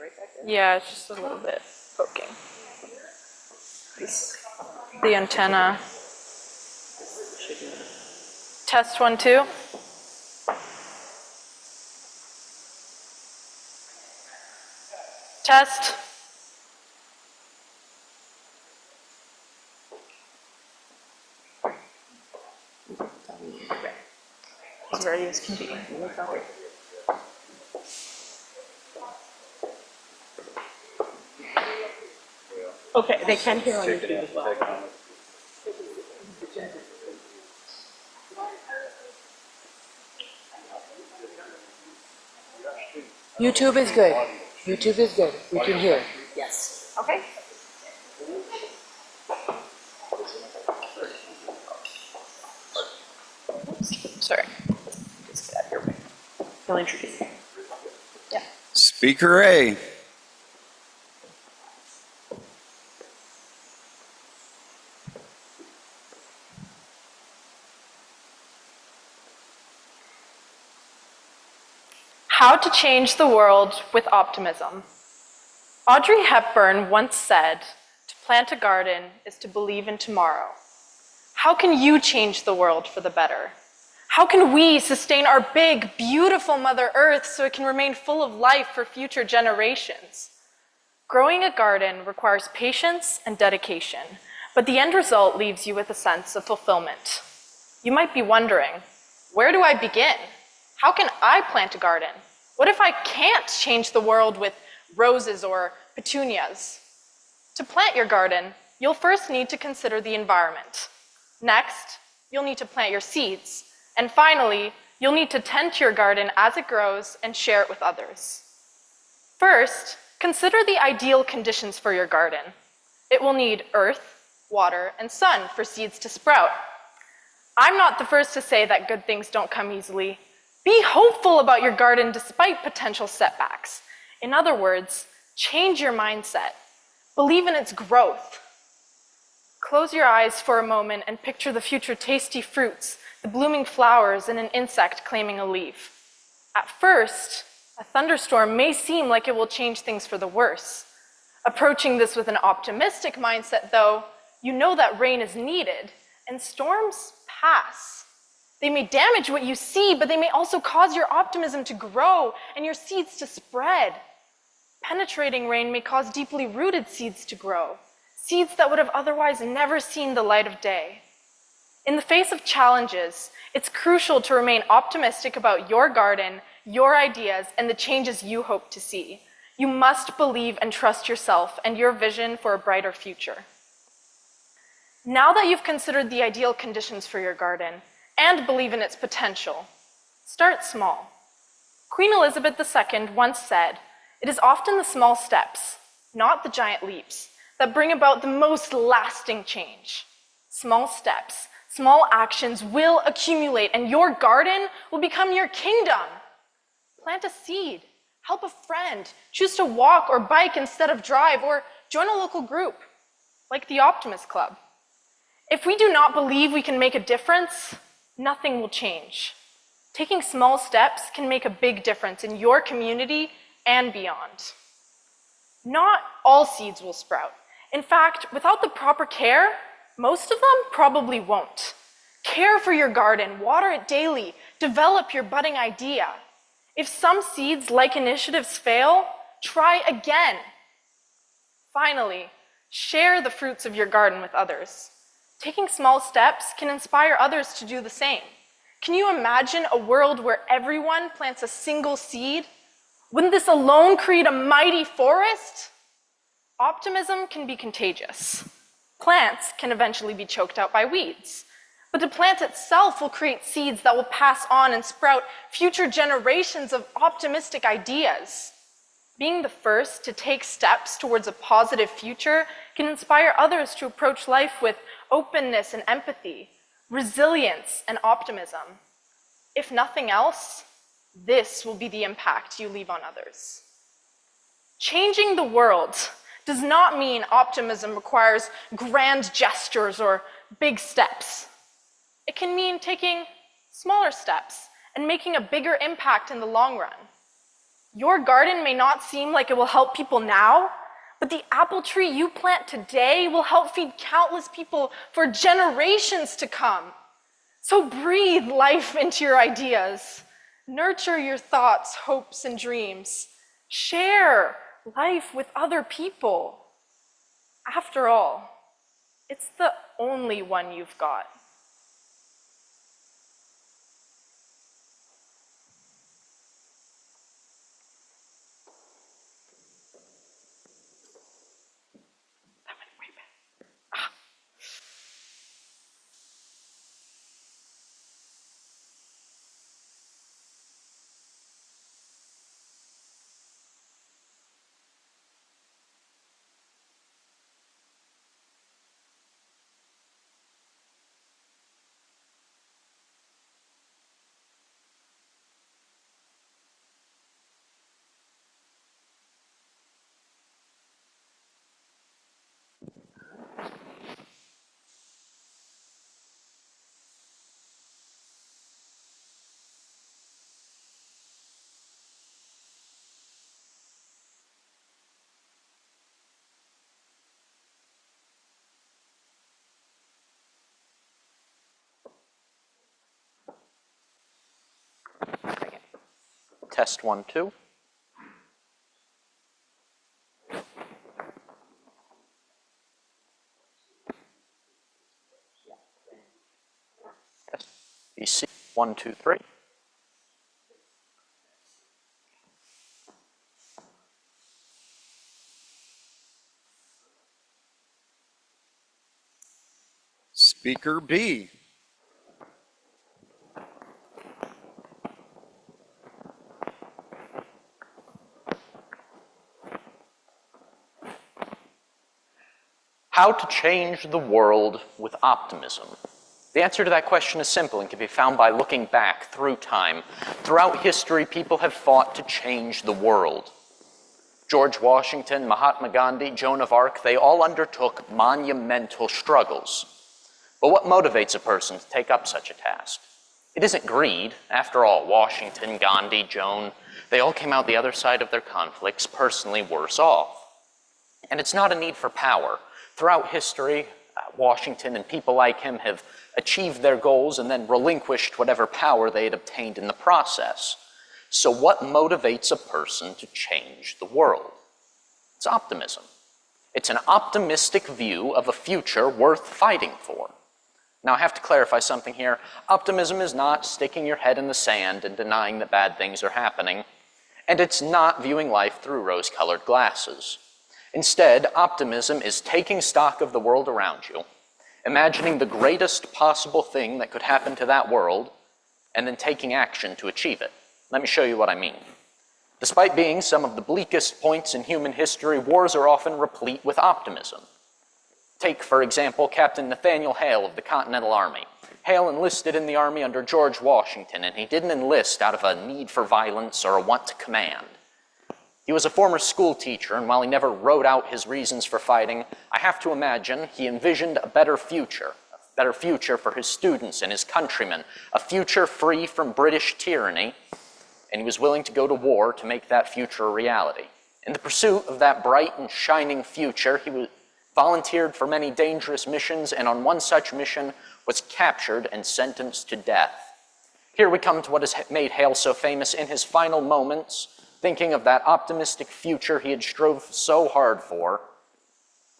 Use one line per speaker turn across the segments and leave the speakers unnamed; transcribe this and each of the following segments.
right back there?
Yeah, it's just a little bit poking. The antenna. Test 1, 2. Test. As ready as can be.
Okay, they can hear on YouTube as well. YouTube is good. YouTube is good. We can hear. Yes. Okay.
Sorry.
Just get out of your way. He'll introduce you.
Yeah.
Speaker A.
How to change the world with optimism. Audrey Hepburn once said, "To plant a garden is to believe in tomorrow." How can you change the world for the better? How can we sustain our big, beautiful Mother Earth so it can remain full of life for future generations? Growing a garden requires patience and dedication, but the end result leaves you with a sense of fulfillment. You might be wondering, where do I begin? How can I plant a garden? What if I can't change the world with roses or petunias? To plant your garden, you'll first need to consider the environment. Next, you'll need to plant your seeds. And finally, you'll need to tend to your garden as it grows and share it with others. First, consider the ideal conditions for your garden. It will need earth, water, and sun for seeds to sprout. I'm not the first to say that good things don't come easily. Be hopeful about your garden despite potential setbacks. In other words, change your mindset. Believe in its growth. Close your eyes for a moment and picture the future tasty fruits, the blooming flowers, and an insect claiming a leaf. At first, a thunderstorm may seem like it will change things for the worse. Approaching this with an optimistic mindset, though, you know that rain is needed, and storms pass. They may damage what you see, but they may also cause your optimism to grow and your seeds to spread. Penetrating rain may cause deeply rooted seeds to grow, seeds that would have otherwise never seen the light of day. In the face of challenges, it's crucial to remain optimistic about your garden, your ideas, and the changes you hope to see. You must believe and trust yourself and your vision for a brighter future. Now that you've considered the ideal conditions for your garden and believe in its potential, start small. Queen Elizabeth II once said, "It is often the small steps, not the giant leaps, that bring about the most lasting change." Small steps, small actions will accumulate, and your garden will become your kingdom. Plant a seed, help a friend, choose to walk or bike instead of drive, or join a local group, like the Optimist Club. If we do not believe we can make a difference, nothing will change. Taking small steps can make a big difference in your community and beyond. Not all seeds will sprout. In fact, without the proper care, most of them probably won't. Care for your garden, water it daily, develop your budding idea. If some seeds, like initiatives, fail, try again. Finally, share the fruits of your garden with others. Taking small steps can inspire others to do the same. Can you imagine a world where everyone plants a single seed? Wouldn't this alone create a mighty forest? Optimism can be contagious. Plants can eventually be choked out by weeds. But the plant itself will create seeds that will pass on and sprout future generations of optimistic ideas. Being the first to take steps towards a positive future can inspire others to approach life with openness and empathy, resilience and optimism. If nothing else, this will be the impact you leave on others. Changing the world does not mean optimism requires grand gestures or big steps. It can mean taking smaller steps and making a bigger impact in the long run. Your garden may not seem like it will help people now, but the apple tree you plant today will help feed countless people for generations to come. So breathe life into your ideas. Nurture your thoughts, hopes, and dreams. Share life with other people. After all, it's the only one you've got. That went way back.
Test 1, 2. Test BC 1, 2, 3.
Speaker B.
How to change the world with optimism? The answer to that question is simple and can be found by looking back through time. Throughout history, people have fought to change the world. George Washington, Mahatma Gandhi, Joan of Arc, they all undertook monumental struggles. But what motivates a person to take up such a task? It isn't greed. After all, Washington, Gandhi, Joan, they all came out the other side of their conflicts personally worse off. And it's not a need for power. Throughout history, Washington and people like him have achieved their goals and then relinquished whatever power they had obtained in the process. So what motivates a person to change the world? It's optimism. It's an optimistic view of a future worth fighting for. Now, I have to clarify something here. Optimism is not sticking your head in the sand and denying that bad things are happening, and it's not viewing life through rose-colored glasses. Instead, optimism is taking stock of the world around you, imagining the greatest possible thing that could happen to that world, and then taking action to achieve it. Let me show you what I mean. Despite being some of the bleakest points in human history, wars are often replete with optimism. Take, for example, Captain Nathaniel Hale of the Continental Army. Hale enlisted in the Army under George Washington, and he didn't enlist out of a need for violence or a want to command. He was a former school teacher, and while he never wrote out his reasons for fighting, I have to imagine he envisioned a better future for his students and his countrymen, a future free from British tyranny, and he was willing to go to war to make that future a reality. In the pursuit of that bright and shining future, he volunteered for many dangerous missions, and on one such mission was captured and sentenced to death. Here we come to what has made Hale so famous. In his final moments, thinking of that optimistic future he had strove so hard for,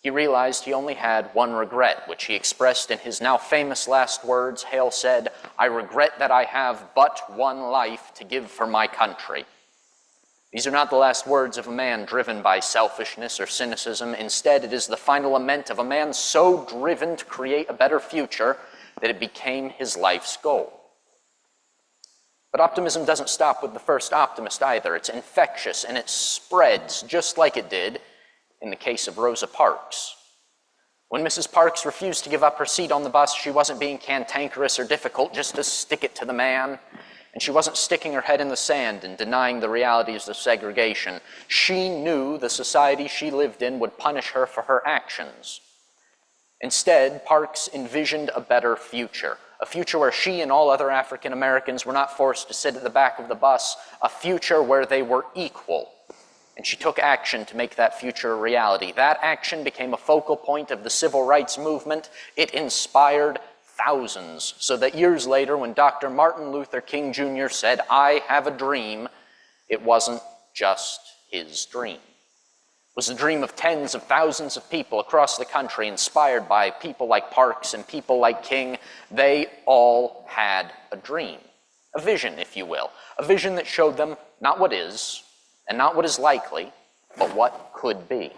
he realized he only had one regret, which he expressed in his now famous last words. Hale said, "I regret that I have but one life to give for my country." These are not the last words of a man driven by selfishness or cynicism. Instead, it is the final lament of a man so driven to create a better future that it became his life's goal. But optimism doesn't stop with the first optimist either. It's infectious and it spreads just like it did in the case of Rosa Parks. When Mrs. Parks refused to give up her seat on the bus, she wasn't being cantankerous or difficult just to stick it to the man. And she wasn't sticking her head in the sand and denying the realities of segregation. She knew the society she lived in would punish her for her actions. Instead, Parks envisioned a better future, a future where she and all other African Americans were not forced to sit at the back of the bus, a future where they were equal. And she took action to make that future a reality. That action became a focal point of the civil rights movement. It inspired thousands, so that years later, when Dr. Martin Luther King Jr. said, "I have a dream," it wasn't just his dream. It was the dream of tens of thousands of people across the country, inspired by people like Parks and people like King. They all had a dream, a vision, if you will, a vision that showed them not what is, and not what is likely, but what could be.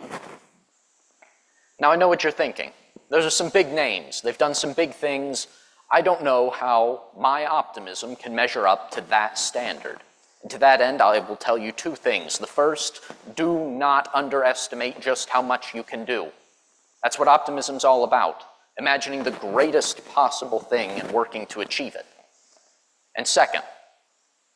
Now, I know what you're thinking. Those are some big names. They've done some big things. I don't know how my optimism can measure up to that standard. And to that end, I will tell you two things. The first, do not underestimate just how much you can do. That's what optimism's all about, imagining the greatest possible thing and working to achieve it. And second,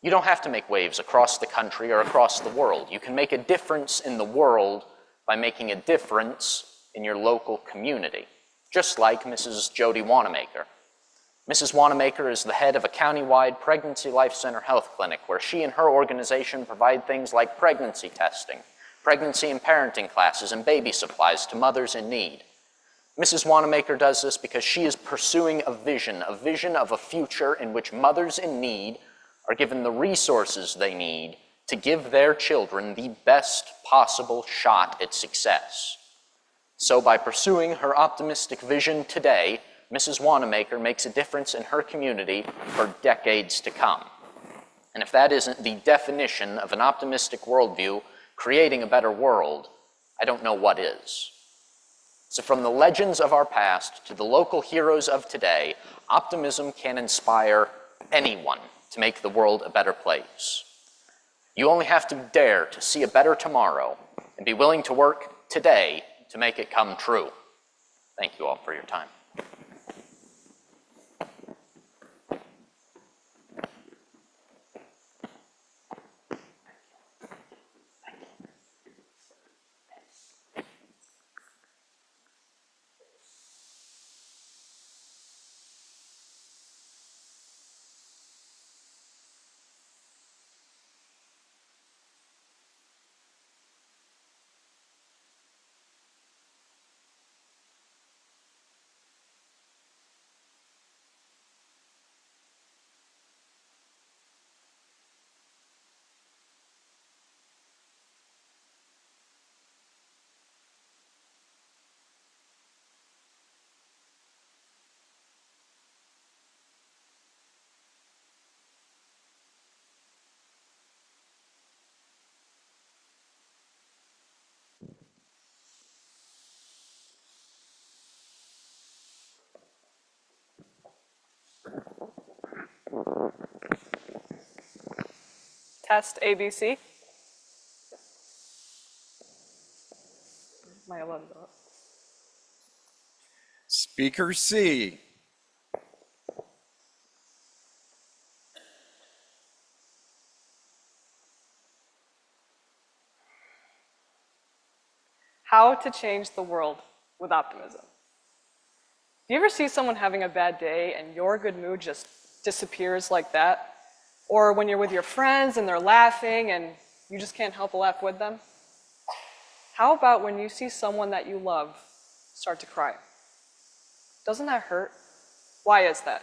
you don't have to make waves across the country or across the world. You can make a difference in the world by making a difference in your local community, just like Mrs. Jody Wanamaker. Mrs. Wanamaker is the head of a county-wide Pregnancy Life Center health clinic where she and her organization provide things like pregnancy testing, pregnancy and parenting classes, and baby supplies to mothers in need. Mrs. Wanamaker does this because she is pursuing a vision of a future in which mothers in need are given the resources they need to give their children the best possible shot at success. So by pursuing her optimistic vision today, Mrs. Wanamaker makes a difference in her community for decades to come. And if that isn't the definition of an optimistic worldview, creating a better world, I don't know what is. So from the legends of our past to the local heroes of today, optimism can inspire anyone to make the world a better place. You only have to dare to see a better tomorrow and be willing to work today to make it come true. Thank you all for your time.
Test ABC. My 11 up.
Speaker C.
How to change the world with optimism. Do you ever see someone having a bad day and your good mood just disappears like that? Or when you're with your friends and they're laughing and you just can't help but laugh with them? How about when you see someone that you love start to cry? Doesn't that hurt? Why is that?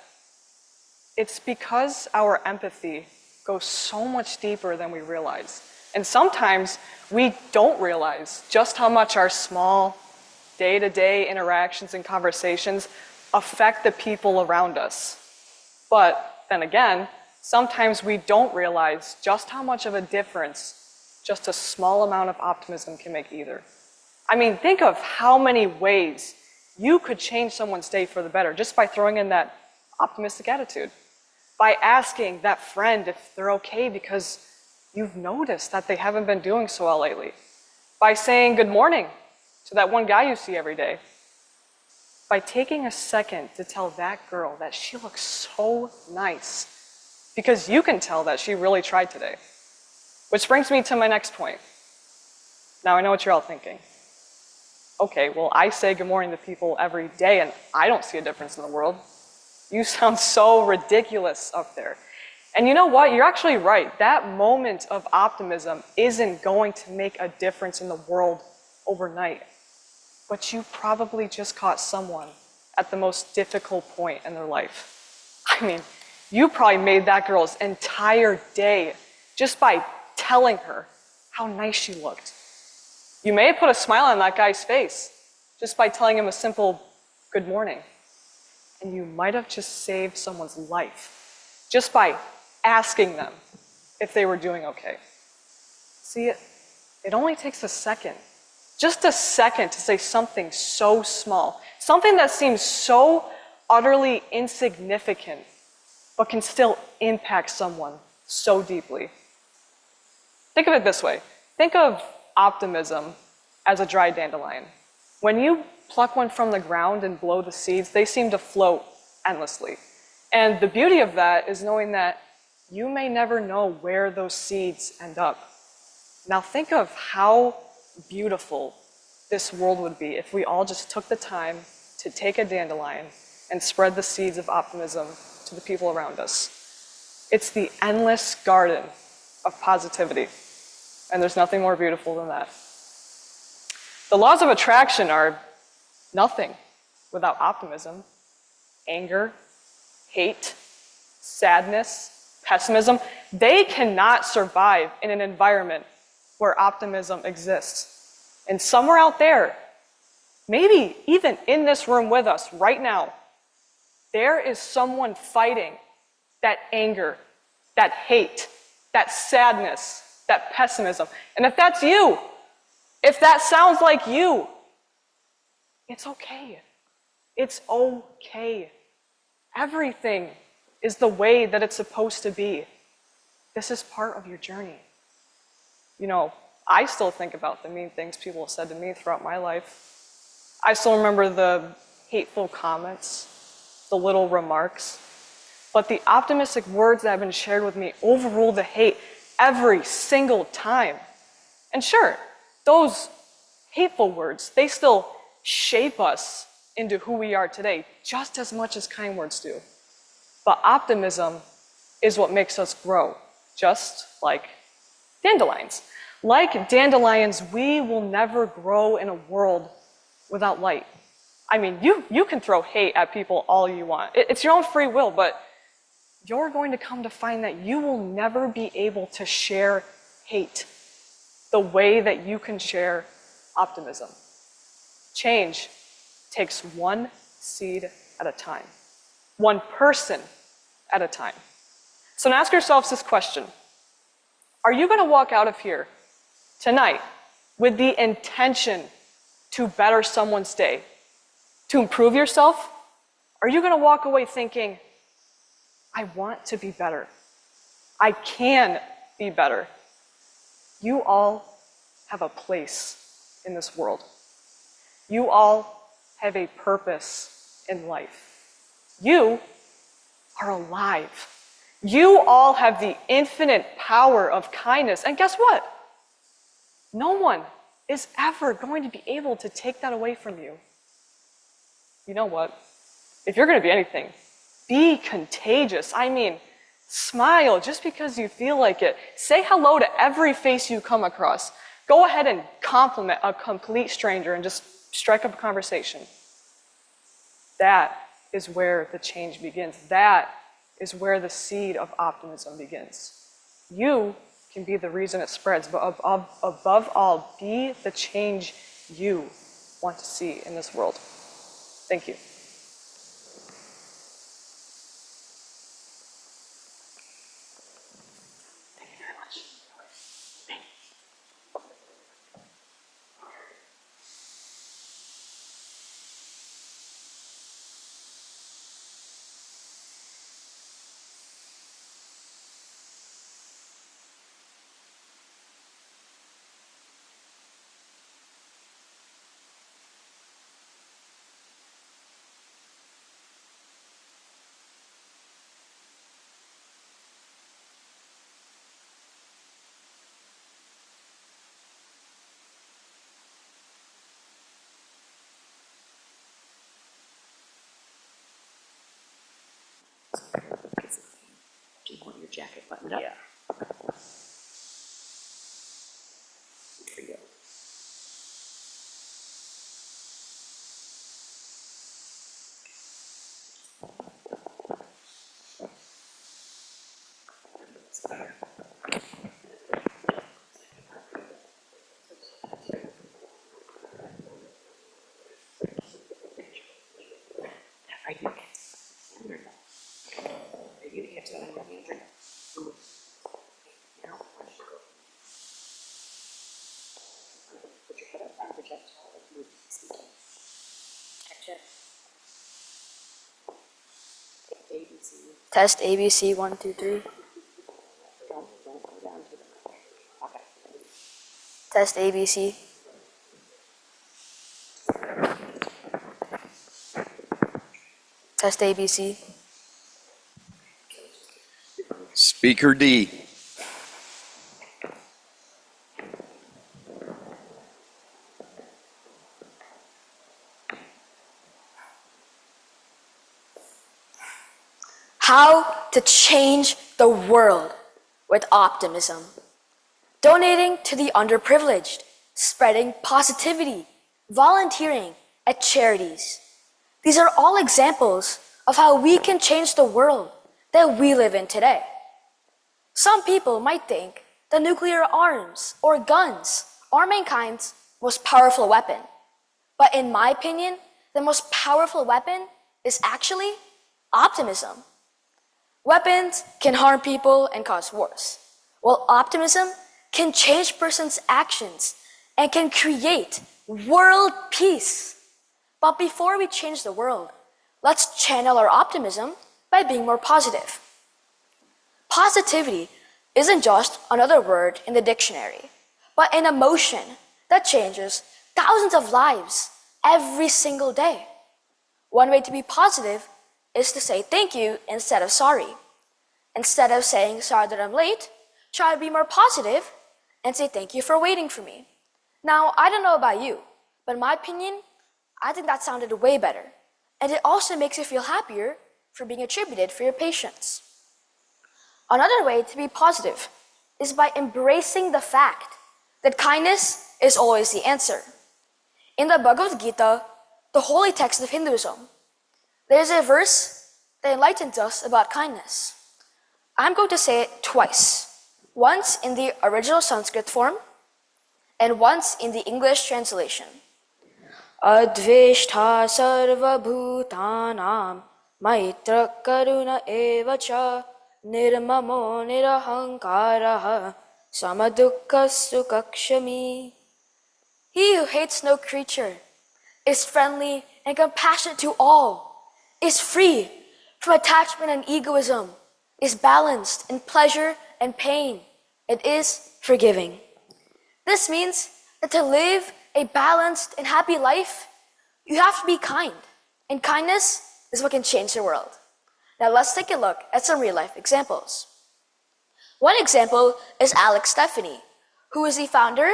It's because our empathy goes so much deeper than we realize. And sometimes we don't realize just how much our small day-to-day interactions and conversations affect the people around us. But then again, sometimes we don't realize just how much of a difference just a small amount of optimism can make either. I mean, think of how many ways you could change someone's day for the better just by throwing in that optimistic attitude. By asking that friend if they're okay because you've noticed that they haven't been doing so well lately. By saying good morning to that one guy you see every day. By taking a second to tell that girl that she looks so nice because you can tell that she really tried today. Which brings me to my next point. Now I know what you're all thinking. Okay, well I say good morning to people every day and I don't see a difference in the world.
You sound so ridiculous up there. And you know what? You're actually right. That moment of optimism isn't going to make a difference in the world overnight. But you probably just caught someone at the most difficult point in their life. I mean, you probably made that girl's entire day just by telling her how nice she looked. You may have put a smile on that guy's face just by telling him a simple good morning. And you might have just saved someone's life just by asking them if they were doing okay. See, it only takes a second, just a second, to say something so small, something that seems so utterly insignificant, but can still impact someone so deeply. Think of it this way. Think of optimism as a dry dandelion. When you pluck one from the ground and blow the seeds, they seem to float endlessly. And the beauty of that is knowing that you may never know where those seeds end up. Now think of how beautiful this world would be if we all just took the time to take a dandelion and spread the seeds of optimism to the people around us. It's the endless garden of positivity, and there's nothing more beautiful than that. The laws of attraction are nothing without optimism. Anger, hate, sadness, pessimism, they cannot survive in an environment where optimism exists. And somewhere out there, maybe even in this room with us right now, there is someone fighting that anger, that hate, that sadness, that pessimism. And if that's you, if that sounds like you, it's okay. It's okay. Everything is the way that it's supposed to be. This is part of your journey. You know, I still think about the mean things people have said to me throughout my life. I still remember the hateful comments, the little remarks. But the optimistic words that have been shared with me overrule the hate every single time. And sure, those hateful words, they still shape us into who we are today, just as much as kind words do. But optimism is what makes us grow, just like dandelions. Like dandelions, we will never grow in a world without light. I mean, you can throw hate at people all you want. It's your own free will, but you're going to come to find that you will never be able to share hate the way that you can share optimism. Change takes one seed at a time, one person at a time. So now ask yourselves this question. Are you going to walk out of here tonight with the intention to better someone's day, to improve yourself? Are you going to walk away thinking, I want to be better. I can be better. You all have a place in this world. You all have a purpose in life. You are alive. You all have the infinite power of kindness. And guess what? No one is ever going to be able to take that away from you. You know what? If you're going to be anything, be contagious. I mean, smile just because you feel like it. Say hello to every face you come across. Go ahead and compliment a complete stranger and just strike up a conversation. That is where the change begins. That is where the seed of optimism begins. You can be the reason it spreads, but above all, be the change you want to see in this world. Thank you.
jacket buttoned up.
Yeah.
There you go. Are you getting it on your hand? Now, put your head up and project like you would be speaking. Check. ABC.
Test ABC 1, 2, 3.
Don't go down to the. Okay.
Test ABC. Test ABC.
Speaker D.
How to change the world with optimism. Donating to the underprivileged, spreading positivity, volunteering at charities. These are all examples of how we can change the world that we live in today. Some people might think that nuclear arms or guns are mankind's most powerful weapon. But in my opinion, the most powerful weapon is actually optimism. Weapons can harm people and cause wars, while optimism can change person's actions and can create world peace. But before we change the world, let's channel our optimism by being more positive. Positivity isn't just another word in the dictionary, but an emotion that changes thousands of lives every single day. One way to be positive is to say thank you instead of sorry. Instead of saying sorry that I'm late, try to be more positive and say thank you for waiting for me. Now, I don't know about you, but in my opinion, I think that sounded way better. And it also makes you feel happier for being attributed for your patience. Another way to be positive is by embracing the fact that kindness is always the answer. In the Bhagavad Gita, the holy text of Hinduism, there's a verse that enlightens us about kindness. I'm going to say it twice, once in the original Sanskrit form and once in the English translation. Adveshtha sarva bhutanam maitra karuna evacha nirmamo nirahankaraha samadukha sukakshami. He who hates no creature, is friendly and compassionate to all, is free from attachment and egoism, is balanced in pleasure and pain, it is forgiving. This means that to live a balanced and happy life, you have to be kind. And kindness is what can change the world. Now let's take a look at some real life examples. One example is Alex Stephanie, who is the founder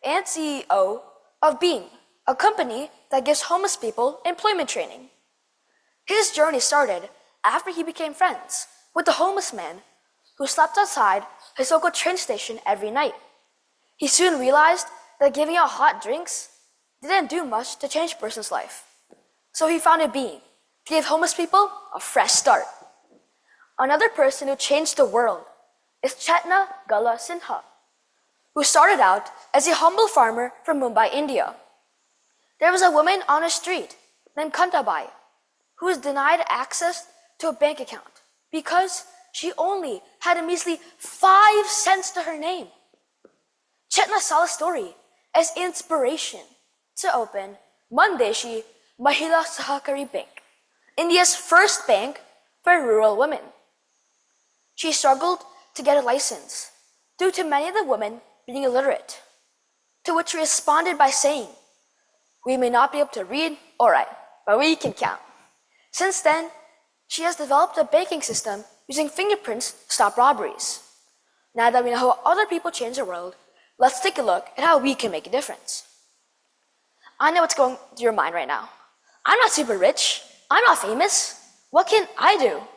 and CEO of Beam, a company that gives homeless people employment training. His journey started after he became friends with a homeless man who slept outside his local train station every night. He soon realized that giving out hot drinks didn't do much to change a person's life. So he founded Beam to give homeless people a fresh start. Another person who changed the world is Chetna Gala Sinha, who started out as a humble farmer from Mumbai, India. There was a woman on a street named Kantabai who was denied access to a bank account because she only had a measly 5 cents to her name. Chetna saw the story as inspiration to open Mandeshi Mahila Sahakari Bank, India's first bank for rural women. She struggled to get a license due to many of the women being illiterate, to which she responded by saying, "We may not be able to read or write, but we can count." Since then, she has developed a banking system using fingerprints to stop robberies. Now that we know how other people change the world, let's take a look at how we can make a difference. I know what's going through your mind right now. I'm not super rich. I'm not famous. What can I do?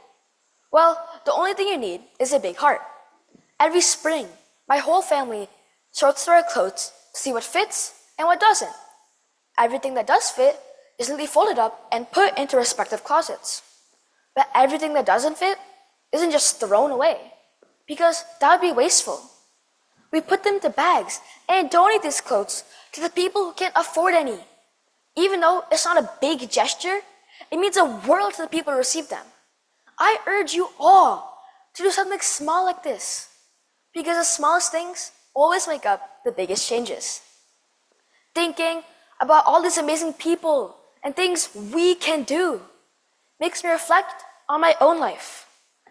Well, the only thing you need is a big heart. Every spring, my whole family sorts through our clothes to see what fits and what doesn't. Everything that does fit is neatly folded up and put into respective closets. But everything that doesn't fit isn't just thrown away, because that would be wasteful. We put them into bags and donate these clothes to the people who can't afford any. Even though it's not a big gesture, it means a world to the people who receive them. I urge you all to do something small like this, because the smallest things always make up the biggest changes. Thinking about all these amazing people and things we can do makes me reflect on my own life.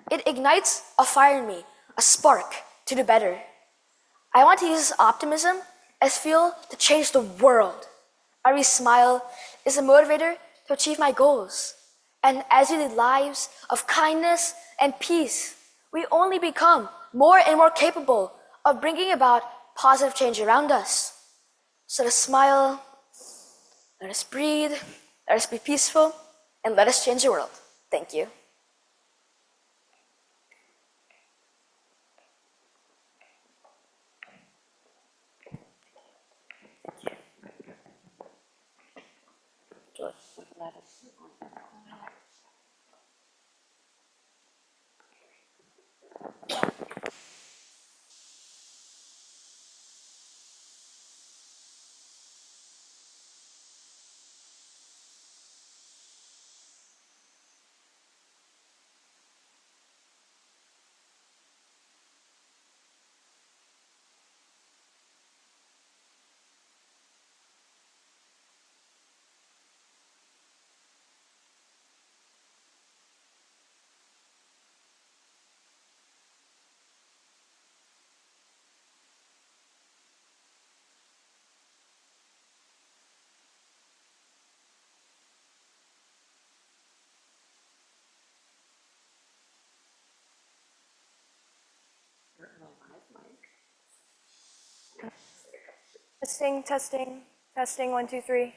It ignites a fire in me, a spark to do better. I want to use this optimism as fuel to change the world. Every smile is a motivator to achieve my goals. And as we lead lives of kindness and peace, we only become more and more capable of bringing about positive change around us. So let us smile, let us breathe, let us be peaceful, and let us change the world. Thank you.
Testing, testing, testing, 1, 2, 3.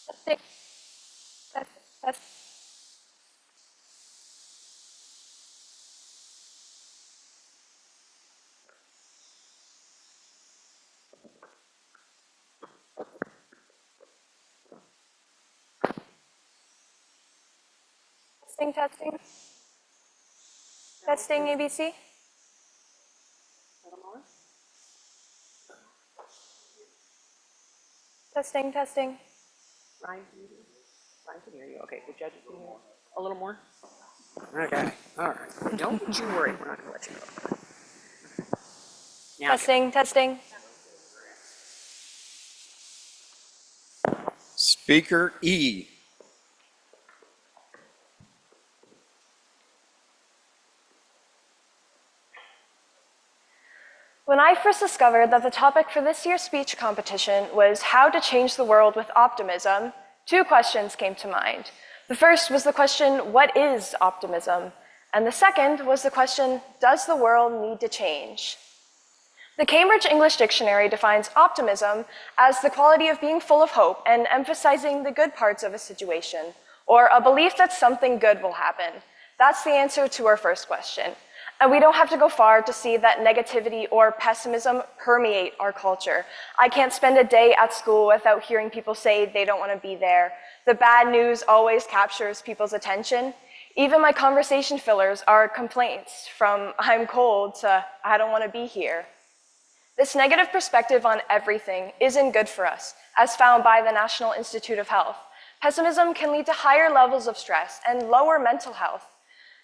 Testing, test, test. Testing, testing. Testing, ABC. Testing, testing.
Ryan can hear you. Okay, the judges can hear you. A little more? Okay, all right. Don't you worry, we're not gonna let you go. Now,
Testing, testing.
Speaker E.
When I first discovered that the topic for this year's speech competition was how to change the world with optimism, 2 questions came to mind. The first was the question, what is optimism? And the second was the question, does the world need to change? The Cambridge English Dictionary defines optimism as the quality of being full of hope and emphasizing the good parts of a situation, or a belief that something good will happen. That's the answer to our first question. And we don't have to go far to see that negativity or pessimism permeate our culture. I can't spend a day at school without hearing people say they don't want to be there. The bad news always captures people's attention. Even my conversation fillers are complaints, from I'm cold to I don't want to be here. This negative perspective on everything isn't good for us, as found by the National Institute of Health. Pessimism can lead to higher levels of stress and lower mental health.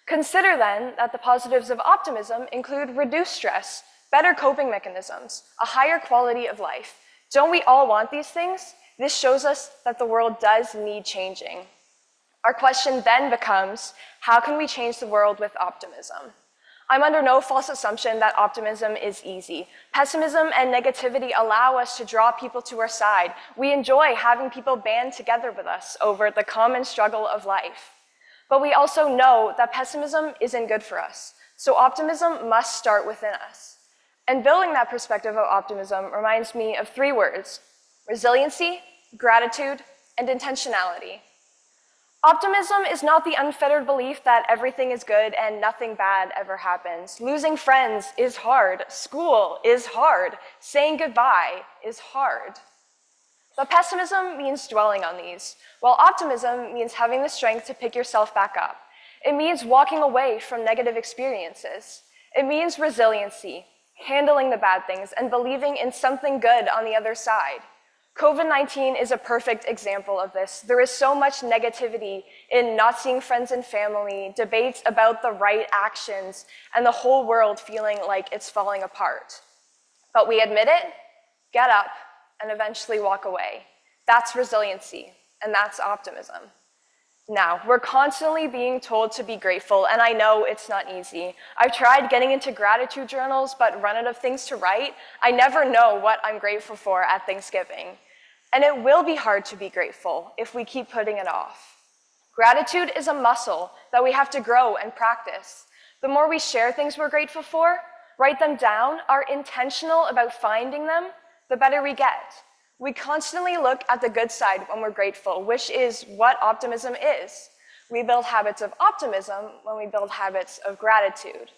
Consider then that the positives of optimism include reduced stress, better coping mechanisms, a higher quality of life. Don't we all want these things? This shows us that the world does need changing. Our question then becomes, how can we change the world with optimism? I'm under no false assumption that optimism is easy. Pessimism and negativity allow us to draw people to our side. We enjoy having people band together with us over the common struggle of life. But we also know that pessimism isn't good for us, so optimism must start within us. And building that perspective of optimism reminds me of 3 words: resiliency,
gratitude, and intentionality. Optimism is not the unfettered belief that everything is good and nothing bad ever happens. Losing friends is hard. School is hard. Saying goodbye is hard. But pessimism means dwelling on these, while optimism means having the strength to pick yourself back up. It means walking away from negative experiences. It means resiliency, handling the bad things, and believing in something good on the other side. COVID-19 is a perfect example of this. There is so much negativity in not seeing friends and family, debates about the right actions, and the whole world feeling like it's falling apart. But we admit it, get up, and eventually walk away. That's resiliency, and that's optimism. Now, we're constantly being told to be grateful, and I know it's not easy. I've tried getting into gratitude journals, but run out of things to write. I never know what I'm grateful for at Thanksgiving. And it will be hard to be grateful if we keep putting it off. Gratitude is a muscle that we have to grow and practice. The more we share things we're grateful for, write them down, are intentional about finding them, the better we get. We constantly look at the good side when we're grateful, which is what optimism is. We build habits of optimism when we build habits of gratitude.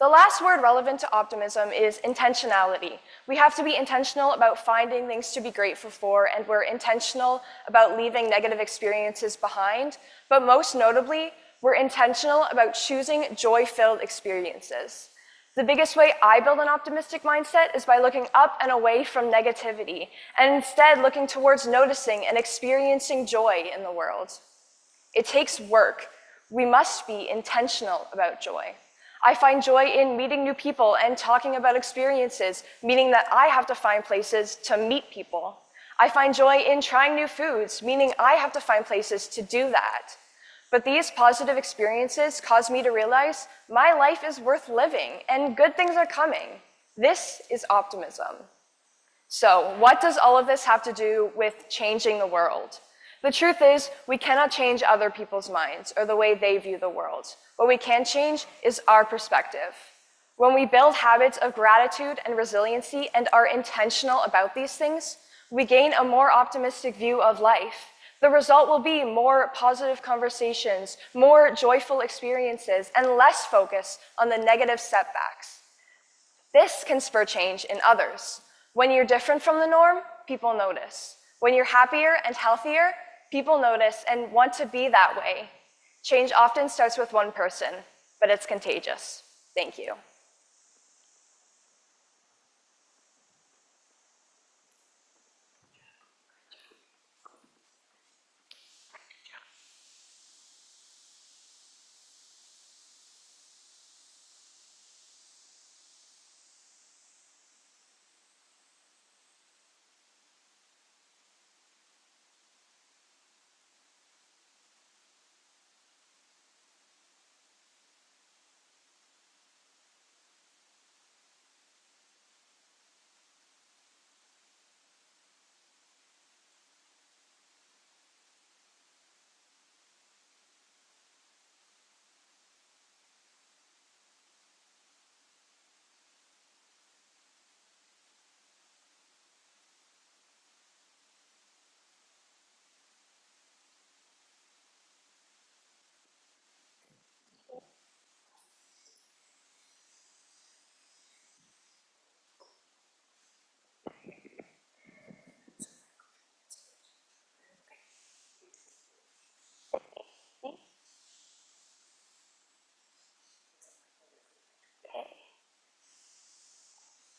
The last word relevant to optimism is intentionality. We have to be intentional about finding things to be grateful for, and we're intentional about leaving negative experiences behind, but most notably, we're intentional about choosing joy-filled experiences. The biggest way I build an optimistic mindset is by looking up and away from negativity, and instead looking towards noticing and experiencing joy in the world. It takes work. We must be intentional about joy. I find joy in meeting new people and talking about experiences, meaning that I have to find places to meet people. I find joy in trying new foods, meaning I have to find places to do that. But these positive experiences cause me to realize my life is worth living and good things are coming. This is optimism. So, what does all of this have to do with changing the world? The truth is, we cannot change other people's minds or the way they view the world. What we can change is our perspective. When we build habits of gratitude and resiliency and are intentional about these things, we gain a more optimistic view of life. The result will be more positive conversations, more joyful experiences, and less focus on the negative setbacks. This can spur change in others. When you're different from the norm, people notice. When you're happier and healthier, people notice and want to be that way. Change often starts with one person, but it's contagious. Thank you.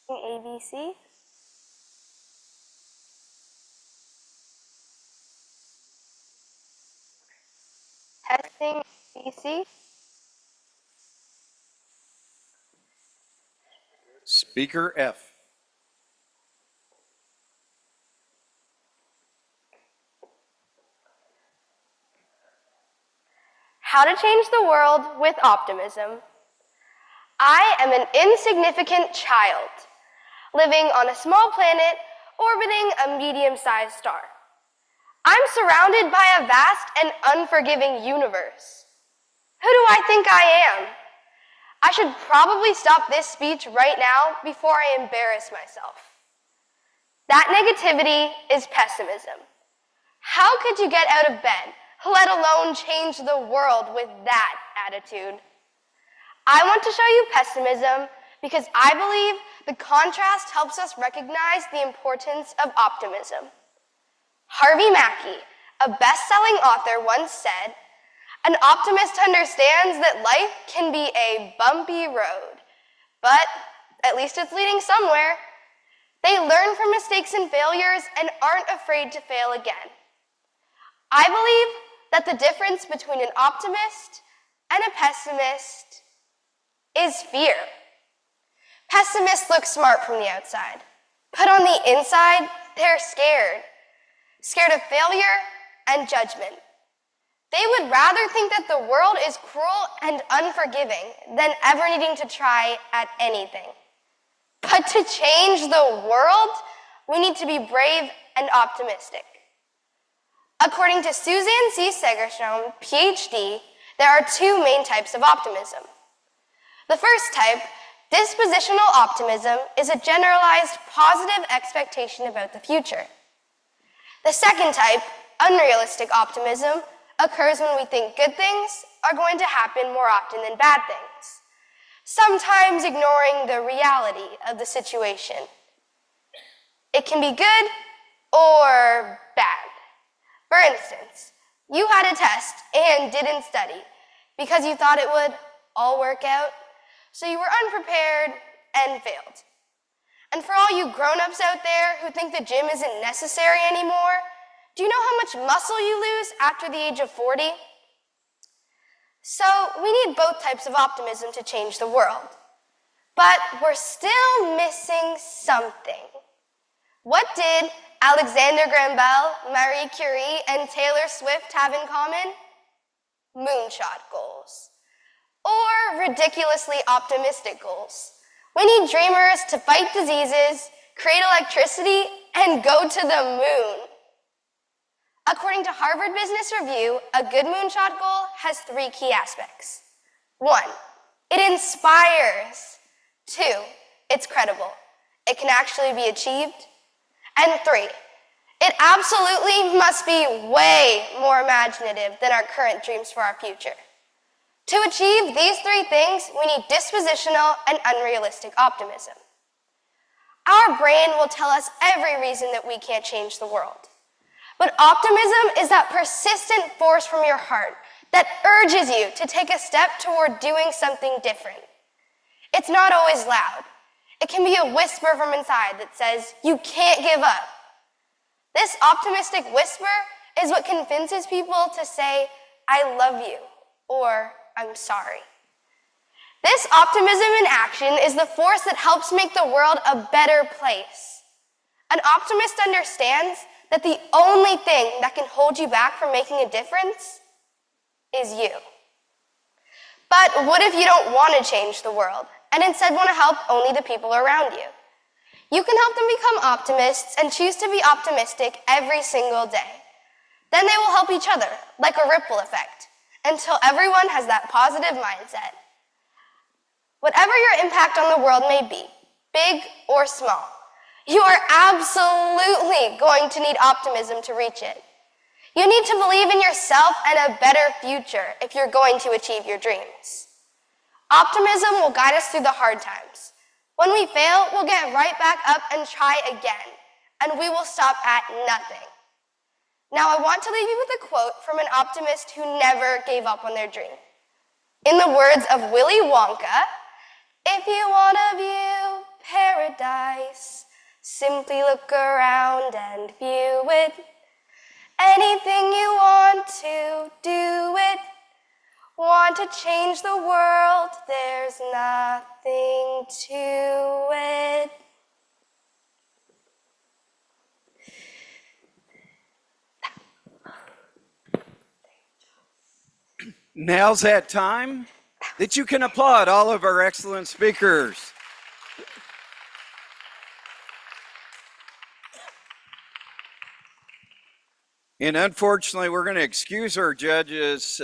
ABC. Testing ABC.
Speaker F.
How to change the world with optimism. I am an insignificant child, living on a small planet orbiting a medium-sized star. I'm surrounded by a vast and unforgiving universe. Who do I think I am? I should probably stop this speech right now before I embarrass myself. That negativity is pessimism. How could you get out of bed, let alone change the world with that attitude? I want to show you pessimism because I believe the contrast helps us recognize the importance of optimism. Harvey Mackey, a best-selling author, once said, "An optimist understands that life can be a bumpy road, but at least it's leading somewhere. They learn from mistakes and failures and aren't afraid to fail again." I believe that the difference between an optimist and a pessimist is fear. Pessimists look smart from the outside, but on the inside, they're scared. Scared of failure and judgment. They would rather think that the world is cruel and unforgiving than ever needing to try at anything. But to change the world, we need to be brave and optimistic. According to Suzanne C. Segerstrom, PhD, there are two main types of optimism. The first type, dispositional optimism, is a generalized positive expectation about the future. The second type, unrealistic optimism, occurs when we think good things are going to happen more often than bad things, sometimes ignoring the reality of the situation. It can be good or bad. For instance, you had a test and didn't study because you thought it would all work out, so you were unprepared and failed. And for all you grown-ups out there who think the gym isn't necessary anymore, do you know how much muscle you lose after the age of 40? So we need both types of optimism to change the world. But we're still missing something. What did Alexander Graham Bell, Marie Curie, and Taylor Swift have in common? Moonshot goals. Or ridiculously optimistic goals. We need dreamers to fight diseases, create electricity, and go to the moon. According to Harvard Business Review, a good moonshot goal has 3 key aspects. 1, it inspires. 2, it's credible. It can actually be achieved. And 3, it absolutely must be way more imaginative than our current dreams for our future. To achieve these 3 things, we need dispositional and unrealistic optimism. Our brain will tell us every reason that we can't change the world. But optimism is that persistent force from your heart that urges you to take a step toward doing something different. It's not always loud. It can be a whisper from inside that says, "You can't give up." This optimistic whisper is what convinces people to say, "I love you," or "I'm sorry." This optimism in action is the force that helps make the world a better place. An optimist understands that the only thing that can hold you back from making a difference is you. But what if you don't want to change the world and instead want to help only the people around you? You can help them become optimists and choose to be optimistic every single day. Then they will help each other, like a ripple effect, until everyone has that positive mindset. Whatever your impact on the world may be, big or small, you are absolutely going to need optimism to reach it. You need to believe in yourself and a better future if you're going to achieve your dreams. Optimism will guide us through the hard times. When we fail, we'll get right back up and try again, and we will stop at nothing. Now, I want to leave you with a quote from an optimist who never gave up on their dream. In the words of Willy Wonka, "If you want to view paradise, simply look around and view it. Anything you want to do it. Want to change the world, there's nothing to it."
Now's that time that you can applaud all of our excellent speakers. And unfortunately, we're going to excuse our judges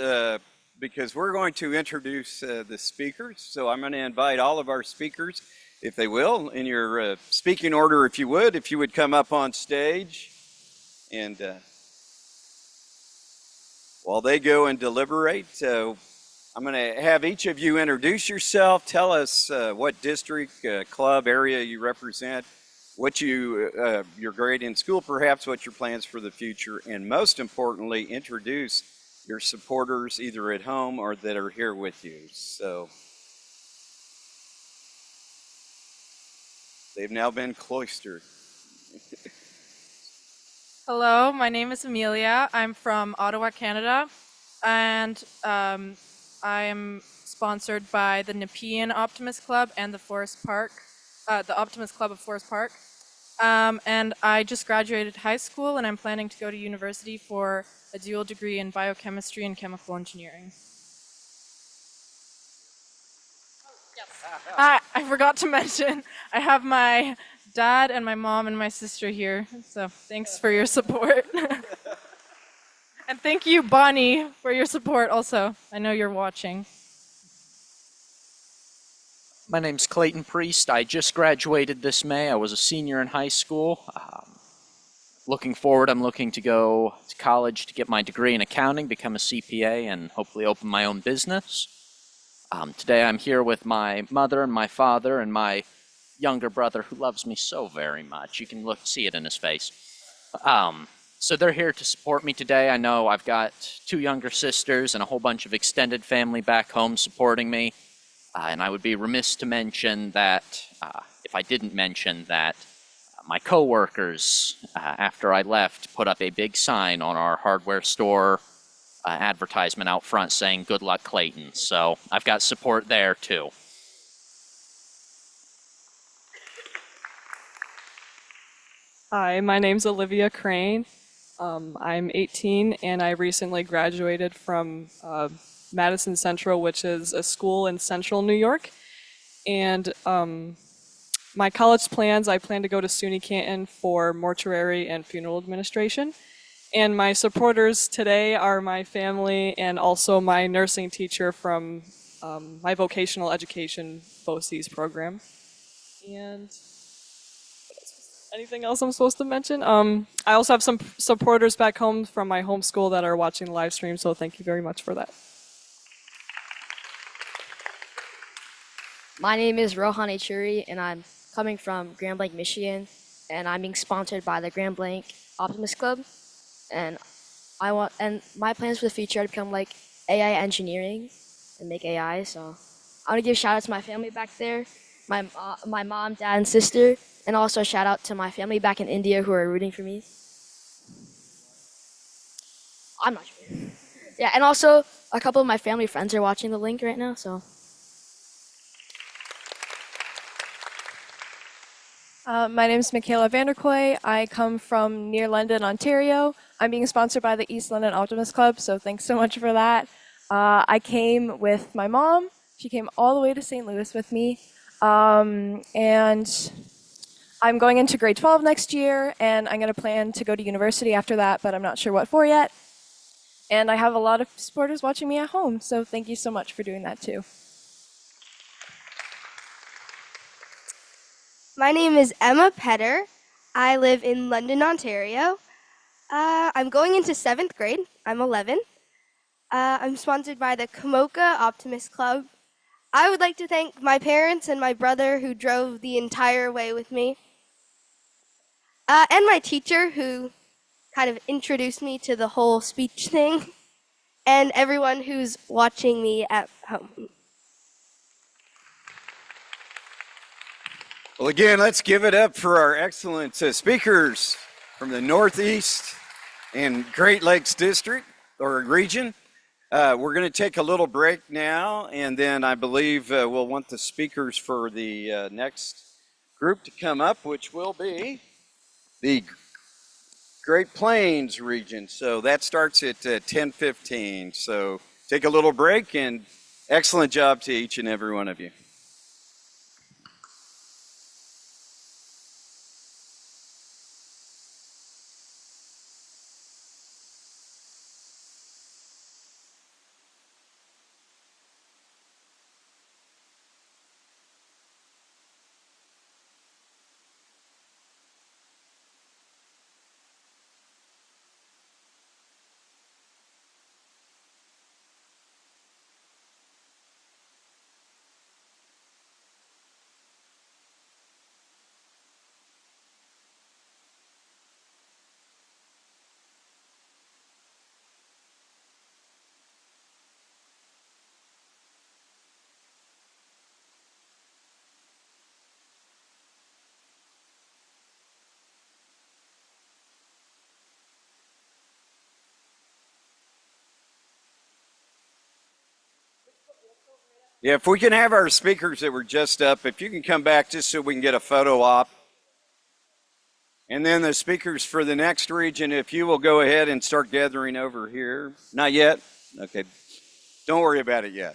because we're going to introduce the speakers. So I'm going to invite all of our speakers if they will, in your speaking order, if you would come up on stage. And while they go and deliberate, I'm going to have each of you introduce yourself. Tell us what district, club, area you represent, what your grade in school, perhaps what your plans for the future, and most importantly, introduce your supporters either at home or that are here with you. So they've now been cloistered.
Hello, my name is Amelia. I'm from Ottawa, Canada, and I am sponsored by the Nepean Optimist Club and the Optimist Club of Forest Park. And I just graduated high school, and I'm planning to go to university for a dual degree in biochemistry and chemical engineering. I forgot to mention, I have my dad and my mom and my sister here, so thanks for your support. And thank you, Bonnie, for your support also. I know you're watching.
My name's Clayton Priest. I just graduated this May. I was a senior in high school. Looking forward, I'm looking to go to college to get my degree in accounting, become a CPA, and hopefully open my own business. Today I'm here with my mother and my father and my younger brother who loves me so very much. You can see it in his face. So they're here to support me today. I know I've got 2 younger sisters and a whole bunch of extended family back home supporting me. And I would be remiss to mention that, if I didn't mention that, my coworkers, after I left, put up a big sign on our hardware store advertisement out front saying, "Good luck, Clayton." So I've got support there, too.
Hi, my name's Olivia Crane. I'm 18 and I recently graduated from Madison Central, which is a school in central New York. And my college plans, I plan to go to SUNY Canton for mortuary and funeral administration. And my supporters today are my family and also my nursing teacher from my vocational education BOCES program. And anything else I'm supposed to mention? I also have some supporters back home from my home school that are watching the live stream, so thank you very much for that.
My name is Rohan Churi, and I'm coming from Grand Blanc, Michigan, and I'm being sponsored by the Grand Blanc Optimist Club. And my plans for the future are to become like AI engineering and make AI. So I want to give a shout out to my family back there, my mom, dad, and sister, and also a shout out to my family back in India who are rooting for me. I'm not sure. Yeah, and also a couple of my family friends are watching the link right now, so.
My name is Michaela Vanderkoy. I come from near London, Ontario. I'm being sponsored by the East London Optimist Club, so thanks so much for that. I came with my mom. She came all the way to St. Louis with me. And I'm going into grade 12 next year, and I'm going to plan to go to university after that, but I'm not sure what for yet. And I have a lot of supporters watching me at home, so thank you so much for doing that too.
My name is Emma Petter. I live in London, Ontario. I'm going into 7th grade. I'm 11. I'm sponsored by the Komoka Optimist Club. I would like to thank my parents and my brother who drove the entire way with me. And my teacher who kind of introduced me to the whole speech thing. And everyone who's watching me at home.
Well, again, let's give it up for our excellent speakers from the Northeast and Great Lakes District or region. We're going to take a little break now, and then I believe we'll want the speakers for the next group to come up, which will be the Great Plains region. So that starts at 10:15. So take a little break, and excellent job to each and every one of you. Yeah, if we can have our speakers that were just up, if you can come back just so we can get a photo op. And then the speakers for the next region, if you will go ahead and start gathering over here. Not yet? Okay. Don't worry about it yet.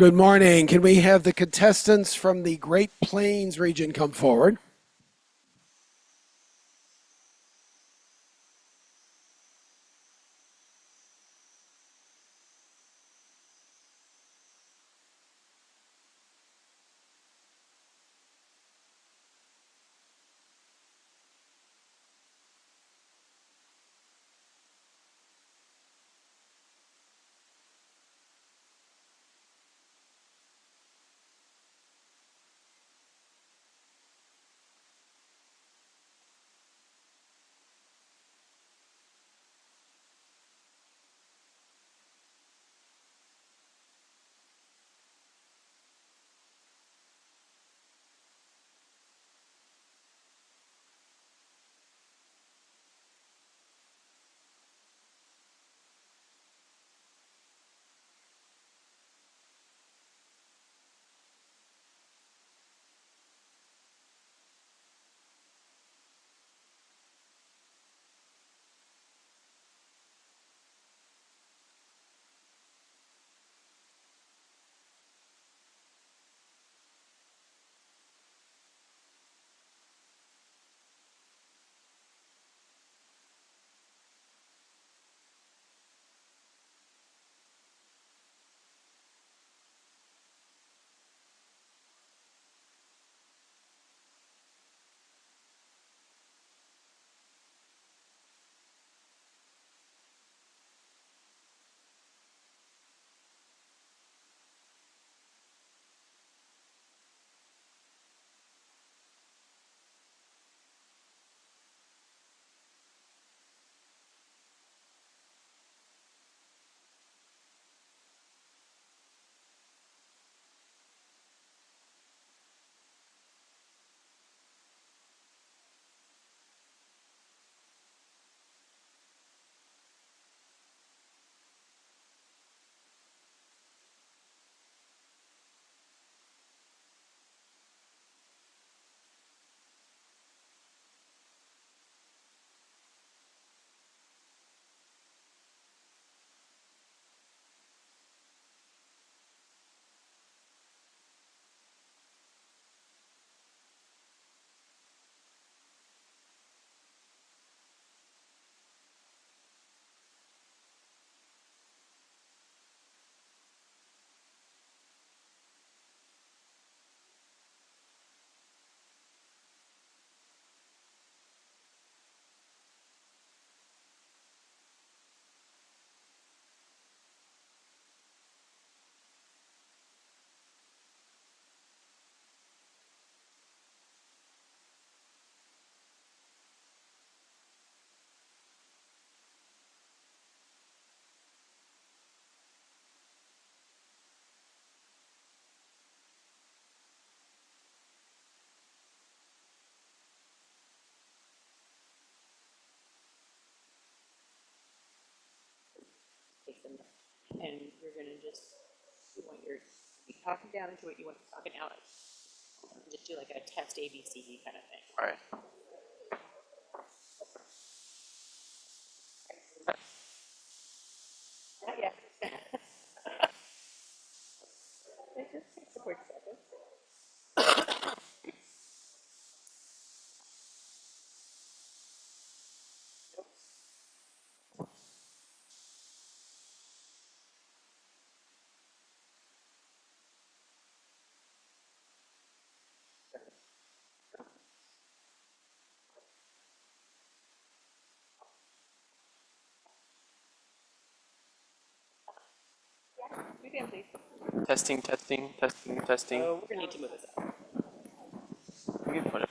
Good morning. Can we have the contestants from the Great Plains region come forward?
Take them, and you're gonna just, you want your, you talking down into it, you want to talk it out. Just do like a test ABCD kind of thing.
All right.
Not yet. It just takes a quick second. Medium, please.
Testing, testing, testing, testing.
So we're gonna need to move this up.
You can put it.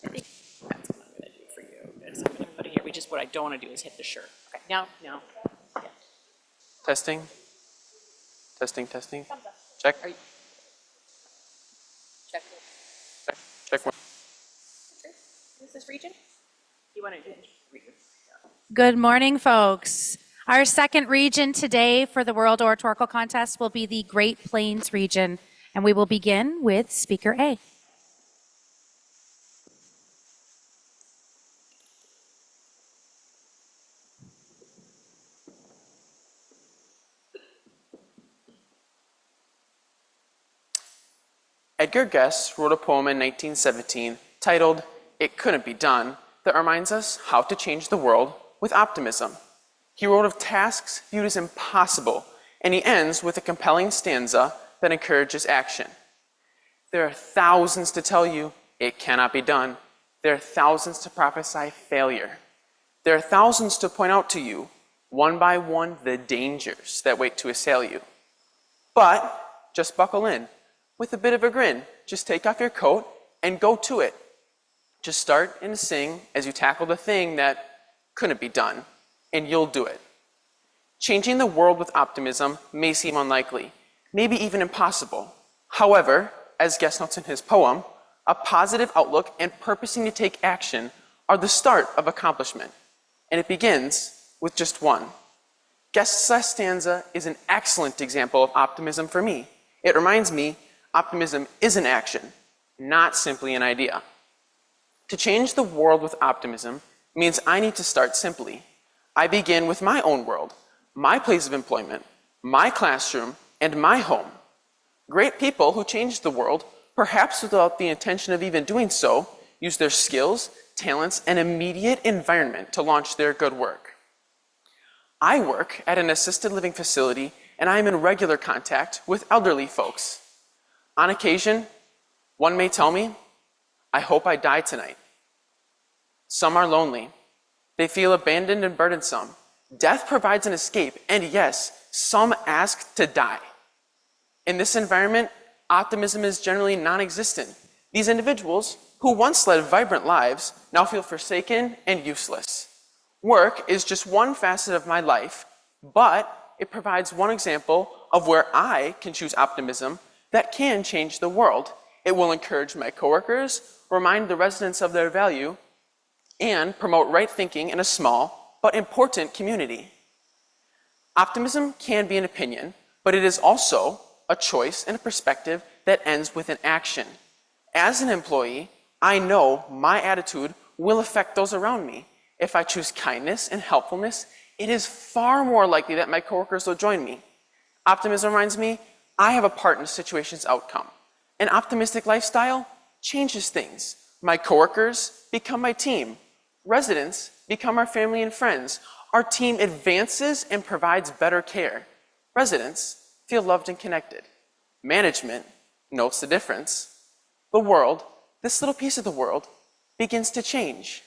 I think that's what I'm gonna do for you. Is I'm gonna put it here. We just, what I don't wanna do is hit the shirt. Okay, now. Yeah.
Testing. Testing, testing. Check.
Are you? Check.
Check. Check one.
Is this region? You wanna do region?
Good morning, folks. Our second region today for the World Oratorical Contest will be the Great Plains region, and we will begin with Speaker A.
Edgar Guest wrote a poem in 1917 titled "It Couldn't Be Done" that reminds us how to change the world with optimism. He wrote of tasks viewed as impossible, and he ends with a compelling stanza that encourages action. There are thousands to tell you it cannot be done. There are thousands to prophesy failure. There are thousands to point out to you, one by one, the dangers that wait to assail you. But just buckle in. With a bit of a grin, just take off your coat and go to it. Just start and sing as you tackle the thing that couldn't be done, and you'll do it. Changing the world with optimism may seem unlikely, maybe even impossible. However, as Guest notes in his poem, a positive outlook and purposing to take action are the start of accomplishment, and it begins with just one. Guest's last stanza is an excellent example of optimism for me. It reminds me optimism is an action, not simply an idea. To change the world with optimism means I need to start simply. I begin with my own world, my place of employment, my classroom, and my home. Great people who changed the world, perhaps without the intention of even doing so, use their skills, talents, and immediate environment to launch their good work. I work at an assisted living facility, and I am in regular contact with elderly folks. On occasion, one may tell me, "I hope I die tonight." Some are lonely. They feel abandoned and burdensome. Death provides an escape, and yes, some ask to die. In this environment, optimism is generally non-existent. These individuals, who once led vibrant lives, now feel forsaken and useless. Work is just one facet of my life, but it provides one example of where I can choose optimism that can change the world. It will encourage my coworkers, remind the residents of their value, and promote right thinking in a small but important community. Optimism can be an opinion, but it is also a choice and a perspective that ends with an action. As an employee, I know my attitude will affect those around me. If I choose kindness and helpfulness, it is far more likely that my coworkers will join me. Optimism reminds me I have a part in a situation's outcome. An optimistic lifestyle changes things. My coworkers become my team. Residents become our family and friends. Our team advances and provides better care. Residents feel loved and connected. Management notes the difference. The world, this little piece of the world, begins to change.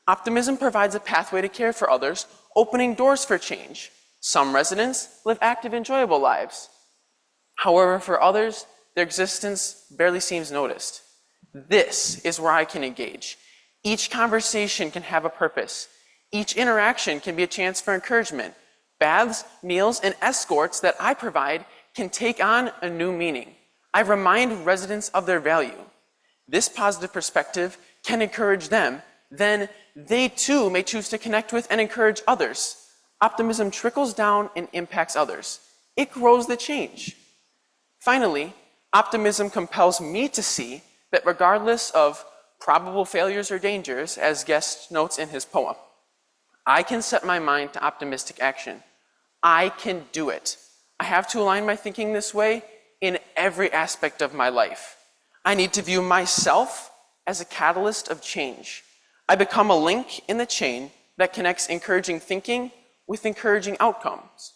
Optimism provides a pathway to care for others, opening doors for change. Some residents live active, enjoyable lives. However, for others, their existence barely seems noticed. This is where I can engage. Each conversation can have a purpose. Each interaction can be a chance for encouragement. Baths, meals, and escorts that I provide can take on a new meaning. I remind residents of their value. This positive perspective can encourage them. Then they too may choose to connect with and encourage others. Optimism trickles down and impacts others. It grows the change. Finally, optimism compels me to see that regardless of probable failures or dangers, as Guest notes in his poem, I can set my mind to optimistic action. I can do it. I have to align my thinking this way in every aspect of my life. I need to view myself as a catalyst of change. I become a link in the chain that connects encouraging thinking with encouraging outcomes.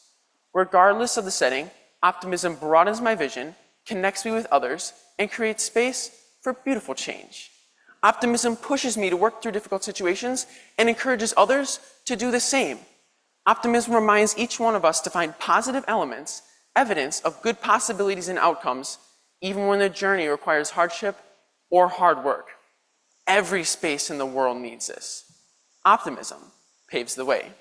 Regardless of the setting, optimism broadens my vision, connects me with others, and creates space for beautiful change. Optimism pushes me to work through difficult situations and encourages others to do the same. Optimism reminds each one of us to find positive elements, evidence of good possibilities and outcomes, even when the journey requires hardship or hard work. Every space in the world needs this. Optimism paves the way.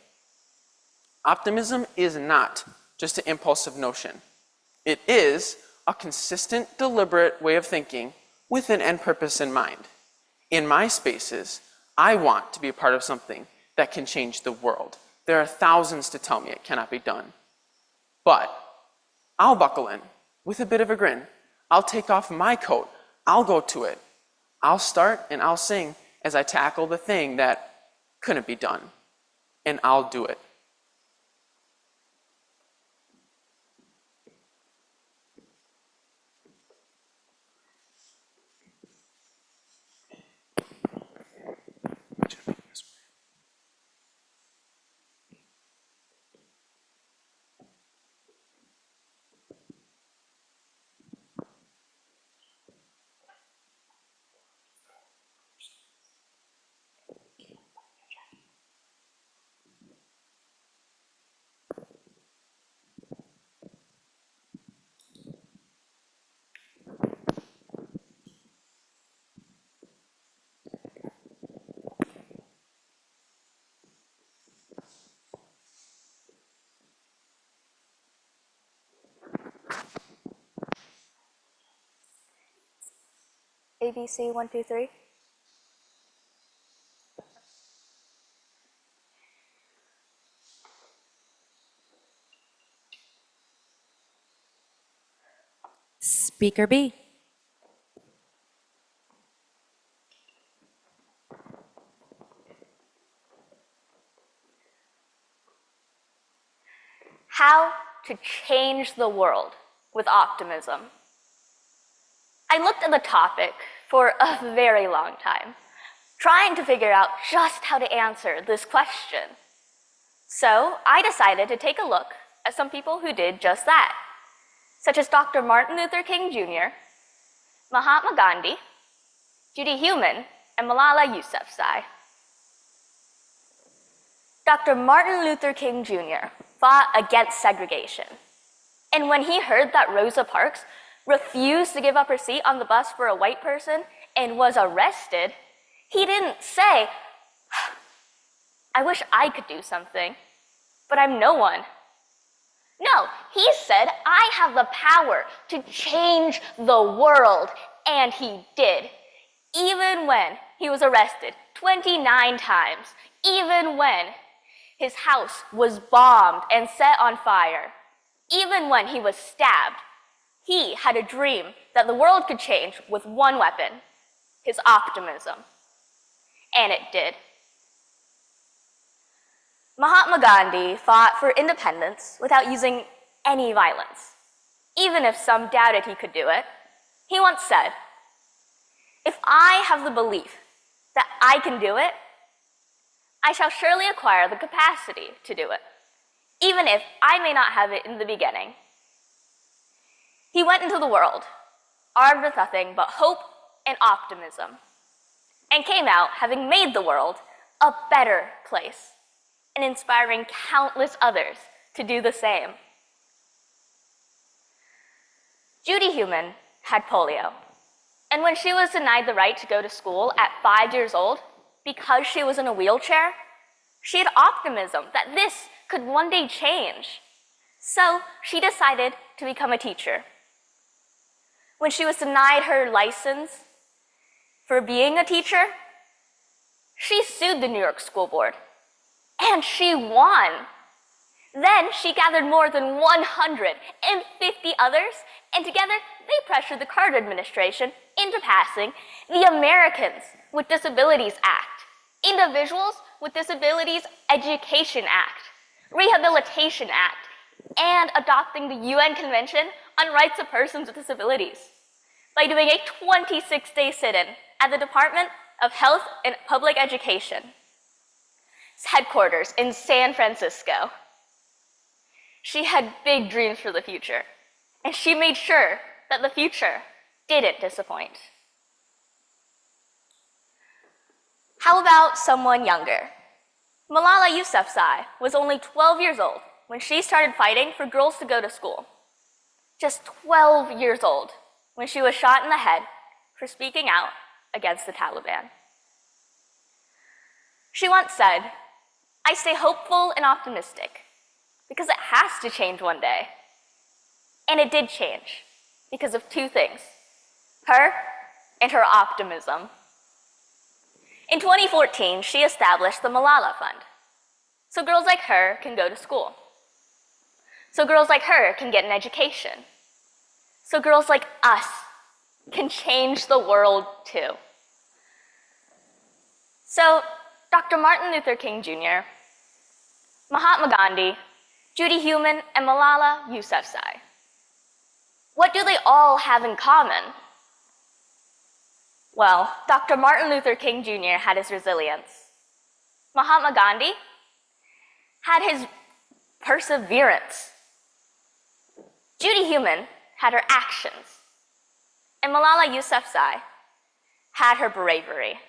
Optimism is not just an impulsive notion. It is a consistent, deliberate way of thinking with an end purpose in mind. In my spaces, I want to be a part of something that can change the world. There are thousands to tell me it cannot be done. But I'll buckle in with a bit of a grin. I'll take off my coat. I'll go to it. I'll start and I'll sing as I tackle the thing that couldn't be done. And I'll do it.
ABC 1, 2, 3.
Speaker B.
How to change the world with optimism. I looked at the topic for a very long time, trying to figure out just how to answer this question. So I decided to take a look at some people who did just that, such as Dr. Martin Luther King Jr., Mahatma Gandhi, Judy Heumann, and Malala Yousafzai. Dr. Martin Luther King Jr. fought against segregation. And when he heard that Rosa Parks refused to give up her seat on the bus for a white person and was arrested, he didn't say, I wish I could do something, but I'm no one. No, he said, I have the power to change the world, and he did. Even when he was arrested 29 times, even when his house was bombed and set on fire, even when he was stabbed, he had a dream that the world could change with one weapon, his optimism. And it did. Mahatma Gandhi fought for independence without using any violence. Even if some doubted he could do it, he once said, if I have the belief that I can do it, I shall surely acquire the capacity to do it, even if I may not have it in the beginning. He went into the world, armed with nothing but hope and optimism, and came out having made the world a better place, and inspiring countless others to do the same. Judy Heumann had polio, and when she was denied the right to go to school at 5 years old, because she was in a wheelchair, she had optimism that this could one day change. So she decided to become a teacher. When she was denied her license for being a teacher, she sued the New York School Board, and she won. Then she gathered more than 150 others, and together they pressured the Carter administration into passing the Americans with Disabilities Act, Individuals with Disabilities Education Act, Rehabilitation Act, and adopting the UN Convention on Rights of Persons with Disabilities by doing a 26-day sit-in at the Department of Health and Public Education, its headquarters in San Francisco. She had big dreams for the future, and she made sure that the future didn't disappoint. How about someone younger? Malala Yousafzai was only 12 years old when she started fighting for girls to go to school. Just 12 years old when she was shot in the head for speaking out against the Taliban. She once said, I stay hopeful and optimistic because it has to change one day. And it did change because of two things, her and her optimism. In 2014, she established the Malala Fund, so girls like her can go to school. So girls like her can get an education. So girls like us can change the world too. So Dr. Martin Luther King Jr., Mahatma Gandhi, Judy Heumann, and Malala Yousafzai. What do they all have in common? Well, Dr. Martin Luther King Jr. had his resilience. Mahatma Gandhi had his perseverance. Judy Heumann had her actions. And Malala Yousafzai had her bravery.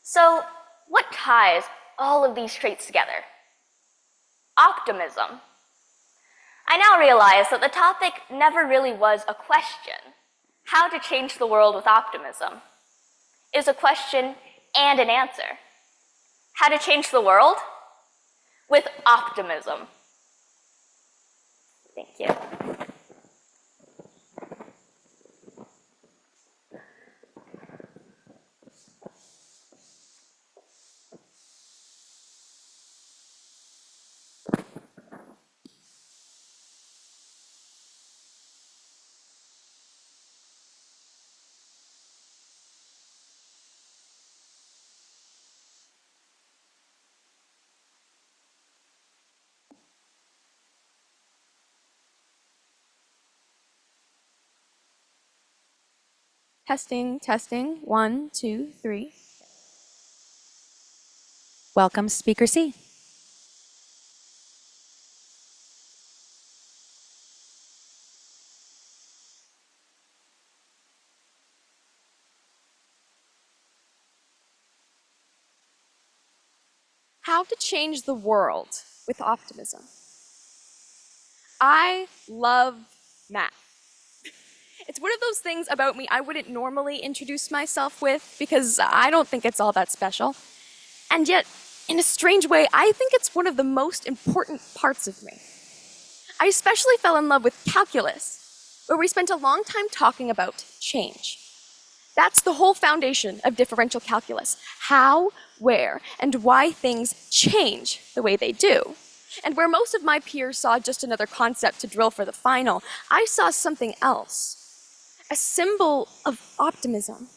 So, what ties all of these traits together? Optimism. I now realize that the topic never really was a question, how to change the world with optimism. It was a question and an answer. How to change the world with optimism. Thank you.
Testing, testing. 1, 2, 3.
Welcome, Speaker C.
How to change the world with optimism. I love math. It's one of those things about me I wouldn't normally introduce myself with because I don't think it's all that special. And yet, in a strange way, I think it's one of the most important parts of me. I especially fell in love with calculus, where we spent a long time talking about change. That's the whole foundation of differential calculus: how, where, and why things change the way they do. And where most of my peers saw just another concept to drill for the final, I saw something else. A symbol of optimism.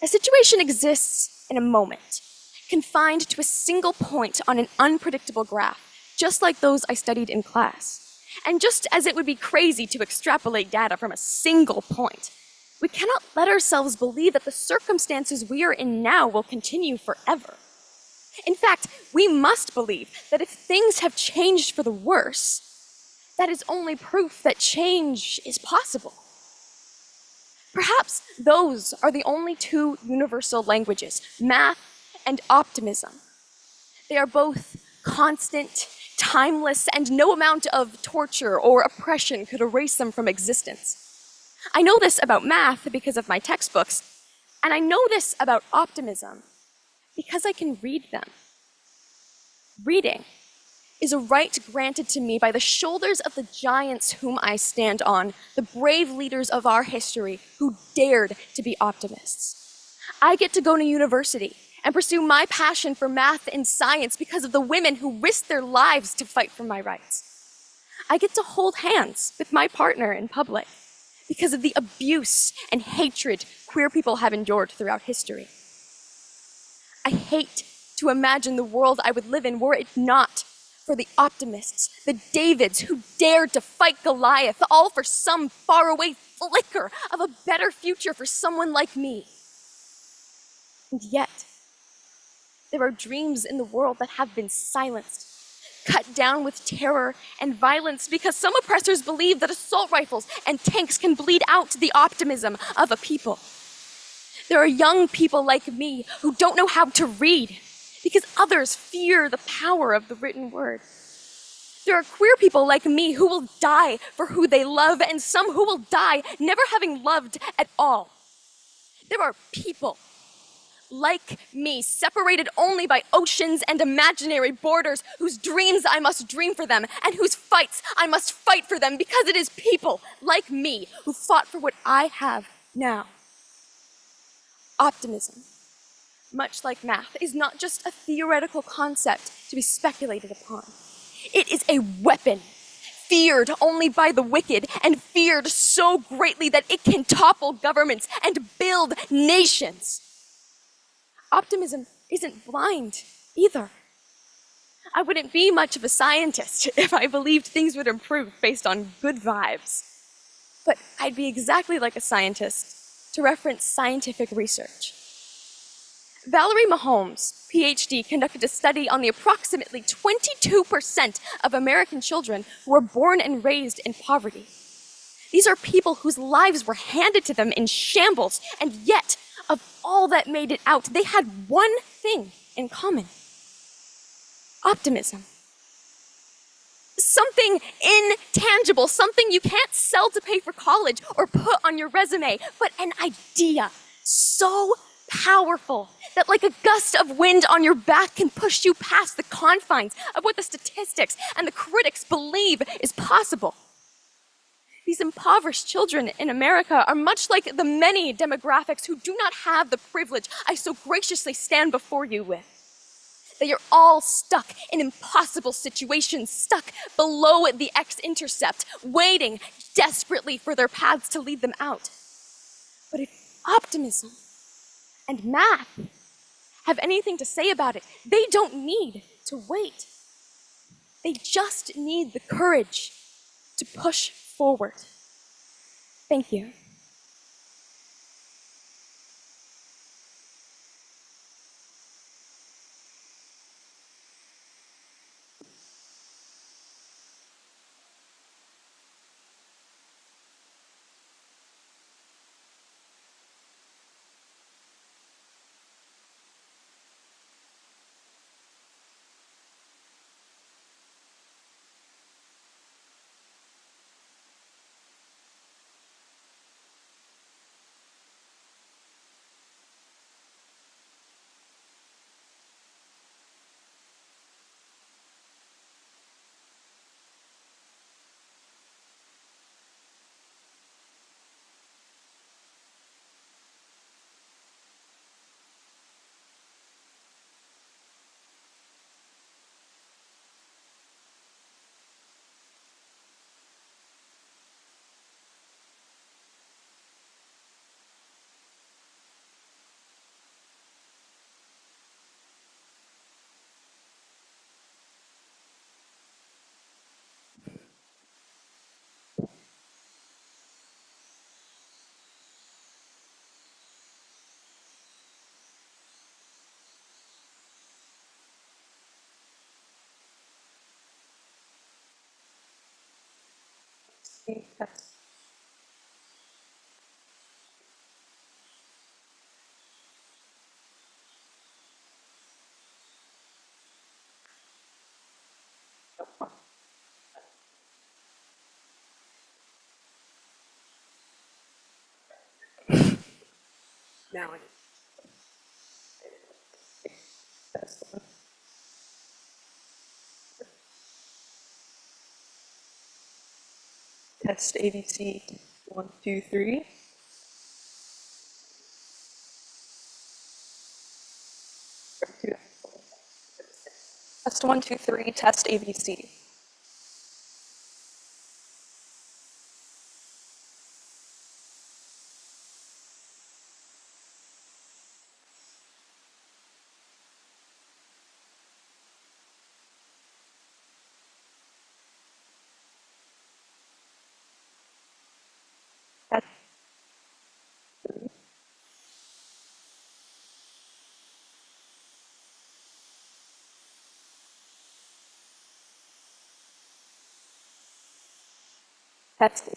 A situation exists in a moment, confined to a single point on an unpredictable graph, just like those I studied in class. And just as it would be crazy to extrapolate data from a single point, we cannot let ourselves believe that the circumstances we are in now will continue forever. In fact, we must believe that if things have changed for the worse, that is only proof that change is possible. Perhaps those are the only two universal languages, math and optimism. They are both constant, timeless, and no amount of torture or oppression could erase them from existence. I know this about math because of my textbooks, and I know this about optimism because I can read them. Reading is a right granted to me by the shoulders of the giants whom I stand on, the brave leaders of our history who dared to be optimists. I get to go to university and pursue my passion for math and science because of the women who risked their lives to fight for my rights. I get to hold hands with my partner in public because of the abuse and hatred queer people have endured throughout history. I hate to imagine the world I would live in were it not for the optimists, the Davids who dared to fight Goliath, all for some faraway flicker of a better future for someone like me. And yet, there are dreams in the world that have been silenced, cut down with terror and violence because some oppressors believe that assault rifles and tanks can bleed out the optimism of a people. There are young people like me who don't know how to read because others fear the power of the written word. There are queer people like me who will die for who they love and some who will die never having loved at all. There are people like me, separated only by oceans and imaginary borders, whose dreams I must dream for them, and whose fights I must fight for them, because it is people like me who fought for what I have now. Optimism, much like math, is not just a theoretical concept to be speculated upon. It is a weapon, feared only by the wicked, and feared so greatly that it can topple governments and build nations. Optimism isn't blind either. I wouldn't be much of a scientist if I believed things would improve based on good vibes. But I'd be exactly like a scientist to reference scientific research. Valerie Mahomes, PhD, conducted a study on the approximately 22% of American children who were born and raised in poverty. These are people whose lives were handed to them in shambles, and yet, of all that made it out, they had one thing in common: optimism. Something intangible, something you can't sell to pay for college or put on your resume, but an idea so powerful that like a gust of wind on your back can push you past the confines of what the statistics and the critics believe is possible. These impoverished children in America are much like the many demographics who do not have the privilege I so graciously stand before you with. They are all stuck in impossible situations, stuck below the x-intercept, waiting desperately for their paths to lead them out. But if optimism and math have anything to say about it, they don't need to wait. They just need the courage to push forward. Thank you.
Now I
Test ABC 1, 2, 3. Test 1, 2, 3. Test ABC. Test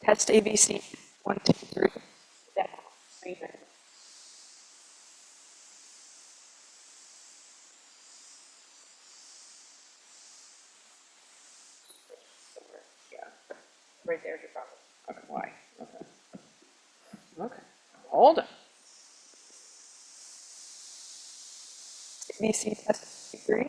Test ABC 1, 2, 3.
right there's your problem. Okay, why? Okay. Okay. Hold on.
ABC test 3.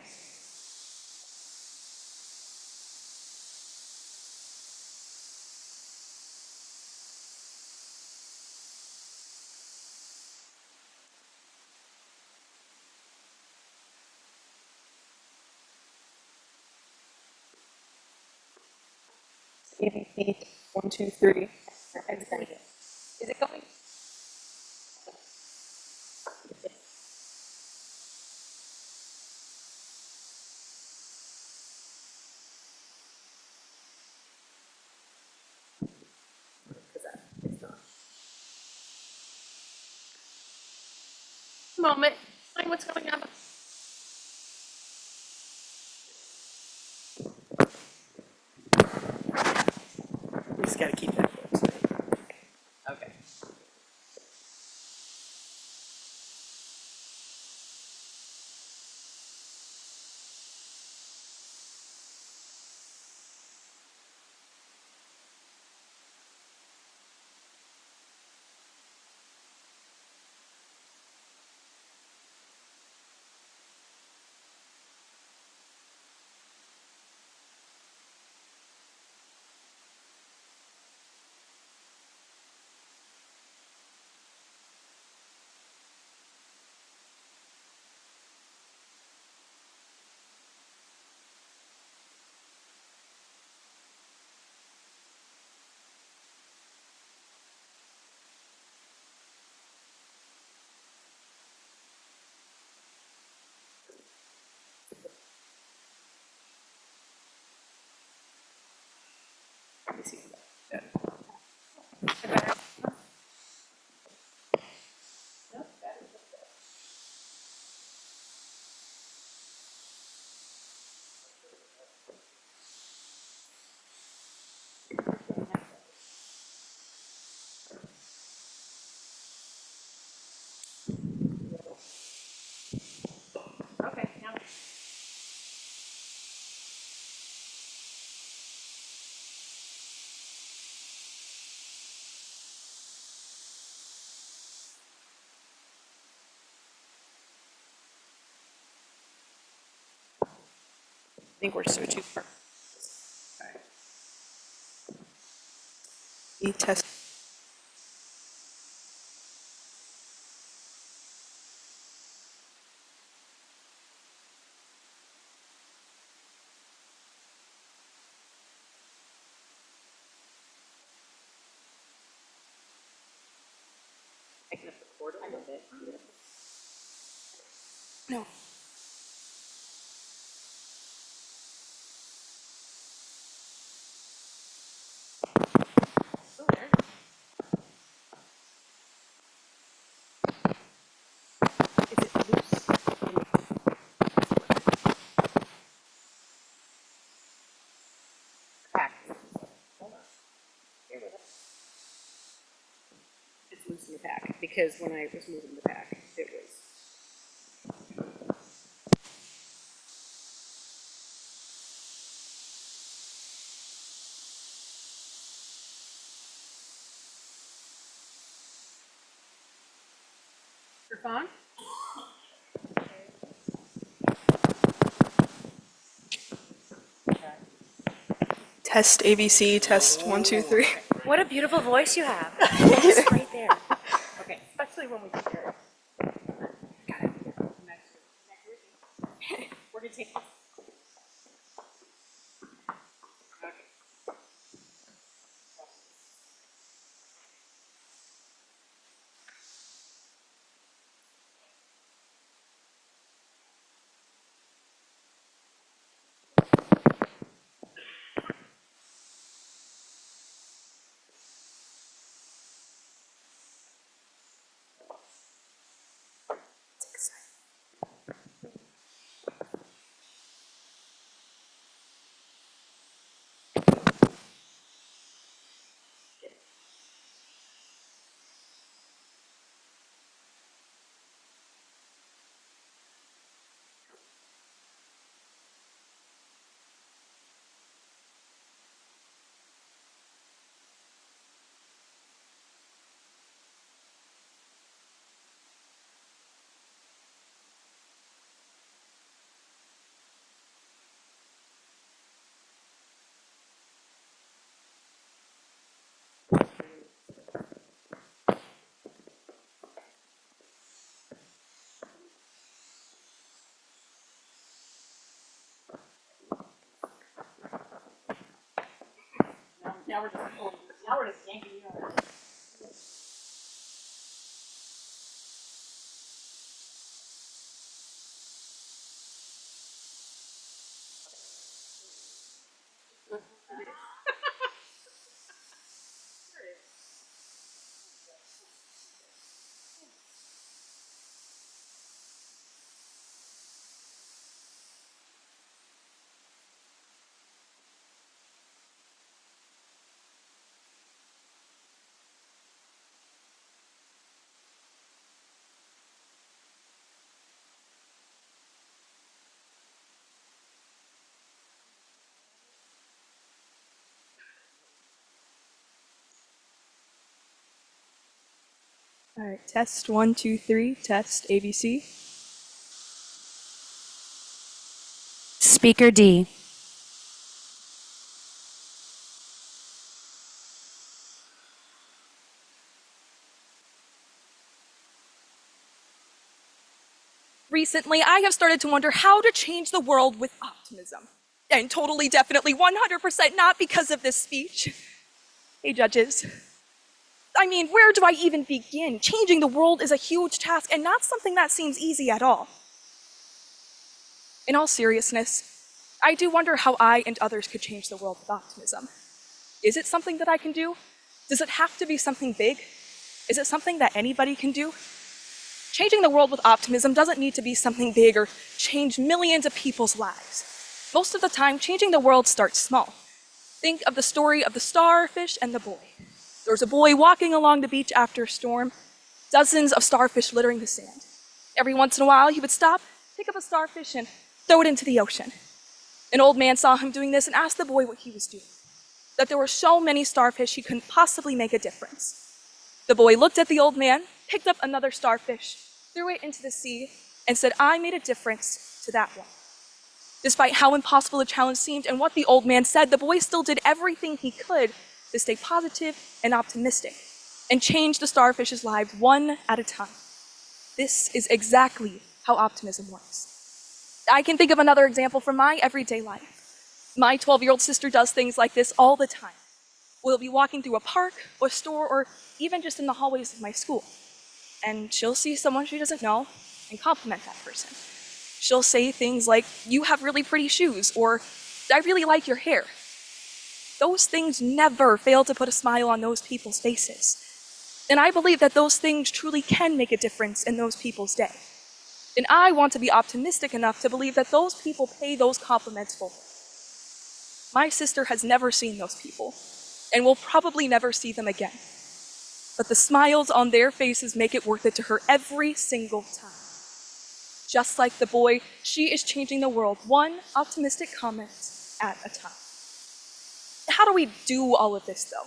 ABC 1, 2, 3.
Is it going? Moment. Find what's going on. We just gotta keep that close. Okay. Let me see. Good. Okay, now. I think we're switching for. Okay.
E test.
Picking up the cord a little bit.
No.
Oh, there. Is it loose? moves in the pack, because when I was moving the pack, it was. Your phone?
Test ABC, test 1, 2, 3.
What a beautiful voice you have. It's right there. Okay.
Especially when we compare.
Got it. We're gonna take. Now we're just yanking you out.
All right, test 1, 2, 3, test ABC.
Speaker D.
Recently, I have started to wonder how to change the world with optimism. And totally, definitely, 100% not because of this speech. Hey, judges. I mean, where do I even begin? Changing the world is a huge task and not something that seems easy at all. In all seriousness, I do wonder how I and others could change the world with optimism. Is it something that I can do? Does it have to be something big? Is it something that anybody can do? Changing the world with optimism doesn't need to be something big or change millions of people's lives. Most of the time, changing the world starts small. Think of the story of the starfish and the boy. There was a boy walking along the beach after a storm, dozens of starfish littering the sand. Every once in a while, he would stop, pick up a starfish, and throw it into the ocean. An old man saw him doing this and asked the boy what he was doing, that there were so many starfish he couldn't possibly make a difference. The boy looked at the old man, picked up another starfish, threw it into the sea, and said, "I made a difference to that one." Despite how impossible the challenge seemed and what the old man said, the boy still did everything he could to stay positive and optimistic and change the starfish's lives one at a time. This is exactly how optimism works. I can think of another example from my everyday life. My 12-year-old sister does things like this all the time. We'll be walking through a park or store or even just in the hallways of my school, and she'll see someone she doesn't know and compliment that person. She'll say things like, "You have really pretty shoes," or "I really like your hair." Those things never fail to put a smile on those people's faces. And I believe that those things truly can make a difference in those people's day. And I want to be optimistic enough to believe that those people pay those compliments forward. My sister has never seen those people, and will probably never see them again. but the smiles on their faces make it worth it to her every single time. Just like the boy, she is changing the world one optimistic comment at a time. How do we do all of this, though?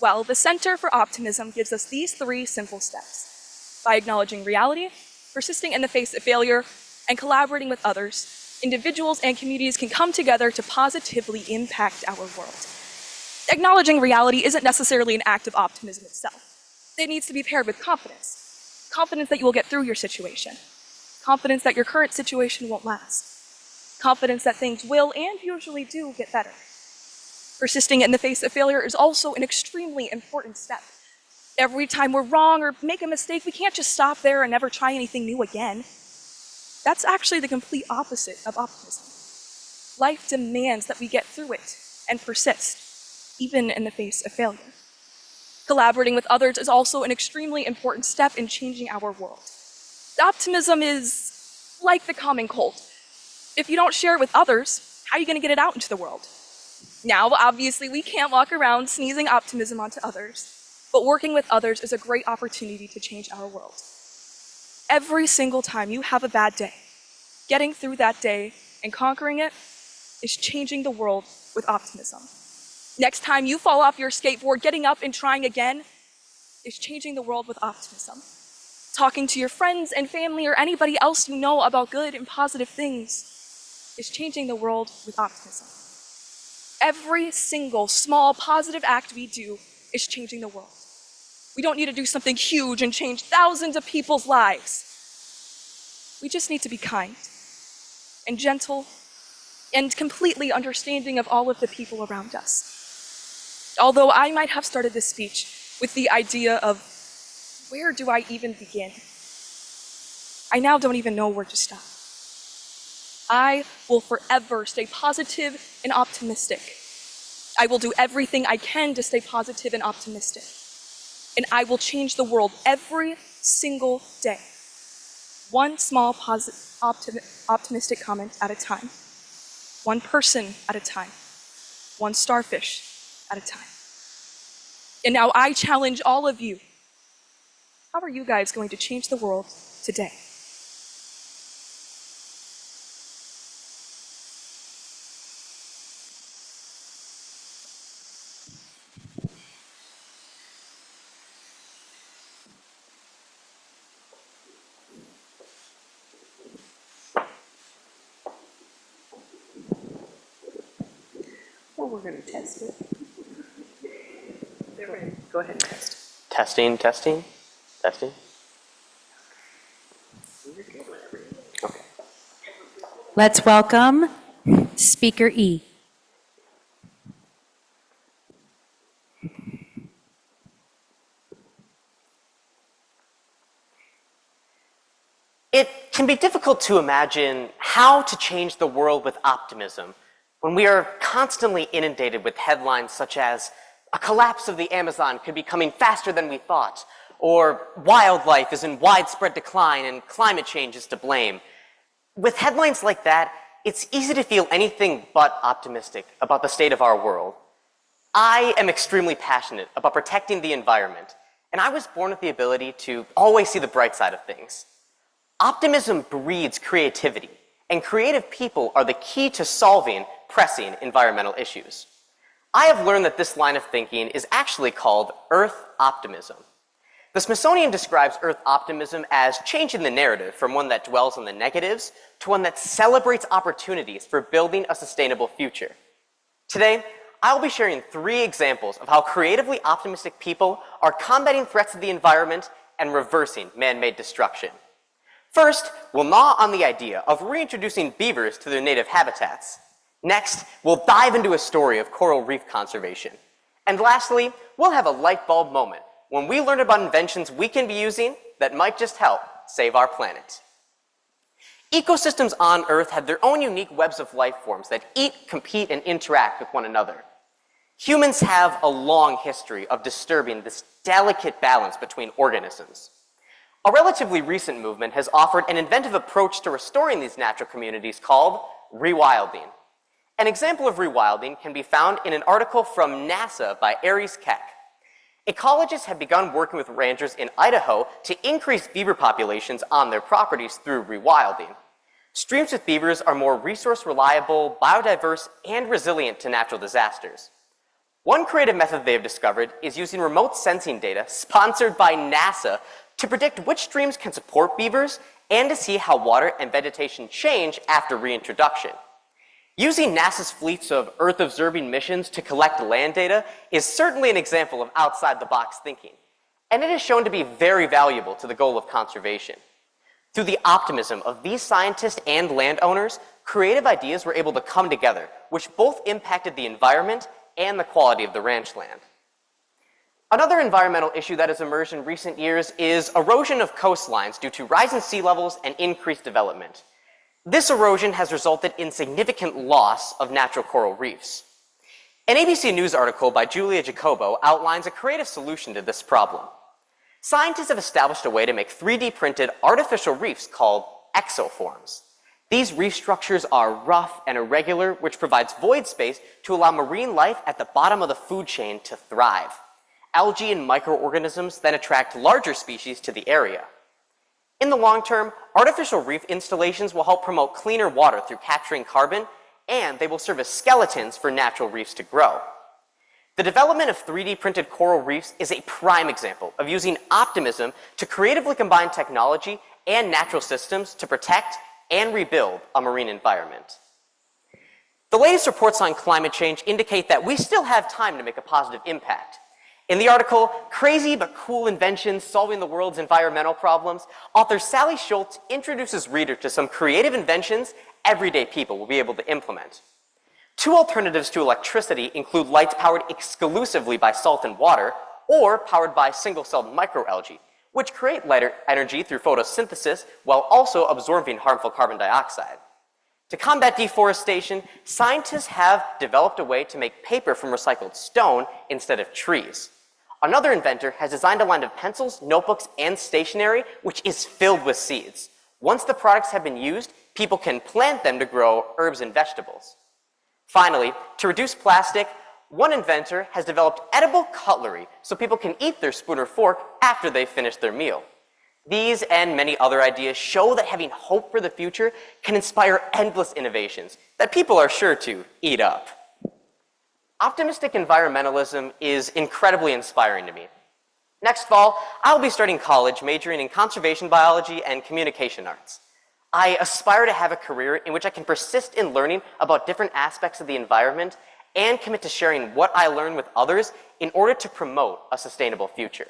Well, the Center for Optimism gives us these 3 simple steps. By acknowledging reality, persisting in the face of failure, and collaborating with others, individuals and communities can come together to positively impact our world. Acknowledging reality isn't necessarily an act of optimism itself. It needs to be paired with confidence. Confidence that you will get through your situation. Confidence that your current situation won't last. Confidence that things will and usually do get better. Persisting in the face of failure is also an extremely important step. Every time we're wrong or make a mistake, we can't just stop there and never try anything new again. That's actually the complete opposite of optimism. Life demands that we get through it and persist, even in the face of failure. Collaborating with others is also an extremely important step in changing our world. Optimism is like the common cold. If you don't share it with others, how are you going to get it out into the world? Now, obviously, we can't walk around sneezing optimism onto others, but working with others is a great opportunity to change our world. Every single time you have a bad day, getting through that day and conquering it is changing the world with optimism. Next time you fall off your skateboard, getting up and trying again is changing the world with optimism. Talking to your friends and family or anybody else you know about good and positive things is changing the world with optimism. Every single small positive act we do is changing the world. We don't need to do something huge and change thousands of people's lives. We just need to be kind and gentle and completely understanding of all of the people around us. Although I might have started this speech with the idea of, where do I even begin? I now don't even know where to stop. I will forever stay positive and optimistic. I will do everything I can to stay positive and optimistic. And I will change the world every single day. One small optimistic comment at a time. One person at a time. One starfish at a time. And now I challenge all of you. How are you guys going to change the world today?
Well, we're going to test it. Go ahead and test it.
Testing, testing, testing. Okay.
Let's welcome Speaker E.
It can be difficult to imagine how to change the world with optimism when we are constantly inundated with headlines such as a collapse of the Amazon could be coming faster than we thought, or wildlife is in widespread decline and climate change is to blame. With headlines like that, it's easy to feel anything but optimistic about the state of our world. I am extremely passionate about protecting the environment, and I was born with the ability to always see the bright side of things. Optimism breeds creativity, and creative people are the key to solving pressing environmental issues. I have learned that this line of thinking is actually called Earth optimism. The Smithsonian describes Earth optimism as changing the narrative from one that dwells on the negatives to one that celebrates opportunities for building a sustainable future. Today, I will be sharing 3 examples of how creatively optimistic people are combating threats to the environment and reversing man-made destruction. First, we'll gnaw on the idea of reintroducing beavers to their native habitats. Next, we'll dive into a story of coral reef conservation. And lastly, we'll have a light bulb moment when we learn about inventions we can be using that might just help save our planet. Ecosystems on Earth have their own unique webs of life forms that eat, compete, and interact with one another. Humans have a long history of disturbing this delicate balance between organisms. A relatively recent movement has offered an inventive approach to restoring these natural communities called rewilding. An example of rewilding can be found in an article from NASA by Aries Keck. ecologists have begun working with ranchers in Idaho to increase beaver populations on their properties through rewilding. Streams with beavers are more resource reliable, biodiverse, and resilient to natural disasters. One creative method they have discovered is using remote sensing data sponsored by NASA to predict which streams can support beavers and to see how water and vegetation change after reintroduction. Using NASA's fleets of Earth-observing missions to collect land data is certainly an example of outside-the-box thinking, and it is shown to be very valuable to the goal of conservation. Through the optimism of these scientists and landowners, creative ideas were able to come together, which both impacted the environment and the quality of the ranch land. Another environmental issue that has emerged in recent years is erosion of coastlines due to rising sea levels and increased development. This erosion has resulted in significant loss of natural coral reefs. An ABC News article by Julia Jacobo outlines a creative solution to this problem. Scientists have established a way to make 3D printed artificial reefs called exoforms. These reef structures are rough and irregular, which provides void space to allow marine life at the bottom of the food chain to thrive. Algae and microorganisms then attract larger species to the area. In the long term, artificial reef installations will help promote cleaner water through capturing carbon, and they will serve as skeletons for natural reefs to grow. The development of 3D printed coral reefs is a prime example of using optimism to creatively combine technology and natural systems to protect and rebuild a marine environment. The latest reports on climate change indicate that we still have time to make a positive impact. In the article, Crazy But Cool Inventions Solving the World's Environmental Problems, author Sally Schultz introduces readers to some creative inventions everyday people will be able to implement. Two alternatives to electricity include lights powered exclusively by salt and water, or powered by single-celled microalgae, which create lighter energy through photosynthesis while also absorbing harmful carbon dioxide. To combat deforestation, scientists have developed a way to make paper from recycled stone instead of trees. Another inventor has designed a line of pencils, notebooks, and stationery which is filled with seeds. Once the products have been used, people can plant them to grow herbs and vegetables. Finally, to reduce plastic, one inventor has developed edible cutlery so people can eat their spoon or fork after they've finished their meal. These and many other ideas show that having hope for the future can inspire endless innovations that people are sure to eat up. Optimistic environmentalism is incredibly inspiring to me. Next fall, I'll be starting college majoring in conservation biology and communication arts. I aspire to have a career in which I can persist in learning about different aspects of the environment and commit to sharing what I learn with others in order to promote a sustainable future.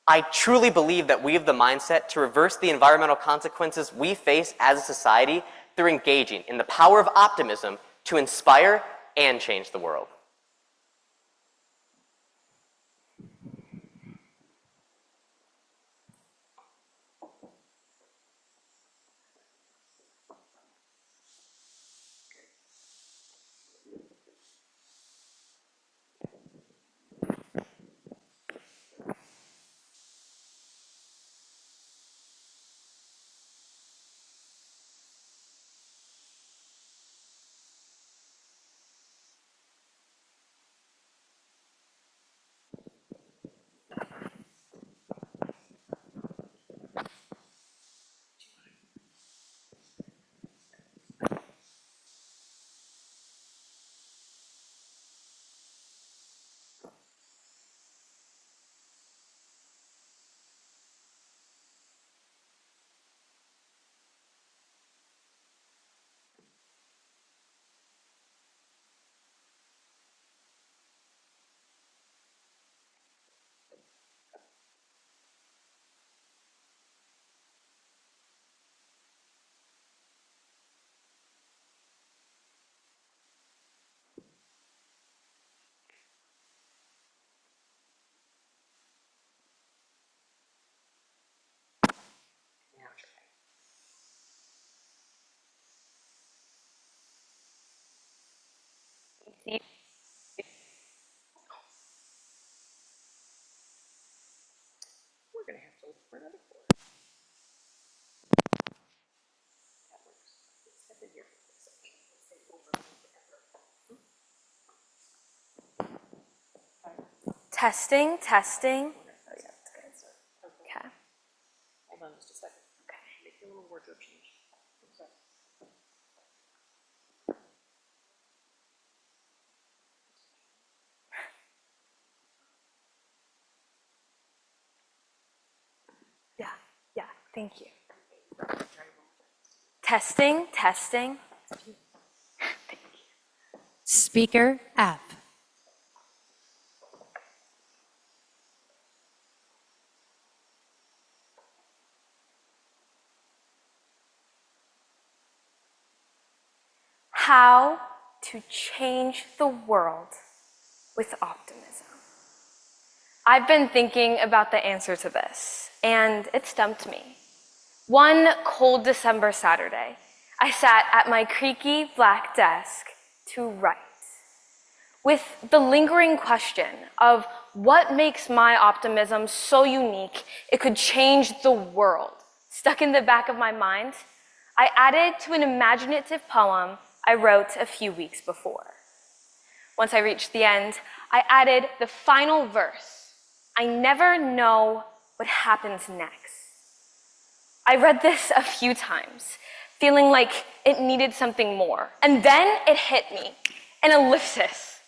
I truly believe that we have the mindset to reverse the environmental consequences we face as a society through engaging in the power of optimism to inspire and change the world.
We're gonna have to look for another cord. That works. Step in here for a second. Let's say over forever.
Testing, testing. Oh, yeah, that's good. Okay.
Hold on just a second. Okay. Make your little wardrobe change.
Yeah, thank you. Testing, testing.
Speaker F.
How to change the world with optimism. I've been thinking about the answer to this, and it stumped me. One cold December Saturday, I sat at my creaky black desk to write, with the lingering question of what makes my optimism so unique it could change the world stuck in the back of my mind. I added to an imaginative poem I wrote a few weeks before. Once I reached the end, I added the final verse. I never know what happens next. I read this a few times, feeling like it needed something more. And then it hit me, an ellipsis.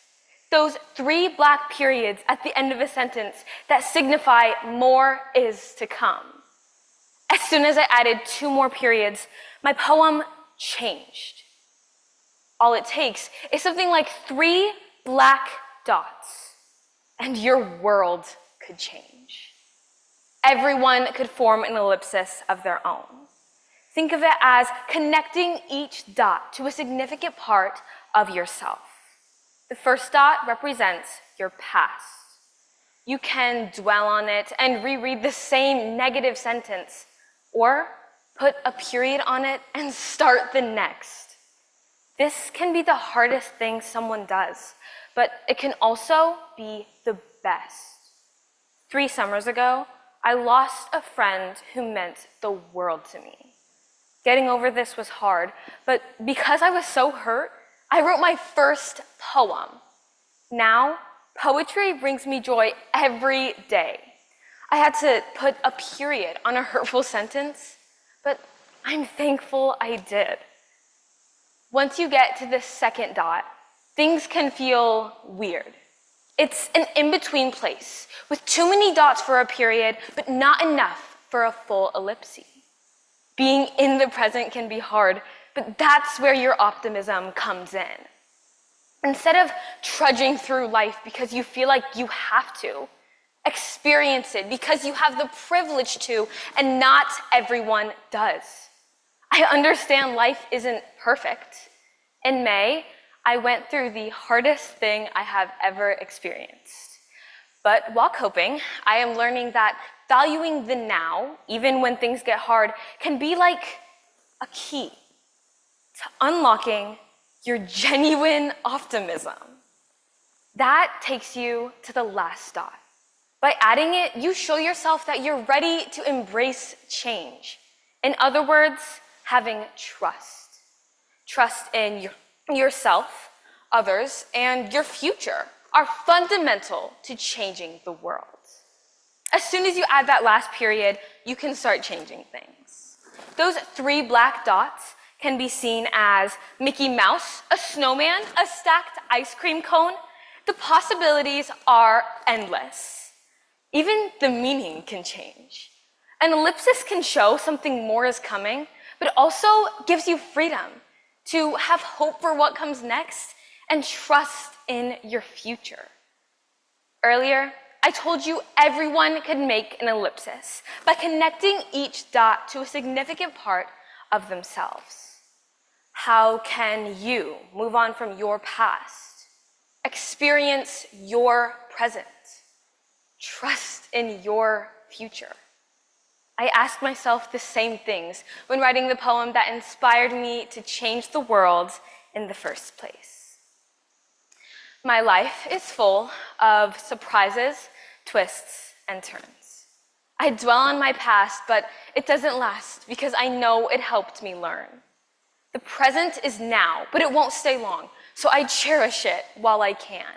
Those 3 black periods at the end of a sentence that signify more is to come. As soon as I added 2 more periods, my poem changed. All it takes is something like 3 black dots, and your world could change. Everyone could form an ellipsis of their own. Think of it as connecting each dot to a significant part of yourself. The first dot represents your past. You can dwell on it and reread the same negative sentence, or put a period on it and start the next. This can be the hardest thing someone does, but it can also be the best. 3 summers ago, I lost a friend who meant the world to me. Getting over this was hard, but because I was so hurt, I wrote my first poem. Now, poetry brings me joy every day. I had to put a period on a hurtful sentence, but I'm thankful I did. Once you get to the second dot, things can feel weird. It's an in-between place, with too many dots for a period, but not enough for a full ellipsis. Being in the present can be hard, but that's where your optimism comes in. Instead of trudging through life because you feel like you have to, experience it because you have the privilege to, and not everyone does. I understand life isn't perfect. In May, I went through the hardest thing I have ever experienced. But while coping, I am learning that valuing the now, even when things get hard, can be like a key to unlocking your genuine optimism. That takes you to the last dot. By adding it, you show yourself that you're ready to embrace change. In other words, having trust. Trust in yourself, others, and your future are fundamental to changing the world. As soon as you add that last period, you can start changing things. Those 3 black dots can be seen as Mickey Mouse, a snowman, a stacked ice cream cone. The possibilities are endless. Even the meaning can change. An ellipsis can show something more is coming, but it also gives you freedom to have hope for what comes next and trust in your future. Earlier, I told you everyone could make an ellipsis by connecting each dot to a significant part of themselves. How can you move on from your past, experience your present, trust in your future? I asked myself the same things when writing the poem that inspired me to change the world in the first place. My life is full of surprises, twists, and turns. I dwell on my past, but it doesn't last because I know it helped me learn. The present is now, but it won't stay long, so I cherish it while I can.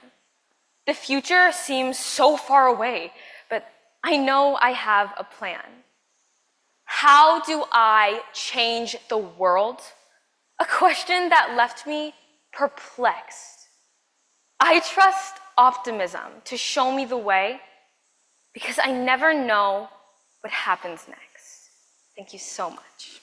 The future seems so far away, but I know I have a plan. How do I change the world? A question that left me perplexed. I trust optimism to show me the way because I never know what happens next. Thank you so much.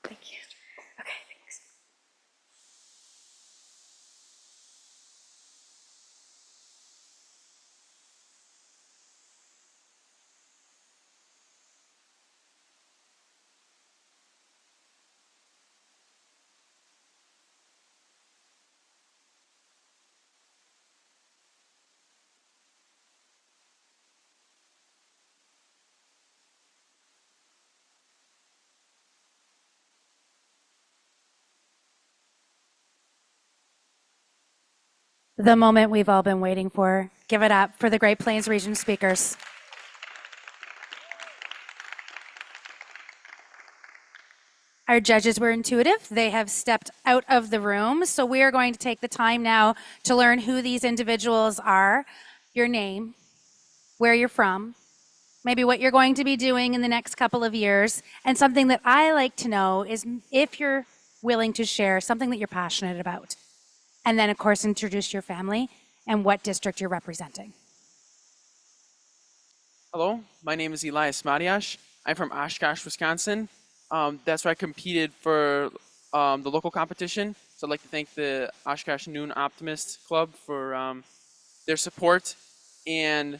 Thank you. Okay, thanks.
The moment we've all been waiting for. Give it up for the Great Plains region speakers. Our judges were intuitive. They have stepped out of the room. So we are going to take the time now to learn who these individuals are, your name, where you're from, maybe what you're going to be doing in the next couple of years. And something that I like to know is if you're willing to share something that you're passionate about. And then, of course, introduce your family and what district you're representing.
Hello, my name is Elias Matiash. I'm from Oshkosh, Wisconsin. That's where I competed for the local competition. So I'd like to thank the Oshkosh Noon Optimist Club for their support. And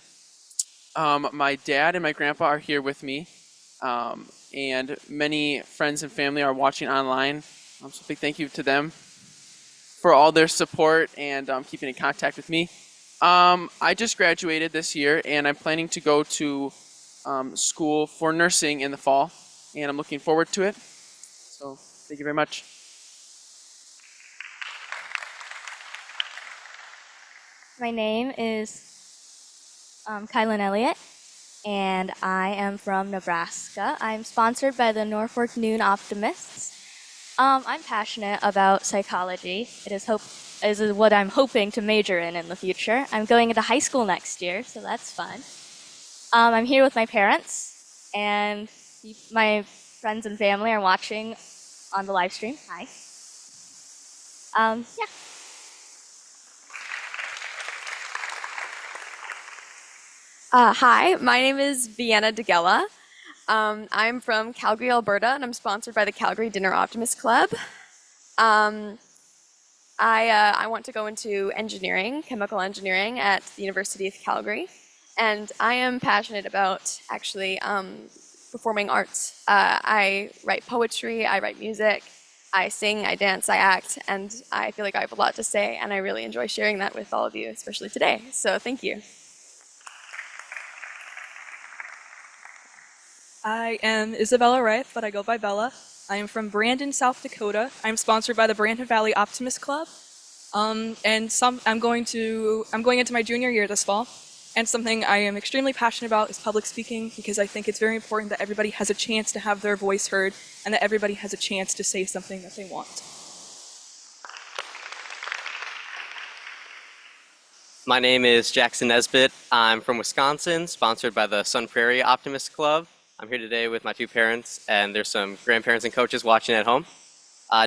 my dad and my grandpa are here with me. And many friends and family are watching online. So big thank you to them for all their support and keeping in contact with me. I just graduated this year and I'm planning to go to school for nursing in the fall, and I'm looking forward to it. So thank you very much.
My name is Kylan Elliott, and I am from Nebraska. I'm sponsored by the Norfolk Noon Optimists. I'm passionate about psychology. It is what I'm hoping to major in the future. I'm going into high school next year, so that's fun. I'm here with my parents, and my friends and family are watching on the live stream. Hi. Yeah.
Hi, my name is Vienna DeGella. I'm from Calgary, Alberta, and I'm sponsored by the Calgary Dinner Optimist Club. I want to go into engineering, chemical engineering at the University of Calgary, and I am passionate about actually performing arts. I write poetry, I write music, I sing, I dance, I act, and I feel like I have a lot to say, and I really enjoy sharing that with all of you, especially today. So thank you.
I am Isabella Wright, but I go by Bella. I am from Brandon, South Dakota. I'm sponsored by the Brandon Valley Optimist Club. I'm going into my junior year this fall, and something I am extremely passionate about is public speaking, because I think it's very important that everybody has a chance to have their voice heard and that everybody has a chance to say something that they want.
My name is Jackson Nesbitt. I'm from Wisconsin, sponsored by the Sun Prairie Optimist Club. I'm here today with my two parents, and there's some grandparents and coaches watching at home.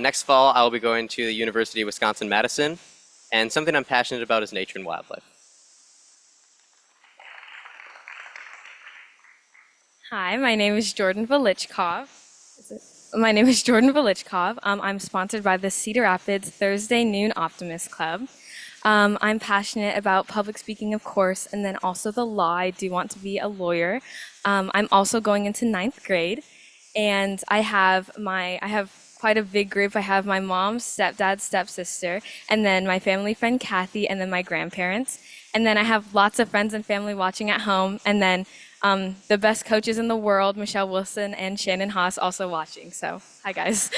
Next fall, I will be going to the University of Wisconsin-Madison, and something I'm passionate about is nature and wildlife.
Hi, my name is Jordan Velichkov. I'm sponsored by the Cedar Rapids Thursday Noon Optimist Club. I'm passionate about public speaking, of course, and then also the law. I do want to be a lawyer. I'm also going into 9th grade, and I have quite a big group. I have my mom, stepdad, stepsister, and then my family friend Kathy, and then my grandparents. And then I have lots of friends and family watching at home, and then the best coaches in the world, Michelle Wilson and Shannon Haas, also watching. So, hi guys.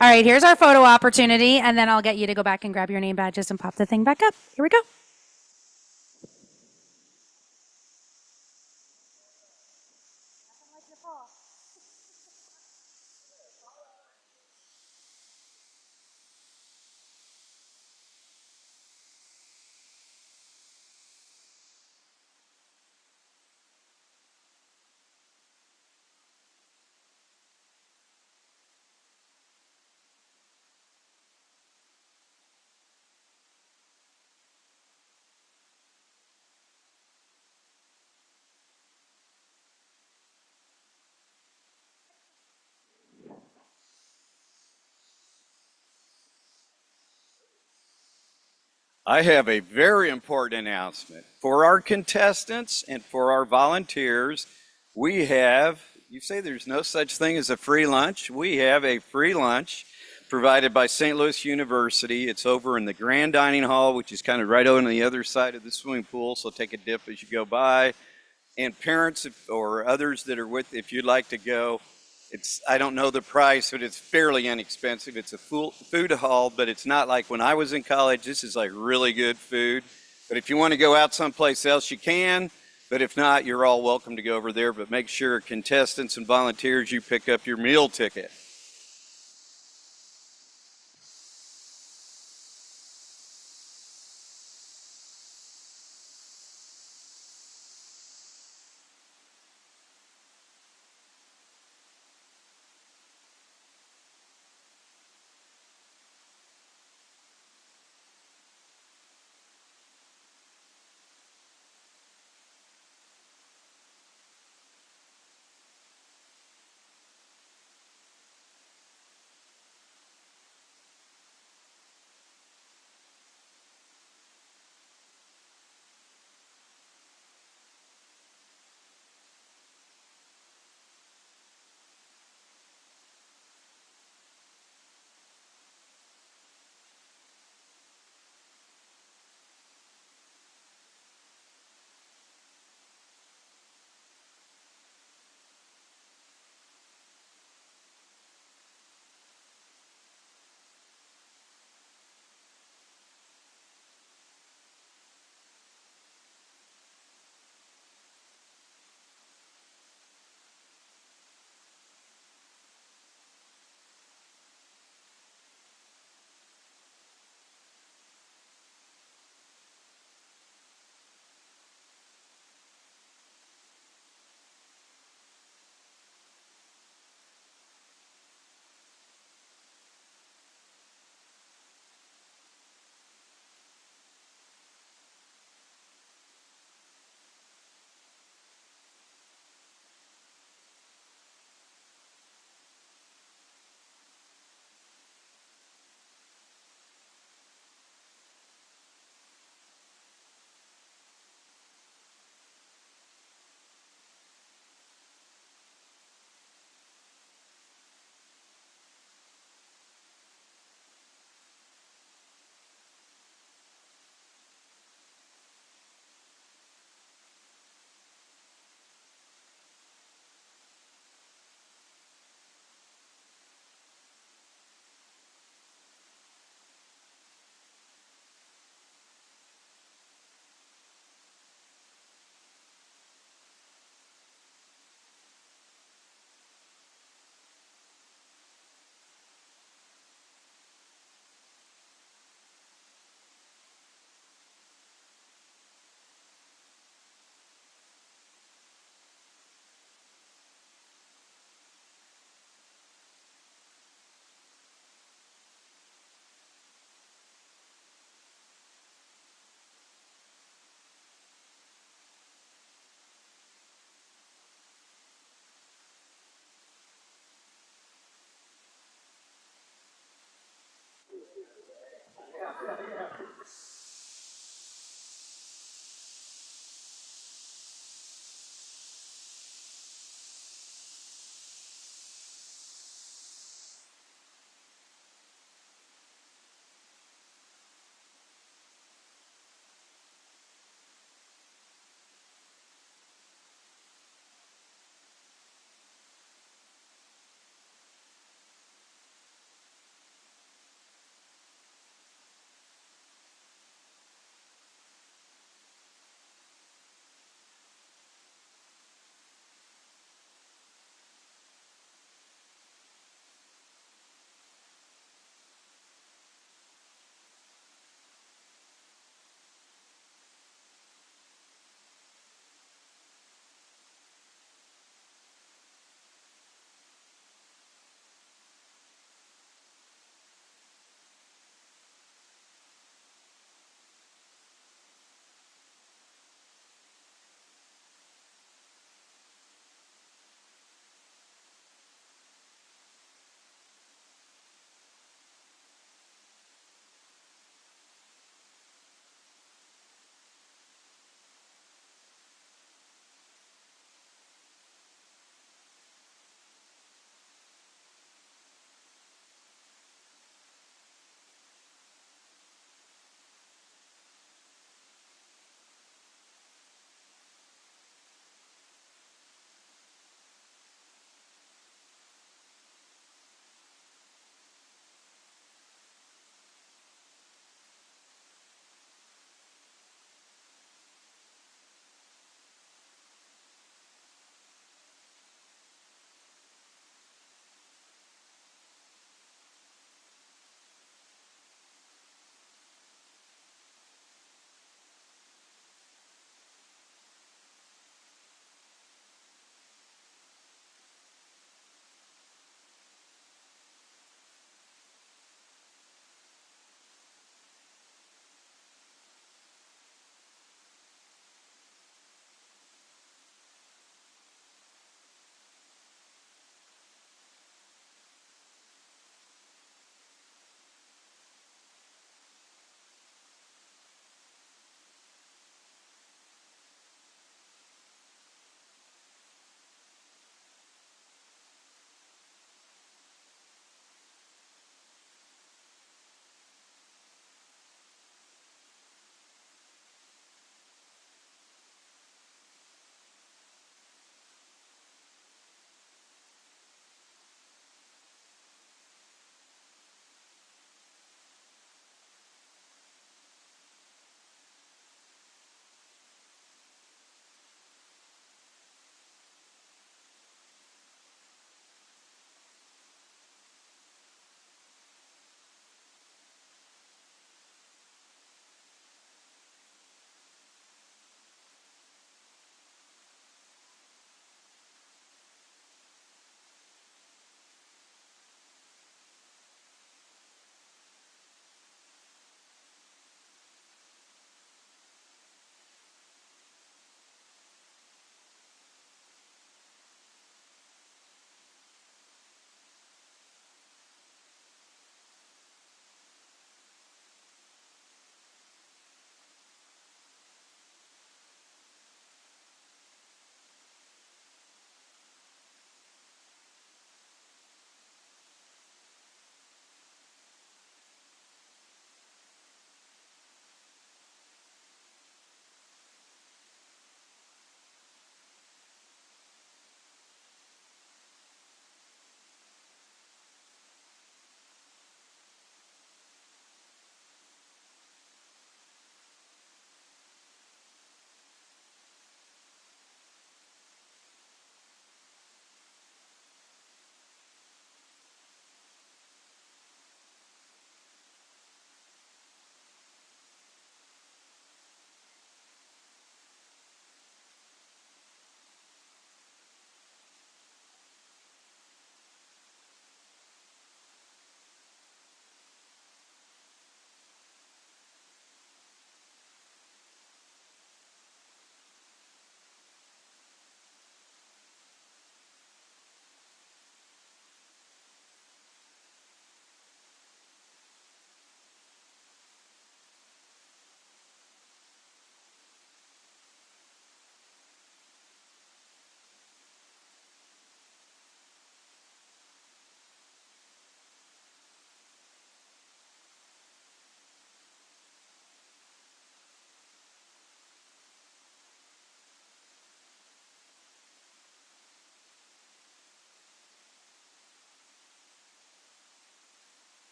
All right, here's our photo opportunity, and then I'll get you to go back and grab your name badges and pop the thing back up. Here we go.
I have a very important announcement. For our contestants and for our volunteers, we have, you say there's no such thing as a free lunch. We have a free lunch provided by St. Louis University. It's over in the Grand Dining Hall, which is kind of right on the other side of the swimming pool, so take a dip as you go by. And parents or others that are with, if you'd like to go, I don't know the price, but it's fairly inexpensive. It's a food hall, but it's not like when I was in college. This is like really good food. But if you want to go out someplace else, you can. But if not, you're all welcome to go over there. But make sure, contestants and volunteers, you pick up your meal ticket.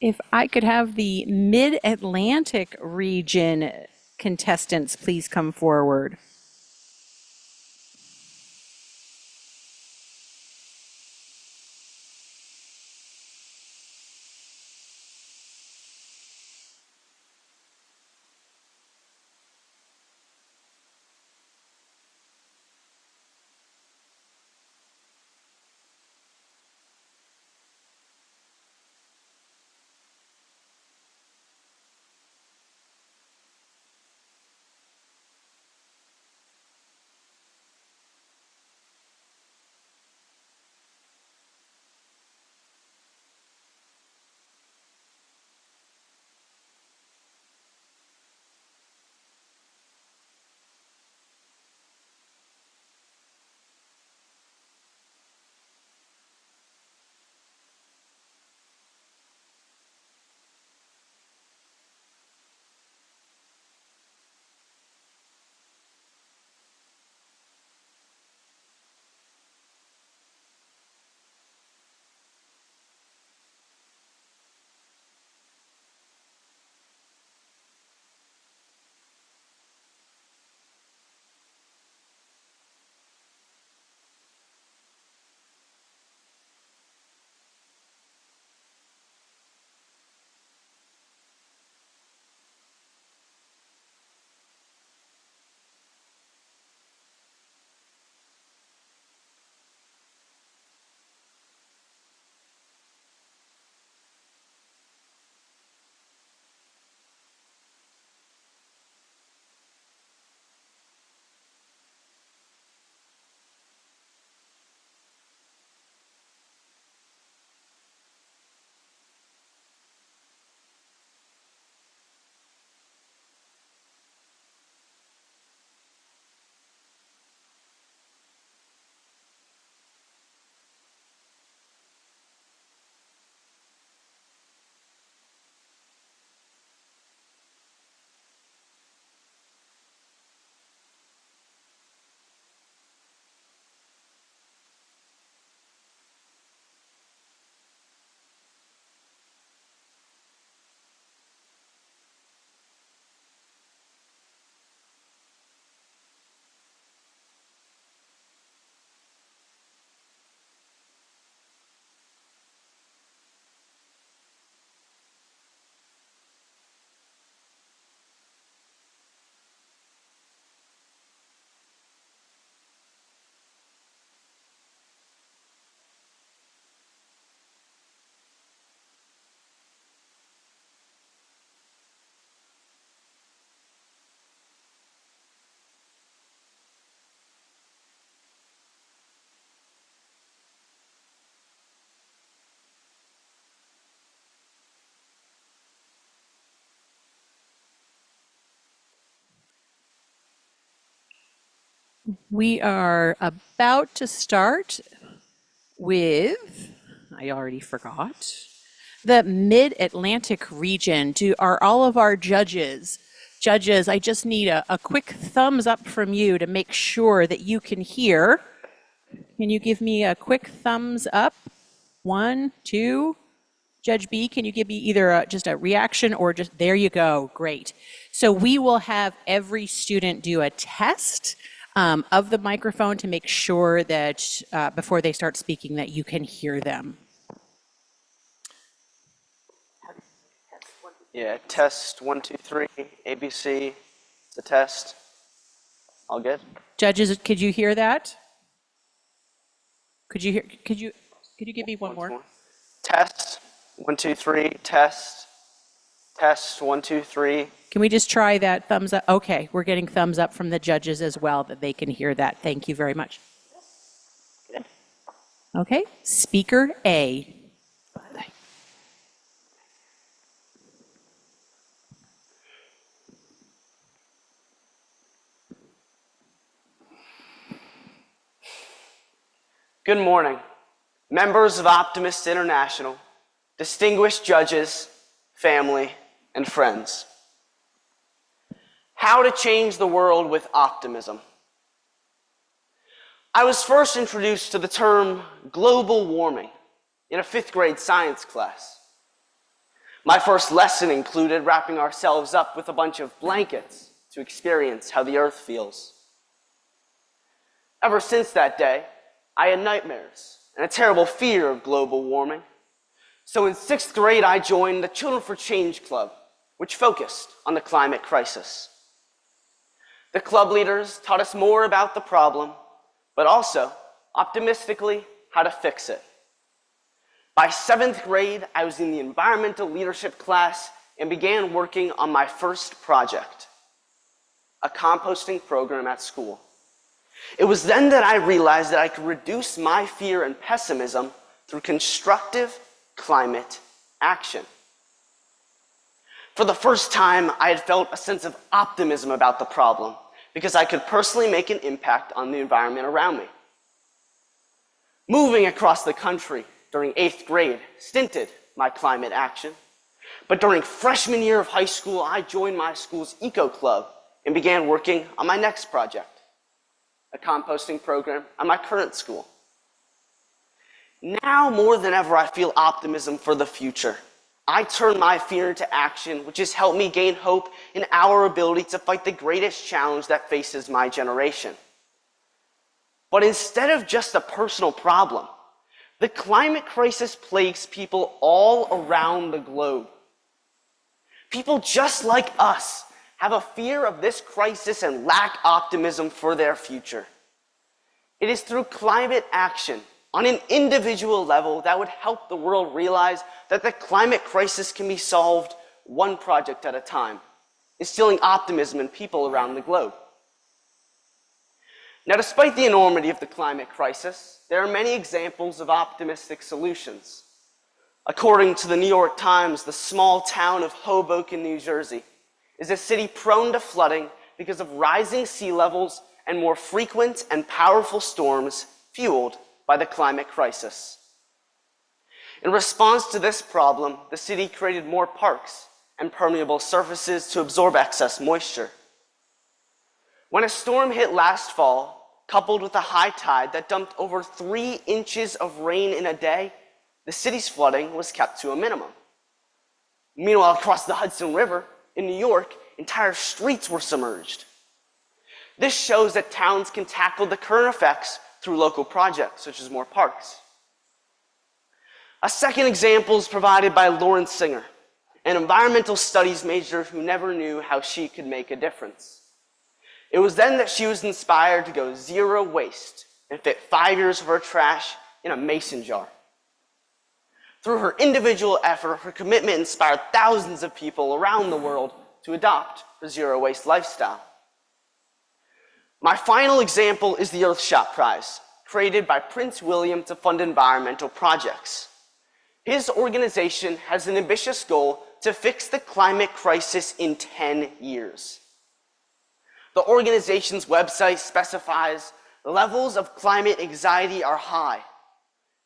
If I could have the Mid-Atlantic region contestants please come forward. We are about to start with, I already forgot, the Mid-Atlantic region. Are all of our judges, I just need a quick thumbs up from you to make sure that you can hear. Can you give me a quick thumbs up? 1, 2. Judge B, can you give me either just a reaction or just, there you go, great. So we will have every student do a test of the microphone to make sure that before they start speaking that you can hear them.
Yeah, test 1, 2, 3, ABC, it's a test. All good?
Judges, could you hear that? Could you give me one more?
Test 1, 2, 3, test. Test 1, 2, 3.
Can we just try that thumbs up? Okay, we're getting thumbs up from the judges as well that they can hear that. Thank you very much.
Good.
Okay, speaker A.
Good morning, members of Optimist International, distinguished judges, family, and friends. How to change the world with optimism. I was first introduced to the term global warming in a 5th grade science class. My first lesson included wrapping ourselves up with a bunch of blankets to experience how the earth feels. Ever since that day, I had nightmares and a terrible fear of global warming. So in 6th grade, I joined the Children for Change Club, which focused on the climate crisis. The club leaders taught us more about the problem, but also, optimistically, how to fix it. By 7th grade, I was in the environmental leadership class and began working on my first project, a composting program at school. It was then that I realized that I could reduce my fear and pessimism through constructive climate action. For the first time, I had felt a sense of optimism about the problem because I could personally make an impact on the environment around me. Moving across the country during 8th grade stinted my climate action, but during freshman year of high school, I joined my school's eco club and began working on my next project, a composting program at my current school. Now more than ever, I feel optimism for the future. I turn my fear into action, which has helped me gain hope in our ability to fight the greatest challenge that faces my generation. But instead of just a personal problem, the climate crisis plagues people all around the globe. People just like us have a fear of this crisis and lack optimism for their future. It is through climate action on an individual level that would help the world realize that the climate crisis can be solved one project at a time, instilling optimism in people around the globe. Now, despite the enormity of the climate crisis, there are many examples of optimistic solutions. According to the New York Times, the small town of Hoboken, New Jersey, is a city prone to flooding because of rising sea levels and more frequent and powerful storms fueled by the climate crisis. In response to this problem, the city created more parks and permeable surfaces to absorb excess moisture. When a storm hit last fall, coupled with a high tide that dumped over 3 inches of rain in a day, the city's flooding was kept to a minimum. Meanwhile, across the Hudson River in New York, entire streets were submerged. This shows that towns can tackle the current effects through local projects, such as more parks. A second example is provided by Lauren Singer, an environmental studies major who never knew how she could make a difference. It was then that she was inspired to go zero waste and fit 5 years of her trash in a mason jar. Through her individual effort, her commitment inspired thousands of people around the world to adopt a zero waste lifestyle. My final example is the Earthshot Prize, created by Prince William to fund environmental projects. His organization has an ambitious goal to fix the climate crisis in 10 years. The organization's website specifies levels of climate anxiety are high.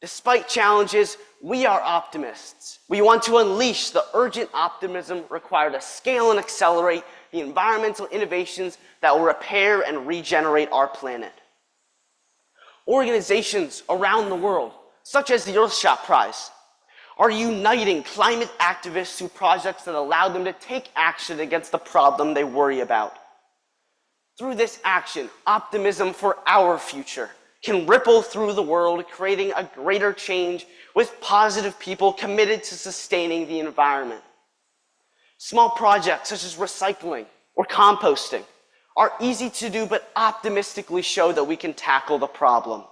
Despite challenges, we are optimists. We want to unleash the urgent optimism required to scale and accelerate the environmental innovations that will repair and regenerate our planet. Organizations around the world, such as the Earthshot Prize, are uniting climate activists through projects that allow them to take action against the problem they worry about. Through this action, optimism for our future can ripple through the world, creating a greater change with positive people committed to sustaining the environment. Small projects such as recycling or composting are easy to do, but optimistically show that we can tackle the problem.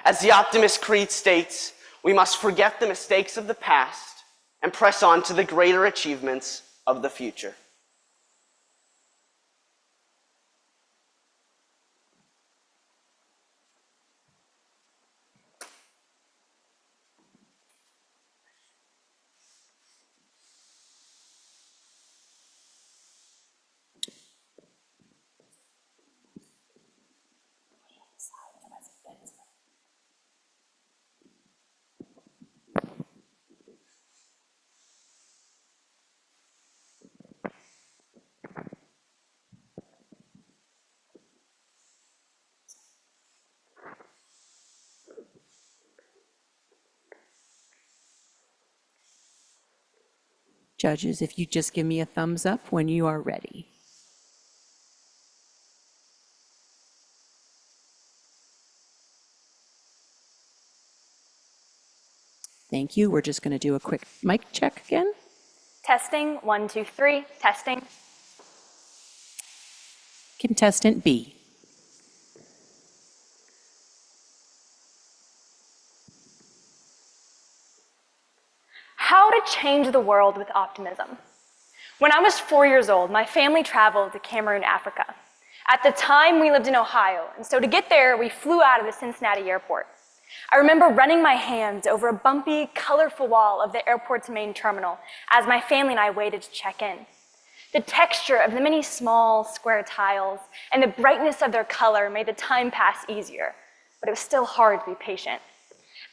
As the Optimist Creed states, we must forget the mistakes of the past and press on to the greater achievements of the future.
Judges, if you just give me a thumbs up when you are ready. Thank you. We're just going to do a quick mic check again.
Testing, 1, 2, 3, testing.
Contestant B.
How to change the world with optimism. When I was 4 years old, my family traveled to Cameroon, Africa. At the time, we lived in Ohio, and so to get there, we flew out of the Cincinnati airport. I remember running my hands over a bumpy, colorful wall of the airport's main terminal as my family and I waited to check in. The texture of the many small, square tiles and the brightness of their color made the time pass easier, but it was still hard to be patient.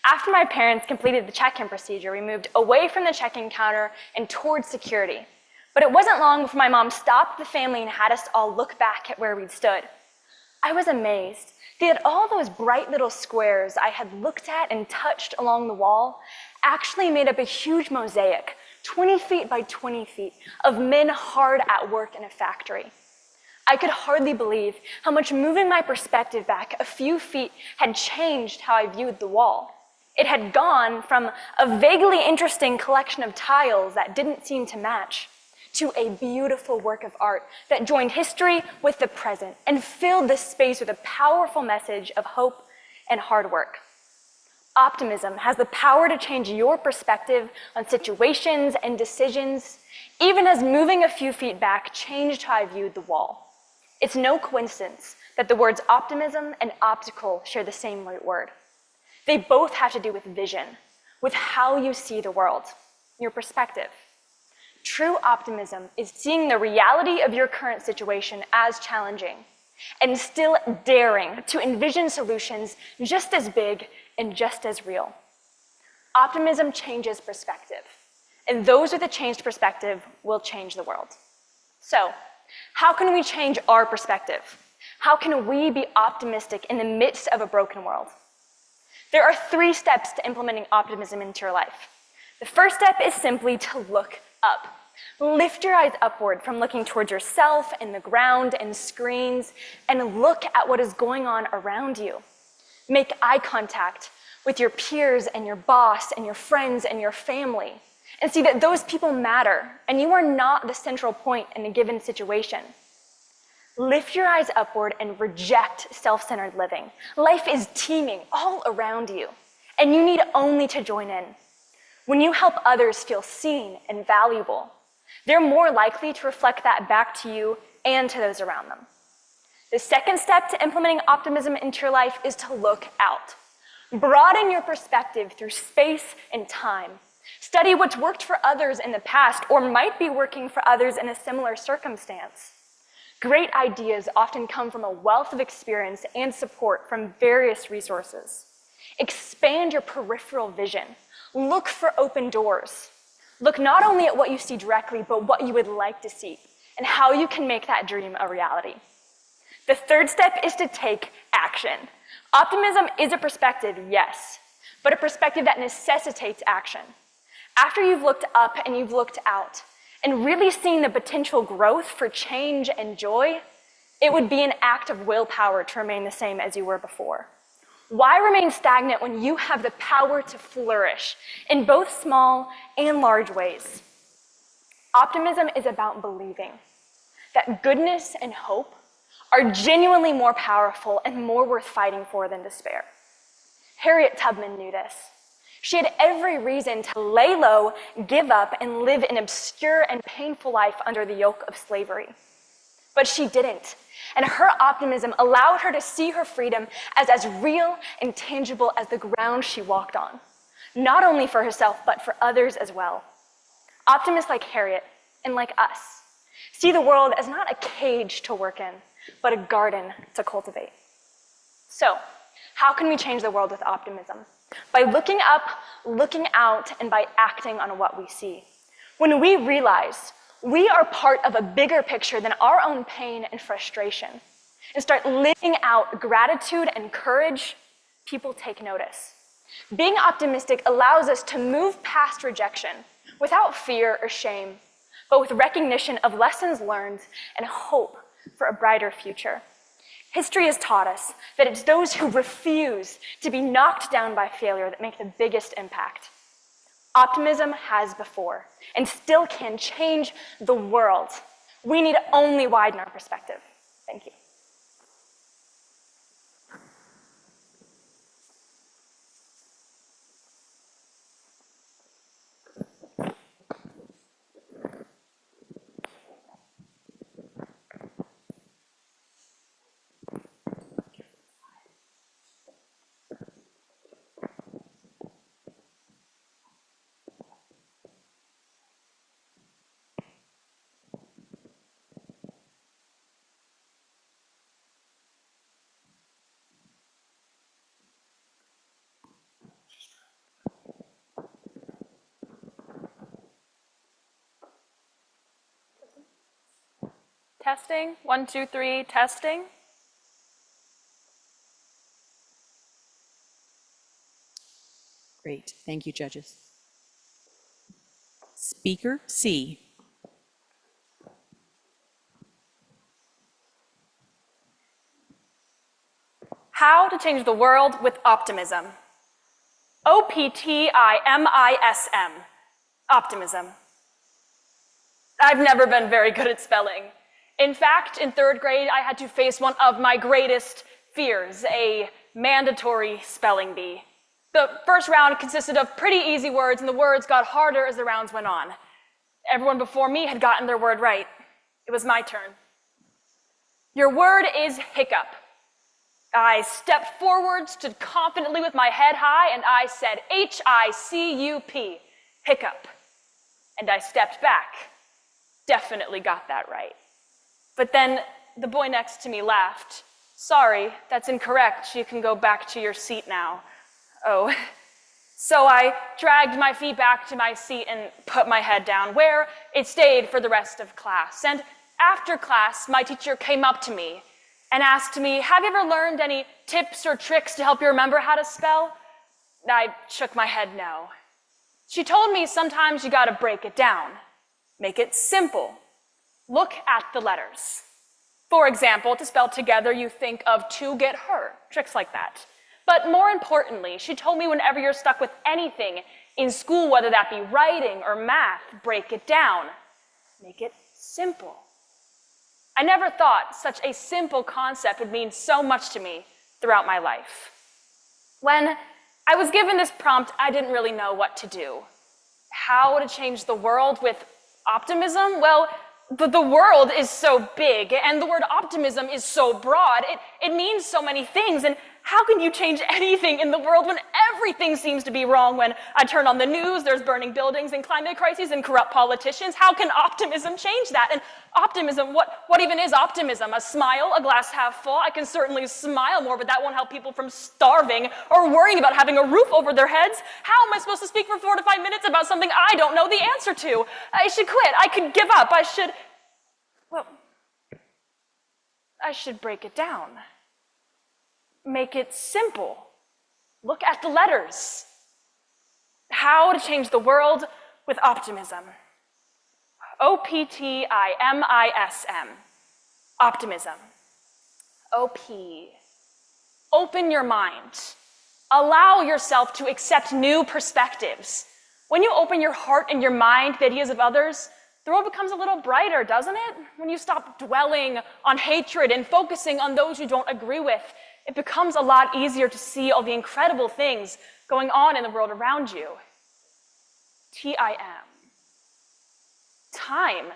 After my parents completed the check-in procedure, we moved away from the check-in counter and towards security. But it wasn't long before my mom stopped the family and had us all look back at where we'd stood. I was amazed that all those bright little squares I had looked at and touched along the wall actually made up a huge mosaic, 20 feet by 20 feet, of men hard at work in a factory. I could hardly believe how much moving my perspective back a few feet had changed how I viewed the wall. It had gone from a vaguely interesting collection of tiles that didn't seem to match to a beautiful work of art that joined history with the present and filled this space with a powerful message of hope and hard work. Optimism has the power to change your perspective on situations and decisions, even as moving a few feet back changed how I viewed the wall. It's no coincidence that the words optimism and optical share the same root word. They both have to do with vision, with how you see the world, your perspective. True optimism is seeing the reality of your current situation as challenging and still daring to envision solutions just as big and just as real. Optimism changes perspective, and those with a changed perspective will change the world. So, how can we change our perspective? How can we be optimistic in the midst of a broken world? There are 3 steps to implementing optimism into your life. The first step is simply to look up. Lift your eyes upward from looking towards yourself and the ground and screens, and look at what is going on around you. Make eye contact with your peers and your boss and your friends and your family, and see that those people matter, and you are not the central point in a given situation. Lift your eyes upward and reject self-centered living. Life is teeming all around you, and you need only to join in. When you help others feel seen and valuable, they're more likely to reflect that back to you and to those around them. The second step to implementing optimism into your life is to look out. Broaden your perspective through space and time. Study what's worked for others in the past or might be working for others in a similar circumstance. Great ideas often come from a wealth of experience and support from various resources. Expand your peripheral vision. Look for open doors. Look not only at what you see directly, but what you would like to see and how you can make that dream a reality. The third step is to take action. Optimism is a perspective, yes, but a perspective that necessitates action. After you've looked up and you've looked out and really seen the potential growth for change and joy, it would be an act of willpower to remain the same as you were before. Why remain stagnant when you have the power to flourish in both small and large ways? Optimism is about believing that goodness and hope are genuinely more powerful and more worth fighting for than despair. Harriet Tubman knew this. She had every reason to lay low, give up, and live an obscure and painful life under the yoke of slavery. But she didn't. And her optimism allowed her to see her freedom as real and tangible as the ground she walked on, not only for herself, but for others as well. Optimists like Harriet, and like us, see the world as not a cage to work in, but a garden to cultivate. So, how can we change the world with optimism? By looking up, looking out, and by acting on what we see. When we realize we are part of a bigger picture than our own pain and frustration, and start living out gratitude and courage, people take notice. Being optimistic allows us to move past rejection, without fear or shame, but with recognition of lessons learned and hope for a brighter future. History has taught us that it's those who refuse to be knocked down by failure that make the biggest impact. Optimism has before and still can change the world. We need to only widen our perspective. Thank you. Testing, 1, 2, 3, testing.
Great, thank you, judges. Speaker C.
How to change the world with optimism. OPTIMISM, optimism. I've never been very good at spelling. In fact, in 3rd grade, I had to face one of my greatest fears, a mandatory spelling bee. The first round consisted of pretty easy words, and the words got harder as the rounds went on. Everyone before me had gotten their word right. It was my turn. Your word is hiccup. I stepped forward, stood confidently with my head high, and I said, H-I-C-U-P, hiccup. And I stepped back. Definitely got that right. But then the boy next to me laughed. Sorry, that's incorrect. You can go back to your seat now. Oh. So I dragged my feet back to my seat and put my head down, where it stayed for the rest of class. And after class, my teacher came up to me and asked me, have you ever learned any tips or tricks to help you remember how to spell? I shook my head no. She told me sometimes you gotta break it down. Make it simple. Look at the letters. For example, to spell together, you think of to get her, tricks like that. But more importantly, she told me whenever you're stuck with anything in school, whether that be writing or math, break it down. Make it simple. I never thought such a simple concept would mean so much to me throughout my life. When I was given this prompt, I didn't really know what to do. How to change the world with optimism? Well, the world is so big, and the word optimism is so broad. It means so many things, and how can you change anything in the world when everything seems to be wrong? When I turn on the news, there's burning buildings and climate crises and corrupt politicians. How can optimism change that? And optimism, what even is optimism? A smile, a glass half full? I can certainly smile more, but that won't help people from starving or worrying about having a roof over their heads. How am I supposed to speak for 4 to 5 minutes about something I don't know the answer to? I should quit. I could give up. I should break it down. Make it simple. Look at the letters. How to change the world with optimism. OPTIMISM. Optimism. OP. Open your mind. Allow yourself to accept new perspectives. When you open your heart and your mind to the ideas of others, the world becomes a little brighter, doesn't it? When you stop dwelling on hatred and focusing on those you don't agree with, it becomes a lot easier to see all the incredible things going on in the world around you. TIM. Time.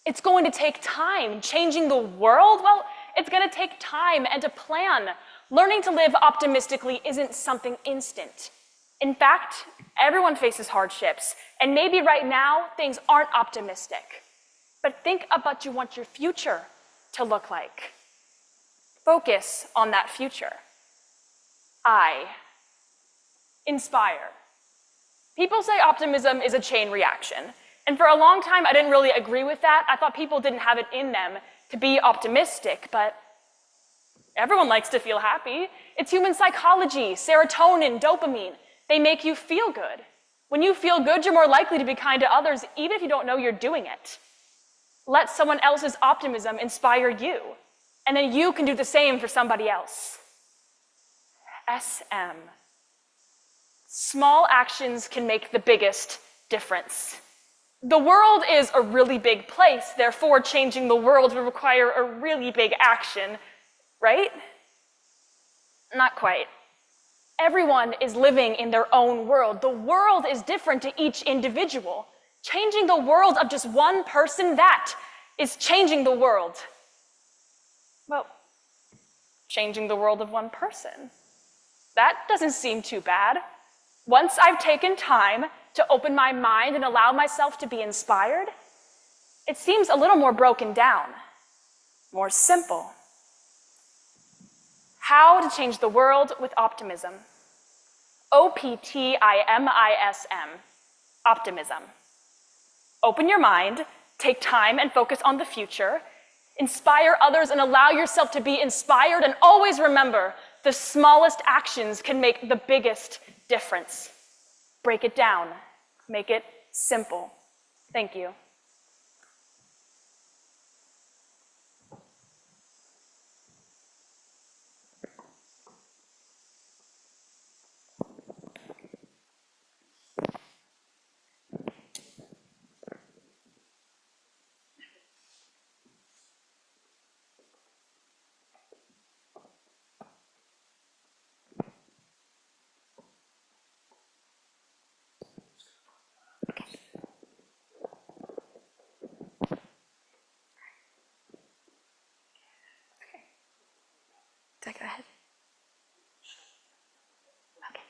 It's going to take time. Changing the world? Well, it's going to take time and a plan. Learning to live optimistically isn't something instant. In fact, everyone faces hardships, and maybe right now things aren't optimistic. But think about what you want your future to look like. Focus on that future. I. Inspire. People say optimism is a chain reaction. And for a long time, I didn't really agree with that. I thought people didn't have it in them to be optimistic, but everyone likes to feel happy. It's human psychology, serotonin, dopamine. They make you feel good. When you feel good, you're more likely to be kind to others, even if you don't know you're doing it. Let someone else's optimism inspire you, and then you can do the same for somebody else. SM. Small actions can make the biggest difference. The world is a really big place, therefore changing the world will require a really big action, right? Not quite. Everyone is living in their own world. The world is different to each individual. Changing the world of just one person, that is changing the world. Well, changing the world of one person. That doesn't seem too bad. Once I've taken time to open my mind and allow myself to be inspired, it seems a little more broken down, more simple. How to change the world with optimism. OPTIMISM, optimism. Open your mind, take time and focus on the future, inspire others and allow yourself to be inspired, and always remember, the smallest actions can make the biggest difference. Break it down, make it simple. Thank you.
Did I go ahead? Okay.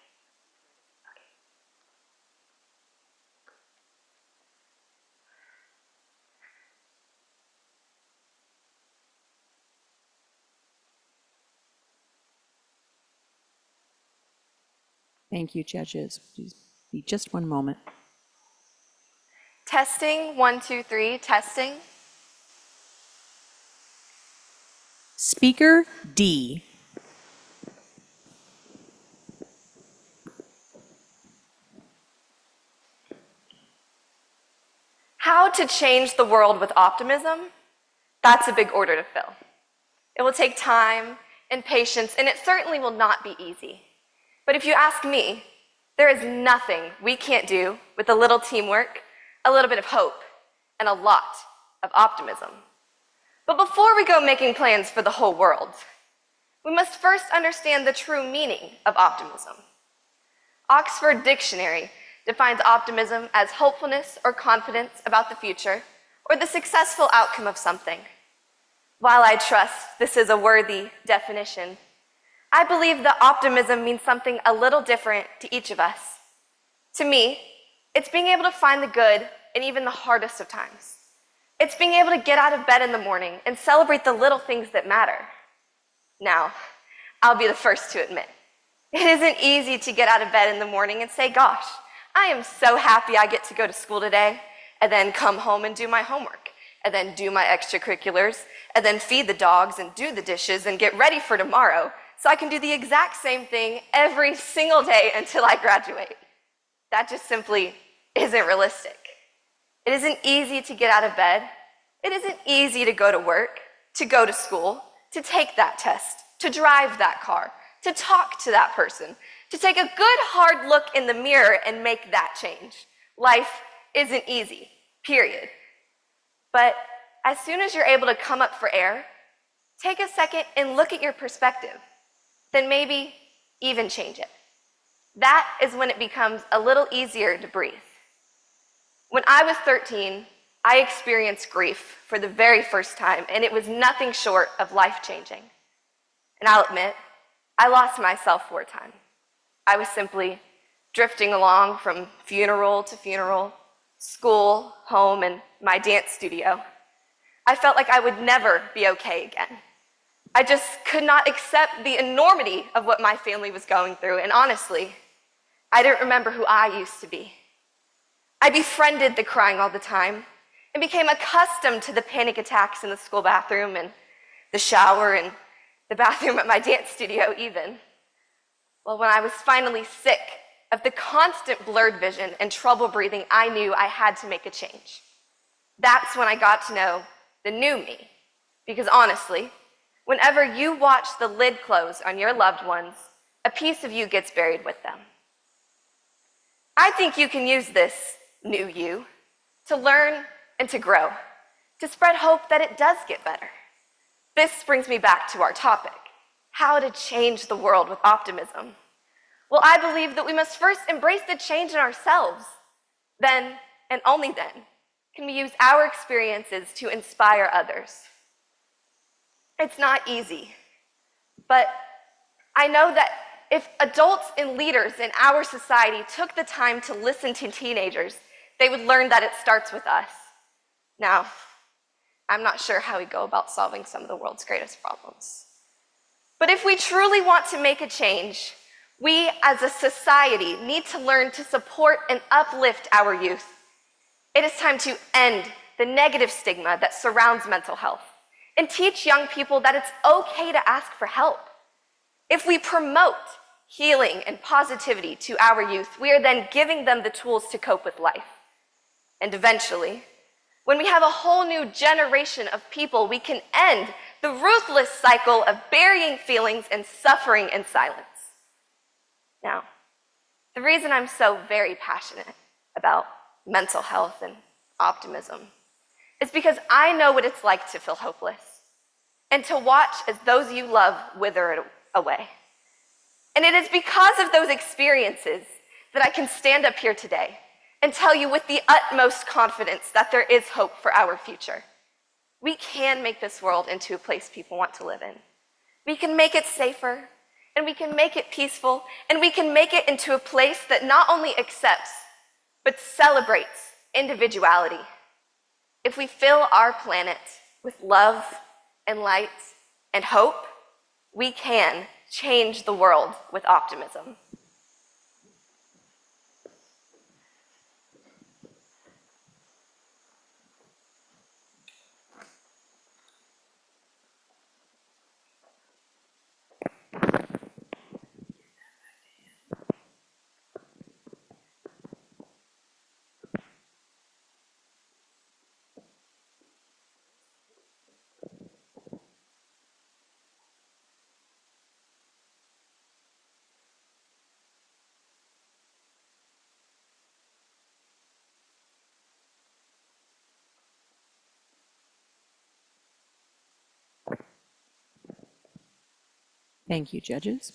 Thank you, judges. Please be just one moment.
Testing, 1, 2, 3, testing.
Speaker D.
How to change the world with optimism? That's a big order to fill. It will take time and patience, and it certainly will not be easy. But if you ask me, there is nothing we can't do with a little teamwork, a little bit of hope, and a lot of optimism. But before we go making plans for the whole world, we must first understand the true meaning of optimism. Oxford Dictionary defines optimism as hopefulness or confidence about the future or the successful outcome of something. While I trust this is a worthy definition, I believe that optimism means something a little different to each of us. To me, it's being able to find the good in even the hardest of times. It's being able to get out of bed in the morning and celebrate the little things that matter. Now, I'll be the first to admit, it isn't easy to get out of bed in the morning and say, gosh, I am so happy I get to go to school today, and then come home and do my homework, and then do my extracurriculars, and then feed the dogs and do the dishes and get ready for tomorrow so I can do the exact same thing every single day until I graduate. That just simply isn't realistic. It isn't easy to get out of bed. It isn't easy to go to work, to go to school, to take that test, to drive that car, to talk to that person, to take a good hard look in the mirror and make that change. Life isn't easy, period. But as soon as you're able to come up for air, take a second and look at your perspective. Then maybe even change it. That is when it becomes a little easier to breathe. When I was 13, I experienced grief for the very first time, and it was nothing short of life-changing. And I'll admit, I lost myself for a time. I was simply drifting along from funeral to funeral, school, home, and my dance studio. I felt like I would never be okay again. I just could not accept the enormity of what my family was going through, and honestly, I didn't remember who I used to be. I befriended the crying all the time and became accustomed to the panic attacks in the school bathroom and the shower and the bathroom at my dance studio even. Well, when I was finally sick of the constant blurred vision and trouble breathing, I knew I had to make a change. That's when I got to know the new me. Because honestly, whenever you watch the lid close on your loved ones, a piece of you gets buried with them. I think you can use this new you to learn and to grow, to spread hope that it does get better. This brings me back to our topic, how to change the world with optimism. Well, I believe that we must first embrace the change in ourselves. Then, and only then, can we use our experiences to inspire others. It's not easy, but I know that if adults and leaders in our society took the time to listen to teenagers, they would learn that it starts with us. Now, I'm not sure how we go about solving some of the world's greatest problems. But if we truly want to make a change, we as a society need to learn to support and uplift our youth. It is time to end the negative stigma that surrounds mental health and teach young people that it's okay to ask for help. If we promote healing and positivity to our youth, we are then giving them the tools to cope with life. And eventually, when we have a whole new generation of people, we can end the ruthless cycle of burying feelings and suffering in silence. Now, the reason I'm so very passionate about mental health and optimism is because I know what it's like to feel hopeless and to watch as those you love wither away. And it is because of those experiences that I can stand up here today and tell you with the utmost confidence that there is hope for our future. We can make this world into a place people want to live in. We can make it safer, and we can make it peaceful, and we can make it into a place that not only accepts, but celebrates individuality. If we fill our planet with love and light and hope, we can change the world with optimism.
Thank you, judges.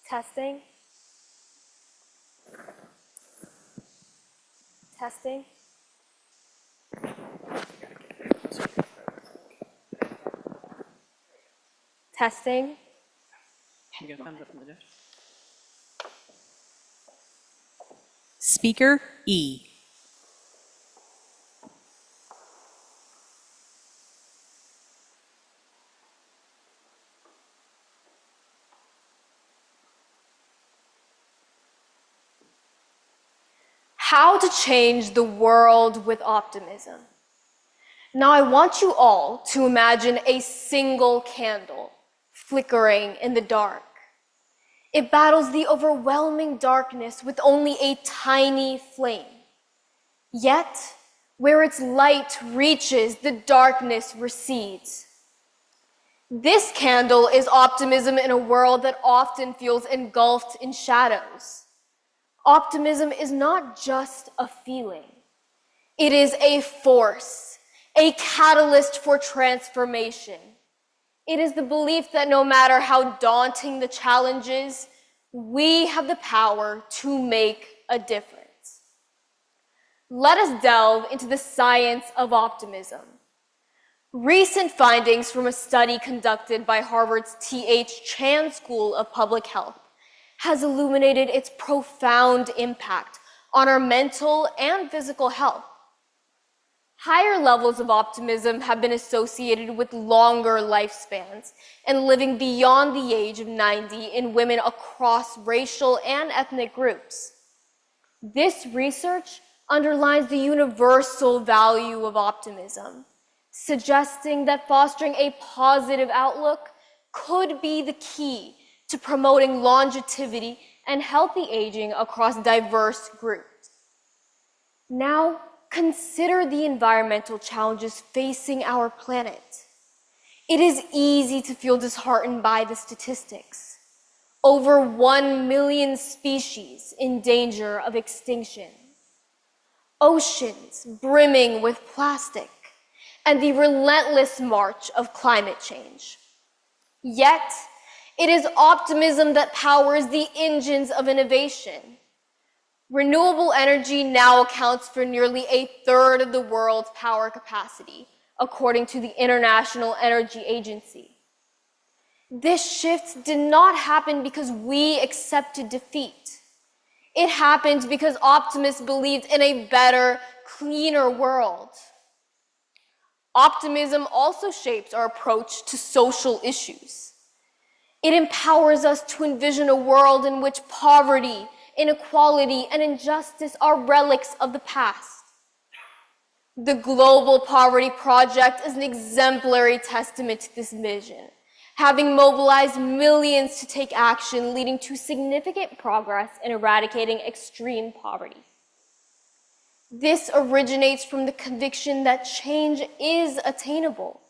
Testing. Testing. Testing.
You get a thumbs up from the judge. Speaker E.
How to change the world with optimism. Now I want you all to imagine a single candle flickering in the dark. It battles the overwhelming darkness with only a tiny flame. Yet, where its light reaches, the darkness recedes. This candle is optimism in a world that often feels engulfed in shadows. Optimism is not just a feeling. It is a force, a catalyst for transformation. It is the belief that no matter how daunting the challenges, we have the power to make a difference.
let us delve into the science of optimism. Recent findings from a study conducted by Harvard's T.H. Chan School of Public Health has illuminated its profound impact on our mental and physical health. Higher levels of optimism have been associated with longer lifespans and living beyond the age of 90 in women across racial and ethnic groups. This research underlines the universal value of optimism, suggesting that fostering a positive outlook could be the key to promoting longevity and healthy aging across diverse groups. Now, consider the environmental challenges facing our planet. It is easy to feel disheartened by the statistics. Over 1 million species in danger of extinction. Oceans brimming with plastic, and the relentless march of climate change. Yet, it is optimism that powers the engines of innovation. Renewable energy now accounts for nearly 1/3 of the world's power capacity, according to the International Energy Agency. This shift did not happen because we accepted defeat. It happened because optimists believed in a better, cleaner world. Optimism also shapes our approach to social issues. It empowers us to envision a world in which poverty, inequality, and injustice are relics of the past. The Global Poverty Project is an exemplary testament to this vision, having mobilized millions to take action, leading to significant progress in eradicating extreme poverty. This originates from the conviction that change is attainable,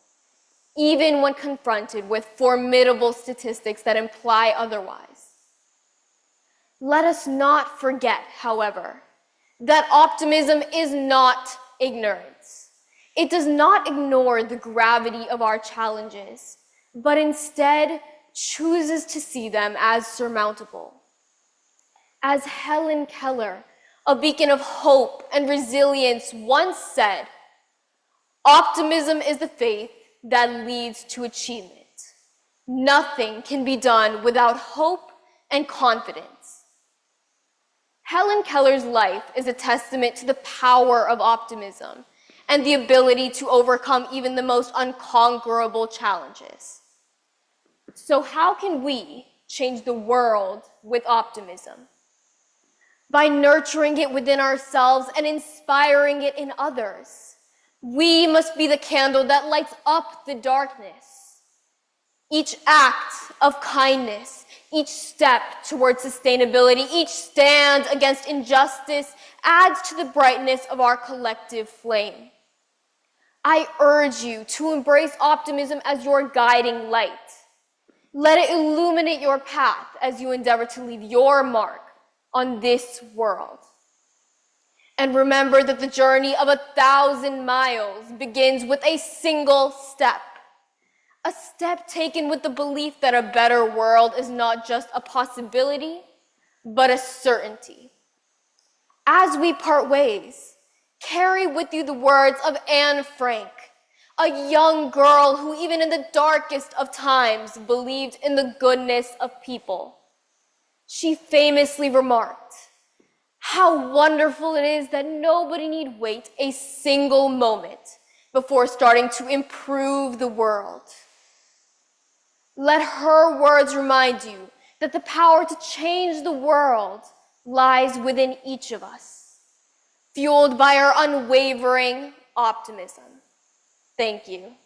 even when confronted with formidable statistics that imply otherwise. Let us not forget, however, that optimism is not ignorance. It does not ignore the gravity of our challenges, but instead chooses to see them as surmountable. As Helen Keller, a beacon of hope and resilience, once said, "Optimism is the faith that leads to achievement. Nothing can be done without hope and confidence." Helen Keller's life is a testament to the power of optimism and the ability to overcome even the most unconquerable challenges. So how can we change the world with optimism? By nurturing it within ourselves and inspiring it in others. We must be the candle that lights up the darkness. Each act of kindness, each step towards sustainability, each stand against injustice adds to the brightness of our collective flame. I urge you to embrace optimism as your guiding light. Let it illuminate your path as you endeavor to leave your mark on this world. And remember that the journey of 1,000 miles begins with a single step. A step taken with the belief that a better world is not just a possibility, but a certainty. As we part ways, carry with you the words of Anne Frank, a young girl who even in the darkest of times believed in the goodness of people. She famously remarked, "How wonderful it is that nobody need wait a single moment before starting to improve the world." Let her words remind you that the power to change the world lies within each of us, fueled by our unwavering optimism. Thank you.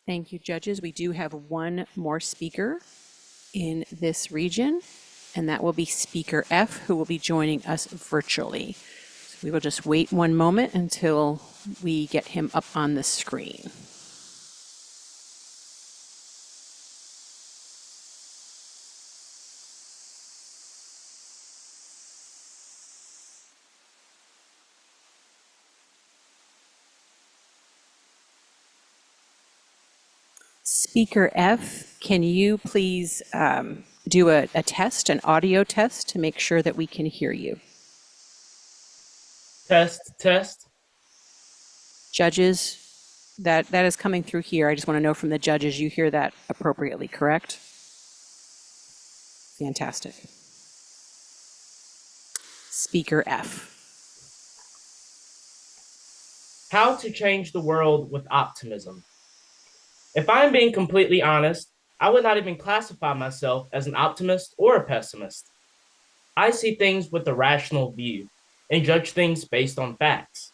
Thank you, judges. We do have one more speaker in this region, and that will be Speaker F, who will be joining us virtually. So we will just wait one moment until we get him up on the screen. Speaker F, can you please do a test, an audio test, to make sure that we can hear you?
Test, test.
Judges, that is coming through here. I just want to know from the judges, you hear that appropriately, correct? Fantastic. Speaker F.
How to change the world with optimism. If I'm being completely honest, I would not even classify myself as an optimist or a pessimist. I see things with a rational view and judge things based on facts.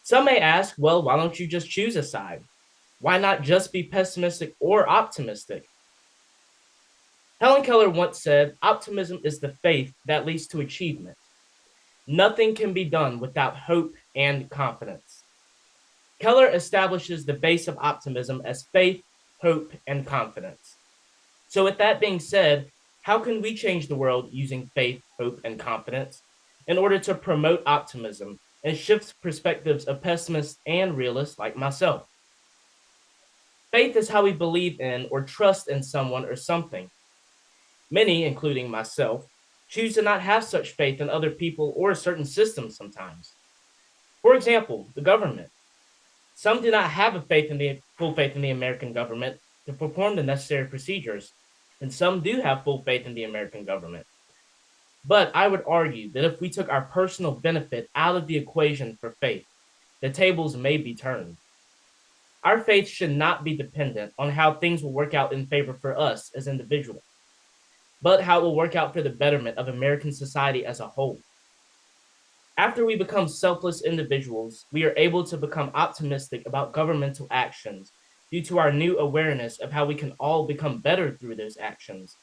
Some may ask, well, why don't you just choose a side? Why not just be pessimistic or optimistic? Helen Keller once said, optimism is the faith that leads to achievement. Nothing can be done without hope and confidence. Keller establishes the base of optimism as faith, hope, and confidence. So with that being said, how can we change the world using faith, hope, and confidence in order to promote optimism and shift perspectives of pessimists and realists like myself? Faith is how we believe in or trust in someone or something. Many, including myself, choose to not have such faith in other people or certain systems sometimes. For example, the government. Some do not have full faith in the American government to perform the necessary procedures, and some do have full faith in the American government. But I would argue that if we took our personal benefit out of the equation for faith, the tables may be turned. Our faith should not be dependent on how things will work out in favor for us as individuals, but how it will work out for the betterment of American society as a whole. After we become selfless individuals, we are able to become optimistic about governmental actions due to our new awareness of how we can all become better through those actions,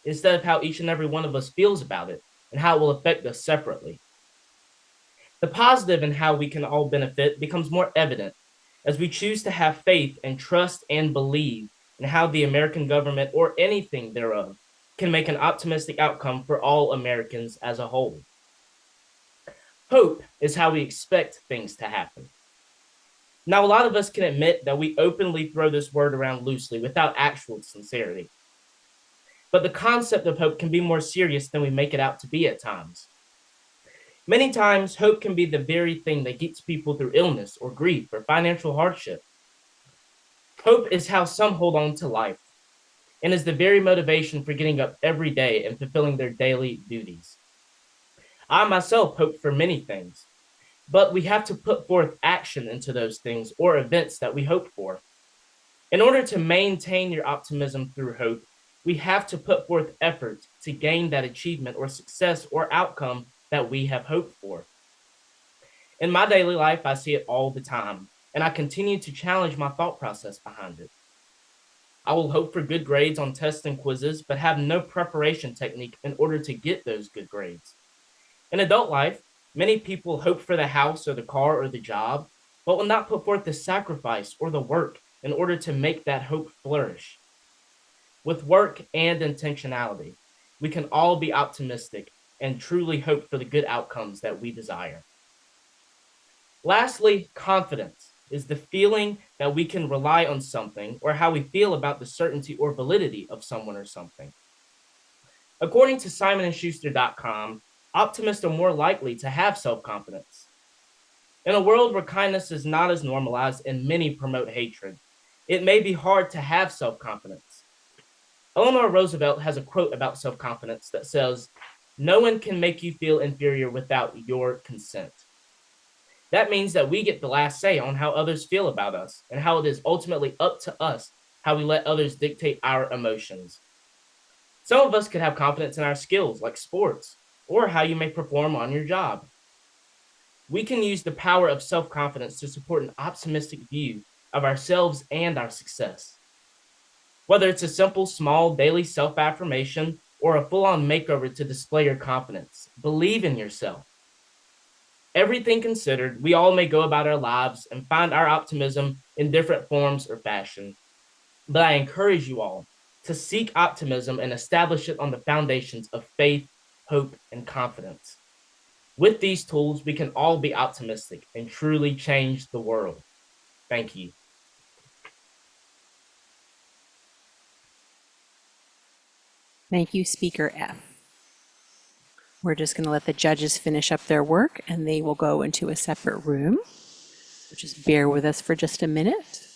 instead of how each and every one of us feels about it and how it will affect us separately. The positive in how we can all benefit becomes more evident as we choose to have faith and trust and believe in how the American government or anything thereof can make an optimistic outcome for all Americans as a whole. Hope is how we expect things to happen. Now, a lot of us can admit that we openly throw this word around loosely without actual sincerity. But the concept of hope can be more serious than we make it out to be at times. Many times, hope can be the very thing that gets people through illness or grief or financial hardship. Hope is how some hold on to life and is the very motivation for getting up every day and fulfilling their daily duties. I myself hope for many things, but we have to put forth action into those things or events that we hope for. In order to maintain your optimism through hope, we have to put forth effort to gain that achievement or success or outcome that we have hoped for. In my daily life, I see it all the time, and I continue to challenge my thought process behind it. I will hope for good grades on tests and quizzes, but have no preparation technique in order to get those good grades. In adult life, many people hope for the house or the car or the job, but will not put forth the sacrifice or the work in order to make that hope flourish. With work and intentionality, we can all be optimistic and truly hope for the good outcomes that we desire. Lastly, confidence is the feeling that we can rely on something or how we feel about the certainty or validity of someone or something. According to SimonandSchuster.com, optimists are more likely to have self-confidence. In a world where kindness is not as normalized and many promote hatred, it may be hard to have self-confidence. Eleanor Roosevelt has a quote about self-confidence that says, "No one can make you feel inferior without your consent." That means that we get the last say on how others feel about us and how it is ultimately up to us how we let others dictate our emotions. Some of us could have confidence in our skills, like sports, or how you may perform on your job. We can use the power of self-confidence to support an optimistic view of ourselves and our success. Whether it's a simple, small, daily self-affirmation or a full-on makeover to display your confidence, believe in yourself. Everything considered, we all may go about our lives and find our optimism in different forms or fashion. But I encourage you all to seek optimism and establish it on the foundations of faith, hope, and confidence. With these tools, we can all be optimistic and truly change the world. Thank you.
Thank you, Speaker F. We're just going to let the judges finish up their work and they will go into a separate room. So just bear with us for just a minute.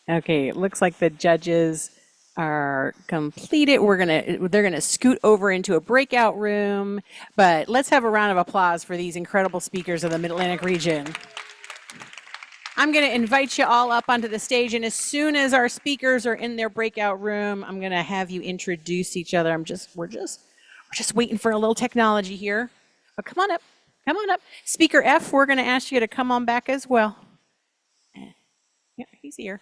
Okay, it looks like the judges are completed. They're gonna scoot over into a breakout room, but let's have a round of applause for these incredible speakers of the Mid-Atlantic region. I'm gonna invite you all up onto the stage, and as soon as our speakers are in their breakout room, I'm gonna have you introduce each other. We're just waiting for a little technology here. But come on up, come on up. Speaker F, we're gonna ask you to come on back as well. Yeah, he's here.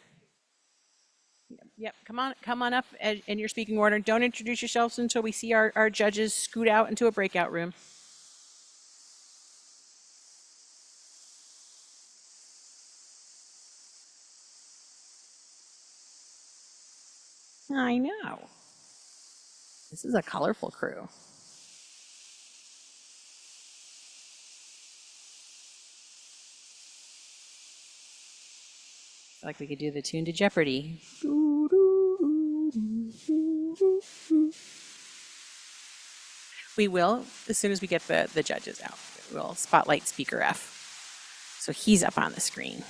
Yep, come on up in your speaking order. Don't introduce yourselves until we see our judges scoot out into a breakout room. I know. This is a colorful crew. Like we could do the tune to Jeopardy. We will, as soon as we get the judges out, we'll spotlight Speaker F. So he's up on the screen.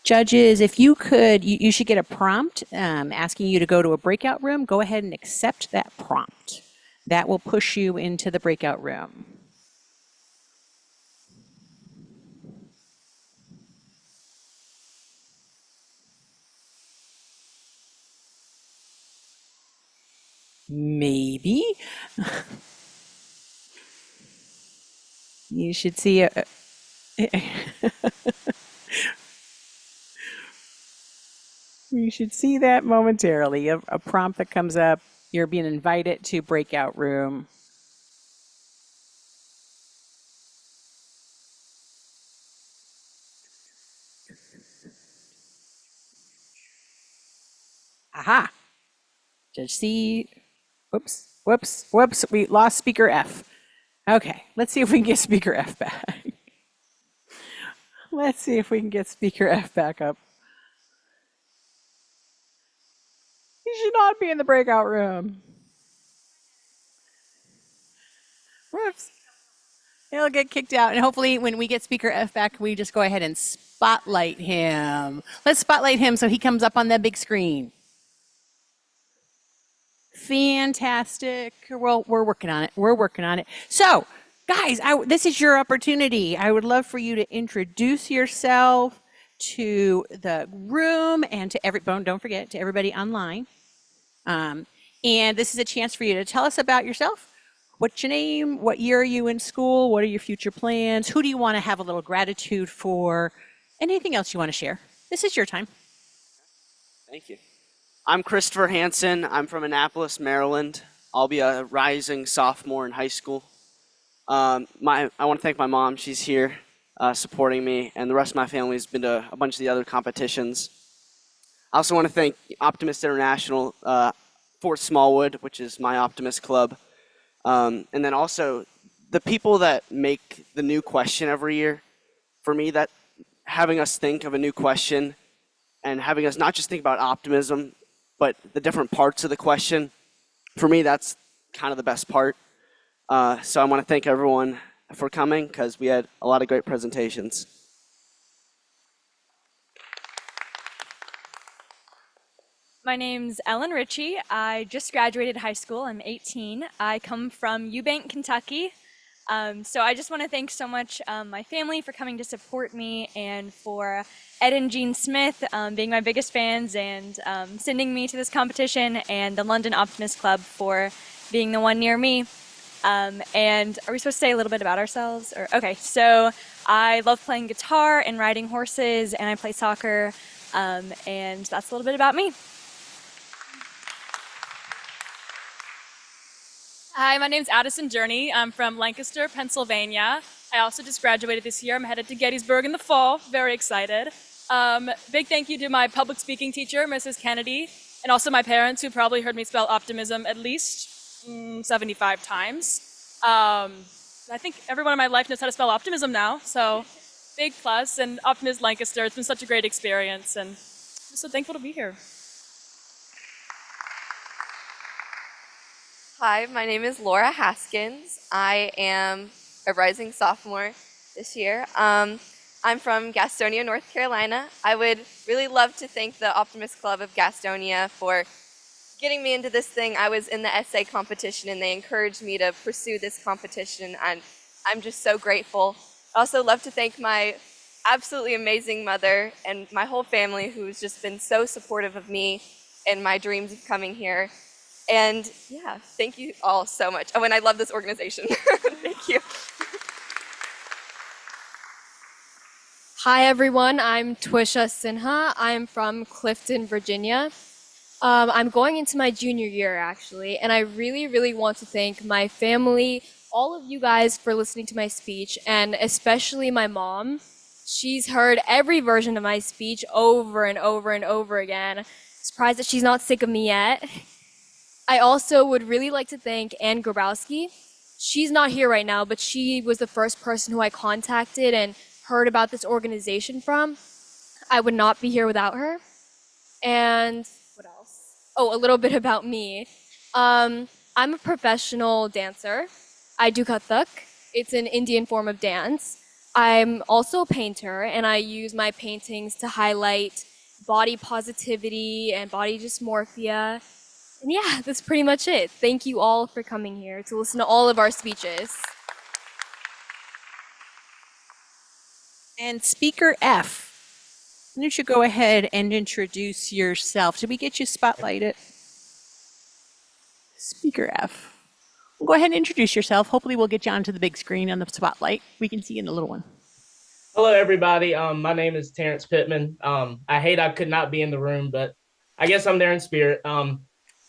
Judges, if you could, you should get a prompt asking you to go to a breakout room. Go ahead and accept that prompt. That will push you into the breakout room. Maybe. You should see a you should see that momentarily. A prompt that comes up, you're being invited to breakout room. Aha. Judge C. Whoops. We lost Speaker F. Okay, let's see if we can get Speaker F back. Let's see if we can get Speaker F back up. You should not be in the breakout room. Whoops. He'll get kicked out, and hopefully when we get Speaker F back, we just go ahead and spotlight him. Let's spotlight him so he comes up on that big screen. Fantastic. Well, we're working on it. We're working on it. So, guys, this is your opportunity. I would love for you to introduce yourself to the room and to don't forget, to everybody online. And this is a chance for you to tell us about yourself, What's your name? What year are you in school? What are your future plans? Who do you want to have a little gratitude for? Anything else you want to share? This is your time.
Thank you. I'm Christopher Hansen. I'm from Annapolis, Maryland. I'll be a rising sophomore in high school. I want to thank my mom. She's here supporting me, and the rest of my family has been to a bunch of the other competitions. I also want to thank Optimist International, Fort Smallwood, which is my Optimist club. And then also the people that make the new question every year. For me, that having us think of a new question and having us not just think about optimism, but the different parts of the question, for me, that's kind of the best part. So I want to thank everyone for coming because we had a lot of great presentations.
My name's Ellen Ritchie. I just graduated high school. I'm 18. I come from Eubank, Kentucky. So I just want to thank so much my family for coming to support me, and for Ed and Jean Smith being my biggest fans and sending me to this competition, and the London Optimist Club for being the one near me. And are we supposed to say a little bit about ourselves? Okay, so I love playing guitar and riding horses, and I play soccer, and that's a little bit about me.
Hi, my name's Addison Journey. I'm from Lancaster, Pennsylvania. I also just graduated this year. I'm headed to Gettysburg in the fall. Very excited. Big thank you to my public speaking teacher, Mrs. Kennedy, and also my parents, who probably heard me spell optimism at least 75 times. I think everyone in my life knows how to spell optimism now, so big plus. And Optimist Lancaster, it's been such a great experience, and I'm so thankful to be here.
Hi, my name is Laura Haskins. I am a rising sophomore this year. I'm from Gastonia, North Carolina. I would really love to thank the Optimist Club of Gastonia for getting me into this thing. I was in the essay competition and they encouraged me to pursue this competition, and I'm just so grateful. I also love to thank my absolutely amazing mother and my whole family, who's just been so supportive of me and my dreams of coming here. And yeah, thank you all so much. Oh, and I love this organization. Thank you.
Hi everyone, I'm Twisha Sinha. I'm from Clifton, Virginia. I'm going into my junior year actually, and I really, really want to thank my family, all of you guys for listening to my speech, and especially my mom. She's heard every version of my speech over and over and over again. Surprised that she's not sick of me yet. I also would really like to thank Ann Grabowski. She's not here right now, but she was the first person who I contacted and heard about this organization from. I would not be here without her. And what else? Oh, a little bit about me. I'm a professional dancer. I do Kathak. It's an Indian form of dance. I'm also a painter, and I use my paintings to highlight body positivity and body dysmorphia. And yeah, that's pretty much it. Thank you all for coming here to listen to all of our speeches.
And Speaker F, why don't you go ahead and introduce yourself? Did we get you spotlighted? Speaker F. Well, go ahead and introduce yourself. Hopefully we'll get you onto the big screen on the spotlight. We can see you in the little one.
Hello, everybody. My name is Terrence Pittman. I hate I could not be in the room, but I guess I'm there in spirit.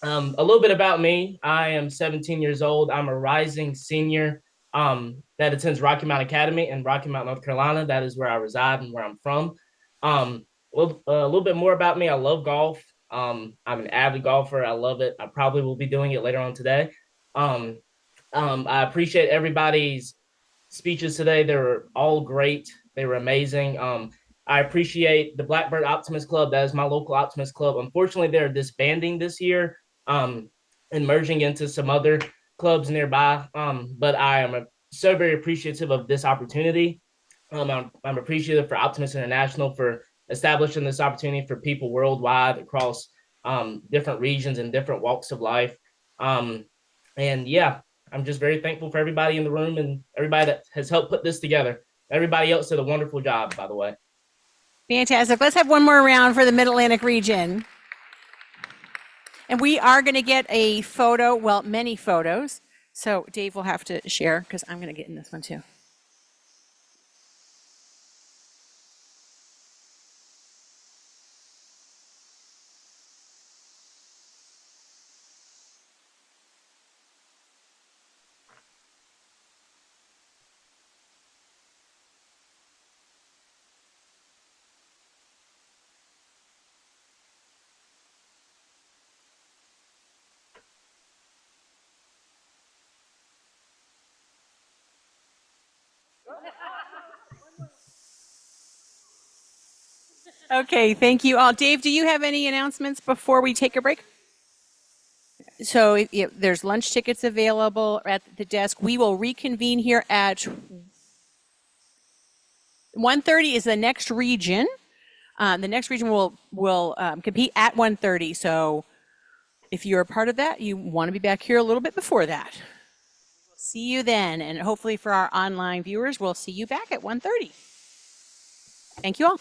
A little bit about me. I am 17 years old. I'm a rising senior that attends Rocky Mount Academy in Rocky Mount, North Carolina. That is where I reside and where I'm from. A little bit more about me. I love golf. I'm an avid golfer. I love it. I probably will be doing it later on today. I appreciate everybody's speeches today. They were all great. They were amazing. I appreciate the Blackbird Optimist Club. That is my local Optimist Club. Unfortunately, they're disbanding this year and merging into some other clubs nearby. But I am so very appreciative of this opportunity. I'm appreciative for Optimist International for establishing this opportunity for people worldwide across different regions and different walks of life. And yeah, I'm just very thankful for everybody in the room and everybody that has helped put this together. Everybody else did a wonderful job, by the way.
Fantastic. Let's have one more round for the Mid-Atlantic region. And we are going to get a photo, well, many photos So Dave will have to share because I'm going to get in this one too. Okay, thank you all. Dave, do you have any announcements before we take a break? So there's lunch tickets available at the desk. We will reconvene here at 1:30 is the next region. The next region will compete at 1:30. So if you're a part of that, you want to be back here a little bit before that. See you then, and hopefully for our online viewers, we'll see you back at 1:30. Thank you all.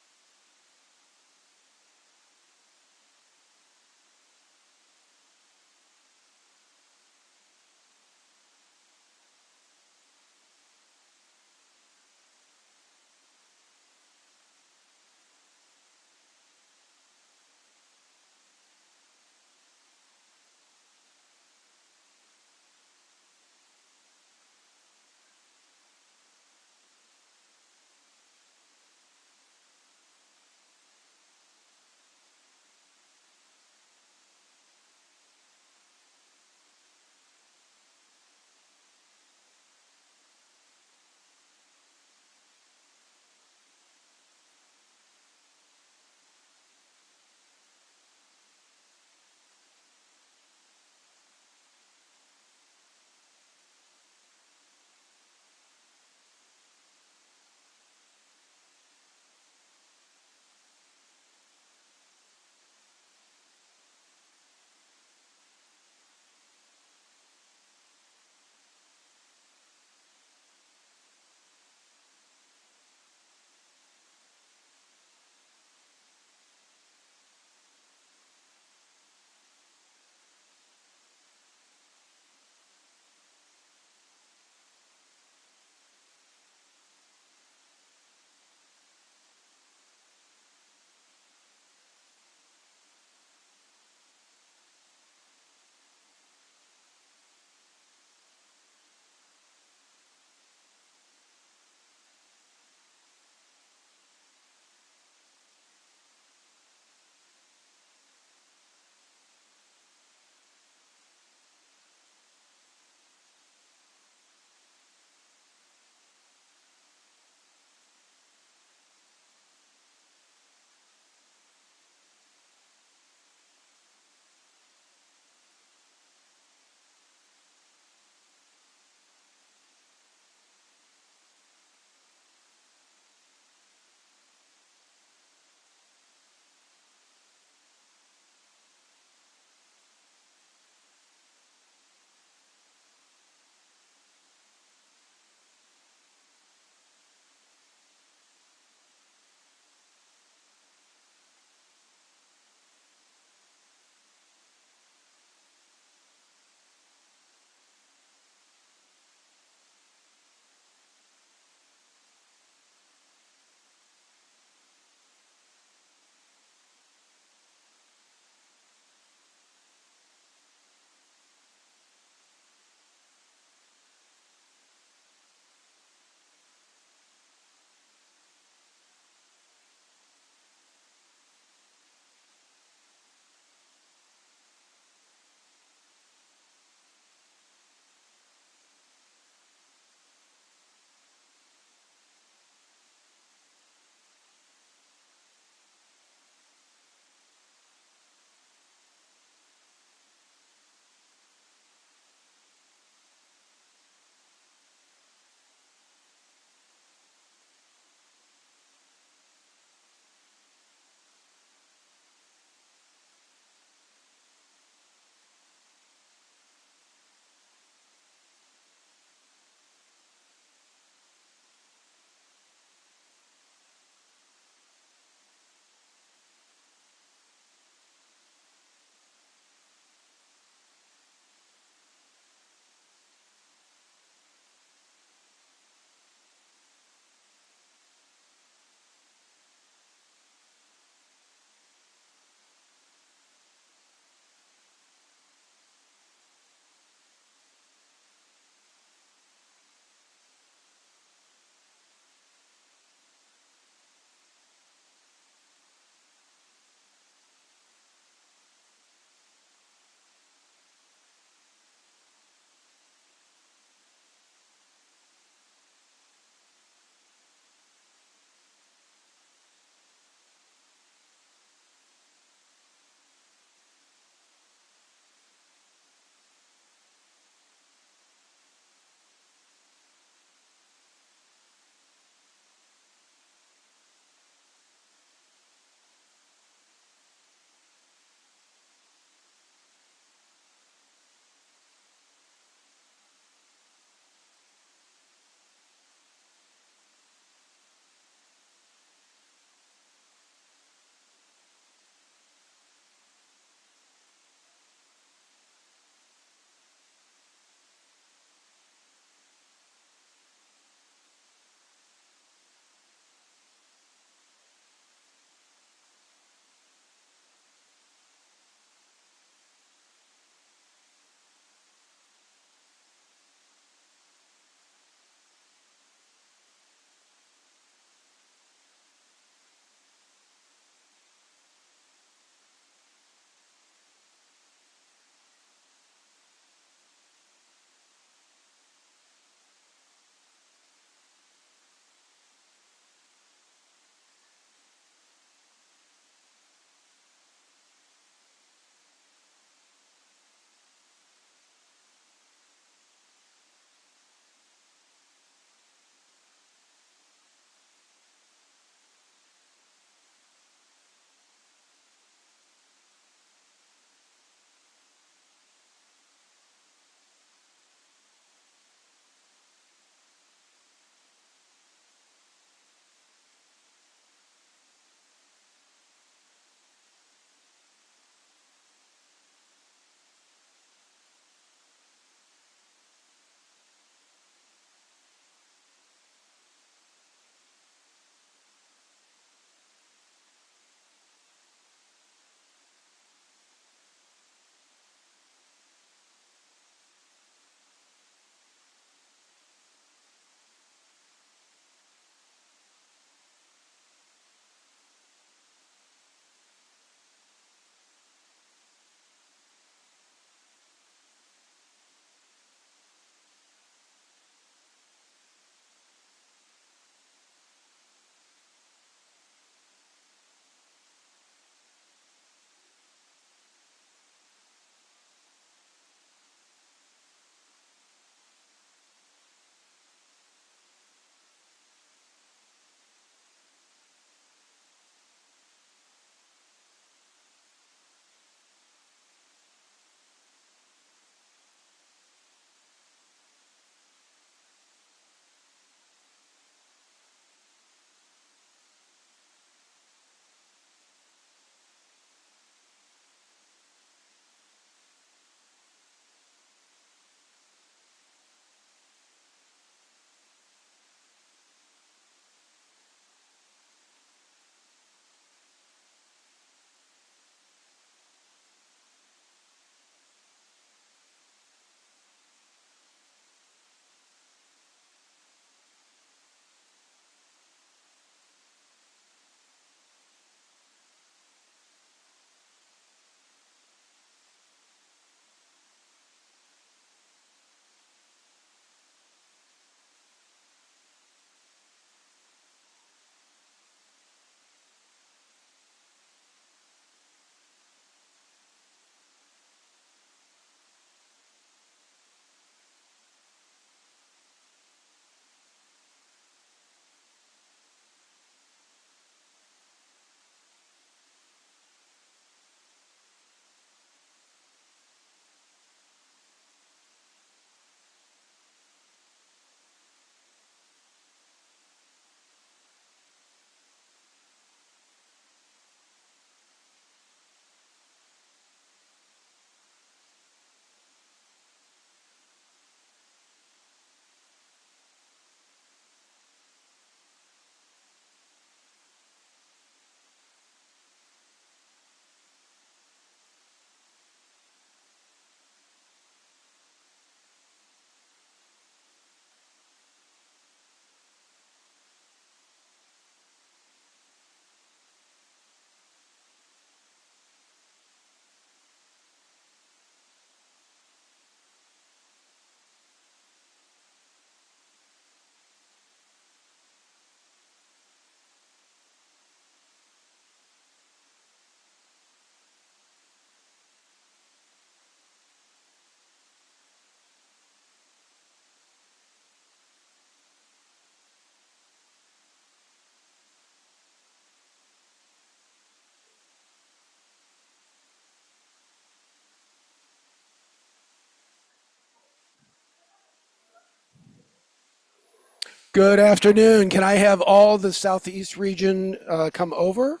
Good afternoon. Can I have all the Southeast region come over?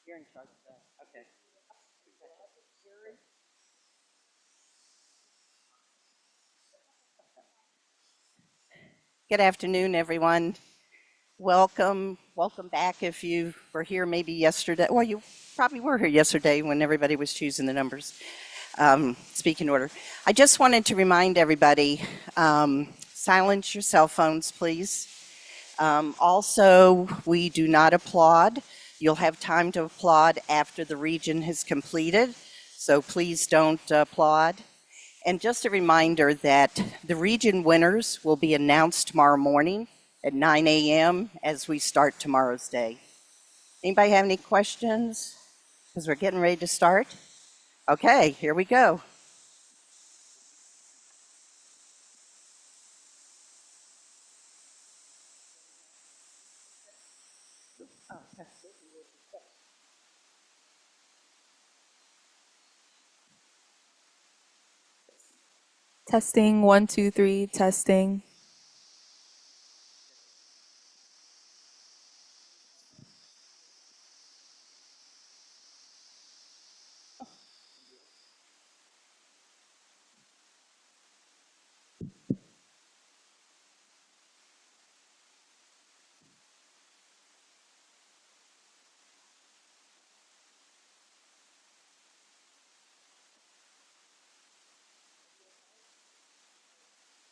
You're in charge of that. Okay.
Good afternoon, everyone. Welcome back if you were here maybe yesterday. Well, you probably were here yesterday when everybody was choosing the numbers. Speaking order. I just wanted to remind everybody, silence your cell phones, please. Also, we do not applaud. You'll have time to applaud after the region has completed, so please don't applaud. And just a reminder that the region winners will be announced tomorrow morning at 9 a.m. as we start tomorrow's day. Anybody have any questions? Because we're getting ready to start. Okay, here we go.
Testing, 1, 2, 3, testing.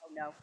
Oh, no.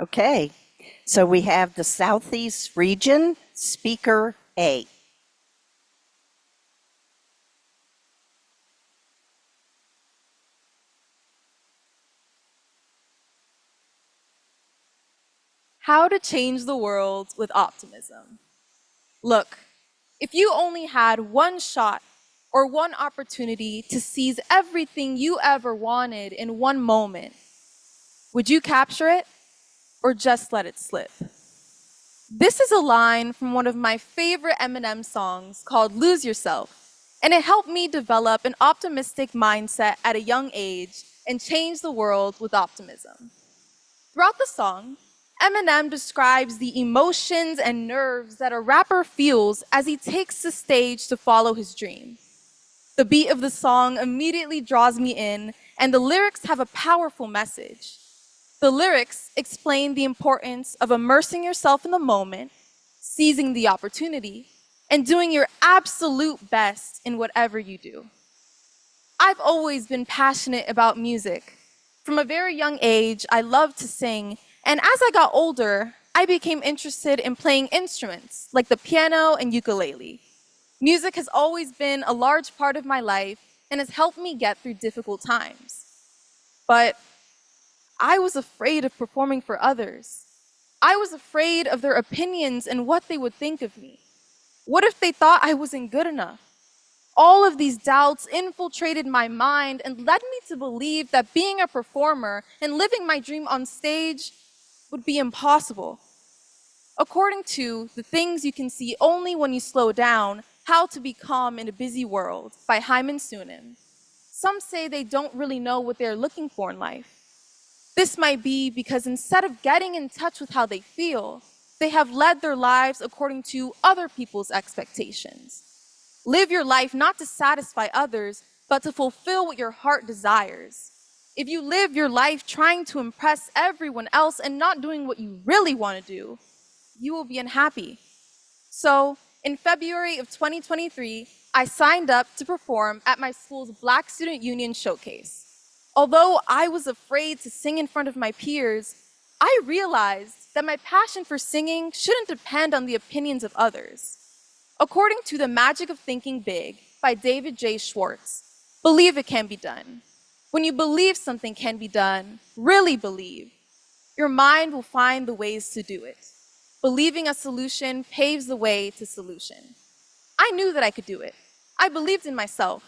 Okay, so we have the Southeast region, speaker A.
How to change the world with optimism. Look, if you only had one shot or one opportunity to seize everything you ever wanted in one moment, would you capture it or just let it slip? This is a line from one of my favorite Eminem songs called Lose Yourself, and it helped me develop an optimistic mindset at a young age and change the world with optimism. Throughout the song, Eminem describes the emotions and nerves that a rapper feels as he takes the stage to follow his dream. The beat of the song immediately draws me in, and the lyrics have a powerful message. The lyrics explain the importance of immersing yourself in the moment, seizing the opportunity, and doing your absolute best in whatever you do. I've always been passionate about music. From a very young age, I loved to sing, and as I got older, I became interested in playing instruments like the piano and ukulele. Music has always been a large part of my life and has helped me get through difficult times. But I was afraid of performing for others. I was afraid of their opinions and what they would think of me. What if they thought I wasn't good enough? All of these doubts infiltrated my mind and led me to believe that being a performer and living my dream on stage would be impossible. According to The Things You Can See Only When You Slow Down, How to Be Calm in a Busy World by Hyman Sunim, some say they don't really know what they're looking for in life. This might be because instead of getting in touch with how they feel, they have led their lives according to other people's expectations. Live your life not to satisfy others, but to fulfill what your heart desires. If you live your life trying to impress everyone else and not doing what you really want to do, you will be unhappy. So, in February of 2023, I signed up to perform at my school's Black Student Union Showcase. Although I was afraid to sing in front of my peers, I realized that my passion for singing shouldn't depend on the opinions of others. According to The Magic of Thinking Big by David J. Schwartz, believe it can be done. When you believe something can be done, really believe, your mind will find the ways to do it. Believing a solution paves the way to solution. I knew that I could do it. I believed in myself.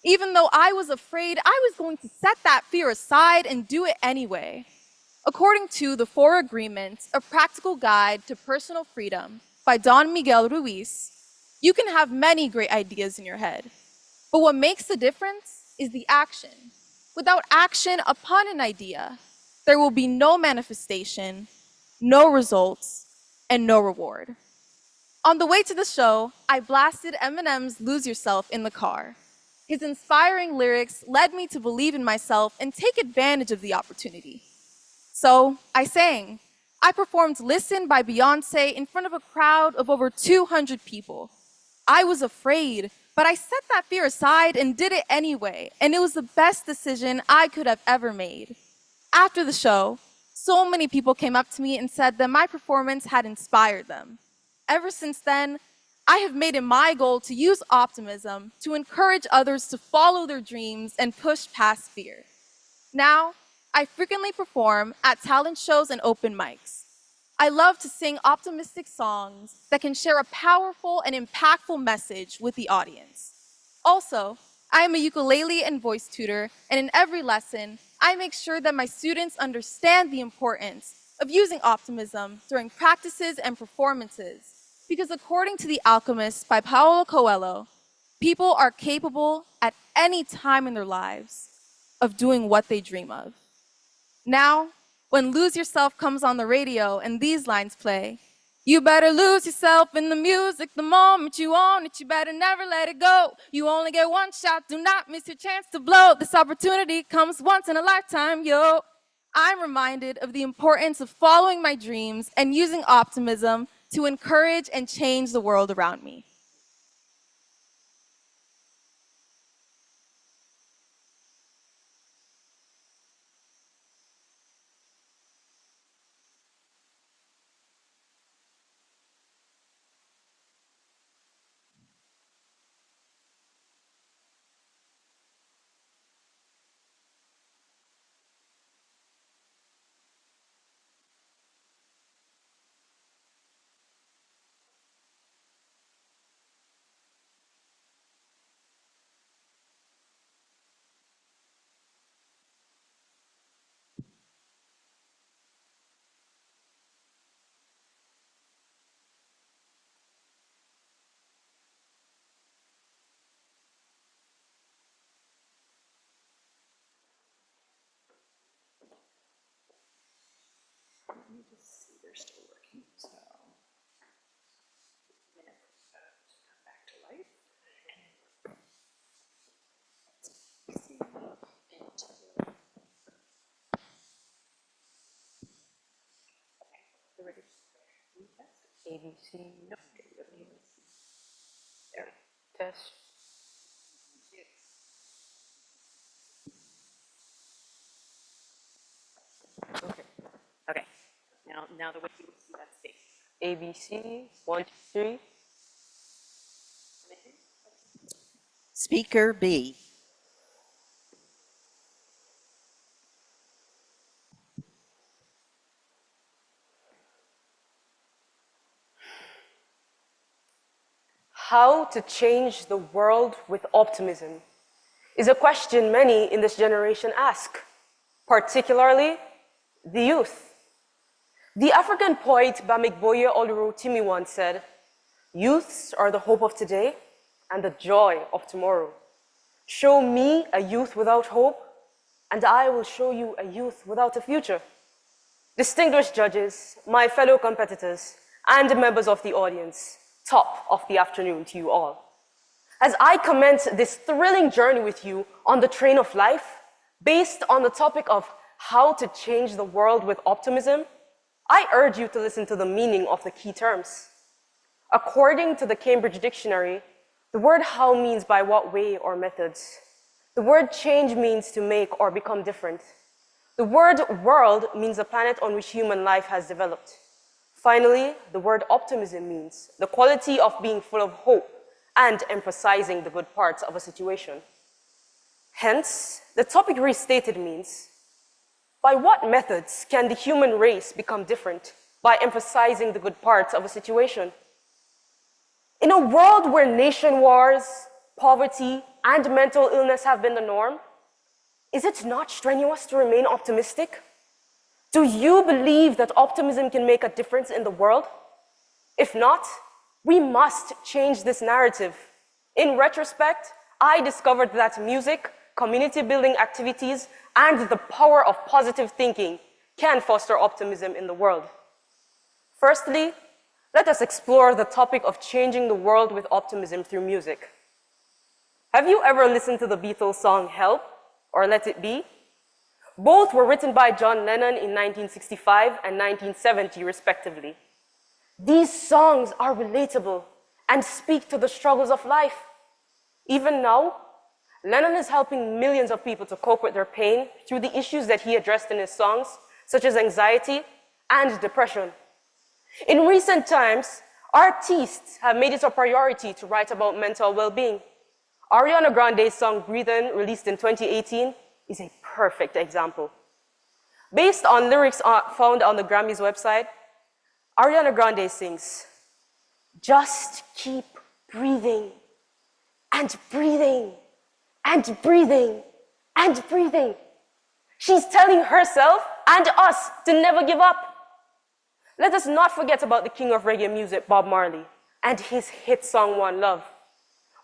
Even though I was afraid, I was going to set that fear aside and do it anyway. According to The Four Agreements, A Practical Guide to Personal Freedom by Don Miguel Ruiz, you can have many great ideas in your head, but what makes the difference is the action. Without action upon an idea, there will be no manifestation, no results, and no reward. On the way to the show, I blasted Eminem's Lose Yourself in the car. His inspiring lyrics led me to believe in myself and take advantage of the opportunity. So I sang. I performed Listen by Beyoncé in front of a crowd of over 200 people. I was afraid, but I set that fear aside and did it anyway, and it was the best decision I could have ever made. After the show, so many people came up to me and said that my performance had inspired them. Ever since then, I have made it my goal to use optimism to encourage others to follow their dreams and push past fear. Now, I frequently perform at talent shows and open mics. I love to sing optimistic songs that can share a powerful and impactful message with the audience. Also, I am a ukulele and voice tutor, and in every lesson, I make sure that my students understand the importance of using optimism during practices and performances. Because according to The Alchemist by Paulo Coelho, people are capable at any time in their lives of doing what they dream of. Now, when Lose Yourself comes on the radio and these lines play, you better lose yourself in the music the moment you own it. You better never let it go. You only get one shot. Do not miss your chance to blow. This opportunity comes once in a lifetime, yo. I'm reminded of the importance of following my dreams and using optimism to encourage and change the world around me.
let me just see, they're still working, so. Back to life. ABC, no, okay, we don't need ABC. There, test. Okay, okay. Now the way you see that state. ABC, 1, 2, 3.
Speaker B.
How to change the world with optimism is a question many in this generation ask, particularly the youth. The African poet Bamigboye Olurotimi once said, "Youths are the hope of today and the joy of tomorrow. Show me a youth without hope, and I will show you a youth without a future." Distinguished judges, my fellow competitors, and members of the audience, top of the afternoon to you all. As I commence this thrilling journey with you on the train of life, based on the topic of how to change the world with optimism, I urge you to listen to the meaning of the key terms. According to the Cambridge Dictionary, the word how means by what way or methods. The word change means to make or become different. The word world means the planet on which human life has developed. Finally, the word optimism means the quality of being full of hope and emphasizing the good parts of a situation. Hence, the topic restated means, by what methods can the human race become different by emphasizing the good parts of a situation? In a world where nation wars, poverty, and mental illness have been the norm, is it not strenuous to remain optimistic? Do you believe that optimism can make a difference in the world? If not, we must change this narrative. In retrospect, I discovered that music, community building activities, and the power of positive thinking can foster optimism in the world. Firstly, let us explore the topic of changing the world with optimism through music. Have you ever listened to the Beatles song Help or Let It Be? Both were written by John Lennon in 1965 and 1970, respectively. These songs are relatable and speak to the struggles of life. Even now, Lennon is helping millions of people to cope with their pain through the issues that he addressed in his songs, such as anxiety and depression. In recent times, artists have made it a priority to write about mental well-being. Ariana Grande's song Breathe In, released in 2018, is a perfect example. Based on lyrics found on the Grammys website, Ariana Grande sings, "Just keep breathing and breathing and breathing and breathing." She's telling herself and us to never give up. Let us not forget about the king of reggae music, Bob Marley, and his hit song, One Love.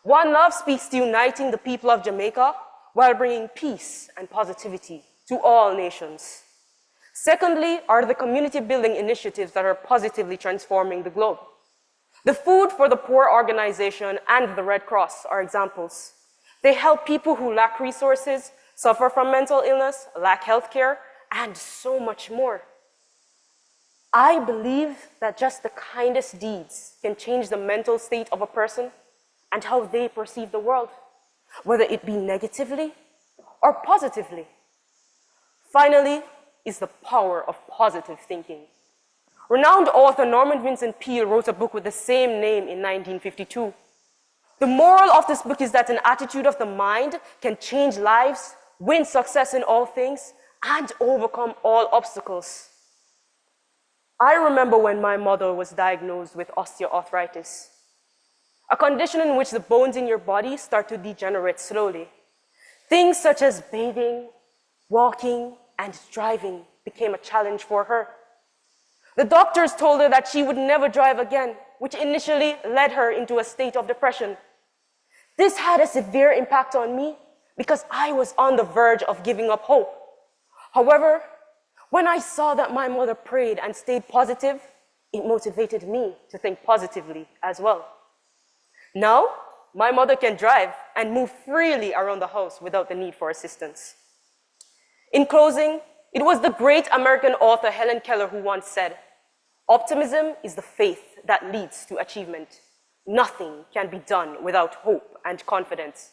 One Love speaks to uniting the people of Jamaica while bringing peace and positivity to all nations. Secondly, are the community building initiatives that are positively transforming the globe. The Food for the Poor organization and the Red Cross are examples. They help people who lack resources, suffer from mental illness, lack healthcare, and so much more. I believe that just the kindest deeds can change the mental state of a person and how they perceive the world, whether it be negatively or positively. Finally, is the power of positive thinking. Renowned author Norman Vincent Peale wrote a book with the same name in 1952. The moral of this book is that an attitude of the mind can change lives, win success in all things, and overcome all obstacles. I remember when my mother was diagnosed with osteoarthritis, a condition in which the bones in your body start to degenerate slowly. Things such as bathing, walking, and driving became a challenge for her. The doctors told her that she would never drive again, which initially led her into a state of depression. This had a severe impact on me because I was on the verge of giving up hope. However, When I saw that my mother prayed and stayed positive, it motivated me to think positively as well. Now, my mother can drive and move freely around the house without the need for assistance. In closing, it was the great American author Helen Keller who once said, "Optimism is the faith that leads to achievement. Nothing can be done without hope and confidence."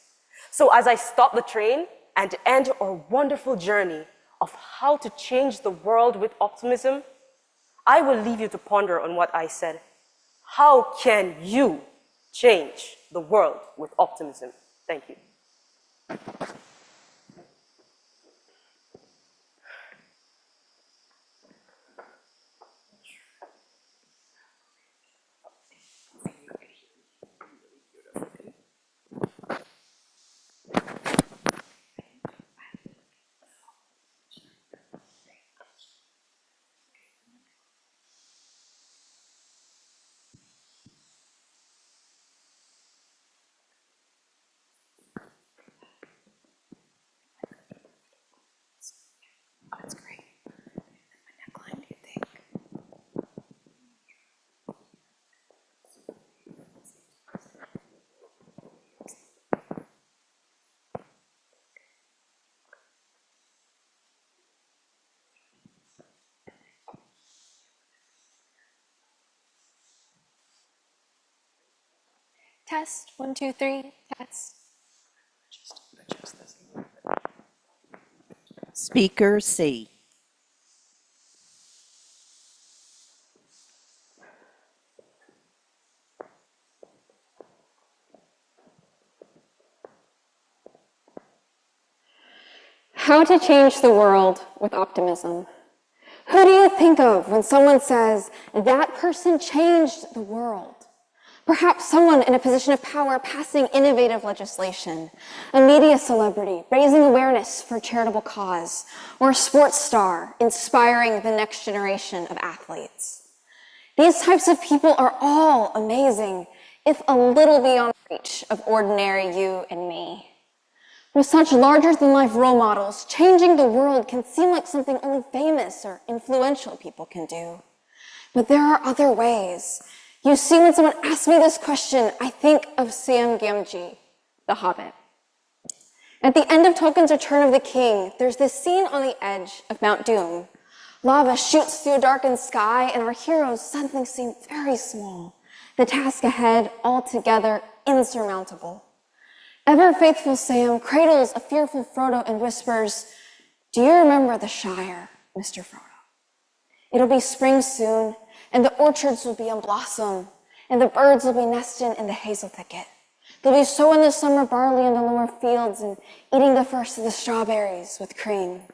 So as I stop the train and end our wonderful journey of how to change the world with optimism, I will leave you to ponder on what I said. How can you change the world with optimism? Thank you.
That's great. My neckline, do you think?
Test, 1, 2, 3, test.
Speaker C.
How to change the world with optimism. Who do you think of when someone says, that person changed the world? Perhaps someone in a position of power passing innovative legislation, a media celebrity raising awareness for a charitable cause, or a sports star inspiring the next generation of athletes. These types of people are all amazing, if a little beyond reach of ordinary you and me. With such larger-than-life role models, changing the world can seem like something only famous or influential people can do. But there are other ways. You see, when someone asks me this question, I think of Sam Gamgee, the Hobbit. At the end of Tolkien's Return of the King, there's this scene on the edge of Mount Doom. Lava shoots through a darkened sky, and our heroes suddenly seem very small. The task ahead, altogether insurmountable. Ever faithful Sam cradles a fearful Frodo and whispers, "Do you remember the Shire, Mr. Frodo? It'll be spring soon, and the orchards will be in blossom, and the birds will be nesting in the hazel thicket. They'll be sowing the summer barley in the lower fields and eating the first of the strawberries with cream."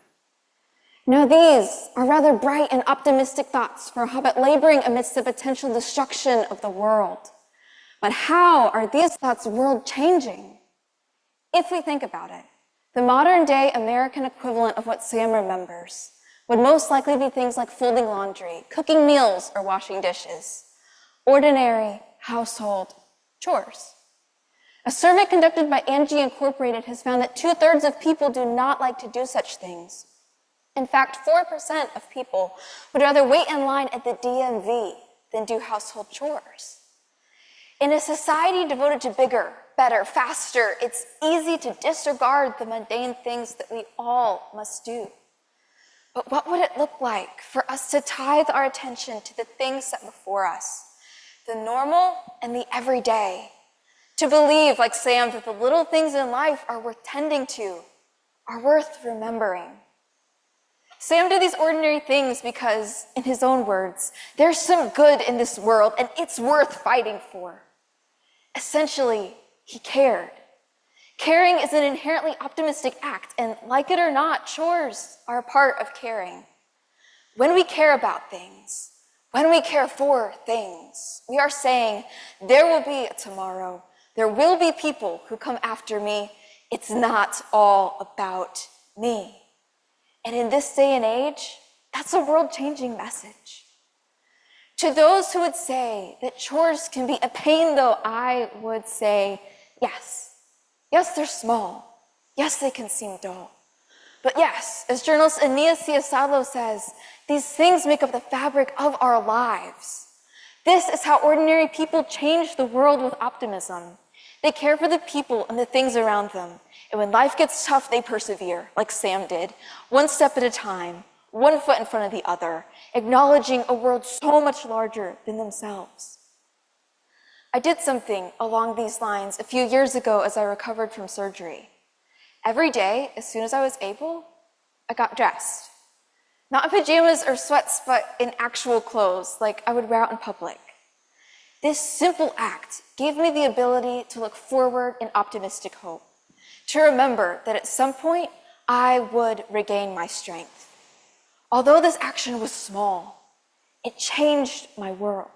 Now these are rather bright and optimistic thoughts for a hobbit laboring amidst the potential destruction of the world. But how are these thoughts world-changing? If we think about it, the modern-day American equivalent of what Sam remembers would most likely be things like folding laundry, cooking meals, or washing dishes. Ordinary household chores. A survey conducted by Angie Incorporated has found that 2/3 of people do not like to do such things. In fact, 4% of people would rather wait in line at the DMV than do household chores. In a society devoted to bigger, better, faster, it's easy to disregard the mundane things that we all must do. But what would it look like for us to tithe our attention to the things set before us, the normal and the everyday, to believe, like Sam, that the little things in life are worth tending to, are worth remembering? Sam did these ordinary things because, in his own words, there's some good in this world and it's worth fighting for. Essentially, he cared. Caring is an inherently optimistic act, and like it or not, chores are a part of caring. When we care about things, when we care for things, we are saying, there will be a tomorrow, there will be people who come after me, it's not all about me. And in this day and age, that's a world-changing message. To those who would say that chores can be a pain, though, I would say, yes. Yes, they're small. Yes, they can seem dull. But yes, as journalist Aeneas Ciosadlo says, these things make up the fabric of our lives. This is how ordinary people change the world with optimism. They care for the people and the things around them. And when life gets tough, they persevere, like Sam did, one step at a time, one foot in front of the other, acknowledging a world so much larger than themselves. I did something along these lines a few years ago as I recovered from surgery. Every day, as soon as I was able, I got dressed. Not in pajamas or sweats, but in actual clothes, like I would wear out in public. This simple act gave me the ability to look forward in optimistic hope, to remember that at some point, I would regain my strength. Although this action was small, it changed my world.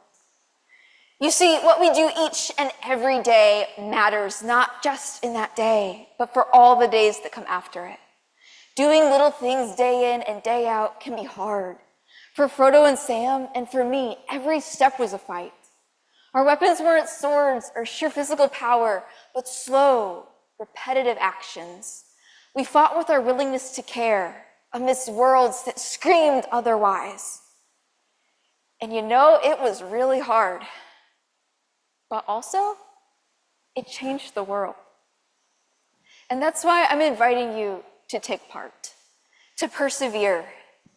You see, what we do each and every day matters, not just in that day, but for all the days that come after it. Doing little things day in and day out can be hard. For Frodo and Sam, and for me, every step was a fight. Our weapons weren't swords or sheer physical power, but slow, repetitive actions. We fought with our willingness to care amidst worlds that screamed otherwise. And you know, it was really hard. But also, it changed the world. And that's why I'm inviting you to take part, to persevere,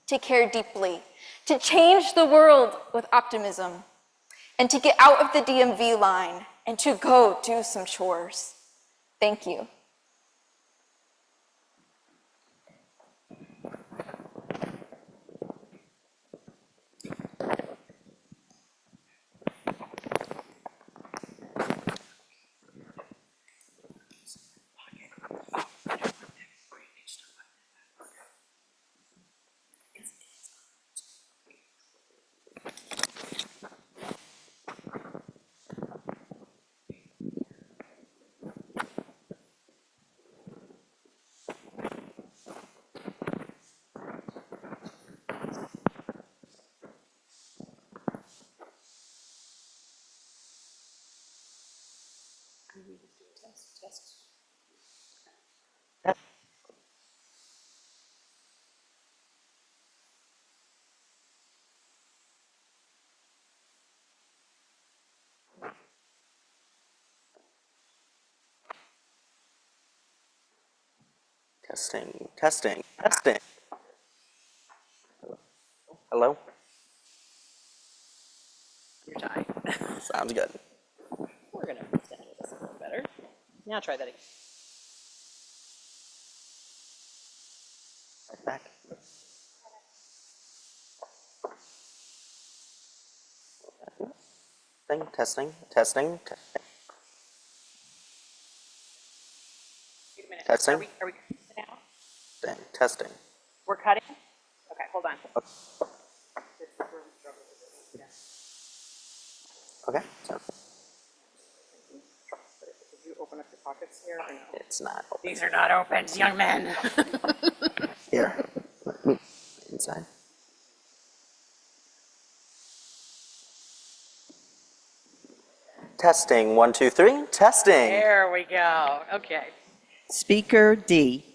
to care deeply, to change the world with optimism, and to get out of the DMV line and to go do some chores. Thank you.
Testing, testing, testing. Hello?
You're dying.
Sounds good.
We're gonna stand with this a little better. Now try that again.
Right back. Testing, testing, testing.
Wait a minute.
Testing.
Are we now?
Testing.
We're cutting? Okay, hold on.
Okay. So
Did you open up your pockets here or no?
it's not open.
These are not open, young men.
Here. Let me inside. Testing. 1, 2, 3. Testing.
There we go. Okay.
Speaker D.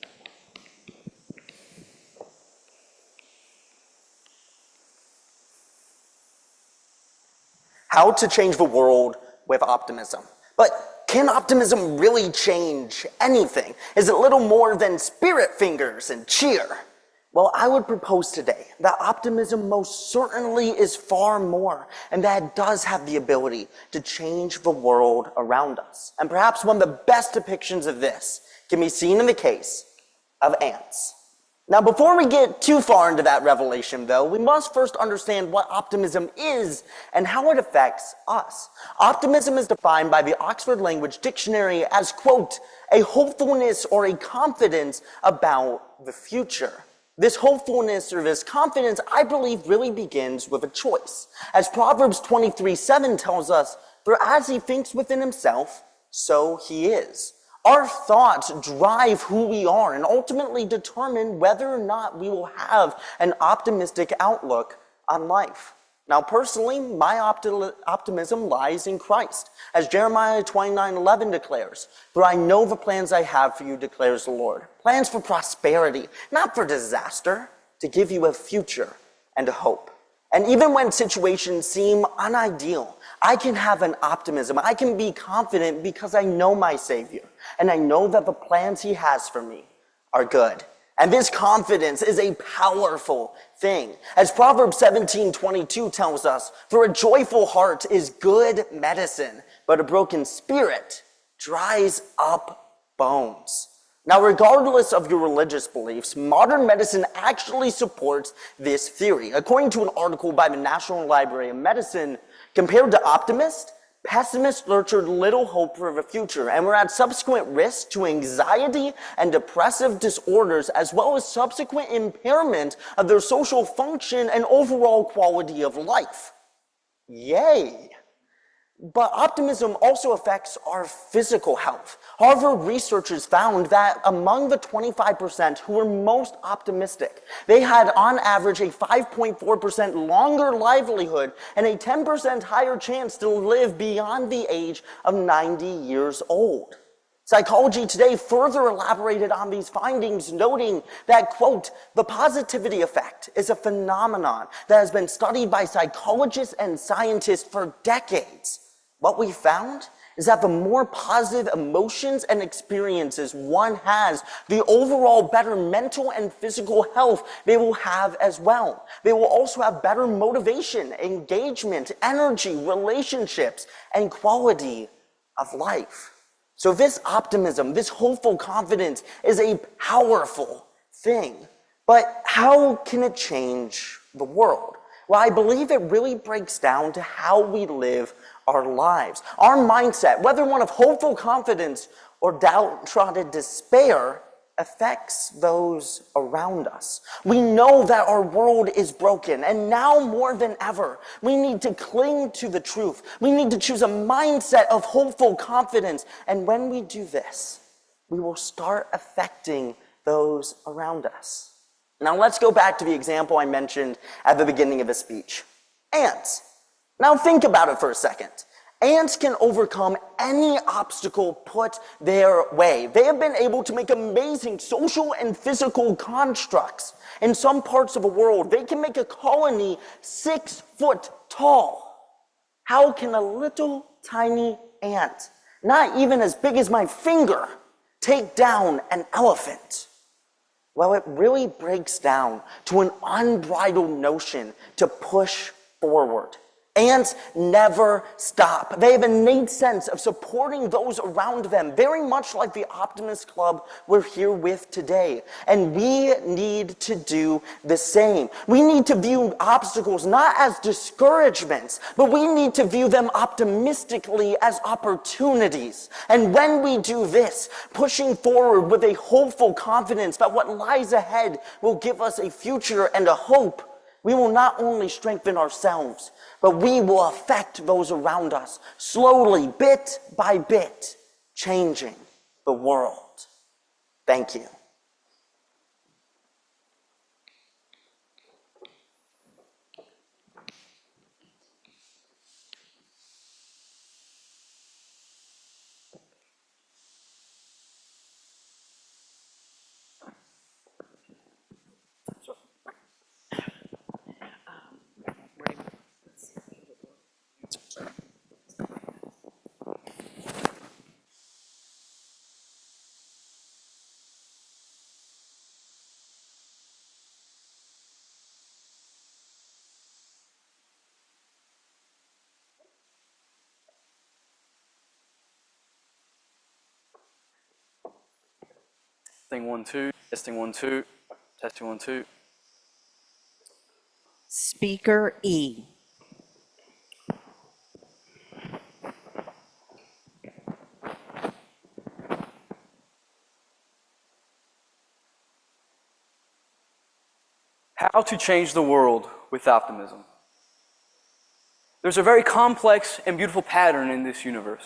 How to change the world with optimism. But can optimism really change anything? Is it little more than spirit fingers and cheer? Well, I would propose today that optimism most certainly is far more, and that it does have the ability to change the world around us. And perhaps one of the best depictions of this can be seen in the case of ants. Now, before we get too far into that revelation, though, we must first understand what optimism is and how it affects us. Optimism is defined by the Oxford Language Dictionary as, quote, a hopefulness or a confidence about the future. This hopefulness or this confidence, I believe, really begins with a choice. As Proverbs 23:7 tells us, for as he thinks within himself, so he is. Our thoughts drive who we are and ultimately determine whether or not we will have an optimistic outlook on life. Now, personally, my optimism lies in Christ. As Jeremiah 29:11 declares, for I know the plans I have for you, declares the Lord. plans for prosperity, not for disaster, to give you a future and a hope. And even when situations seem unideal, I can have an optimism. I can be confident because I know my Savior, and I know that the plans he has for me are good. And this confidence is a powerful thing. As Proverbs 17:22 tells us, for a joyful heart is good medicine, but a broken spirit dries up bones. Now, regardless of your religious beliefs, modern medicine actually supports this theory. According to an article by the National Library of Medicine, compared to optimists, pessimists nurtured little hope for the future and were at subsequent risk to anxiety and depressive disorders, as well as subsequent impairment of their social function and overall quality of life. Yay! But optimism also affects our physical health. Harvard researchers found that among the 25% who were most optimistic, they had on average a 5.4% longer livelihood and a 10% higher chance to live beyond the age of 90 years old. Psychology Today further elaborated on these findings, noting that, quote, the positivity effect is a phenomenon that has been studied by psychologists and scientists for decades. What we found is that the more positive emotions and experiences one has, the overall better mental and physical health they will have as well. They will also have better motivation, engagement, energy, relationships, and quality of life. So this optimism, this hopeful confidence is a powerful thing. But how can it change the world? Well, I believe it really breaks down to how we live our lives. Our mindset, whether one of hopeful confidence or downtrodden despair, affects those around us. We know that our world is broken, and now more than ever, we need to cling to the truth. We need to choose a mindset of hopeful confidence, and when we do this, we will start affecting those around us. Now let's go back to the example I mentioned at the beginning of the speech. Ants. Now think about it for a second. Ants can overcome any obstacle put their way. They have been able to make amazing social and physical constructs. In some parts of the world, they can make a colony 6 foot tall. How can a little tiny ant, not even as big as my finger, take down an elephant? Well, it really breaks down to an unbridled notion to push forward. Ants never stop. They have an innate sense of supporting those around them, very much like the Optimist Club we're here with today. And we need to do the same. We need to view obstacles not as discouragements, but we need to view them optimistically as opportunities. And when we do this, pushing forward with a hopeful confidence that what lies ahead will give us a future and a hope, we will not only strengthen ourselves, but we will affect those around us, slowly, bit by bit, changing the world. Thank you.
Testing 1 2, testing 1 2, testing 1 2.
Speaker E.
How to change the world with optimism. There's a very complex and beautiful pattern in this universe.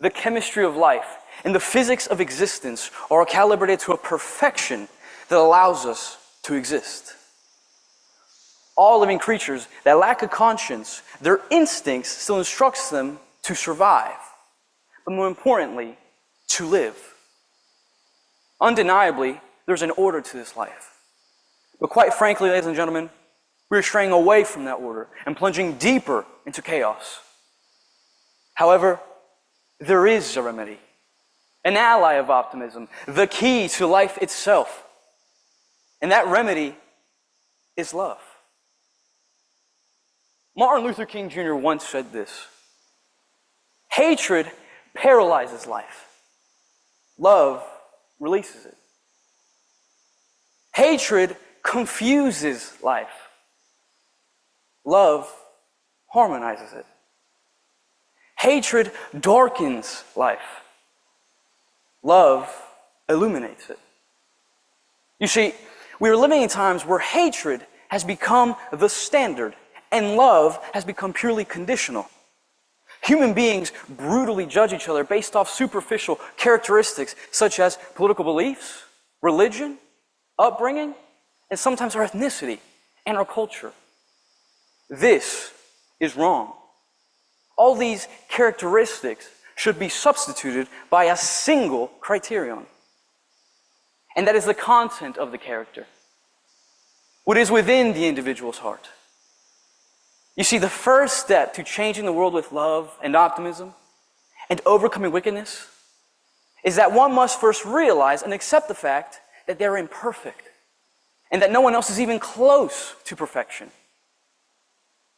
The chemistry of life and the physics of existence are calibrated to a perfection that allows us to exist. All living creatures that lack a conscience, their instincts still instructs them to survive, but more importantly, to live. Undeniably, there's an order to this life. But quite frankly, ladies and gentlemen, we're straying away from that order and plunging deeper into chaos. However, there is a remedy, an ally of optimism, the key to life itself. And that remedy is love. Martin Luther King Jr. once said this: hatred paralyzes life. Love releases it. Hatred confuses life. Love harmonizes it. Hatred darkens life. Love illuminates it. You see, we are living in times where hatred has become the standard and love has become purely conditional. Human beings brutally judge each other based off superficial characteristics such as political beliefs, religion, upbringing, and sometimes our ethnicity and our culture. This is wrong. All these characteristics should be substituted by a single criterion, and that is the content of the character, what is within the individual's heart. You see, the first step to changing the world with love and optimism and overcoming wickedness is that one must first realize and accept the fact that they're imperfect and that no one else is even close to perfection.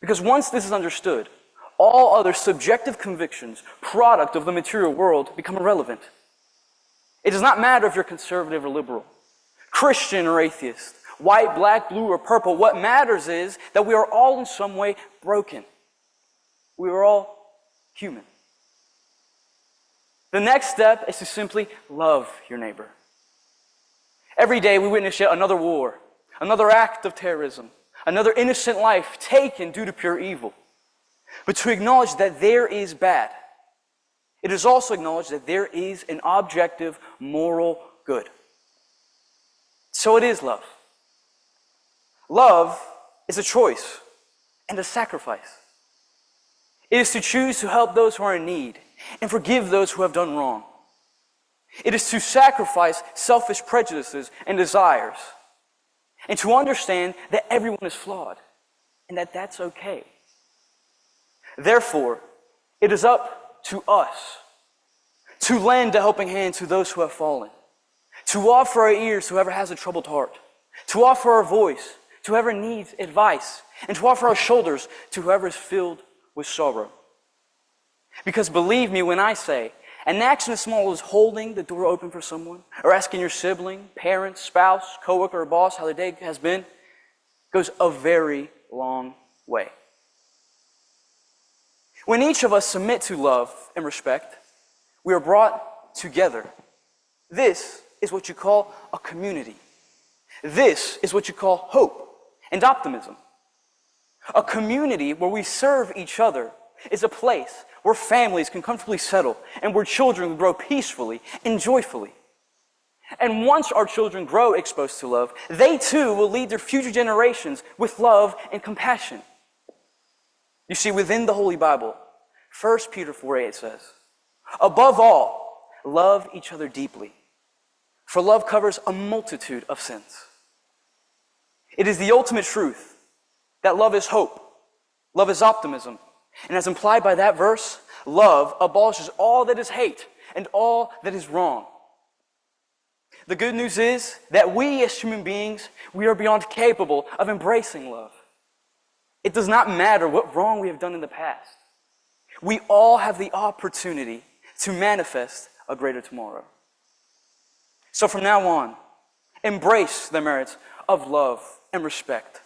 Because once this is understood, all other subjective convictions, product of the material world, become irrelevant. It does not matter if you're conservative or liberal, Christian or atheist, white, black, blue, or purple. What matters is that we are all in some way broken. We are all human. The next step is to simply love your neighbor. Every day we witness yet another war, another act of terrorism, another innocent life taken due to pure evil. But to acknowledge that there is bad, it is also acknowledged that there is an objective moral good. So it is love. Love is a choice and a sacrifice. It is to choose to help those who are in need and forgive those who have done wrong. It is to sacrifice selfish prejudices and desires, and to understand that everyone is flawed and that that's okay. Therefore, it is up to us to lend a helping hand to those who have fallen, to offer our ears to whoever has a troubled heart, to offer our voice to whoever needs advice, and to offer our shoulders to whoever is filled with sorrow. Because believe me when I say, an action as small as holding the door open for someone, or asking your sibling, parent, spouse, coworker, or boss how their day has been, goes a very long way. When each of us submit to love and respect, we are brought together. This is what you call a community. This is what you call hope and optimism. A community where we serve each other is a place where families can comfortably settle and where children grow peacefully and joyfully. And once our children grow exposed to love, they too will lead their future generations with love and compassion. You see, within the Holy Bible, 1 Peter 4:8 says, above all, love each other deeply, for love covers a multitude of sins. It is the ultimate truth that love is hope, love is optimism, and as implied by that verse, love abolishes all that is hate and all that is wrong. The good news is that we as human beings, we are beyond capable of embracing love. It does not matter what wrong we have done in the past. We all have the opportunity to manifest a greater tomorrow. So from now on, embrace the merits of love and respect,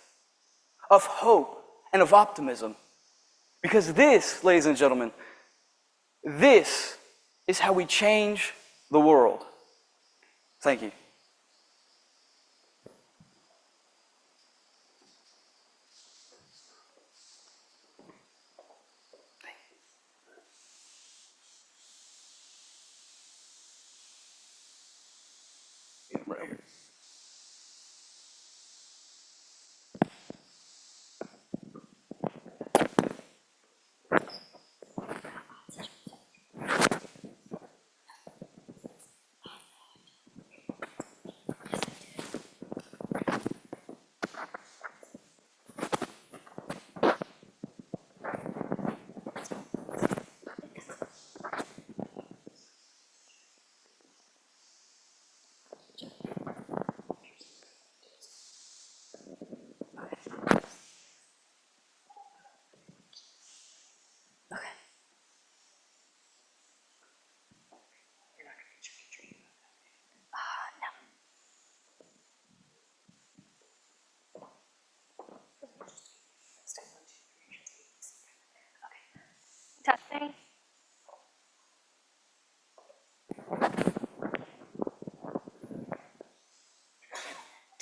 of hope and of optimism. Because this, ladies and gentlemen, this is how we change the world. Thank you. Right here.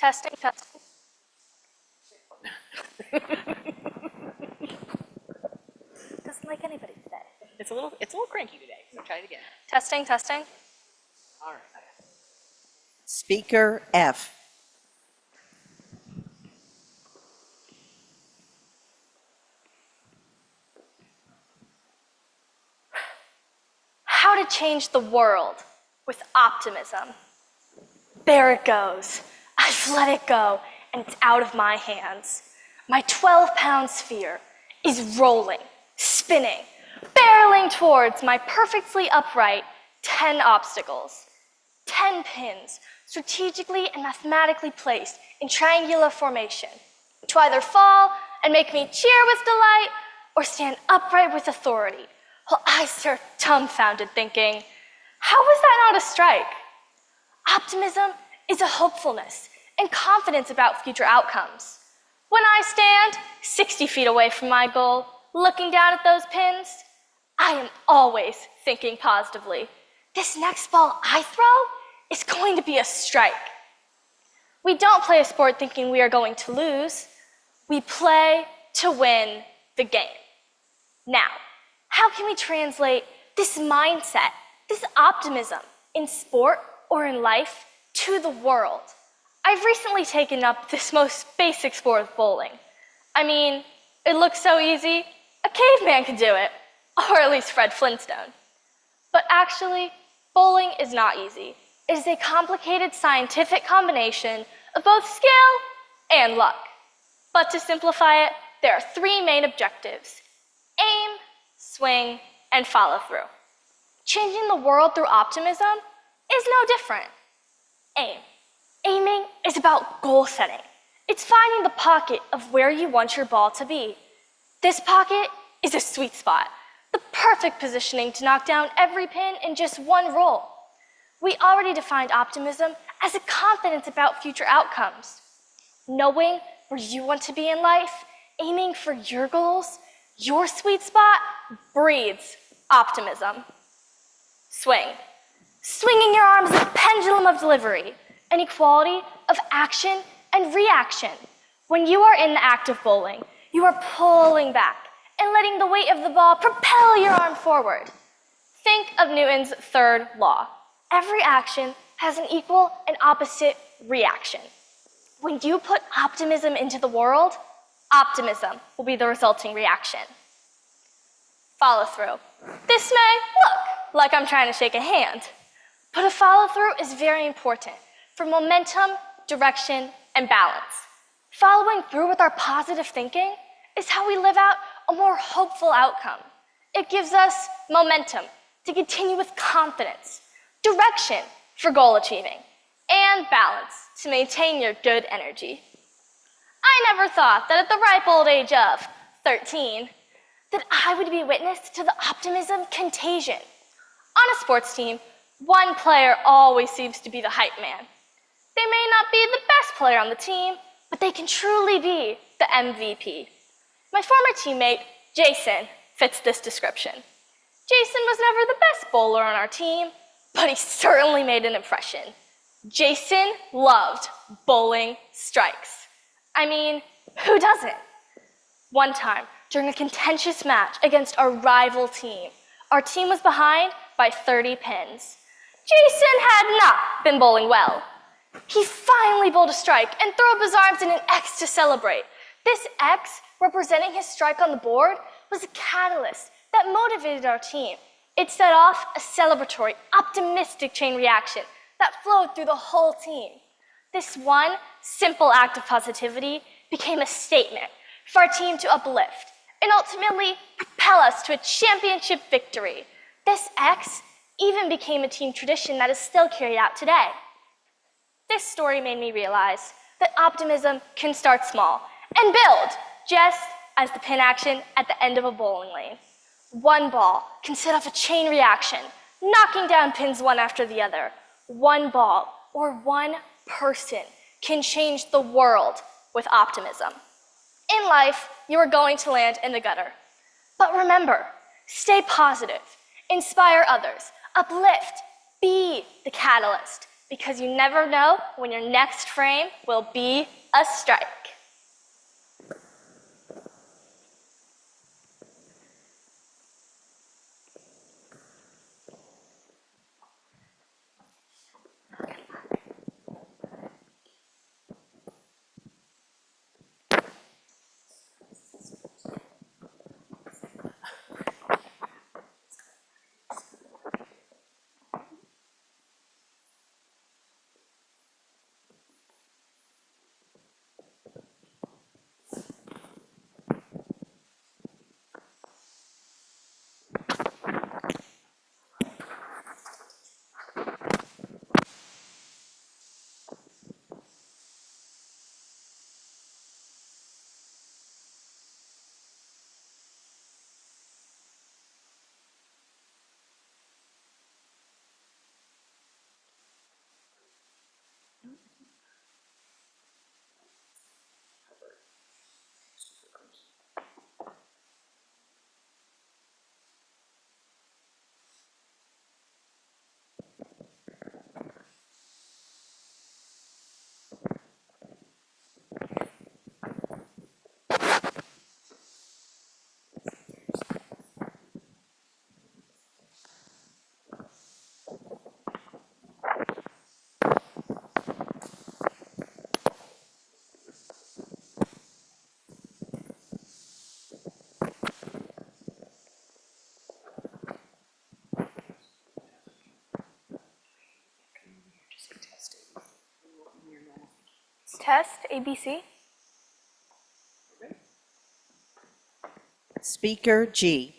Testing, testing. Doesn't like anybody today.
It's a little cranky today. We'll try it again.
Testing, testing.
All right.
Speaker F.
How to change the world with optimism. There it goes. I've let it go, and it's out of my hands. My 12-pound sphere is rolling, spinning, barreling towards my perfectly upright 10 obstacles. 10 pins, strategically and mathematically placed in triangular formation, to either fall and make me cheer with delight, or stand upright with authority, while I stare dumbfounded thinking, how was that not a strike? Optimism is a hopefulness and confidence about future outcomes. When I stand 60 feet away from my goal, looking down at those pins, I am always thinking positively. This next ball I throw is going to be a strike. We don't play a sport thinking we are going to lose. We play to win the game. Now, how can we translate this mindset, this optimism in sport or in life to the world? I've recently taken up this most basic sport of bowling. I mean, it looks so easy, a caveman could do it, or at least Fred Flintstone. But actually, bowling is not easy. It is a complicated scientific combination of both skill and luck. But to simplify it, there are 3 main objectives: aim, swing, and follow through. Changing the world through optimism is no different. Aim. Aiming is about goal setting. It's finding the pocket of where you want your ball to be. This pocket is a sweet spot, the perfect positioning to knock down every pin in just one roll. We already defined optimism as a confidence about future outcomes. Knowing where you want to be in life, aiming for your goals, your sweet spot breeds optimism. Swing. Swinging your arms is a pendulum of delivery, an equality of action and reaction. When you are in the act of bowling, you are pulling back and letting the weight of the ball propel your arm forward. Think of Newton's third law. Every action has an equal and opposite reaction. When you put optimism into the world, optimism will be the resulting reaction. Follow through. This may look like I'm trying to shake a hand, but a follow through is very important for momentum, direction, and balance. Following through with our positive thinking is how we live out a more hopeful outcome. It gives us momentum to continue with confidence, direction for goal achieving, and balance to maintain your good energy. I never thought that at the ripe old age of 13, that I would be witness to the optimism contagion. On a sports team, one player always seems to be the hype man. They may not be the best player on the team, but they can truly be the MVP. My former teammate, Jason, fits this description. Jason was never the best bowler on our team, but he certainly made an impression. Jason loved bowling strikes. I mean, who doesn't? One time, during a contentious match against our rival team, our team was behind by 30 pins. Jason had not been bowling well. He finally bowled a strike and threw up his arms in an X to celebrate. This X, representing his strike on the board, was a catalyst that motivated our team. It set off a celebratory, optimistic chain reaction that flowed through the whole team. This one simple act of positivity became a statement for our team to uplift and ultimately propel us to a championship victory. This X even became a team tradition that is still carried out today. This story made me realize that optimism can start small and build, just as the pin action at the end of a bowling lane. One ball can set off a chain reaction, knocking down pins one after the other. One ball or one person can change the world with optimism. In life, you are going to land in the gutter. But remember, stay positive, inspire others, uplift, be the catalyst, because you never know when your next frame will be a strike. Test ABC.
Speaker G.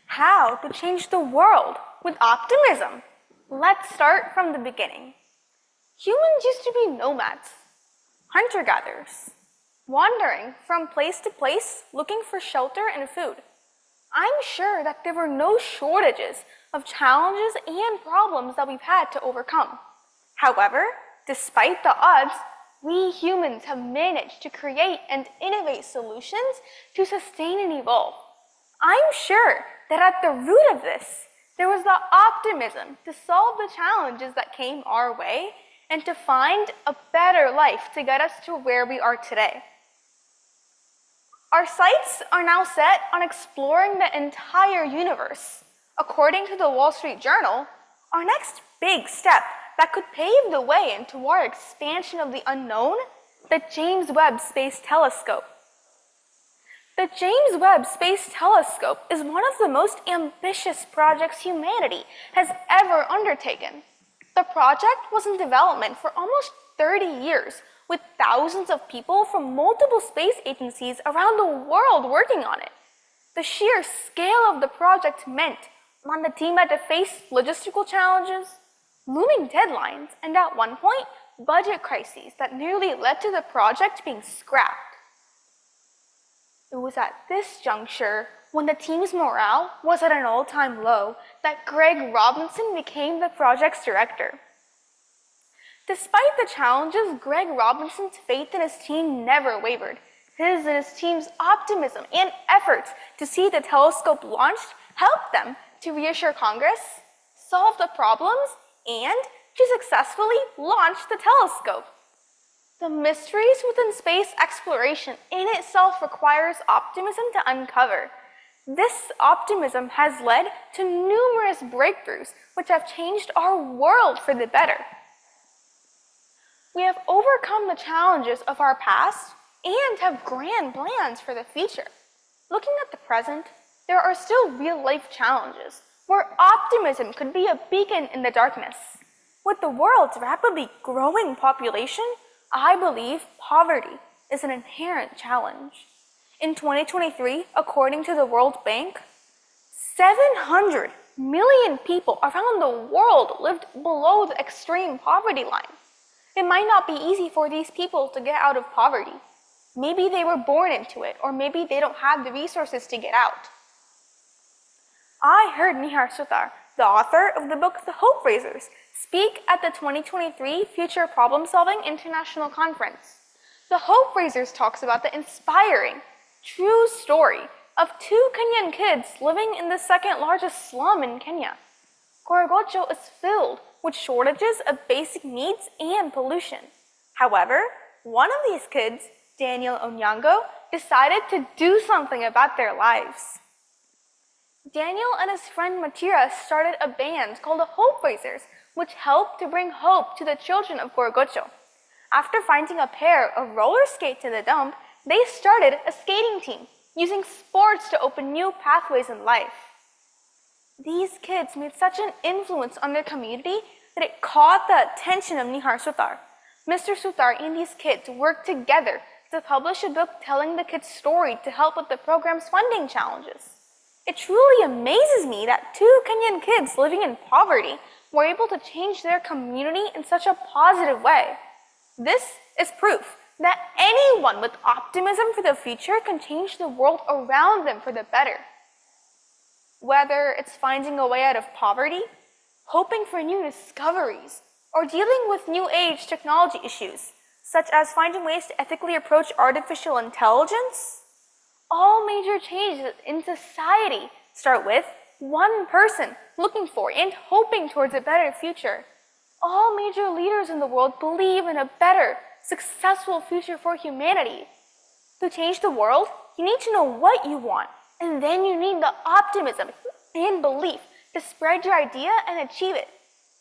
How to change the world with optimism. Let's start from the beginning. Humans used to be nomads, hunter-gatherers, wandering from place to place looking for shelter and food. I'm sure that there were no shortages of challenges and problems that we've had to overcome. However, despite the odds, we humans have managed to create and innovate solutions to sustain and evolve. I'm sure that at the root of this, there was the optimism to solve the challenges that came our way and to find a better life to get us to where we are today. Our sights are now set on exploring the entire universe. According to the Wall Street Journal, our next big step that could pave the way into our expansion of the unknown, the James Webb Space Telescope. The James Webb Space Telescope is one of the most ambitious projects humanity has ever undertaken. The project was in development for almost 30 years, with thousands of people from multiple space agencies around the world working on it. The sheer scale of the project meant the team had to face logistical challenges, looming deadlines, and at one point, budget crises that nearly led to the project being scrapped. It was at this juncture, when the team's morale was at an all-time low, that Greg Robinson became the project's director. Despite the challenges, Greg Robinson's faith in his team never wavered. His and his team's optimism and efforts to see the telescope launched helped them to reassure Congress, solve the problems, and to successfully launch the telescope. The mysteries within space exploration in itself requires optimism to uncover. This optimism has led to numerous breakthroughs which have changed our world for the better. We have overcome the challenges of our past and have grand plans for the future. Looking at the present, there are still real-life challenges where optimism could be a beacon in the darkness. With the world's rapidly growing population, I believe poverty is an inherent challenge. In 2023, according to the World Bank, 700 million people around the world lived below the extreme poverty line. It might not be easy for these people to get out of poverty. Maybe they were born into it, or maybe they don't have the resources to get out. I heard Nihar Sutar, the author of the book The Hope Raisers, speak at the 2023 Future Problem Solving International Conference.
The Hope Raisers talks about the inspiring, true story of two Kenyan kids living in the second largest slum in Kenya. Korogocho is filled with shortages of basic needs and pollution. However, one of these kids, Daniel Onyango, decided to do something about their lives. Daniel and his friend Matira started a band called the Hope Raisers, which helped to bring hope to the children of Korogocho. After finding a pair of roller skates in the dump, they started a skating team, using sports to open new pathways in life. These kids made such an influence on their community that it caught the attention of Nihar Sutar. Mr. Sutar and these kids worked together to publish a book telling the kids' story to help with the program's funding challenges. It truly amazes me that two Kenyan kids living in poverty were able to change their community in such a positive way. This is proof that anyone with optimism for the future can change the world around them for the better. Whether it's finding a way out of poverty, hoping for new discoveries, or dealing with new age technology issues, such as finding ways to ethically approach artificial intelligence, all major changes in society start with one person looking for and hoping towards a better future. All major leaders in the world believe in a better, successful future for humanity. To change the world, you need to know what you want, and then you need the optimism and belief to spread your idea and achieve it.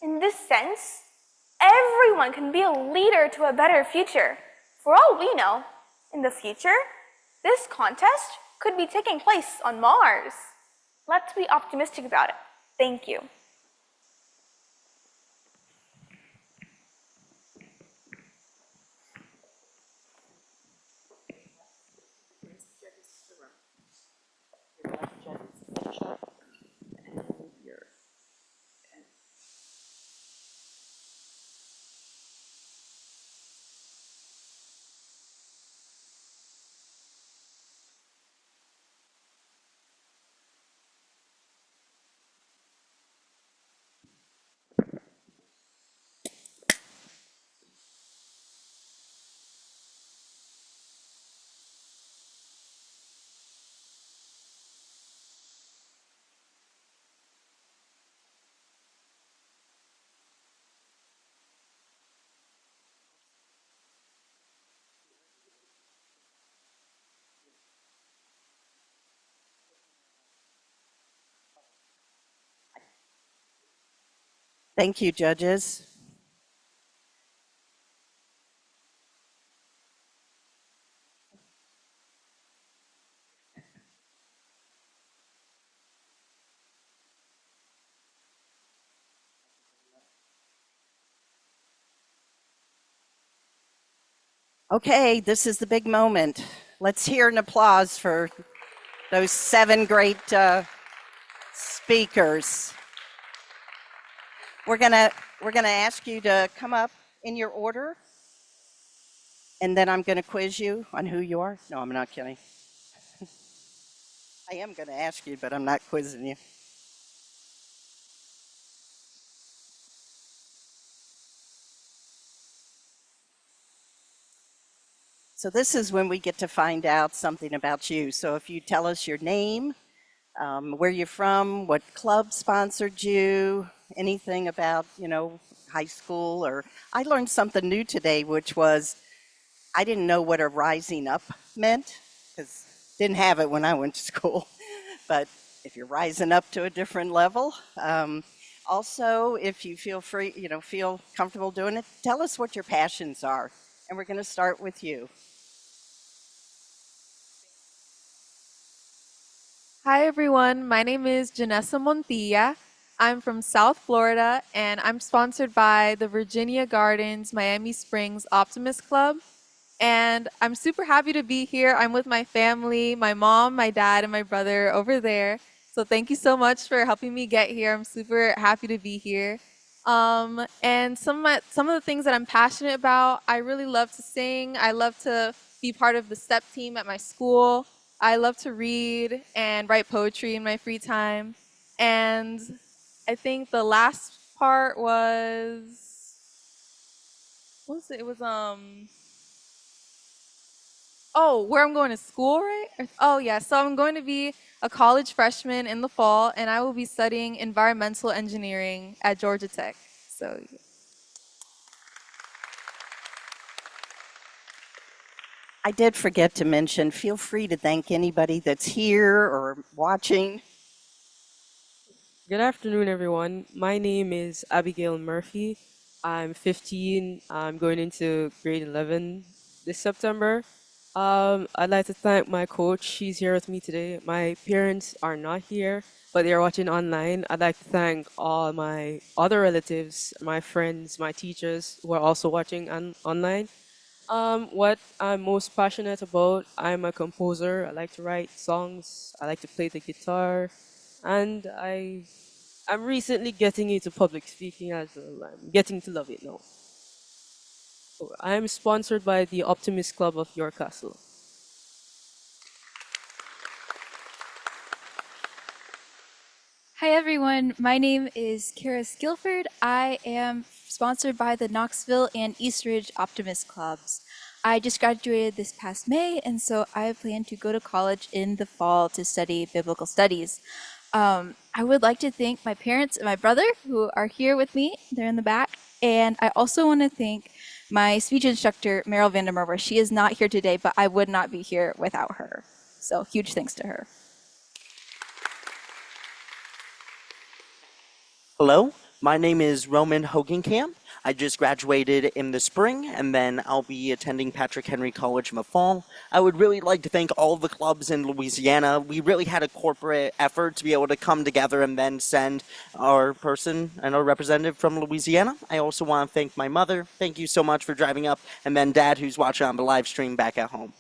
In this sense, everyone can be a leader to a better future. For all we know, in the future, this contest could be taking place on Mars. Let's be optimistic about it. Thank you.
Thank you, judges. Okay, this is the big moment. Let's hear an applause for those 7 great speakers. We're gonna ask you to come up in your order, and then I'm gonna quiz you on who you are. No, I'm not kidding. I am gonna ask you, but I'm not quizzing you. So this is when we get to find out something about you. So if you tell us your name, where you're from, what club sponsored you, anything about, high school, or I learned something new today, which was I didn't know what a rising up meant because didn't have it when I went to school. But if you're rising up to a different level, also if you feel free, feel comfortable doing it, tell us what your passions are. And we're going to start with you.
Hi everyone, my name is Janessa Montilla. I'm from South Florida and I'm sponsored by the Virginia Gardens Miami Springs Optimist Club. And I'm super happy to be here. I'm with my family, my mom, my dad, and my brother over there. So thank you so much for helping me get here. I'm super happy to be here. And some of the things that I'm passionate about, I really love to sing. I love to be part of the STEP team at my school. I love to read and write poetry in my free time. And I think the last part was, what was it? It was, Oh, where I'm going to school, right? Oh, yeah. So I'm going to be a college freshman in the fall, and I will be studying environmental engineering at Georgia Tech. So,
I did forget to mention, feel free to thank anybody that's here or watching.
Good afternoon, everyone. My name is Abigail Murphy. I'm 15. I'm going into grade 11 this September. I'd like to thank my coach. She's here with me today. My parents are not here, but they are watching online. I'd like to thank all my other relatives, my friends, my teachers who are also watching online. What I'm most passionate about, I'm a composer. I like to write songs. I like to play the guitar, and I'm recently getting into public speaking as well. I'm getting to love it now. I'm sponsored by the Optimist Club of York Castle.
Hi everyone, my name is Kara Skilford. I am sponsored by the Knoxville and Eastridge Optimist Clubs. I just graduated this past May, and so I plan to go to college in the fall to study biblical studies. I would like to thank my parents and my brother who are here with me. They're in the back. And I also want to thank my speech instructor, Meryl Vandermerwer. She is not here today, but I would not be here without her. So huge thanks to her.
Hello, my name is Roman Hogenkamp. I just graduated in the spring, and then I'll be attending Patrick Henry College in the fall. I would really like to thank all the clubs in Louisiana. We really had a corporate effort to be able to come together and then send our person and our representative from Louisiana. I also want to thank my mother. Thank you so much for driving up, and then Dad, who's watching on the live stream back at home.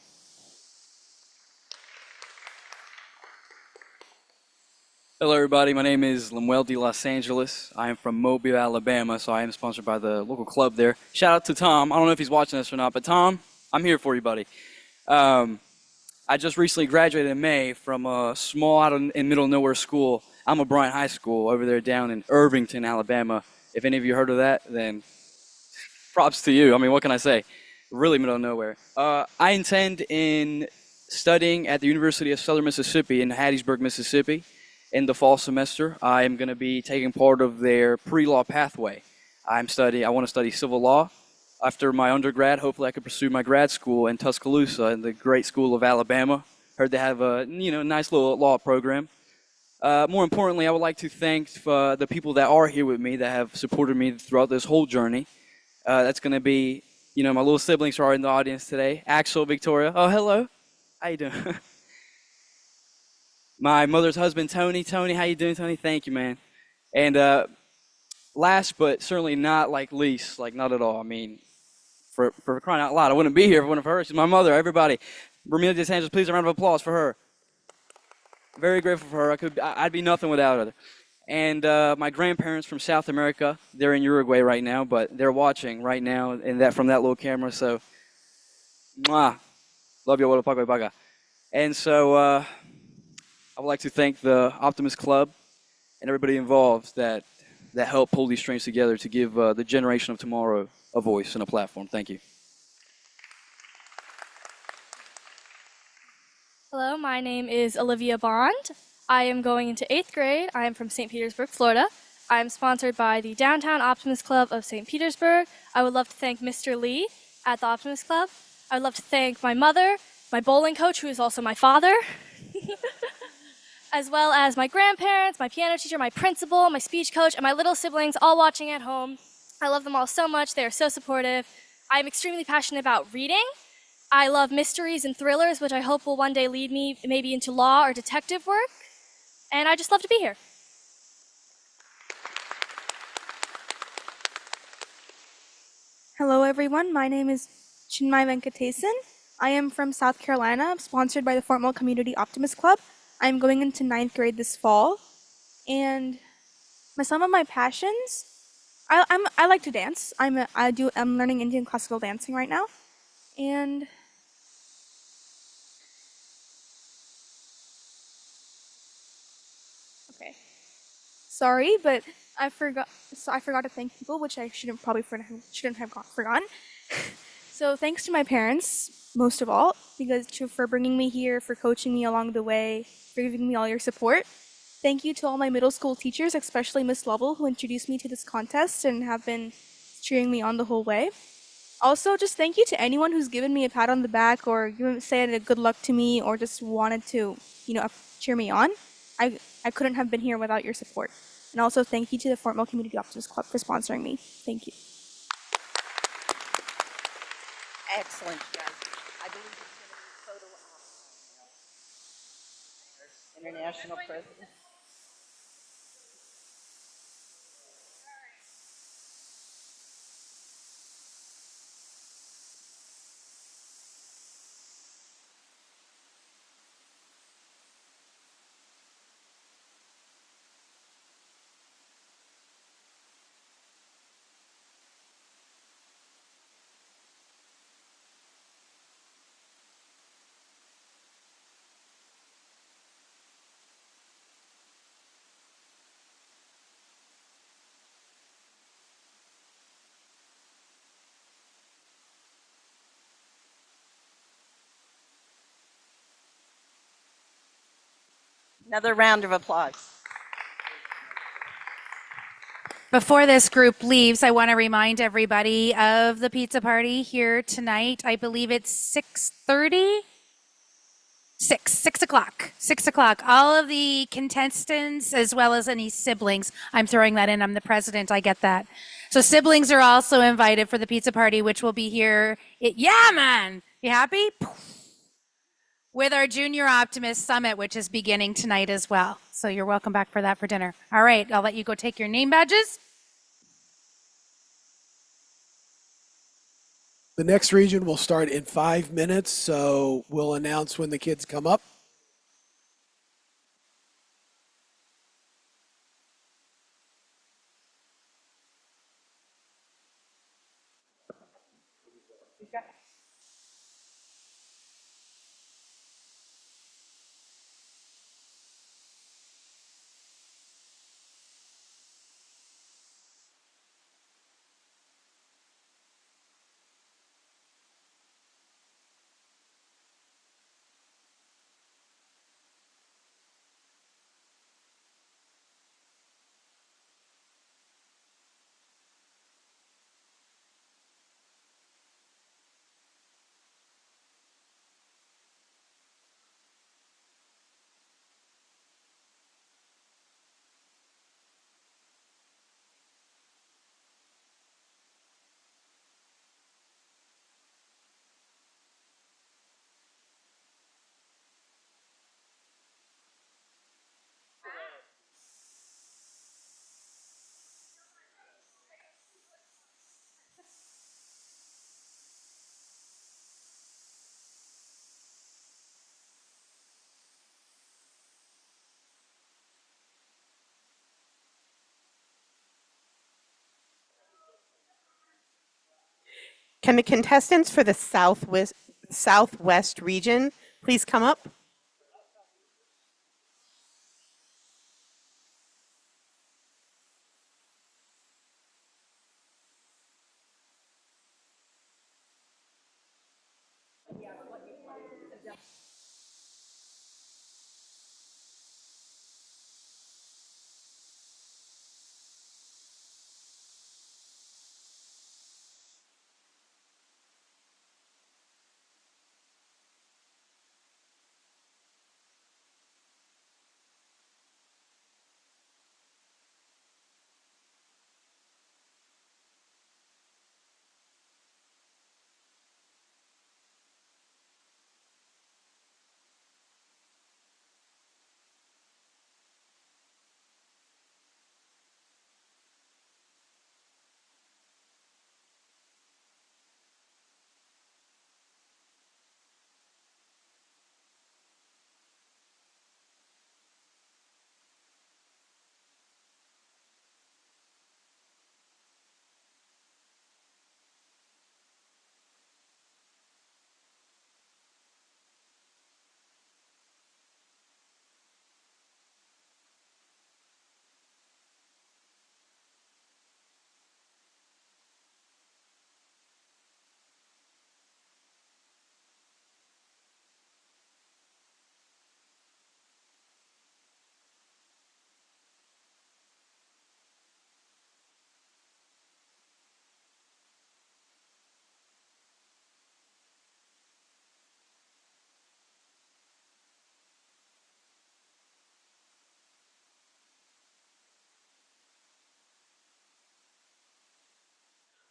Hello, everybody. My name is Lemuel de Los Angeles. I am from Mobile, Alabama, so I am sponsored by the local club there. Shout out to Tom. I don't know if he's watching this or not, but Tom, I'm here for you, buddy. I just recently graduated in May from a small out in middle of nowhere school. I'm a Bryant High School over there down in Irvington, Alabama. If any of you heard of that, then props to you. I mean, what can I say? Really middle of nowhere. I intend in studying at the University of Southern Mississippi in Hattiesburg, Mississippi. In the fall semester, I am going to be taking part of their pre-law pathway. I want to study civil law. After my undergrad, hopefully I could pursue my grad school in Tuscaloosa in the great school of Alabama. Heard they have a nice little law program. More importantly, I would like to thank the people that are here with me that have supported me throughout this whole journey. That's going to be, my little siblings who are in the audience today. Axel, Victoria. Oh, hello. How you doing? My mother's husband, Tony. Tony, how you doing, Tony? Thank you, man. And last but certainly not least, not at all. I mean, for crying out loud, I wouldn't be here if it wasn't for her. She's my mother. Everybody, Bermuda DeSantis, please a round of applause for her. Very grateful for her. I'd be nothing without her. And my grandparents from South America, they're in Uruguay right now, but they're watching right now from that little camera. So, mwah, love you, paga. And so. I would like to thank the Optimist Club and everybody involved that helped pull these strings together to give the generation of tomorrow a voice and a platform. Thank you.
Hello, my name is Olivia Bond. I am going into 8th grade. I am from St. Petersburg, Florida. I am sponsored by the Downtown Optimist Club of St. Petersburg. I would love to thank Mr. Lee at the Optimist Club. I would love to thank my mother, my bowling coach, who is also my father, as well as my grandparents, my piano teacher, my principal, my speech coach, and my little siblings all watching at home. I love them all so much. They are so supportive. I am extremely passionate about reading. I love mysteries and thrillers, which I hope will one day lead me maybe into law or detective work. And I just love to be here.
Hello, everyone. My name is Chinmay Venkatesan. I am from South Carolina, sponsored by the Fort Mill Community Optimist Club. I'm going into 9th grade this fall, and some of my passions, I like to dance. I'm learning Indian classical dancing right now, and okay, sorry, but I forgot to thank people, which I shouldn't have forgotten. So thanks to my parents, most of all, for bringing me here, for coaching me along the way, for giving me all your support. Thank you to all my middle school teachers, especially Miss Lovell, who introduced me to this contest and have been cheering me on the whole way. Also, just thank you to anyone who's given me a pat on the back or said a good luck to me or just wanted to, cheer me on. I couldn't have been here without your support. And also thank you to the Fort Mill Community Optimist Club for sponsoring me. Thank you.
Excellent, guys. I believe it's going to be photo op. International President. Another round of applause.
Before this group leaves, I want to remind everybody of the pizza party here tonight. I believe it's 6:30? 6 o'clock. 6 o'clock. All of the contestants, as well as any siblings, I'm throwing that in. I'm the president. I get that. So siblings are also invited for the pizza party, which will be here. Yeah, man. You happy? With our Junior Optimist Summit, which is beginning tonight as well. So you're welcome back for that for dinner. All right. I'll let you go take your name badges.
The next region will start in 5 minutes, so we'll announce when the kids come up.
Can the contestants for the Southwest region please come up?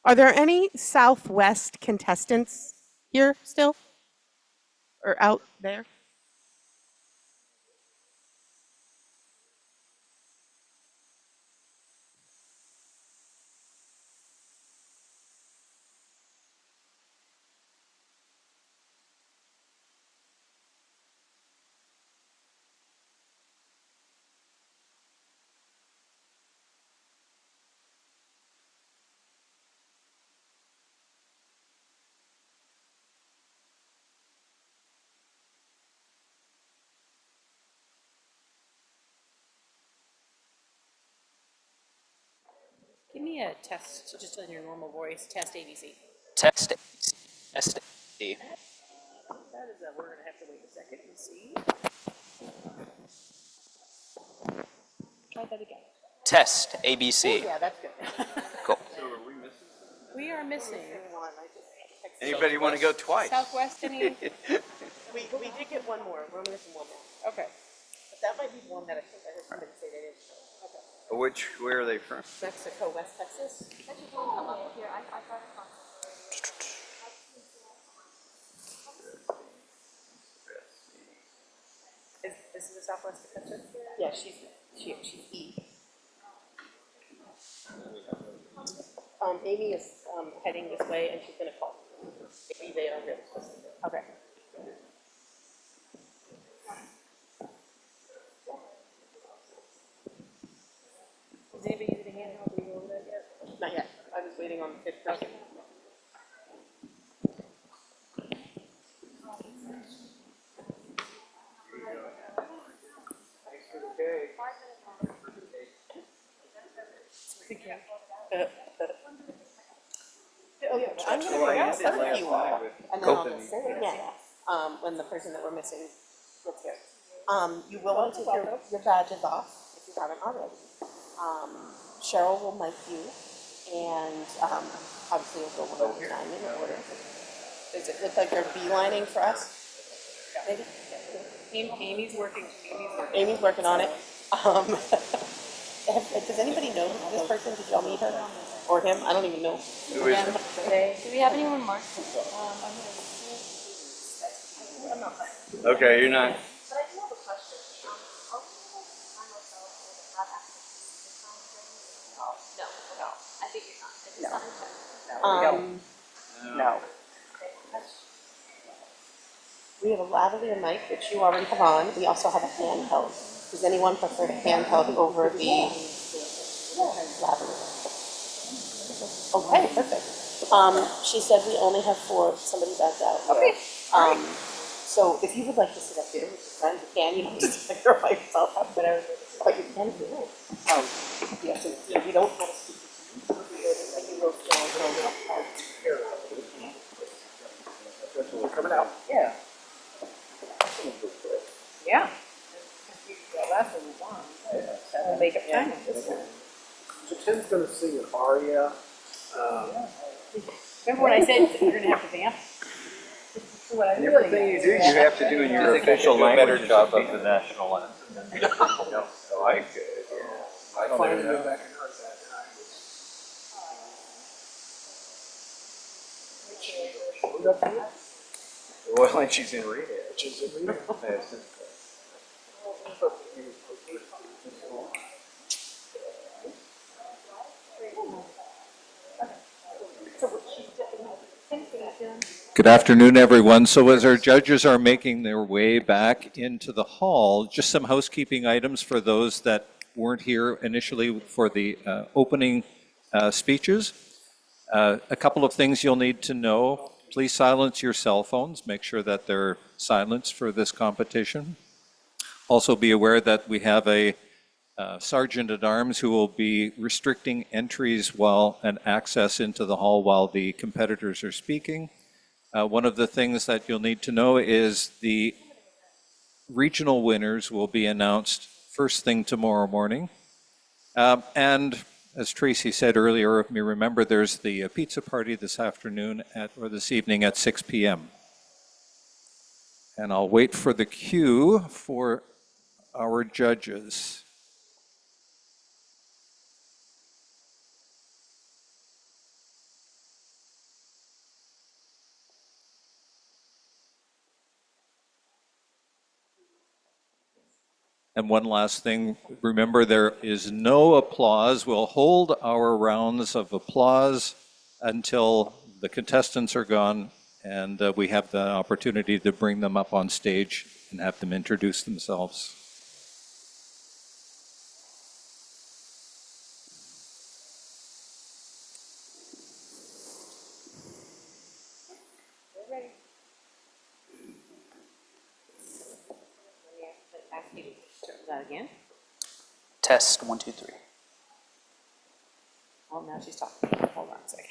Are there any Southwest contestants here still? Or out there?
Give me a test, just in your normal voice, test ABC.
Test test
That is a, we're gonna have to wait a second and see. Try that again.
test ABC.
Oh, yeah, that's good.
Cool.
We are missing.
Anybody want to go twice?
Southwest, any? we did get one more. We're missing one more. Okay. But that might be one that I think I heard somebody say they didn't show. Okay.
Where are they from?
Mexico, West Texas. That should come up here. I thought it was. Is this the Southwest contestant? Yeah, she's E. Amy is heading this way, and she's gonna call. Maybe they are really close. Okay. Is anybody using handheld? Are you over that yet? Not yet. I was waiting on the 5th person. Oh, yeah, I'm gonna bring out some of you all, and then I'll just say it again, when the person that we're missing gets here. You will want to take your badges off, if you haven't already. Cheryl will mic you, and, obviously you'll go one at a time in order. Does it look like you're beelining for us? Maybe? Amy's working on it. Does anybody know this person? Did y'all meet her? Or him? I don't even know.
Who is it?
Do we have anyone marked?
Okay, you're not.
But I do have a question. No, I think you're not.
No. We have a lavalier mic, which you already have on. We also have a handheld. Does anyone prefer the handheld over the lavalier? Okay, perfect. She said we only have 4. Somebody backed out. Okay. So if you would like to sit up here with your friend, you can. You don't just like throw by yourself up, whatever. But you can do it. Yes, if you don't have a speaker, you will still coming out. Yeah. Yeah. That's what we want. We'll make up time this time.
So Tim's going to sing an aria.
Remember when I said you're going to have to dance?
Everything you do, you have to do in your official language.
Better job of the national anthem. No, I could. I don't
Finally
even
go
know.
back and heard that.
Well, and she's in rehab.
She's in rehab.
Good afternoon, everyone. So as our judges are making their way back into the hall, just some housekeeping items for those that weren't here initially for the opening speeches. A couple of things you'll need to know. Please silence your cell phones. Make sure that they're silenced for this competition. Also be aware that we have a sergeant at arms who will be restricting entries and access into the hall while the competitors are speaking. One of the things that you'll need to know is the regional winners will be announced first thing tomorrow morning. And as Tracy said earlier, if you remember, there's the pizza party this afternoon or this evening at 6 p.m. And I'll wait for the cue for our judges. And one last thing, remember there is no applause. We'll hold our rounds of applause until the contestants are gone and we have the opportunity to bring them up on stage and have them introduce themselves.
Again.
Test 1, 2, 3.
Oh, now she's talking. Hold on a second.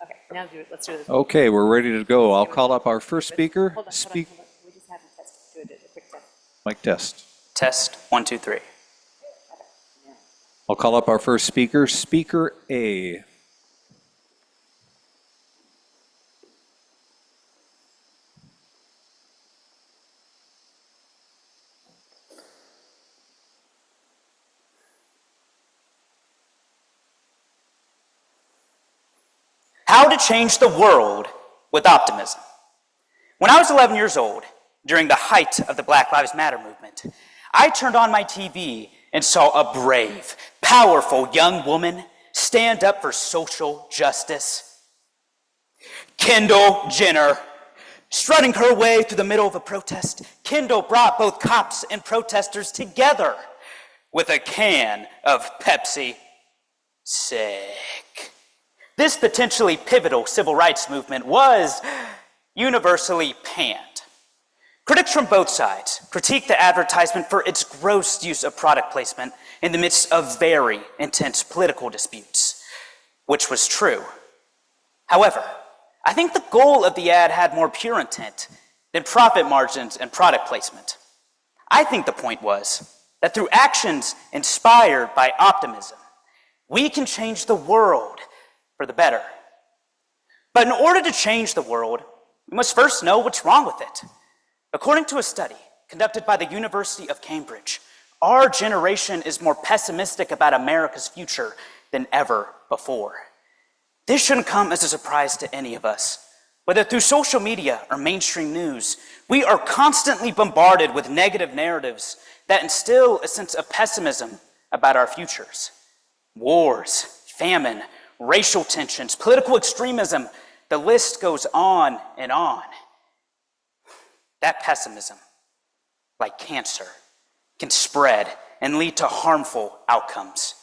Okay, now let's do this.
Okay, we're ready to go. I'll call up our first speaker.
Hold on. We just have a test. Do a quick test.
Mic test.
Test 1, 2, 3.
I'll call up our first speaker, Speaker A.
How to change the world with optimism. When I was 11 years old, during the height of the Black Lives Matter movement, I turned on my TV and saw a brave, powerful young woman stand up for social justice. Kendall Jenner, strutting her way through the middle of a protest, Kendall brought both cops and protesters together with a can of Pepsi. Sick. This potentially pivotal civil rights movement was universally panned. Critics from both sides critiqued the advertisement for its gross use of product placement in the midst of very intense political disputes, which was true. However, I think the goal of the ad had more pure intent than profit margins and product placement. I think the point was that through actions inspired by optimism, we can change the world for the better. But in order to change the world, we must first know what's wrong with it. According to a study conducted by the University of Cambridge, our generation is more pessimistic about America's future than ever before. This shouldn't come as a surprise to any of us. Whether through social media or mainstream news, we are constantly bombarded with negative narratives that instill a sense of pessimism about our futures. Wars, famine, racial tensions, political extremism, the list goes on and on. That pessimism, like cancer, can spread and lead to harmful outcomes.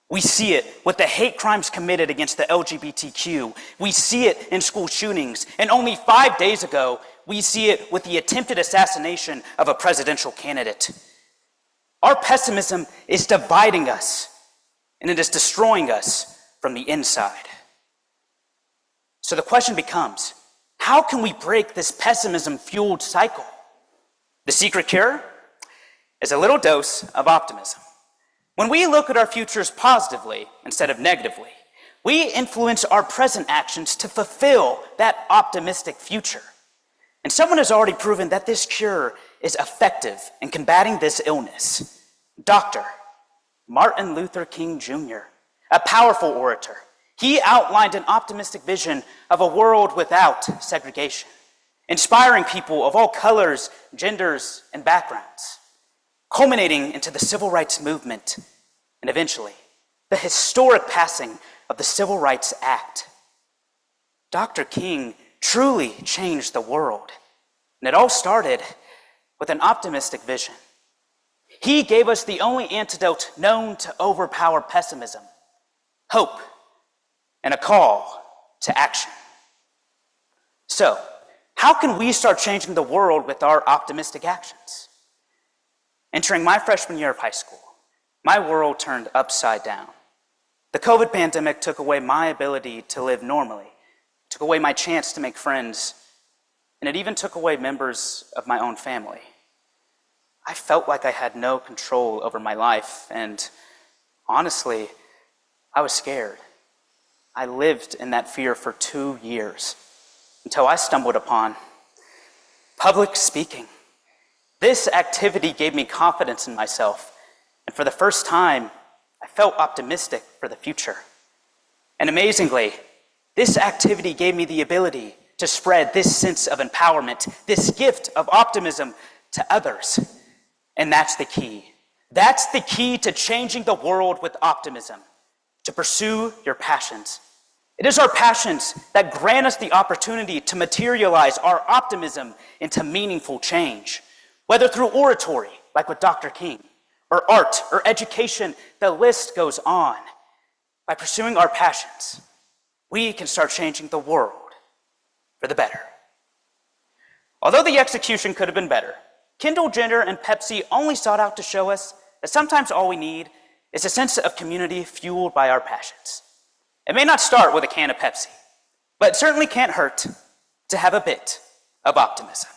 We see it with the hate crimes committed against the LGBTQ. We see it in school shootings. And only 5 days ago, we see it with the attempted assassination of a presidential candidate. Our pessimism is dividing us, and it is destroying us from the inside. So the question becomes, how can we break this pessimism-fueled cycle? The secret cure is a little dose of optimism. When we look at our futures positively instead of negatively, we influence our present actions to fulfill that optimistic future. And someone has already proven that this cure is effective in combating this illness. Dr. Martin Luther King Jr., a powerful orator, he outlined an optimistic vision of a world without segregation, inspiring people of all colors, genders, and backgrounds, culminating into the civil rights movement, and eventually, the historic passing of the Civil Rights Act. Dr. King truly changed the world, and it all started with an optimistic vision. He gave us the only antidote known to overpower pessimism: hope and a call to action. So, how can we start changing the world with our optimistic actions? Entering my freshman year of high school, my world turned upside down. The COVID pandemic took away my ability to live normally, took away my chance to make friends, and it even took away members of my own family. I felt like I had no control over my life, and honestly, I was scared. I lived in that fear for 2 years until I stumbled upon public speaking. This activity gave me confidence in myself, and for the first time, I felt optimistic for the future. And amazingly, this activity gave me the ability to spread this sense of empowerment, this gift of optimism to others. And that's the key. That's the key to changing the world with optimism, to pursue your passions. It is our passions that grant us the opportunity to materialize our optimism into meaningful change, whether through oratory, like with Dr. King, or art, or education, the list goes on. By pursuing our passions, we can start changing the world for the better. Although the execution could have been better, Kendall Jenner and Pepsi only sought out to show us that sometimes all we need is a sense of community fueled by our passions. It may not start with a can of Pepsi, but it certainly can't hurt to have a bit of optimism.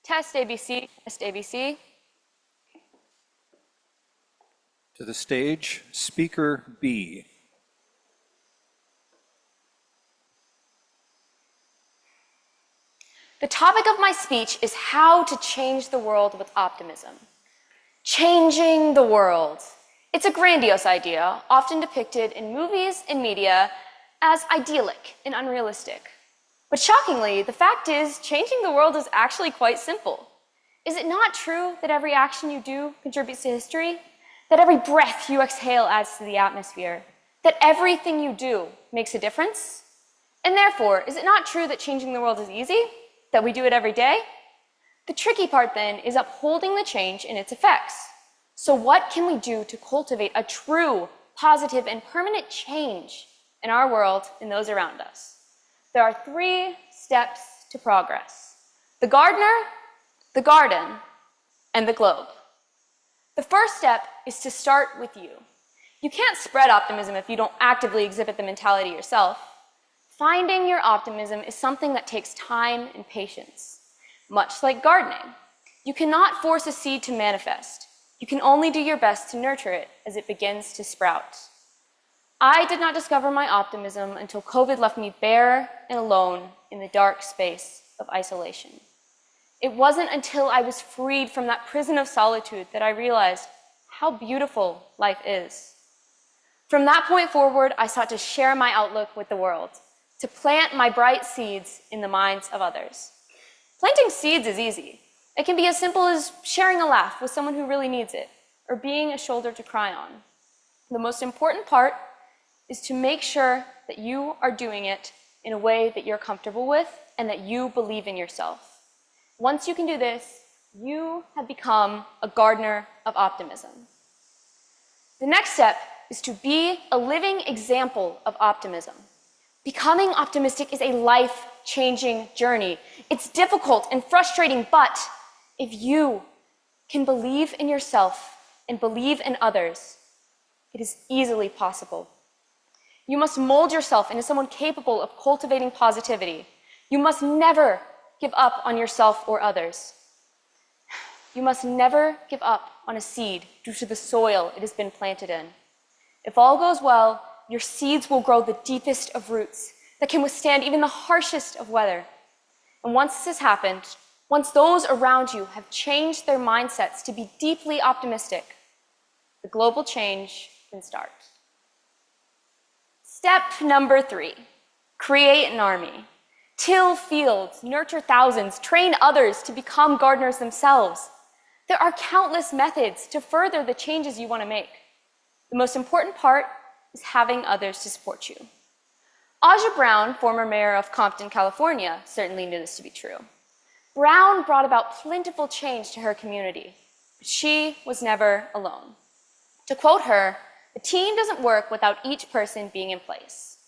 Test ABC, test ABC.
To the stage, Speaker B.
The topic of my speech is how to change the world with optimism. Changing the world. It's a grandiose idea, often depicted in movies and media as idyllic and unrealistic. But shockingly, the fact is, changing the world is actually quite simple. Is it not true that every action you do contributes to history? That every breath you exhale adds to the atmosphere? That everything you do makes a difference? And therefore, is it not true that changing the world is easy? That we do it every day? The tricky part then is upholding the change in its effects. So what can we do to cultivate a true, positive, and permanent change in our world and those around us? There are 3 steps to progress: the gardener, the garden, and the globe. The first step is to start with you. You can't spread optimism if you don't actively exhibit the mentality yourself. Finding your optimism is something that takes time and patience. Much like gardening, you cannot force a seed to manifest. You can only do your best to nurture it as it begins to sprout. I did not discover my optimism until COVID left me bare and alone in the dark space of isolation. It wasn't until I was freed from that prison of solitude that I realized how beautiful life is. From that point forward, I sought to share my outlook with the world, to plant my bright seeds in the minds of others. Planting seeds is easy. It can be as simple as sharing a laugh with someone who really needs it, or being a shoulder to cry on. The most important part is to make sure that you are doing it in a way that you're comfortable with and that you believe in yourself. Once you can do this, you have become a gardener of optimism. The next step is to be a living example of optimism. Becoming optimistic is a life-changing journey. It's difficult and frustrating, but if you can believe in yourself and believe in others, it is easily possible. You must mold yourself into someone capable of cultivating positivity. You must never give up on yourself or others. You must never give up on a seed due to the soil it has been planted in. If all goes well, your seeds will grow the deepest of roots that can withstand even the harshest of weather. And once this has happened, once those around you have changed their mindsets to be deeply optimistic,
the global change can start. Step number 3, create an army. Till fields, nurture thousands, train others to become gardeners themselves. There are countless methods to further the changes you want to make. The most important part is having others to support you. Aja Brown, former mayor of Compton, California, certainly knew this to be true. Brown brought about plentiful change to her community, but she was never alone. To quote her, "The team doesn't work without each person being in place."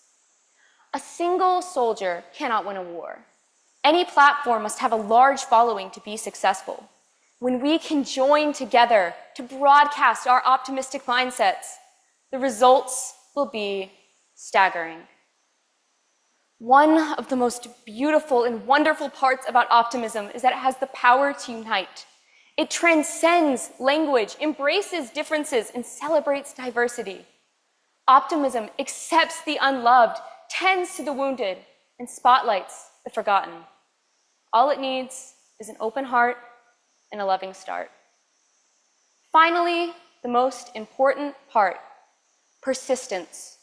A single soldier cannot win a war. Any platform must have a large following to be successful. When we can join together to broadcast our optimistic mindsets, the results will be staggering. One of the most beautiful and wonderful parts about optimism is that it has the power to unite. It transcends language, embraces differences, and celebrates diversity. Optimism accepts the unloved, tends to the wounded, and spotlights the forgotten. All it needs is an open heart and a loving start. Finally, the most important part, persistence.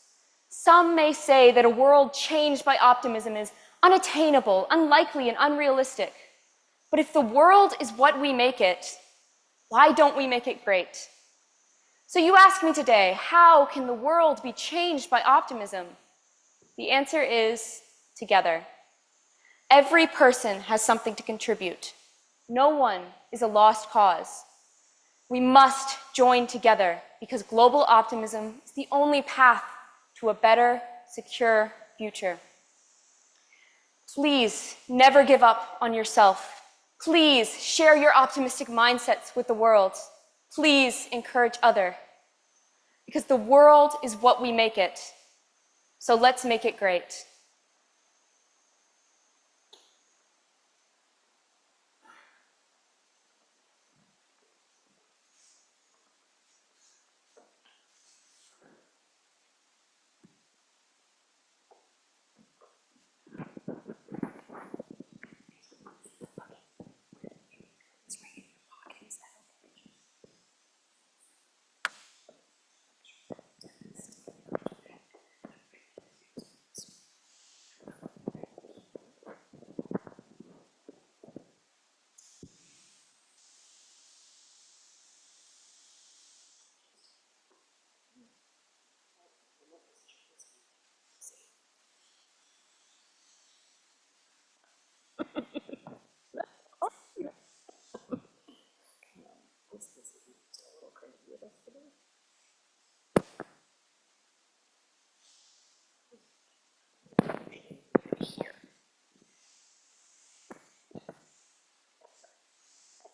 Some may say that a world changed by optimism is unattainable, unlikely, and unrealistic. But if the world is what we make it, why don't we make it great? So you ask me today, how can the world be changed by optimism? The answer is together. Every person has something to contribute. No one is a lost cause. We must join together because global optimism is the only path to a better, secure future. Please never give up on yourself. Please share your optimistic mindsets with the world. Please encourage others. Because the world is what we make it. So let's make it great.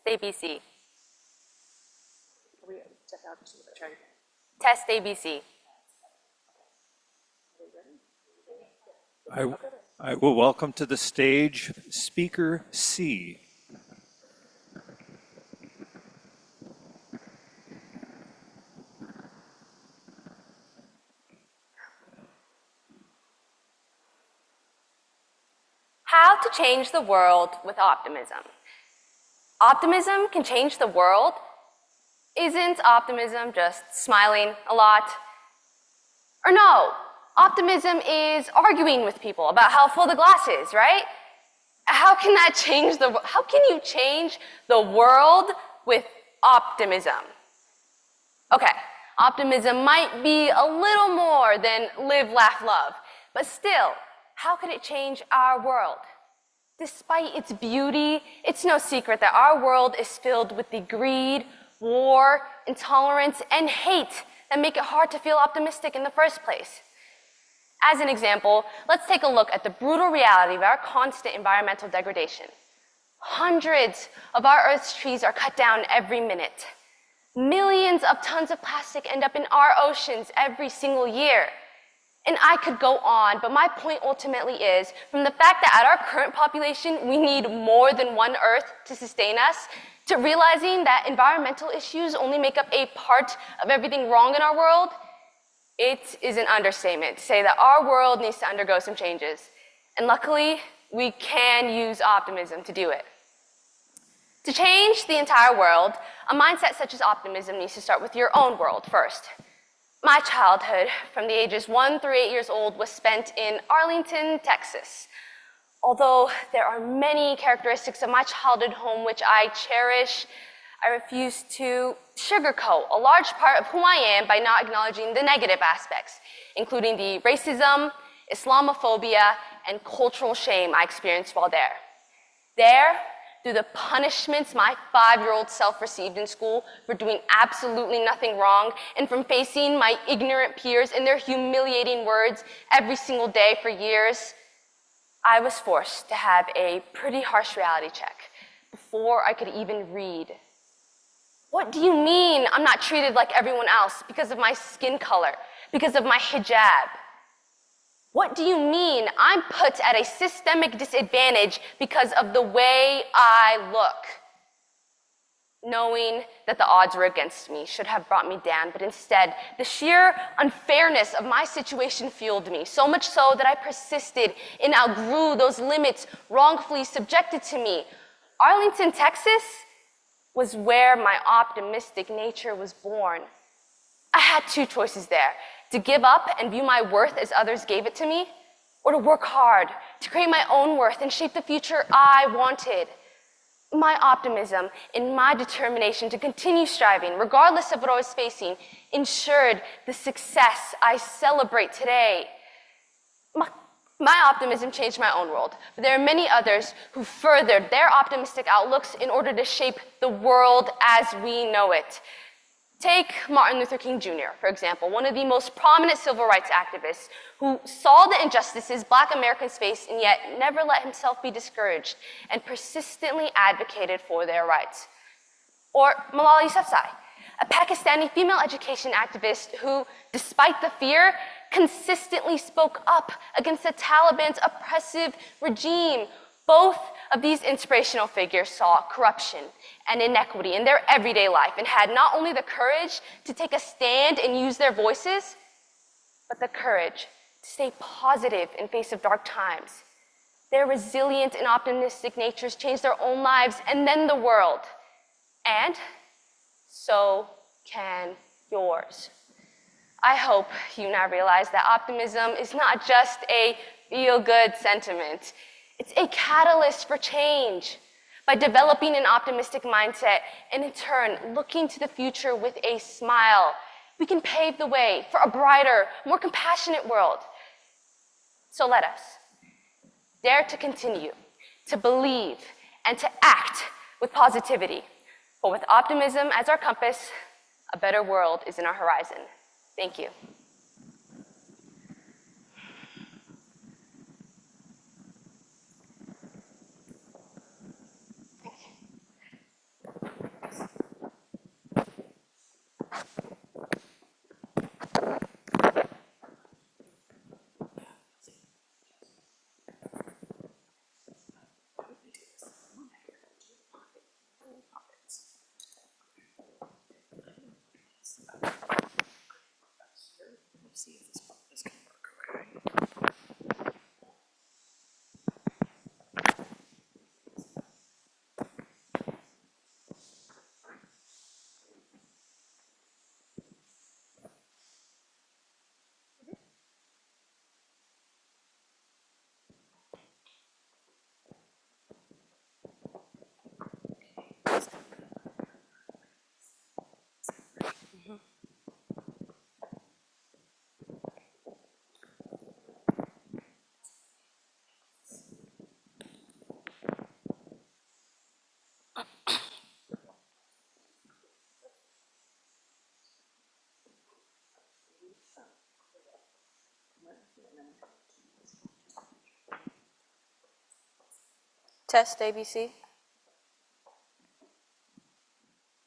ABC. Test ABC.
I will welcome to the stage Speaker C.
How to change the world with optimism. Optimism can change the world. Isn't optimism just smiling a lot? Or no, optimism is arguing with people about how full the glass is, right? How can you change the world with optimism? Okay, optimism might be a little more than live, laugh, love, but still, how can it change our world? Despite its beauty, it's no secret that our world is filled with the greed, war, intolerance, and hate that make it hard to feel optimistic in the first place. As an example, let's take a look at the brutal reality of our constant environmental degradation. Hundreds of our Earth's trees are cut down every minute. Millions of tons of plastic end up in our oceans every single year. And I could go on, but my point ultimately is, from the fact that at our current population, we need more than one Earth to sustain us, to realizing that environmental issues only make up a part of everything wrong in our world, it is an understatement to say that our world needs to undergo some changes. And luckily, we can use optimism to do it.
To change the entire world, a mindset such as optimism needs to start with your own world first. My childhood, from the ages 1 through 8 years old, was spent in Arlington, Texas. Although there are many characteristics of my childhood home which I cherish, I refuse to sugarcoat a large part of who I am by not acknowledging the negative aspects, including the racism, Islamophobia, and cultural shame I experienced while there. There, through the punishments my 5-year-old self received in school for doing absolutely nothing wrong, and from facing my ignorant peers and their humiliating words every single day for years, I was forced to have a pretty harsh reality check before I could even read. What do you mean I'm not treated like everyone else because of my skin color, because of my hijab? What do you mean I'm put at a systemic disadvantage because of the way I look? Knowing that the odds were against me should have brought me down, but instead, the sheer unfairness of my situation fueled me, so much so that I persisted and outgrew those limits wrongfully subjected to me. Arlington, Texas was where my optimistic nature was born. I had 2 choices there: to give up and view my worth as others gave it to me, or to work hard, to create my own worth and shape the future I wanted. My optimism and my determination to continue striving, regardless of what I was facing, ensured the success I celebrate today. My optimism changed my own world, but there are many others who furthered their optimistic outlooks in order to shape the world as we know it. Take Martin Luther King Jr., for example, one of the most prominent civil rights activists who saw the injustices Black Americans faced and yet never let himself be discouraged and persistently advocated for their rights. Or Malala Yousafzai, a Pakistani female education activist who, despite the fear, consistently spoke up against the Taliban's oppressive regime. Both of these inspirational figures saw corruption and inequity in their everyday life and had not only the courage to take a stand and use their voices, but the courage to stay positive in face of dark times. Their resilient and optimistic natures changed their own lives and then the world. And so can yours. I hope you now realize that optimism is not just a feel-good sentiment. It's a catalyst for change. By developing an optimistic mindset and in turn looking to the future with a smile, we can pave the way for a brighter, more compassionate world. So let us dare to continue to believe and to act with positivity. For with optimism as our compass, a better world is in our horizon. Thank you. Test ABC.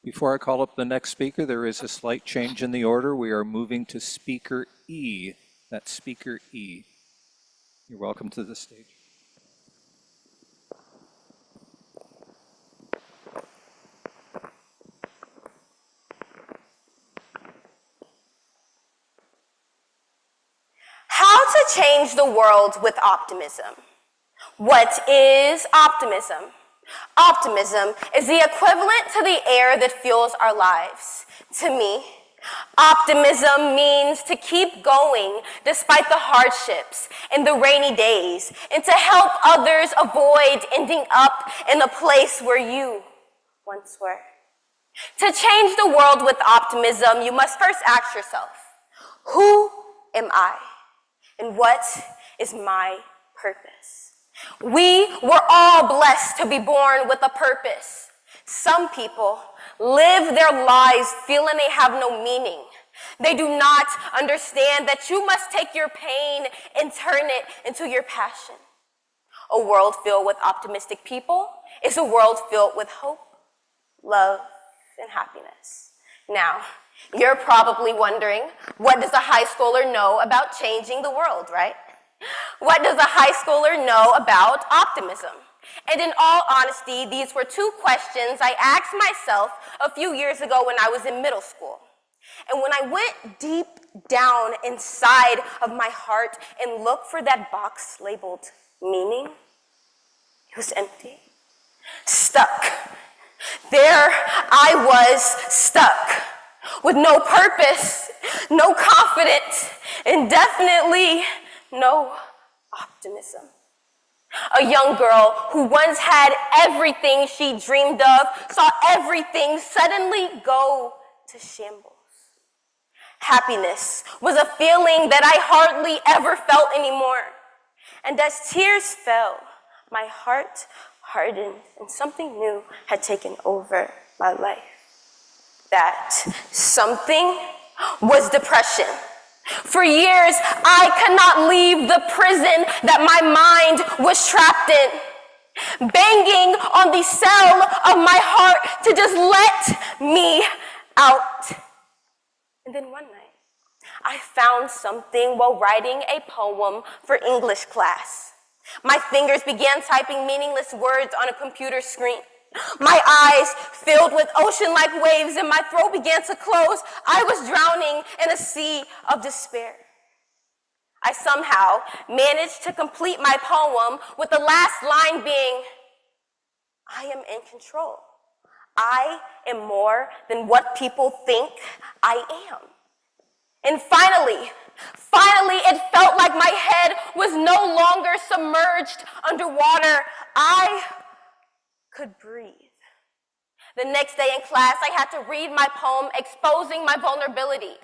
Before I call up the next speaker, there is a slight change in the order. We are moving to Speaker E. That's Speaker E. You're welcome to the stage.
How to change the world with optimism. What is optimism? Optimism is the equivalent to the air that fuels our lives. To me, optimism means to keep going despite the hardships and the rainy days, and to help others avoid ending up in the place where you once were. To change the world with optimism, you must first ask yourself, who am I? And what is my purpose? We were all blessed to be born with a purpose. Some people live their lives feeling they have no meaning. They do not understand that you must take your pain and turn it into your passion. A world filled with optimistic people is a world filled with hope, love, and happiness. Now, you're probably wondering, what does a high schooler know about changing the world, right? What does a high schooler know about optimism? And in all honesty, these were two questions I asked myself a few years ago when I was in middle school. And when I went deep down inside of my heart and looked for that box labeled meaning, it was empty, stuck. There I was stuck, with no purpose, no confidence, and definitely no optimism. A young girl who once had everything she dreamed of saw everything suddenly go to shambles. Happiness was a feeling that I hardly ever felt anymore. And as tears fell, my heart hardened and something new had taken over my life. That something was depression. For years, I could not leave the prison that my mind was trapped in, banging on the cell of my heart to just let me out. And then one night, I found something while writing a poem for English class. My fingers began typing meaningless words on a computer screen. My eyes filled with ocean-like waves and my throat began to close. I was drowning in a sea of despair. I somehow managed to complete my poem with the last line being, I am in control. I am more than what people think I am. And finally, it felt like my head was no longer submerged underwater. I could breathe. The next day in class, I had to read my poem exposing my vulnerability.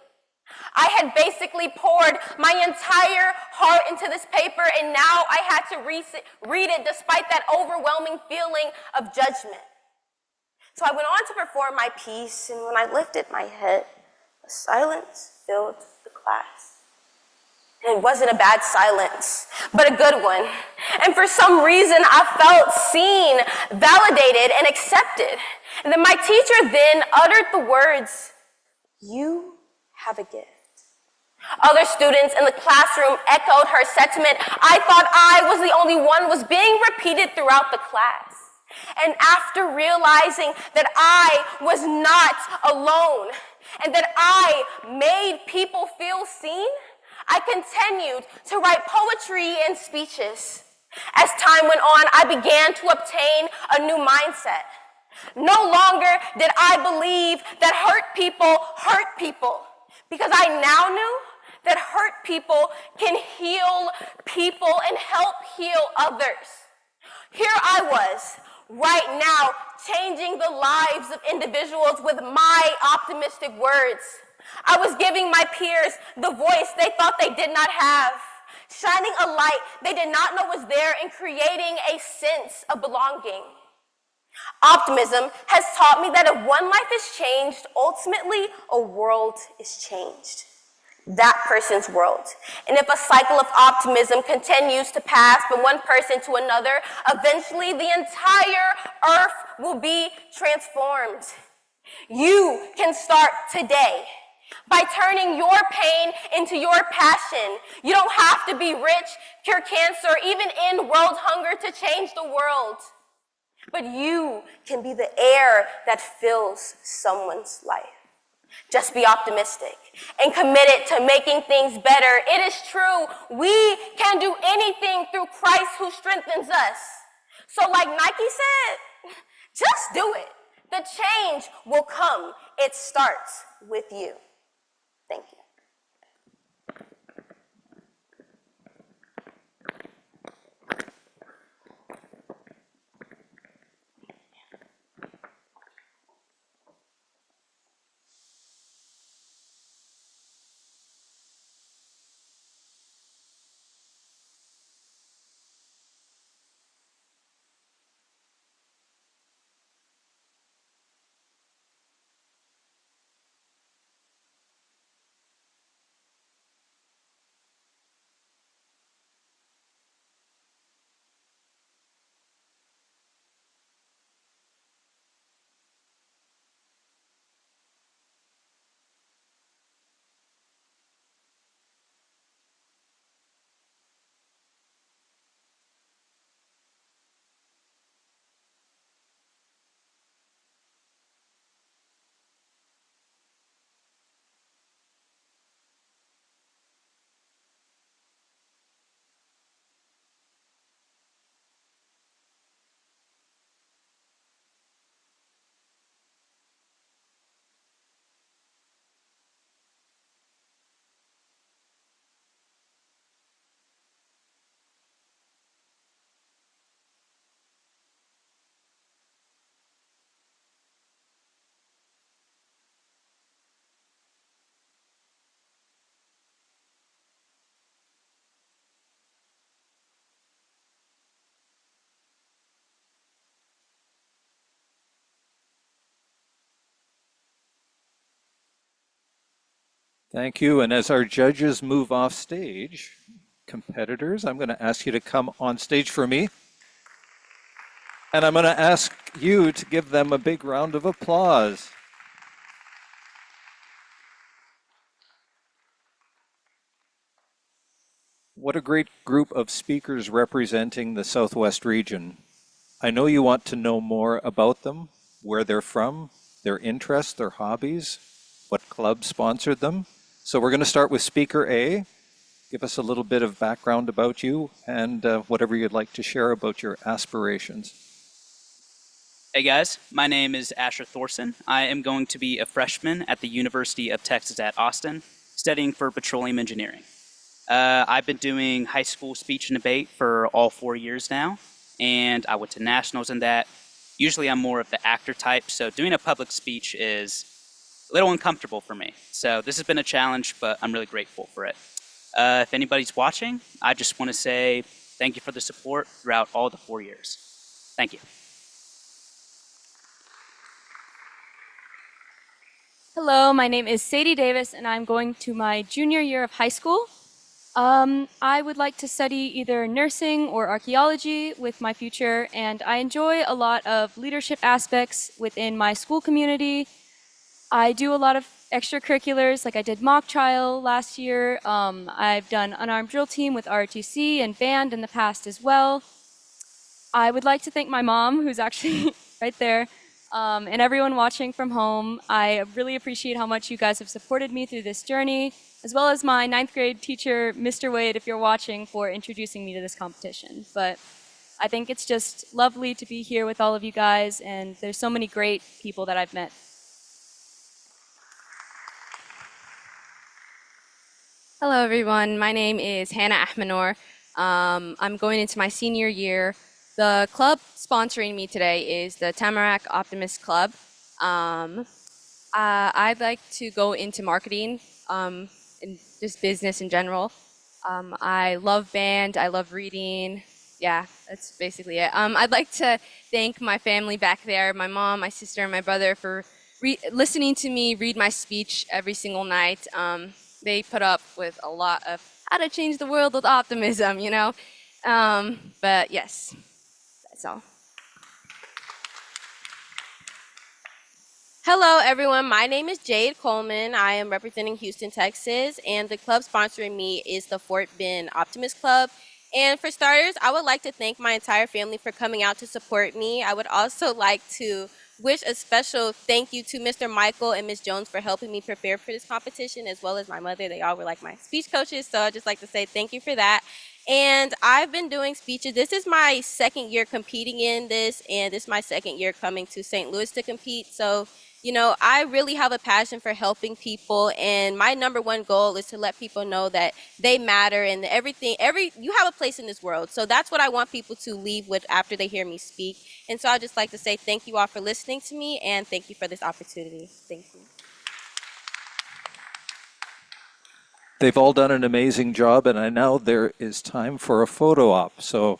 I had basically poured my entire heart into this paper, and now I had to read it despite that overwhelming feeling of judgment. So I went on to perform my piece, and when I lifted my head, a silence filled the class. And it wasn't a bad silence, but a good one. And for some reason, I felt seen, validated, and accepted. And then my teacher then uttered the words, "You have a gift." Other students in the classroom echoed her sentiment. I thought I was the only one, was being repeated throughout the class. And after realizing that I was not alone and that I made people feel seen, I continued to write poetry and speeches. As time went on, I began to obtain a new mindset. No longer did I believe that hurt people, because I now knew that hurt people can heal people and help heal others. Here I was, right now, changing the lives of individuals with my optimistic words. I was giving my peers the voice they thought they did not have, shining a light they did not know was there, and creating a sense of belonging. Optimism has taught me that if one life is changed, ultimately a world is changed. That person's world. And if a cycle of optimism continues to pass from one person to another, eventually the entire earth will be transformed. You can start today by turning your pain into your passion. You don't have to be rich, cure cancer, even end world hunger to change the world. But you can be the air that fills someone's life. Just be optimistic and committed to making things better. It is true, we can do anything through Christ who strengthens us. So like Nike said,
Just do it. The change will come. It starts with you. Thank you.
Thank you. And as our judges move off stage, competitors, I'm going to ask you to come on stage for me. And I'm going to ask you to give them a big round of applause. What a great group of speakers representing the Southwest region. I know you want to know more about them, where they're from, their interests, their hobbies, what club sponsored them. So we're going to start with speaker A. Give us a little bit of background about you and whatever you'd like to share about your aspirations.
Hey guys, my name is Asher Thorson. I am going to be a freshman at the University of Texas at Austin, studying for petroleum engineering. I've been doing high school speech and debate for all 4 years now, and I went to nationals in that. Usually I'm more of the actor type, so doing a public speech is a little uncomfortable for me. So this has been a challenge, but I'm really grateful for it. If anybody's watching, I just want to say thank you for the support throughout all the 4 years. Thank you.
Hello, my name is Sadie Davis, and I'm going to my junior year of high school. I would like to study either nursing or archaeology with my future, and I enjoy a lot of leadership aspects within my school community. I do a lot of extracurriculars, like I did mock trial last year. I've done unarmed drill team with ROTC and band in the past as well. I would like to thank my mom, who's actually right there, and everyone watching from home. I really appreciate how much you guys have supported me through this journey, as well as my 9th grade teacher, Mr. Wade, if you're watching, for introducing me to this competition. But I think it's just lovely to be here with all of you guys, and there's so many great people that I've met.
Hello, everyone. My name is Hannah Ahmanor. I'm going into my senior year. The club sponsoring me today is the Tamarack Optimist Club. I'd like to go into marketing and just business in general. I love band. I love reading. Yeah, that's basically it. I'd like to thank my family back there, my mom, my sister, and my brother for listening to me read my speech every single night. They put up with a lot of how to change the world with optimism, you know? But yes, that's all.
Hello, everyone. My name is Jade Coleman. I am representing Houston, Texas, and the club sponsoring me is the Fort Bend Optimist Club. And for starters, I would like to thank my entire family for coming out to support me. I would also like to wish a special thank you to Mr. Michael and Ms. Jones for helping me prepare for this competition, as well as my mother. They all were like my speech coaches, so I'd just like to say thank you for that. And I've been doing speeches. This is my second year competing in this, and this is my second year coming to St. Louis to compete. So, you know, I really have a passion for helping people, and my number one goal is to let people know that they matter and you have a place in this world. So that's what I want people to leave with after they hear me speak. And so I'd just like to say thank you all for listening to me, and thank you for this opportunity. Thank you.
They've all done an amazing job, and I know there is time for a photo op. So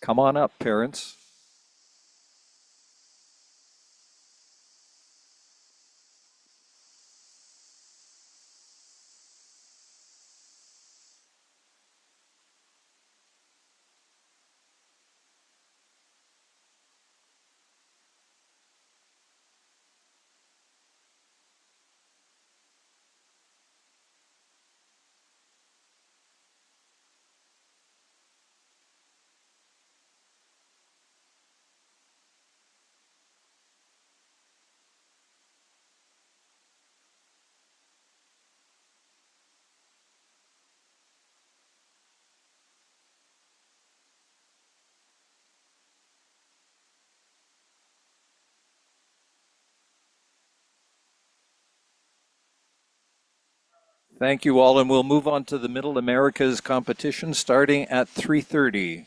come on up, parents. Thank you all, and we'll move on to the Middle Americas competition starting at 3:30.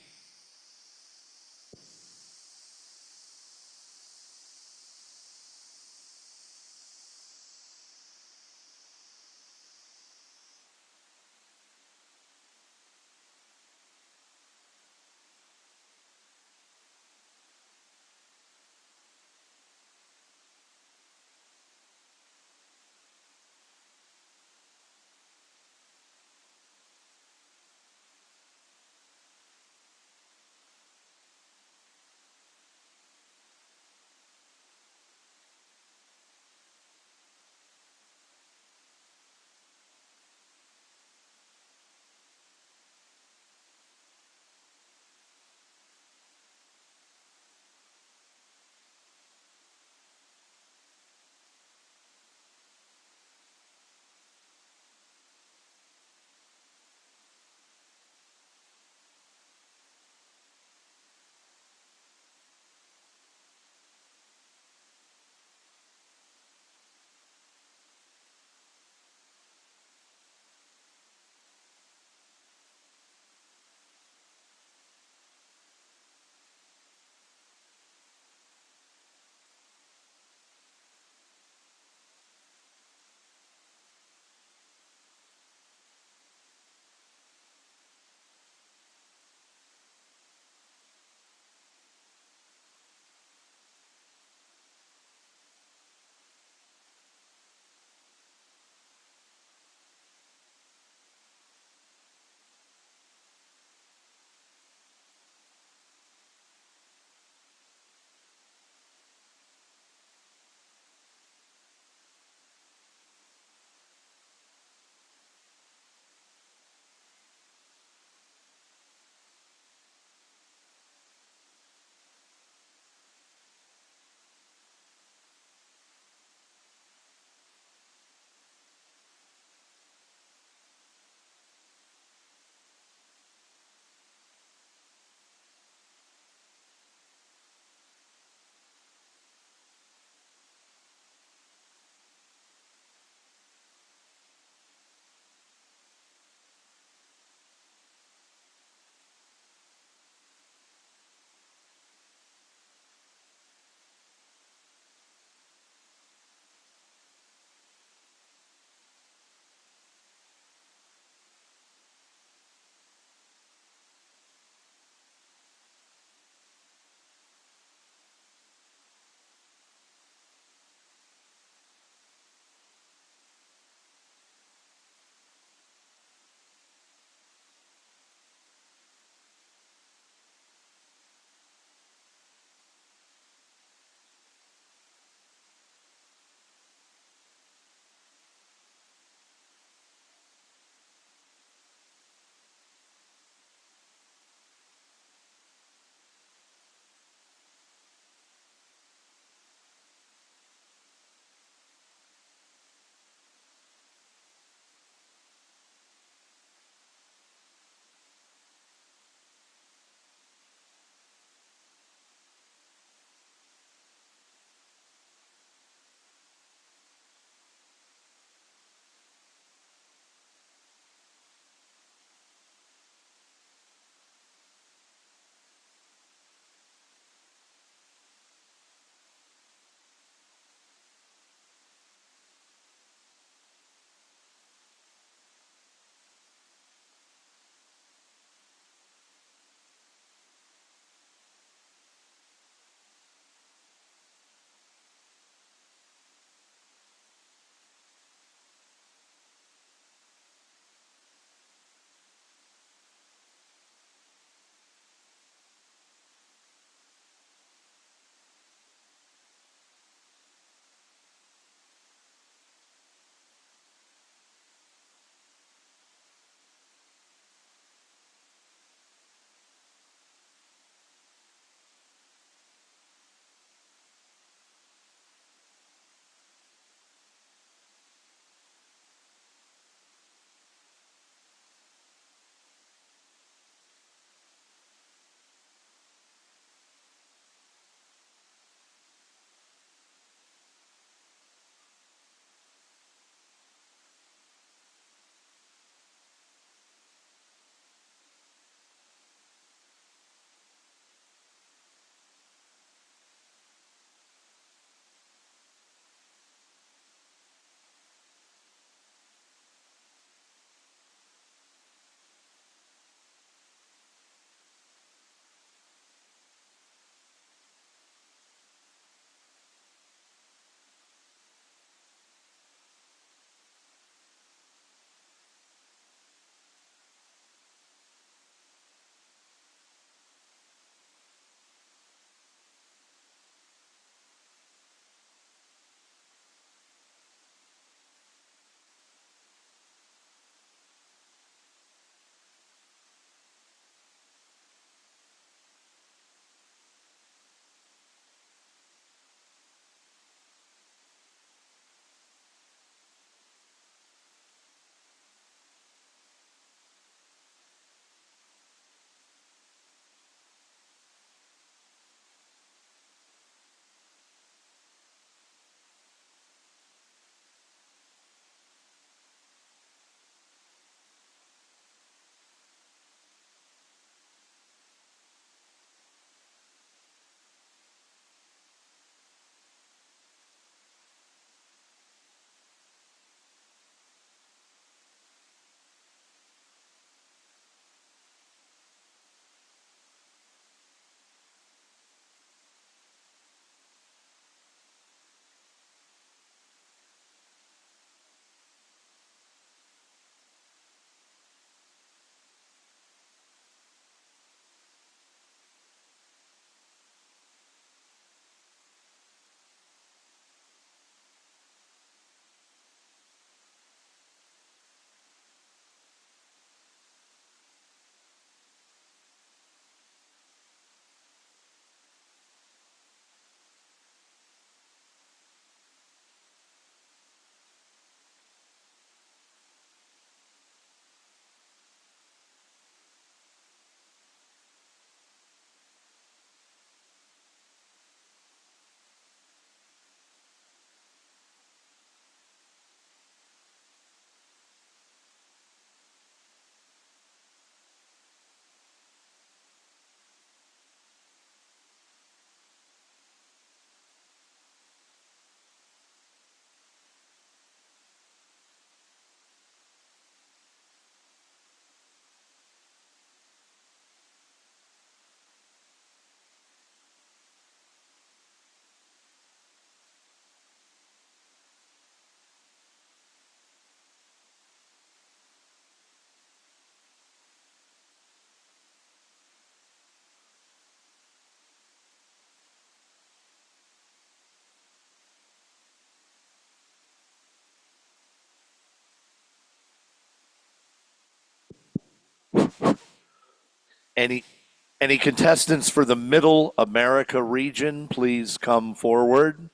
Any contestants for the Middle America region, please come forward.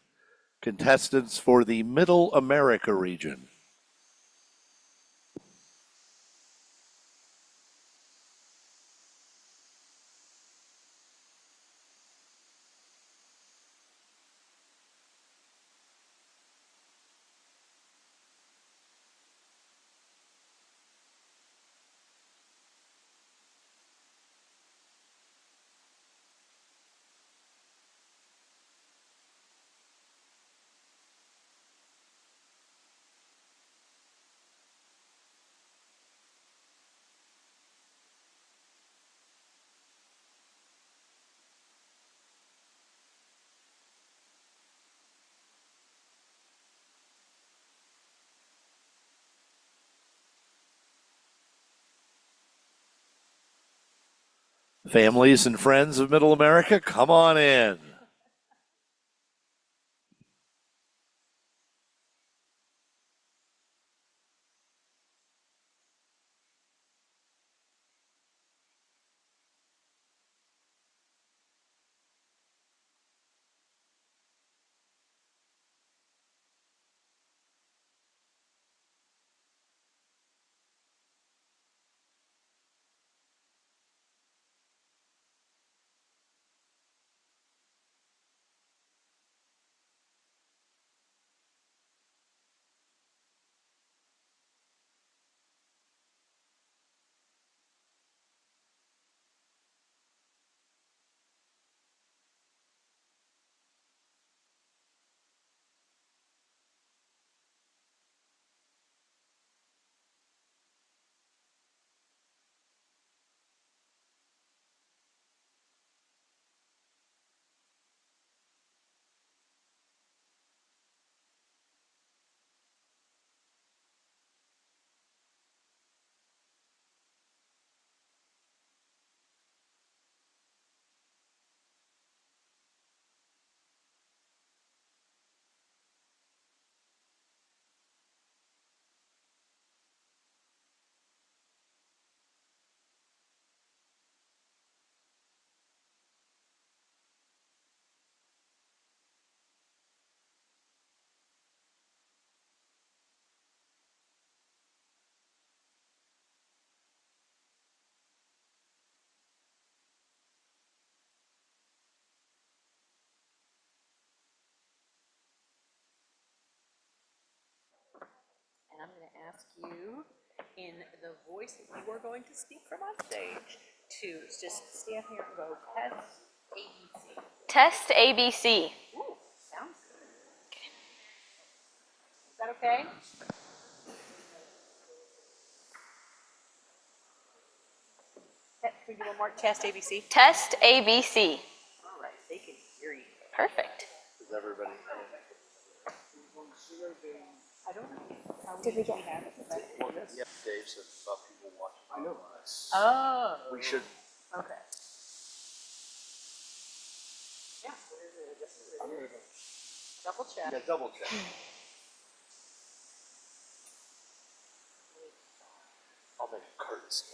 Contestants for the Middle America region. Families and friends of Middle America, come on in.
And I'm going to ask you, in the voice that you are going to speak from on stage, to just stand here and go, test ABC.
Test ABC.
Ooh, sounds good. Okay. Is that okay? Can we do one more test ABC?
Test ABC.
All right, they can hear you.
Perfect.
Is everybody?
I don't know. How
Did we get?
Well, yeah, Dave said about people watching. I know.
Oh.
We should.
Okay. Yeah. Double check.
Yeah, double check. I'll make a courtesy.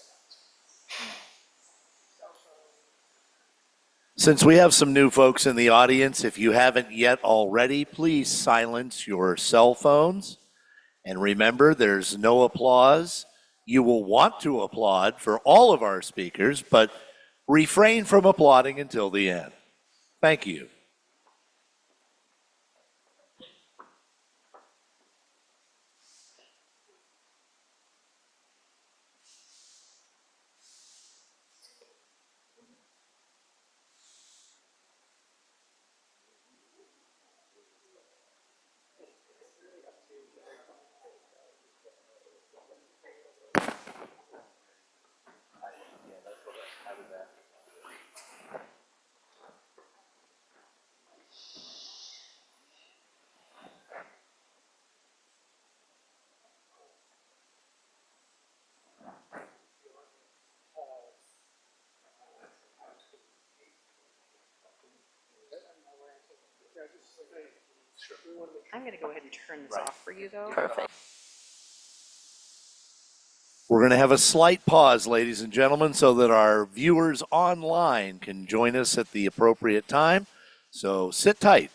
Since we have some new folks in the audience, if you haven't yet already, please silence your cell phones. And remember, there's no applause. You will want to applaud for all of our speakers, but refrain from applauding until the end. Thank you.
I'm going to go ahead and turn this off for you, though.
Perfect.
We're going to have a slight pause, ladies and gentlemen, so that our viewers online can join us at the appropriate time. So sit tight.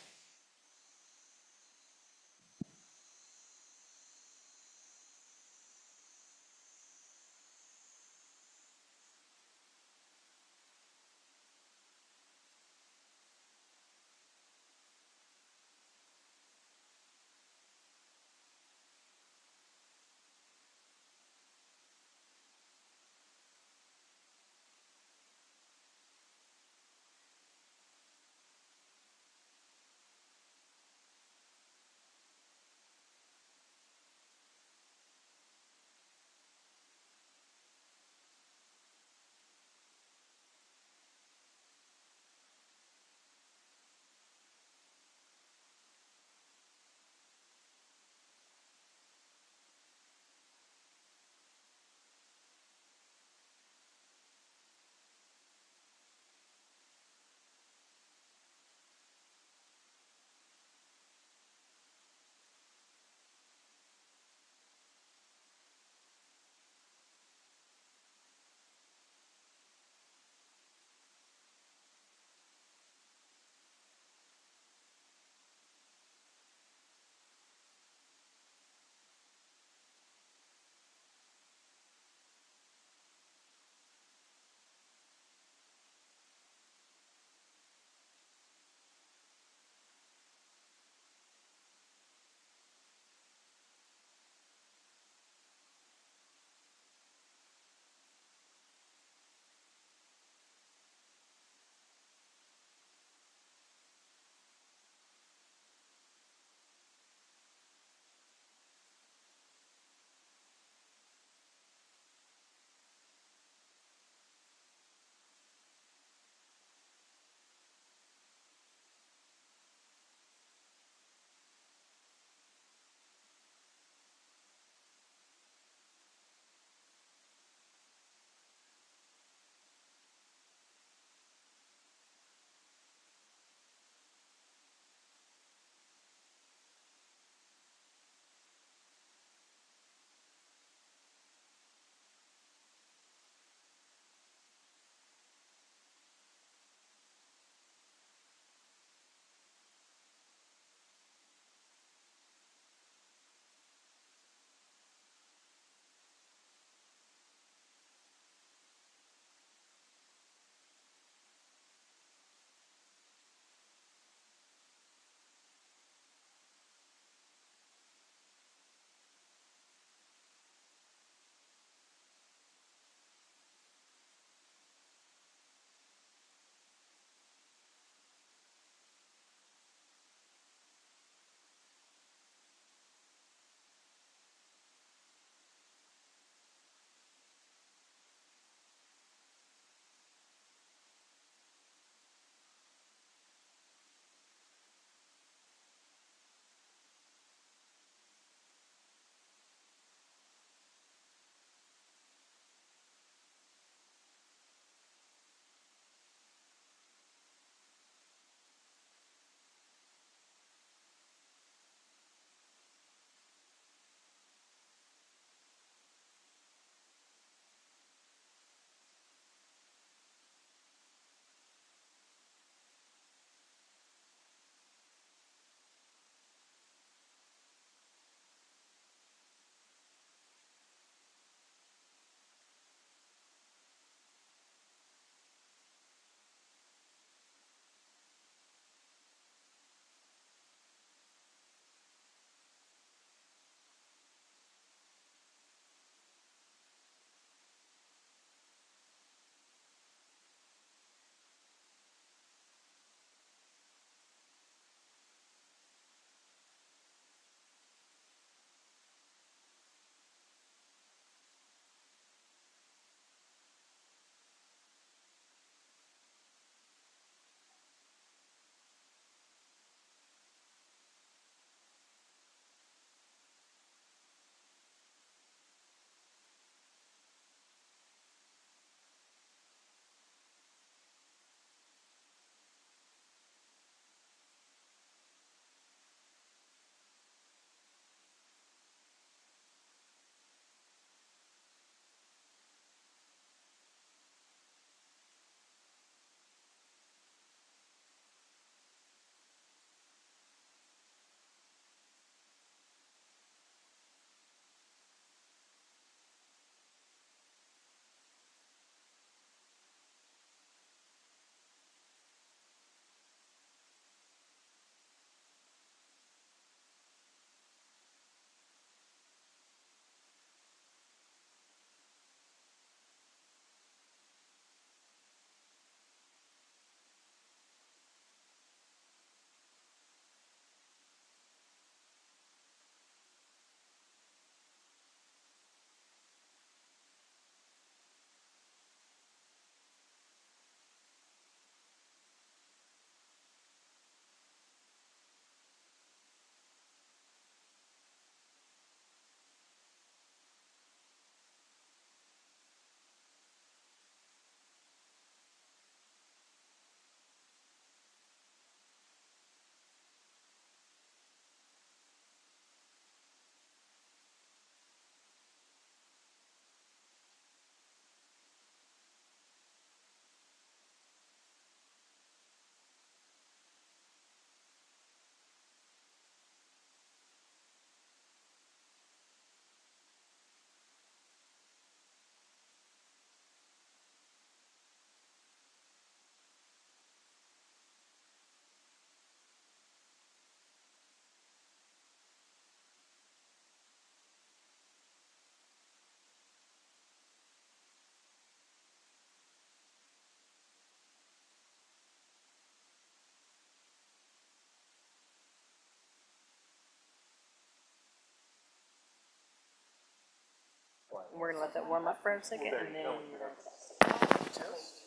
We're gonna let that warm up for a second and then.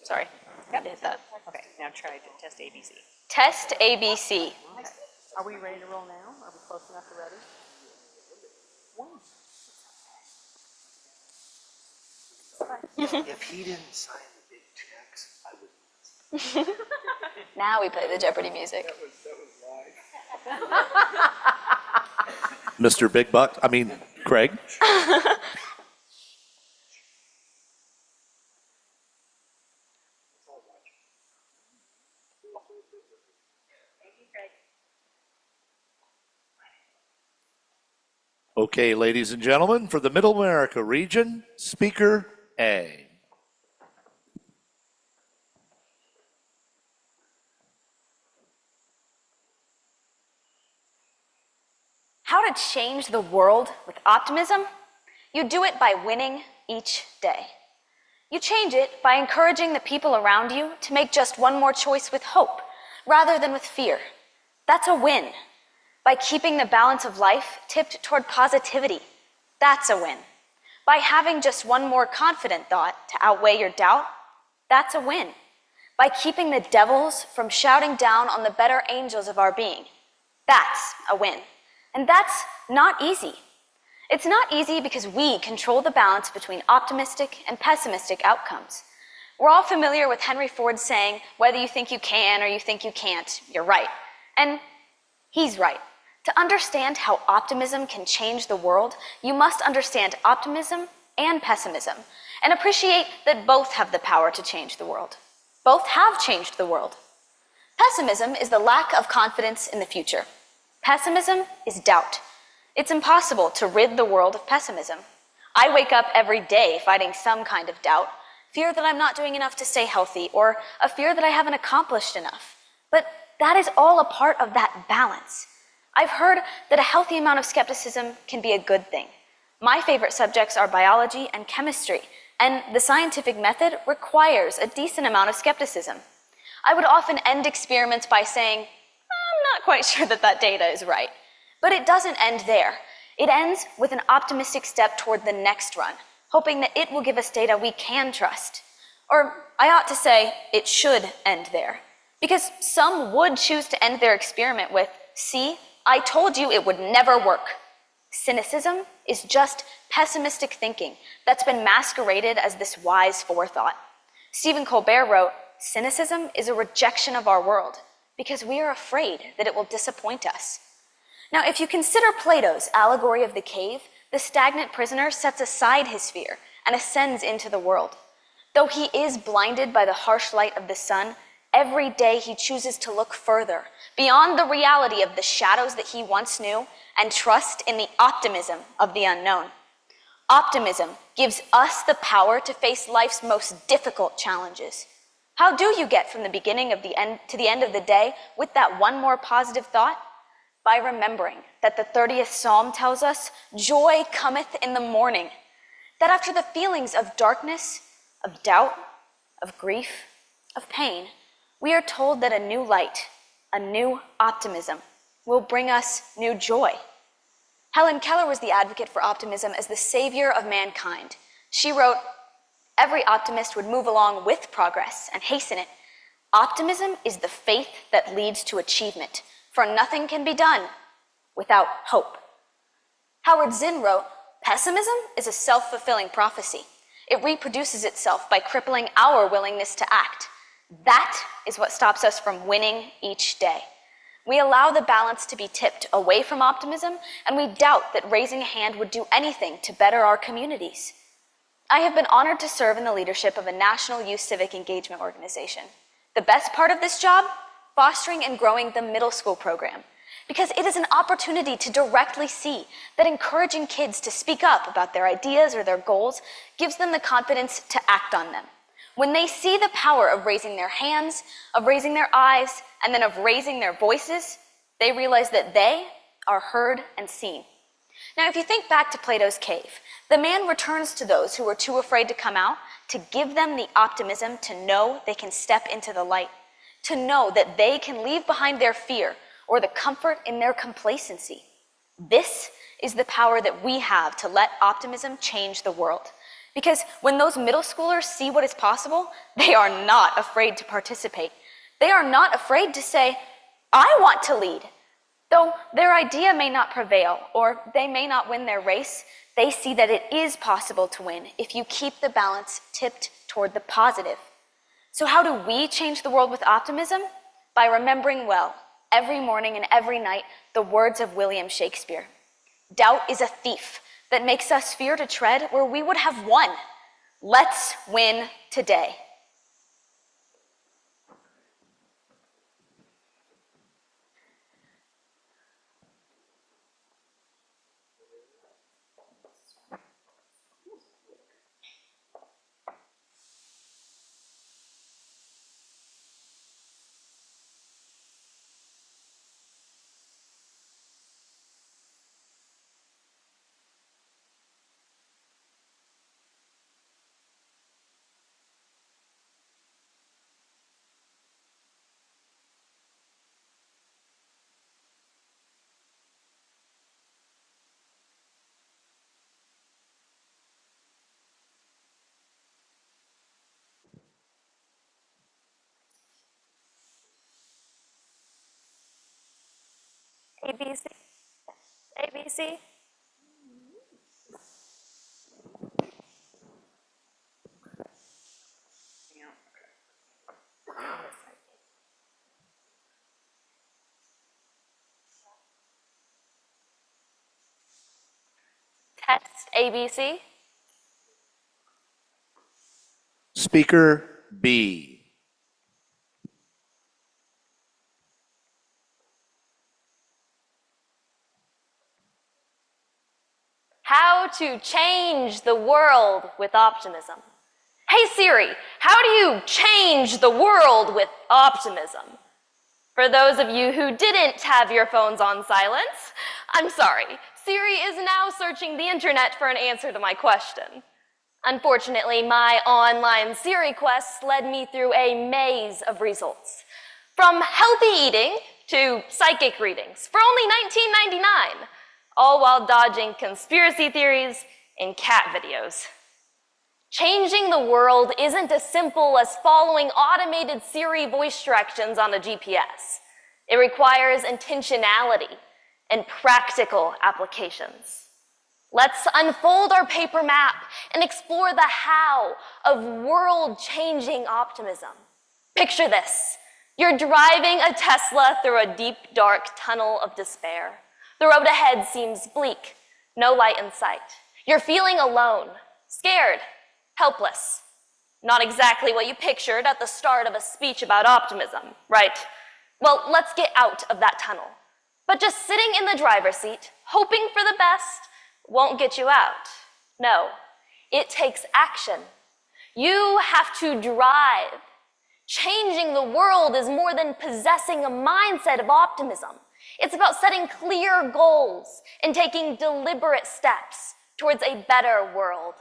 Sorry, got to hit that. Okay, now try to test ABC.
Test ABC.
Are we ready to roll now? Are we close enough to ready?
If he didn't sign the big checks, I would.
Now we play the Jeopardy music.
Mr. Big Buck, I mean, Craig. Okay, ladies and gentlemen, for the Middle America region, Speaker A.
How to change the world with optimism? You do it by winning each day. You change it by encouraging the people around you to make just one more choice with hope, rather than with fear. That's a win. By keeping the balance of life tipped toward positivity, that's a win. By having just one more confident thought to outweigh your doubt, that's a win. By keeping the devils from shouting down on the better angels of our being, that's a win. And that's not easy. It's not easy because we control the balance between optimistic and pessimistic outcomes. We're all familiar with Henry Ford saying, whether you think you can or you think you can't, you're right. And he's right. To understand how optimism can change the world, you must understand optimism and pessimism, and appreciate that both have the power to change the world. Both have changed the world. Pessimism is the lack of confidence in the future. Pessimism is doubt. It's impossible to rid the world of pessimism. I wake up every day fighting some kind of doubt, fear that I'm not doing enough to stay healthy, or a fear that I haven't accomplished enough. But that is all a part of that balance. I've heard that a healthy amount of skepticism can be a good thing. My favorite subjects are biology and chemistry, and the scientific method requires a decent amount of skepticism. I would often end experiments by saying, I'm not quite sure that that data is right. But it doesn't end there. It ends with an optimistic step toward the next run, hoping that it will give us data we can trust. Or I ought to say, it should end there. Because some would choose to end their experiment with, see, I told you it would never work. Cynicism is just pessimistic thinking that's been masqueraded as this wise forethought. Stephen Colbert wrote, cynicism is a rejection of our world because we are afraid that it will disappoint us. Now, if you consider Plato's allegory of the cave, the stagnant prisoner sets aside his fear and ascends into the world. Though he is blinded by the harsh light of the sun, every day he chooses to look further, beyond the reality of the shadows that he once knew, and trust in the optimism of the unknown. Optimism gives us the power to face life's most difficult challenges. How do you get from the beginning of the end to the end of the day with that one more positive thought? By remembering that the 30th Psalm tells us, joy cometh in the morning. That after the feelings of darkness, of doubt, of grief, of pain, we are told that a new light, a new optimism, will bring us new joy. Helen Keller was the advocate for optimism as the savior of mankind. She wrote, every optimist would move along with progress and hasten it. Optimism is the faith that leads to achievement, for nothing can be done without hope. Howard Zinn wrote, pessimism is a self-fulfilling prophecy. It reproduces itself by crippling our willingness to act. That is what stops us from winning each day. We allow the balance to be tipped away from optimism, and we doubt that raising a hand would do anything to better our communities. I have been honored to serve in the leadership of a national youth civic engagement organization. The best part of this job? Fostering and growing the middle school program, because it is an opportunity to directly see that encouraging kids to speak up about their ideas or their goals gives them the confidence to act on them. When they see the power of raising their hands, of raising their eyes, and then of raising their voices, they realize that they are heard and seen. Now, if you think back to Plato's cave, the man returns to those who were too afraid to come out to give them the optimism to know they can step into the light, to know that they can leave behind their fear or the comfort in their complacency. This is the power that we have to let optimism change the world. Because when those middle schoolers see what is possible, they are not afraid to participate. They are not afraid to say, I want to lead. Though their idea may not prevail or they may not win their race, they see that it is possible to win if you keep the balance tipped toward the positive. So how do we change the world with optimism? By remembering well, every morning and every night, the words of William Shakespeare. Doubt is a thief that makes us fear to tread where we would have won. Let's win today. ABC, ABC. Test ABC.
Speaker B.
How to change the world with optimism. Hey Siri, how do you change the world with optimism? For those of you who didn't have your phones on silence, I'm sorry. Siri is now searching the internet for an answer to my question. Unfortunately, my online Siri quests led me through a maze of results. From healthy eating to psychic readings for only $19.99, all while dodging conspiracy theories and cat videos. Changing the world isn't as simple as following automated Siri voice directions on a GPS. It requires intentionality and practical applications. Let's unfold our paper map and explore the how of world-changing optimism. Picture this. You're driving a Tesla through a deep, dark tunnel of despair. The road ahead seems bleak, no light in sight. You're feeling alone, scared, helpless. Not exactly what you pictured at the start of a speech about optimism, right? Well, let's get out of that tunnel. But just sitting in the driver's seat, hoping for the best, won't get you out. No, it takes action. You have to drive. Changing the world is more than possessing a mindset of optimism. It's about setting clear goals and taking deliberate steps towards a better world.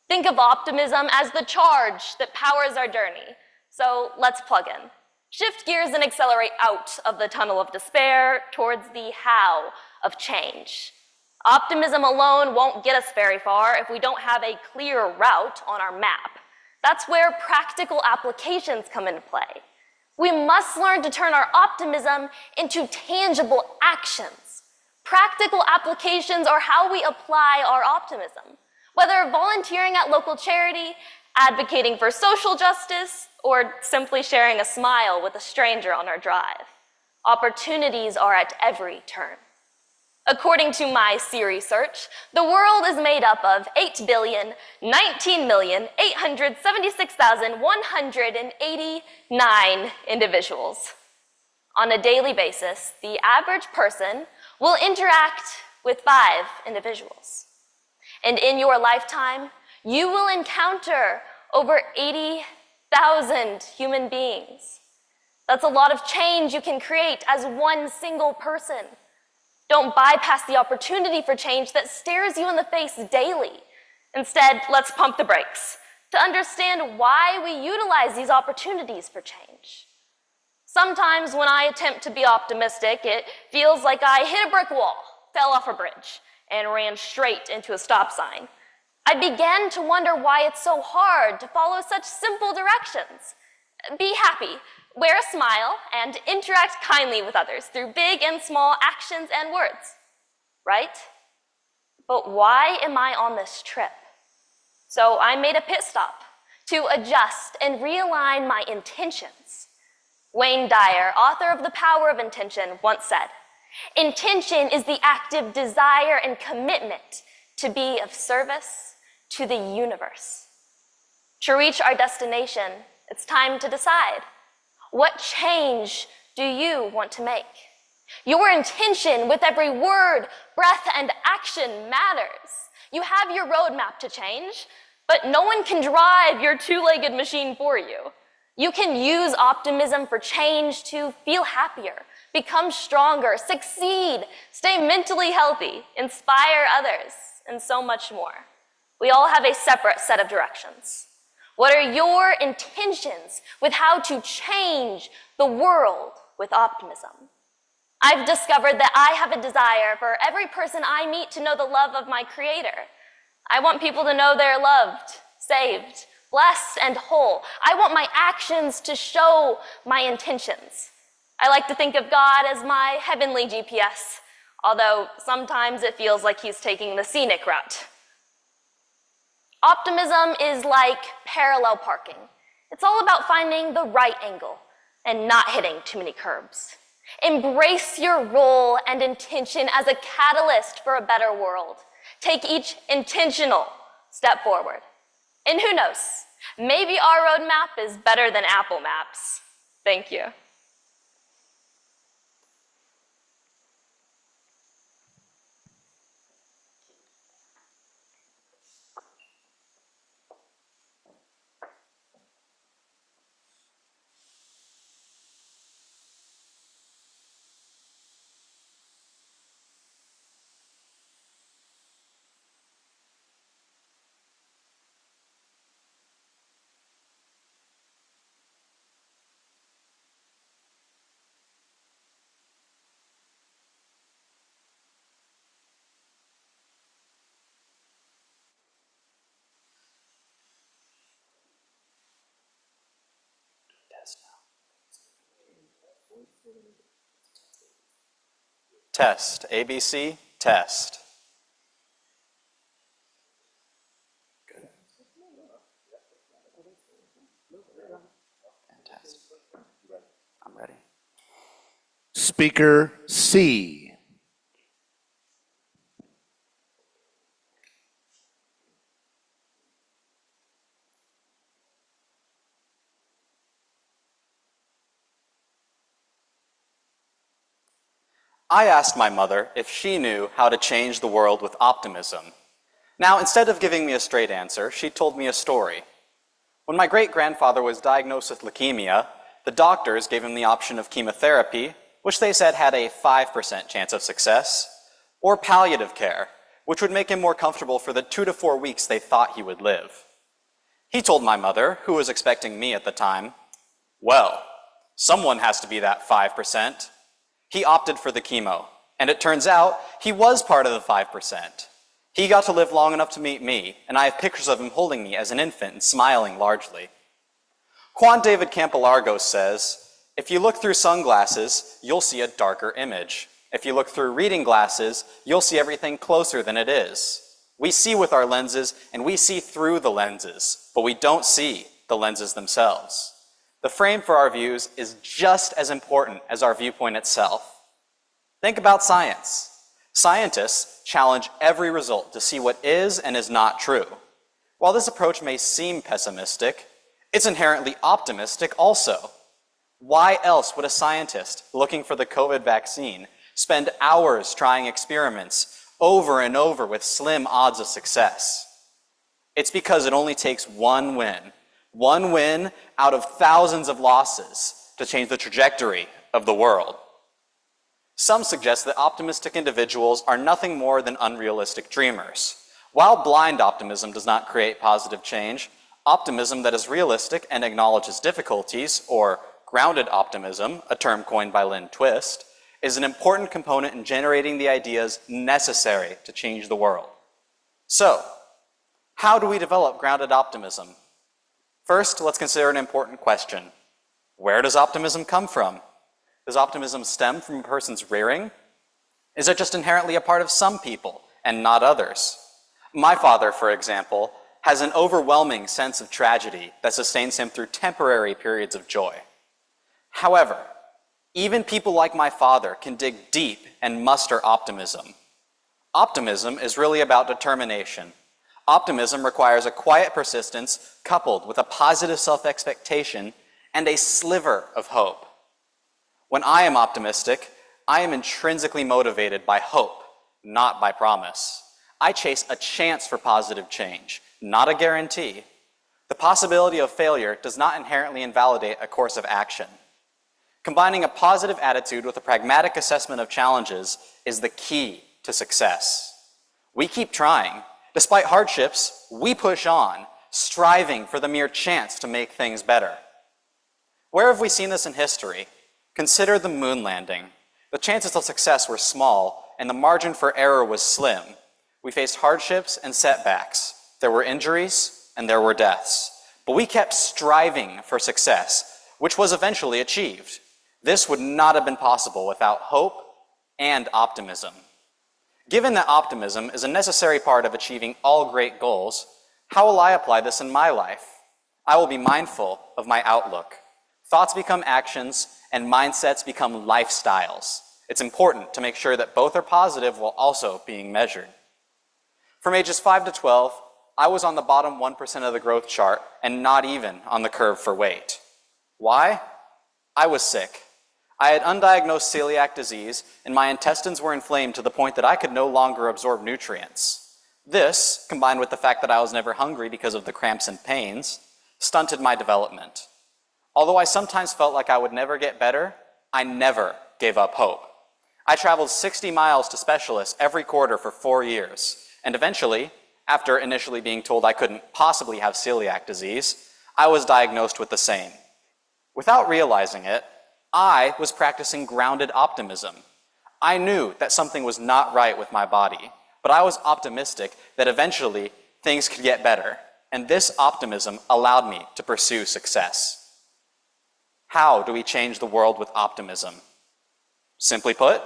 Think of optimism as the charge that powers our journey. So let's plug in. Shift gears and accelerate out of the tunnel of despair towards the how of change. Optimism alone won't get us very far if we don't have a clear route on our map. That's where practical applications come into play. We must learn to turn our optimism into tangible actions. Practical applications are how we apply our optimism, whether volunteering at local charity, advocating for social justice, or simply sharing a smile with a stranger on our drive. Opportunities are at every turn. According to my Siri search, the world is made up of 8,019,876,189 individuals. On a daily basis, the average person will interact with 5 individuals. And in your lifetime, you will encounter over 80,000 human beings. That's a lot of change you can create as one single person. Don't bypass the opportunity for change that stares you in the face daily. Instead, let's pump the brakes to understand why we utilize these opportunities for change. Sometimes when I attempt to be optimistic, it feels like I hit a brick wall, fell off a bridge,
and ran straight into a stop sign. I began to wonder why it's so hard to follow such simple directions. Be happy, wear a smile, and interact kindly with others through big and small actions and words, right? But why am I on this trip? So I made a pit stop to adjust and realign my intentions. Wayne Dyer, author of The Power of Intention, once said, "Intention is the active desire and commitment to be of service to the universe." To reach our destination, it's time to decide. What change do you want to make? Your intention with every word, breath, and action matters. You have your roadmap to change, but no one can drive your two-legged machine for you. You can use optimism for change to feel happier, become stronger, succeed, stay mentally healthy, inspire others, and so much more. We all have a separate set of directions. What are your intentions with how to change the world with optimism? I've discovered that I have a desire for every person I meet to know the love of my Creator. I want people to know they're loved, saved, blessed, and whole. I want my actions to show my intentions. I like to think of God as my heavenly GPS, although sometimes it feels like he's taking the scenic route. Optimism is like parallel parking. It's all about finding the right angle and not hitting too many curbs. Embrace your role and intention as a catalyst for a better world. Take each intentional step forward. And who knows, maybe our roadmap is better than Apple Maps. Thank you.
Test, ABC, test. Fantastic. I'm ready.
Speaker C.
I asked my mother if she knew how to change the world with optimism. Now, instead of giving me a straight answer, she told me a story. When my great-grandfather was diagnosed with leukemia, the doctors gave him the option of chemotherapy, which they said had a 5% chance of success, or palliative care, which would make him more comfortable for the 2 to 4 weeks they thought he would live. He told my mother, who was expecting me at the time, "Well, someone has to be that 5%. He opted for the chemo, and it turns out he was part of the 5%. He got to live long enough to meet me, and I have pictures of him holding me as an infant and smiling largely. Juan David Campolargo says, "If you look through sunglasses, you'll see a darker image. If you look through reading glasses, you'll see everything closer than it is. We see with our lenses, and we see through the lenses, but we don't see the lenses themselves. The frame for our views is just as important as our viewpoint itself. Think about science. Scientists challenge every result to see what is and is not true. While this approach may seem pessimistic, it's inherently optimistic also. Why else would a scientist looking for the COVID vaccine spend hours trying experiments over and over with slim odds of success? It's because it only takes one win out of thousands of losses to change the trajectory of the world. Some suggest that optimistic individuals are nothing more than unrealistic dreamers. While blind optimism does not create positive change, optimism that is realistic and acknowledges difficulties, or grounded optimism, a term coined by Lynn Twist, is an important component in generating the ideas necessary to change the world. So, how do we develop grounded optimism? First, let's consider an important question. Where does optimism come from? Does optimism stem from a person's rearing? Is it just inherently a part of some people and not others? My father, for example, has an overwhelming sense of tragedy that sustains him through temporary periods of joy. However, even people like my father can dig deep and muster optimism. Optimism is really about determination. Optimism requires a quiet persistence coupled with a positive self-expectation and a sliver of hope. When I am optimistic, I am intrinsically motivated by hope, not by promise. I chase a chance for positive change, not a guarantee. The possibility of failure does not inherently invalidate a course of action. Combining a positive attitude with a pragmatic assessment of challenges is the key to success. We keep trying. Despite hardships, we push on, striving for the mere chance to make things better. Where have we seen this in history? Consider the moon landing. The chances of success were small, and the margin for error was slim. We faced hardships and setbacks. There were injuries, and there were deaths. But we kept striving for success, which was eventually achieved. This would not have been possible without hope and optimism. Given that optimism is a necessary part of achieving all great goals, how will I apply this in my life? I will be mindful of my outlook. Thoughts become actions, and mindsets become lifestyles. It's important to make sure that both are positive while also being measured. From ages 5 to 12, I was on the bottom 1% of the growth chart and not even on the curve for weight. Why? I was sick. I had undiagnosed celiac disease, and my intestines were inflamed to the point that I could no longer absorb nutrients. This, combined with the fact that I was never hungry because of the cramps and pains, stunted my development. Although I sometimes felt like I would never get better, I never gave up hope. I traveled 60 miles to specialists every quarter for 4 years, and eventually, after initially being told I couldn't possibly have celiac disease, I was diagnosed with the same. Without realizing it, I was practicing grounded optimism. I knew that something was not right with my body, but I was optimistic that eventually things could get better, and this optimism allowed me to pursue success. How do we change the world with optimism? Simply put,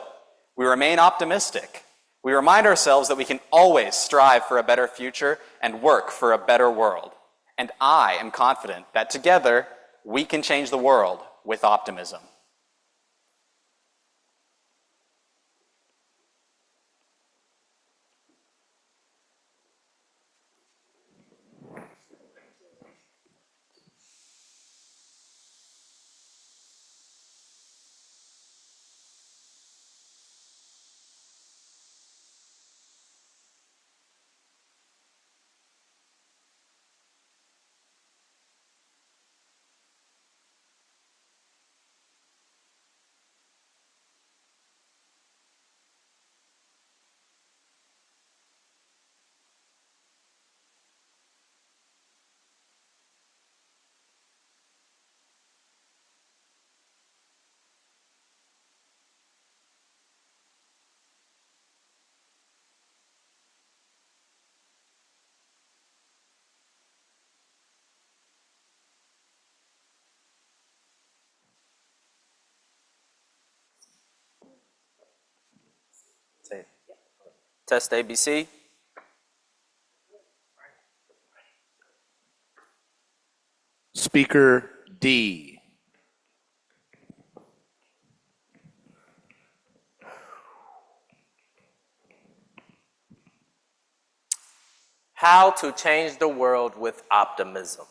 we remain optimistic. We remind ourselves that we can always strive for a better future and work for a better world. And I am confident that together, we can change the world with optimism.
Test ABC.
Speaker D.
How to change the world with optimism.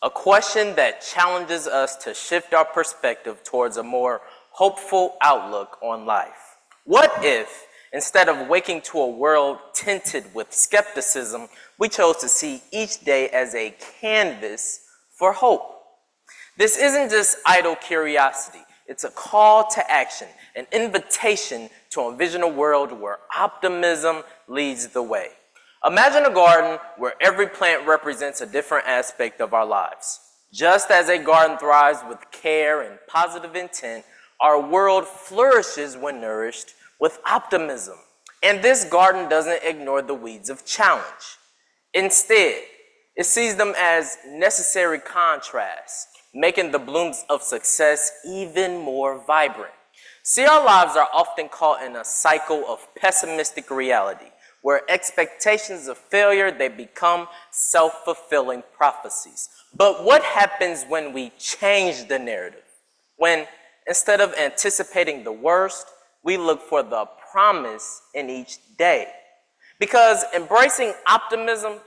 A question that challenges us to shift our perspective towards a more hopeful outlook on life. What if, instead of waking to a world tinted with skepticism, we chose to see each day as a canvas for hope? This isn't just idle curiosity. It's a call to action, an invitation to envision a world where optimism leads the way. Imagine a garden where every plant represents a different aspect of our lives. Just as a garden thrives with care and positive intent, Our world flourishes when nourished with optimism. And this garden doesn't ignore the weeds of challenge. Instead, it sees them as necessary contrasts, making the blooms of success even more vibrant. See, our lives are often caught in a cycle of pessimistic reality, where expectations of failure, they become self-fulfilling prophecies. But what happens when we change the narrative? When instead of anticipating the worst, we look for the promise in each day. Because embracing optimism,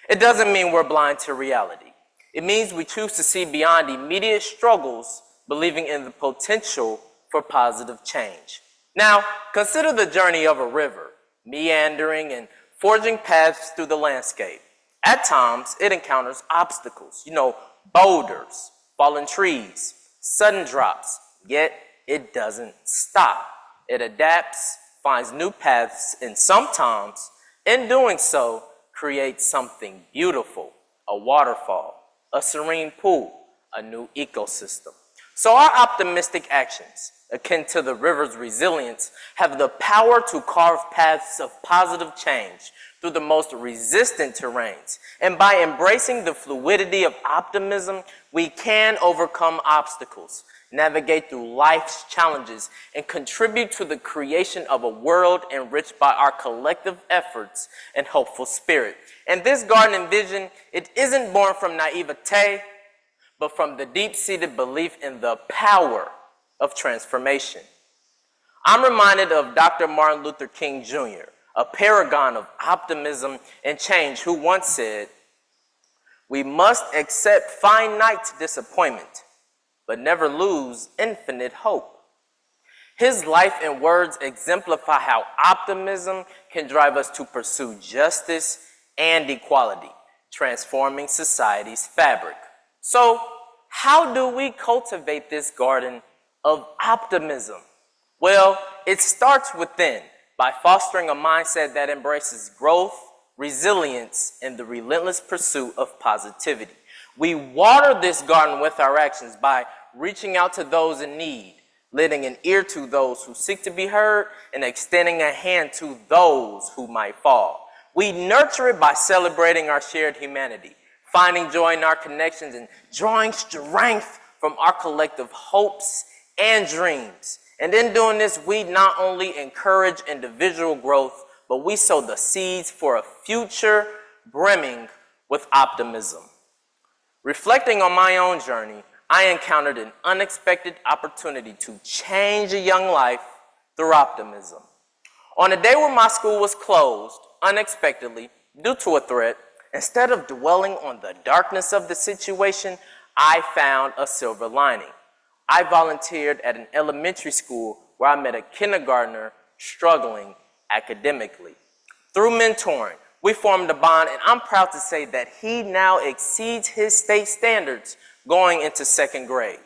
it doesn't mean we're blind to reality. It means we choose to see beyond immediate struggles, believing in the potential for positive change. Now, consider the journey of a river, meandering and forging paths through the landscape. At times, it encounters obstacles, boulders, fallen trees, sudden drops, yet it doesn't stop. It adapts, finds new paths, and sometimes, in doing so, creates something beautiful, a waterfall, a serene pool, a new ecosystem. So our optimistic actions, akin to the river's resilience, have the power to carve paths of positive change through the most resistant terrains. And by embracing the fluidity of optimism, we can overcome obstacles, navigate through life's challenges, and contribute to the creation of a world enriched by our collective efforts and hopeful spirit. And this garden vision, it isn't born from naivete, but from the deep-seated belief in the power of transformation. I'm reminded of Dr. Martin Luther King Jr., a paragon of optimism and change, who once said, "We must accept finite disappointment, but never lose infinite hope." His life and words exemplify how optimism can drive us to pursue justice and equality, transforming society's fabric. So, how do we cultivate this garden of optimism? Well, it starts within by fostering a mindset that embraces growth, resilience, and the relentless pursuit of positivity. We water this garden with our actions by reaching out to those in need, lending an ear to those who seek to be heard, and extending a hand to those who might fall. We nurture it by celebrating our shared humanity, finding joy in our connections, and drawing strength from our collective hopes and dreams. And in doing this, we not only encourage individual growth, but we sow the seeds for a future brimming with optimism. Reflecting on my own journey, I encountered an unexpected opportunity to change a young life through optimism. On a day when my school was closed unexpectedly due to a threat, instead of dwelling on the darkness of the situation, I found a silver lining. I volunteered at an elementary school where I met a kindergartner struggling academically. Through mentoring, we formed a bond, and I'm proud to say that he now exceeds his state standards going into second grade.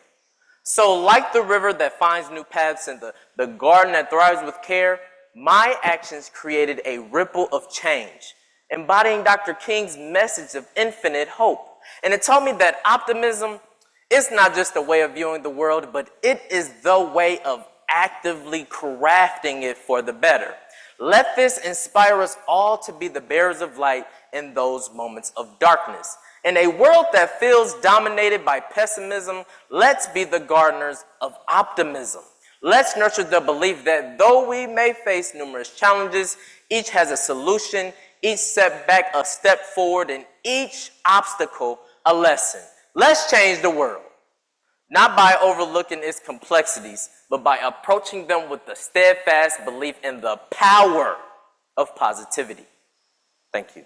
So like the river that finds new paths and the garden that thrives with care, my actions created a ripple of change, embodying Dr. King's message of infinite hope. And it taught me that optimism is not just a way of viewing the world, but it is the way of actively crafting it for the better. Let this inspire us all to be the bearers of light in those moments of darkness. In a world that feels dominated by pessimism, let's be the gardeners of optimism. Let's nurture the belief that though we may face numerous challenges, each has a solution, each setback a step forward, and each obstacle a lesson. Let's change the world, not by overlooking its complexities, but by approaching them with the steadfast belief in the power of positivity. Thank you.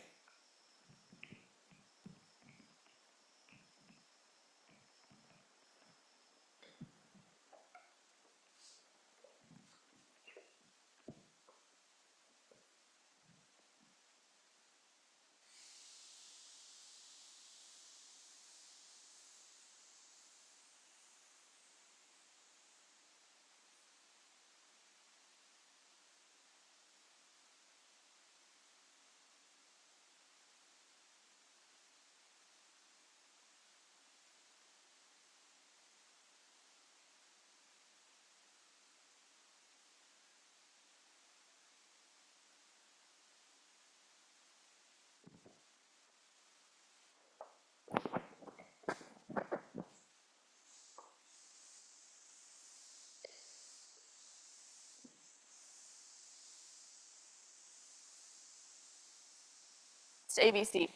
Test ABC.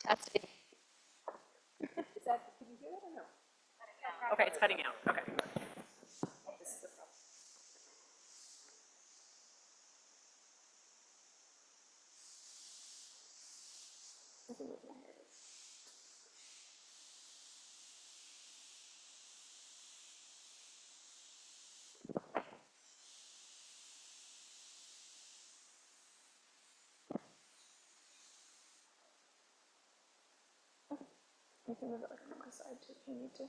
Test ABC.
Okay, it's cutting out. Okay.
You can move it like on my side too if you need to.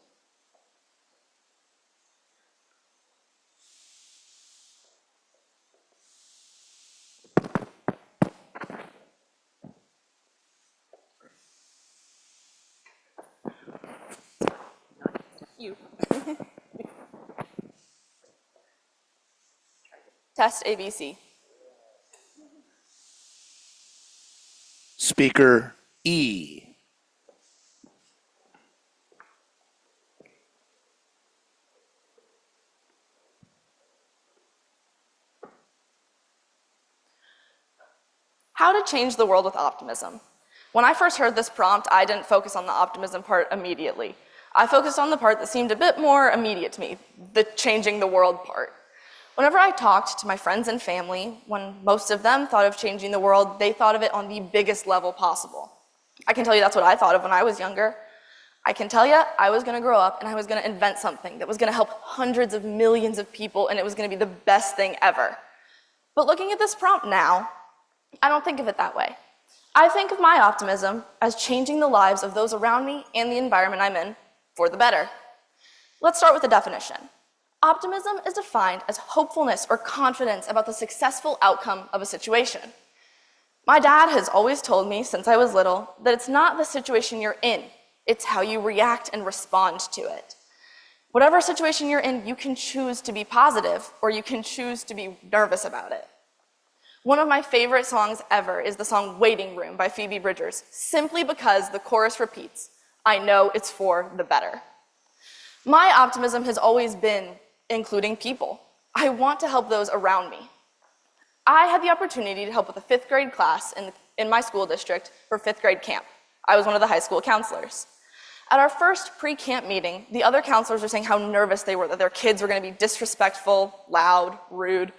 You. Test ABC.
Speaker E.
How to change the world with optimism. When I first heard this prompt, I didn't focus on the optimism part immediately. I focused on the part that seemed a bit more immediate to me, the changing the world part. Whenever I talked to my friends and family, when most of them thought of changing the world, they thought of it on the biggest level possible. I can tell you that's what I thought of when I was younger. I can tell you I was gonna grow up and I was gonna invent something that was gonna help hundreds of millions of people and it was gonna be the best thing ever. But looking at this prompt now, I don't think of it that way. I think of my optimism as changing the lives of those around me and the environment I'm in for the better. Let's start with the definition. Optimism is defined as hopefulness or confidence about the successful outcome of a situation. My dad has always told me since I was little that it's not the situation you're in, it's how you react and respond to it. Whatever situation you're in, you can choose to be positive or you can choose to be nervous about it. One of my favorite songs ever is the song Waiting Room by Phoebe Bridgers, simply because the chorus repeats, I know it's for the better. My optimism has always been including people. I want to help those around me. I had the opportunity to help with a 5th grade class in my school district for 5th grade camp. I was one of the high school counselors. At our first pre-camp meeting, the other counselors were saying how nervous they were that their kids were going to be disrespectful, loud, rude,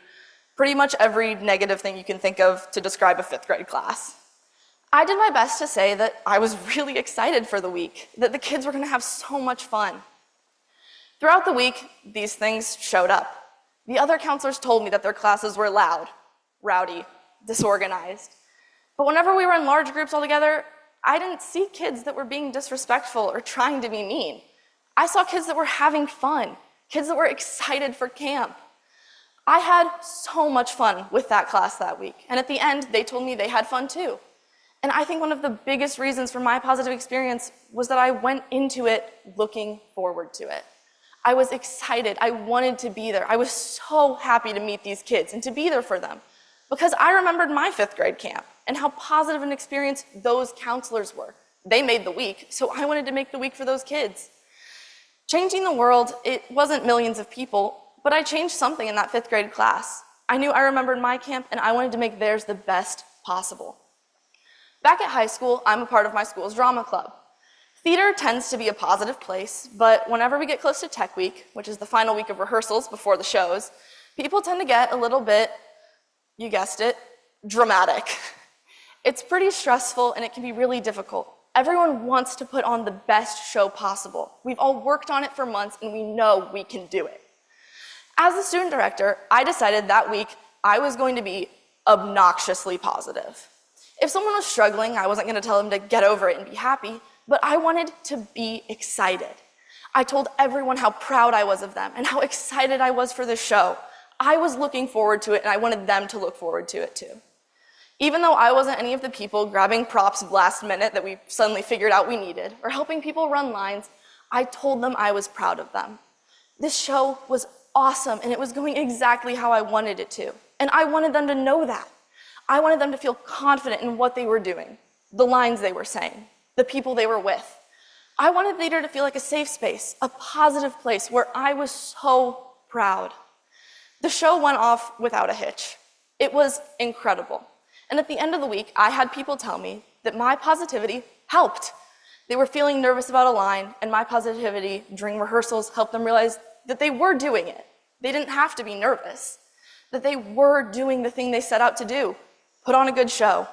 pretty much every negative thing you can think of to describe a 5th grade class. I did my best to say that I was really excited for the week, that the kids were going to have so much fun. Throughout the week, these things showed up. The other counselors told me that their classes were loud, rowdy, disorganized. But whenever we were in large groups all together, I didn't see kids that were being disrespectful or trying to be mean. I saw kids that were having fun, kids that were excited for camp. I had so much fun with that class that week, and at the end, they told me they had fun too. And I think one of the biggest reasons for my positive experience was that I went into it looking forward to it. I was excited, I wanted to be there. I was so happy to meet these kids and to be there for them, because I remembered my 5th grade camp and how positive an experience those counselors were. They made the week, so I wanted to make the week for those kids. Changing the world, it wasn't millions of people, but I changed something in that 5th grade class. I knew I remembered my camp and I wanted to make theirs the best possible. Back at high school, I'm a part of my school's drama club. Theater tends to be a positive place, but whenever we get close to Tech Week, which is the final week of rehearsals before the shows, people tend to get a little bit, you guessed it, dramatic. It's pretty stressful and it can be really difficult. Everyone wants to put on the best show possible. We've all worked on it for months and we know we can do it. As the student director, I decided that week I was going to be obnoxiously positive. If someone was struggling, I wasn't going to tell them to get over it and be happy, but I wanted to be excited. I told everyone how proud I was of them and how excited I was for the show. I was looking forward to it and I wanted them to look forward to it too. Even though I wasn't any of the people grabbing props last minute that we suddenly figured out we needed, or helping people run lines, I told them I was proud of them. This show was awesome and it was going exactly how I wanted it to. And I wanted them to know that. I wanted them to feel confident in what they were doing, the lines they were saying, the people they were with. I wanted theater to feel like a safe space, a positive place where I was so proud. The show went off without a hitch.
It was incredible. And at the end of the week, I had people tell me that my positivity helped. They were feeling nervous about a line, and my positivity during rehearsals helped them realize that they were doing it. They didn't have to be nervous, that they were doing the thing they set out to do, put on a good show.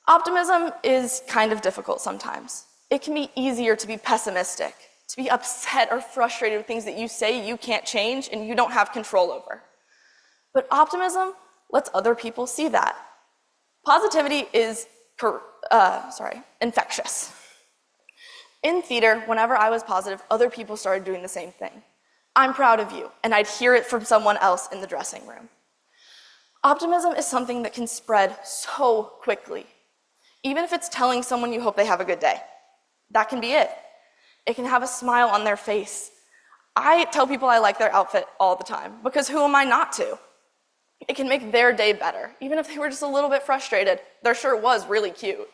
Optimism is kind of difficult sometimes. It can be easier to be pessimistic, to be upset or frustrated with things that you say you can't change and you don't have control over. But optimism lets other people see that. Positivity is infectious. In theater, whenever I was positive, other people started doing the same thing. I'm proud of you, and I'd hear it from someone else in the dressing room. Optimism is something that can spread so quickly. Even if it's telling someone you hope they have a good day, that can be it. It can have a smile on their face. I tell people I like their outfit all the time, because who am I not to? It can make their day better. Even if they were just a little bit frustrated, their shirt was really cute.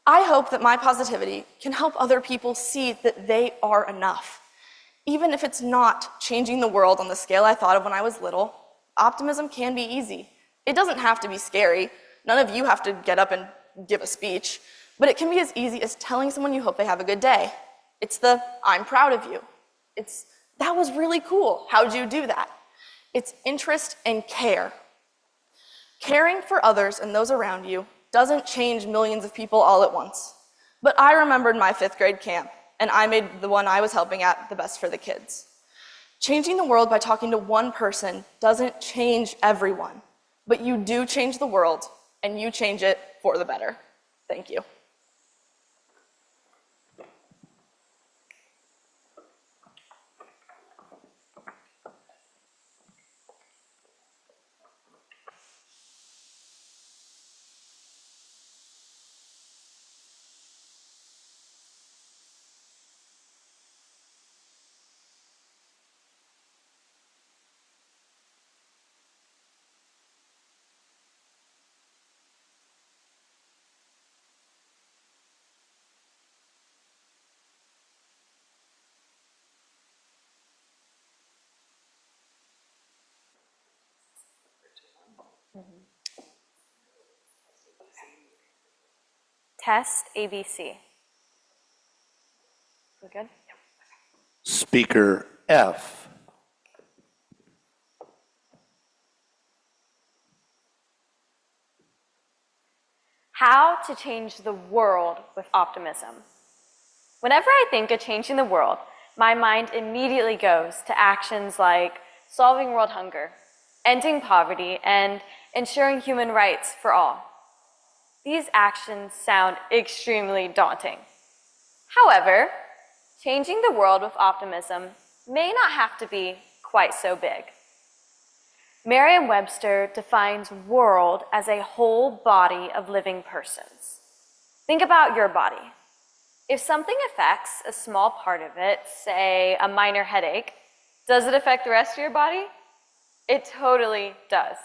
I hope that my positivity can help other people see that they are enough. Even if it's not changing the world on the scale I thought of when I was little, optimism can be easy. It doesn't have to be scary. None of you have to get up and give a speech, but it can be as easy as telling someone you hope they have a good day. It's the, I'm proud of you. It's, that was really cool. How'd you do that? It's interest and care. Caring for others and those around you doesn't change millions of people all at once. But I remembered my 5th grade camp, and I made the one I was helping at the best for the kids. Changing the world by talking to one person doesn't change everyone, but you do change the world, and you change it for the better. Thank you.
Test ABC. We good?
Speaker F.
How to change the world with optimism. Whenever I think of changing the world, my mind immediately goes to actions like solving world hunger, ending poverty, and ensuring human rights for all. These actions sound extremely daunting. However, changing the world with optimism may not have to be quite so big. Merriam-Webster defines world as a whole body of living persons. Think about your body. If something affects a small part of it, say a minor headache, does it affect the rest of your body? It totally does.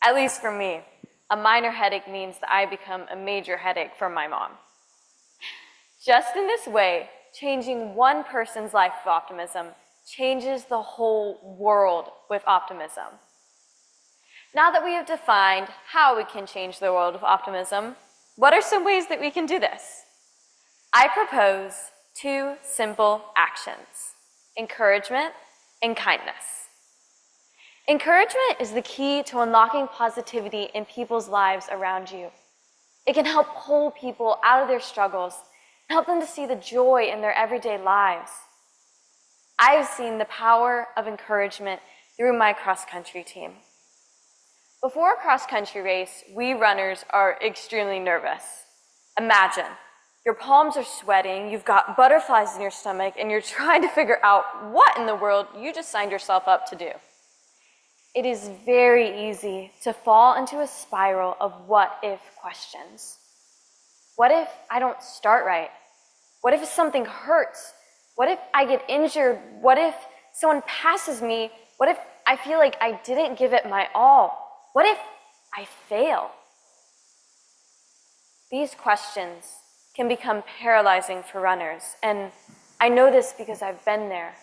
At least for me, a minor headache means that I become a major headache for my mom. Just in this way, changing one person's life with optimism changes the whole world with optimism. Now that we have defined how we can change the world with optimism, what are some ways that we can do this? I propose 2 simple actions: encouragement and kindness. Encouragement is the key to unlocking positivity in people's lives around you. It can help pull people out of their struggles and help them to see the joy in their everyday lives. I have seen the power of encouragement through my cross-country team. Before a cross-country race, we runners are extremely nervous. Imagine, your palms are sweating, you've got butterflies in your stomach, and you're trying to figure out what in the world you just signed yourself up to do. It is very easy to fall into a spiral of what-if questions. What if I don't start right? What if something hurts? What if I get injured? What if someone passes me? What if I feel like I didn't give it my all? What if I fail? These questions can become paralyzing for runners, and I know this because I've been there.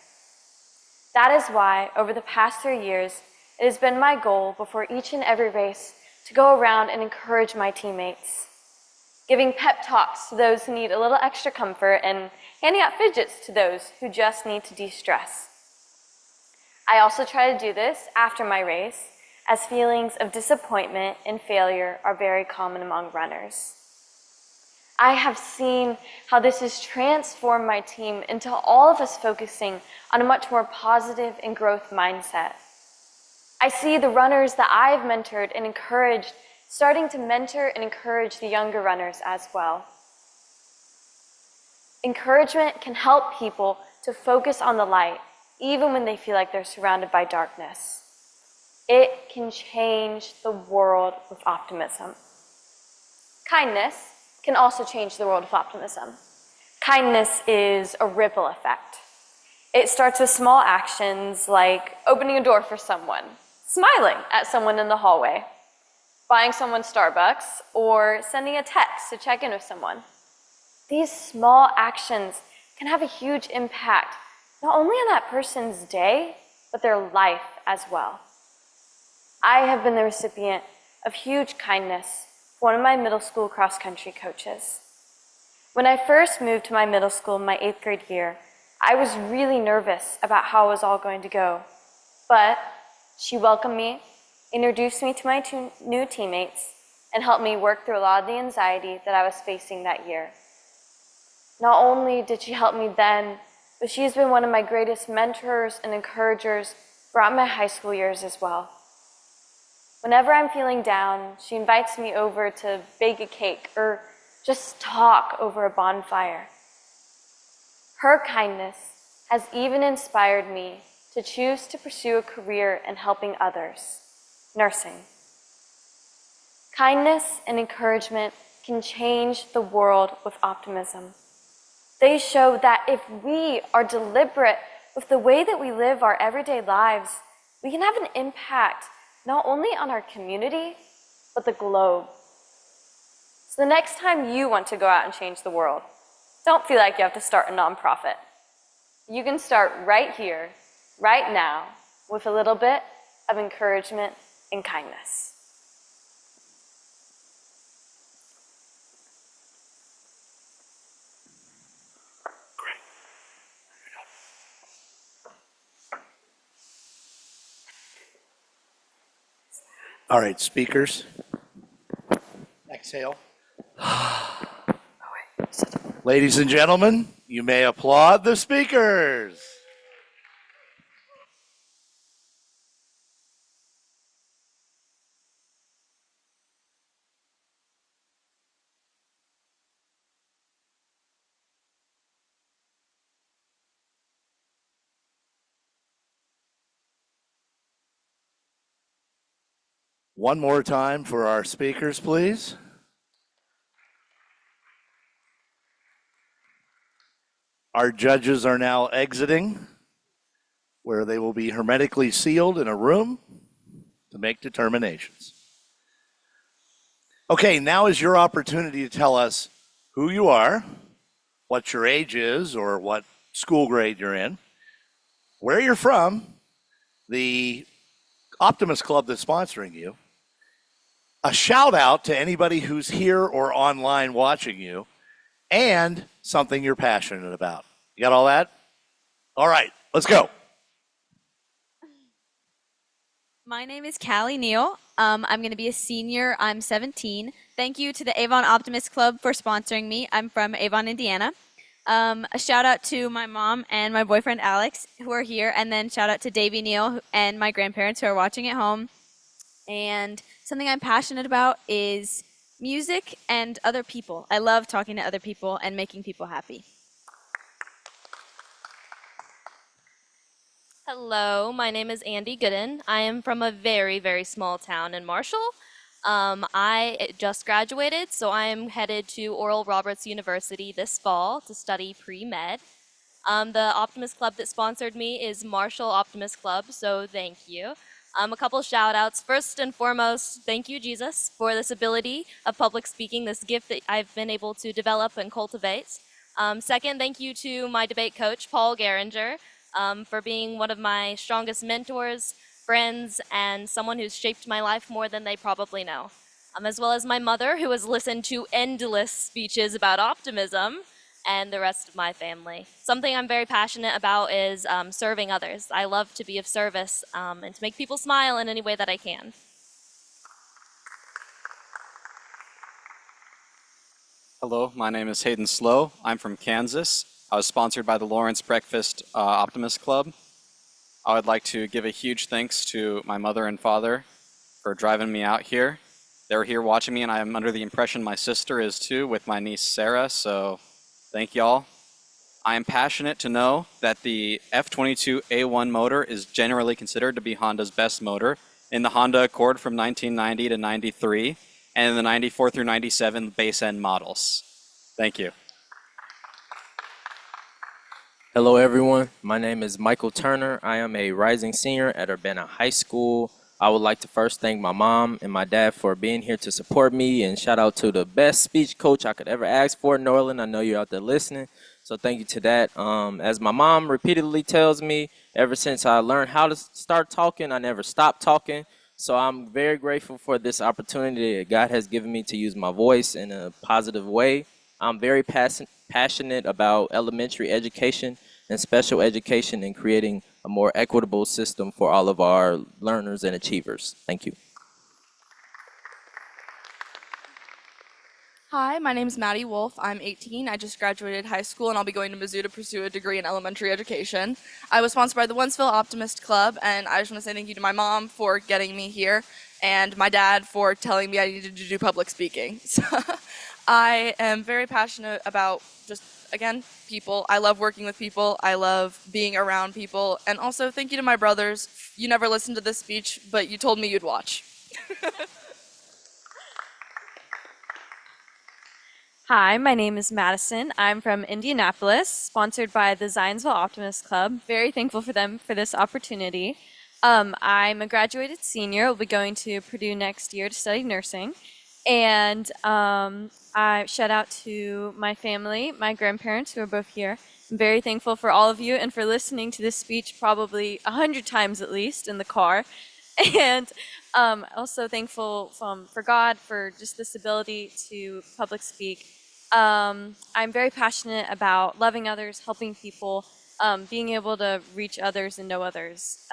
That is why, over the past 3 years, It has been my goal before each and every race to go around and encourage my teammates, giving pep talks to those who need a little extra comfort and handing out fidgets to those who just need to de-stress. I also try to do this after my race, as feelings of disappointment and failure are very common among runners. I have seen how this has transformed my team into all of us focusing on a much more positive and growth mindset. I see the runners that I've mentored and encouraged starting to mentor and encourage the younger runners as well. Encouragement can help people to focus on the light, even when they feel like they're surrounded by darkness. It can change the world with optimism. Kindness can also change the world with optimism. Kindness is a ripple effect. It starts with small actions like opening a door for someone, smiling at someone in the hallway, buying someone Starbucks, or sending a text to check in with someone. These small actions can have a huge impact, not only on that person's day, but their life as well. I have been the recipient of huge kindness from one of my middle school cross-country coaches. When I first moved to my middle school in my 8th grade year, I was really nervous about how it was all going to go. But she welcomed me, introduced me to my two new teammates, and helped me work through a lot of the anxiety that I was facing that year. Not only did she help me then, but she has been one of my greatest mentors and encouragers throughout my high school years as well. Whenever I'm feeling down, she invites me over to bake a cake or just talk over a bonfire. Her kindness has even inspired me to choose to pursue a career in helping others, nursing. Kindness and encouragement can change the world with optimism. They show that if we are deliberate with the way that we live our everyday lives, we can have an impact not only on our community, but the globe. So the next time you want to go out and change the world, don't feel like you have to start a nonprofit. You can start right here, right now, with a little bit of encouragement and kindness.
All right, speakers. Exhale. Ladies and gentlemen, you may applaud the speakers. One more time for our speakers, please. Our judges are now exiting, where they will be hermetically sealed in a room to make determinations. Okay, now is your opportunity to tell us who you are, what your age is, or what school grade you're in, where you're from, the Optimist Club that's sponsoring you, a shout out to anybody who's here or online watching you, and something you're passionate about. You got all that? All right, let's go.
My name is Callie Neal. I'm going to be a senior. I'm 17. Thank you to the Avon Optimist Club for sponsoring me. I'm from Avon, Indiana. A shout out to my mom and my boyfriend Alex who are here, and then shout out to Davey Neal and my grandparents who are watching at home. And something I'm passionate about is music and other people. I love talking to other people and making people happy.
Hello, my name is Andy Gooden. I am from a very, very small town in Marshall. I just graduated, so I am headed to Oral Roberts University this fall to study pre-med. The Optimist Club that sponsored me is Marshall Optimist Club, so thank you. A couple shout outs. First and foremost, thank you, Jesus, for this ability of public speaking, this gift that I've been able to develop and cultivate. Second, thank you to my debate coach, Paul Geringer, for being one of my strongest mentors, friends, and someone who's shaped my life more than they probably know. As well as my mother, who has listened to endless speeches about optimism, and the rest of my family. Something I'm very passionate about is serving others. I love to be of service and to make people smile in any way that I can.
Hello, my name is Hayden Slow. I'm from Kansas. I was sponsored by the Lawrence Breakfast Optimist Club. I would like to give a huge thanks to my mother and father for driving me out here. They were here watching me, and I'm under the impression my sister is too, with my niece Sarah, so thank y'all. I am passionate to know that the F22A1 motor is generally considered to be Honda's best motor in the Honda Accord from 1990 to 93, and in the 94 through 97 base end models. Thank you.
Hello, everyone. My name is Michael Turner. I am a rising senior at Urbana High School. I would like to first thank my mom and my dad for being here to support me, and shout out to the best speech coach I could ever ask for, Norland. I know you're out there listening, so thank you to that. As my mom repeatedly tells me, ever since I learned how to start talking, I never stopped talking. So I'm very grateful for this opportunity that God has given me to use my voice in a positive way. I'm very passionate about elementary education and special education and creating a more equitable system for all of our learners and achievers. Thank you.
Hi, my name is Maddie Wolf. I'm 18. I just graduated high school and I'll be going to Mizzou to pursue a degree in elementary education. I was sponsored by the Wentzville Optimist Club, and I just want to say thank you to my mom for getting me here and my dad for telling me I needed to do public speaking. So I am very passionate about just, again, people. I love working with people. I love being around people. And also thank you to my brothers. You never listened to this speech, but you told me you'd watch.
Hi, my name is Madison. I'm from Indianapolis, sponsored by the Zionsville Optimist Club. Very thankful for them for this opportunity. I'm a graduated senior. I'll be going to Purdue next year to study nursing. And I shout out to my family, my grandparents who are both here. I'm very thankful for all of you and for listening to this speech probably 100 times at least in the car. And also thankful for God for just this ability to public speak. I'm very passionate about loving others, helping people, being able to reach others and know others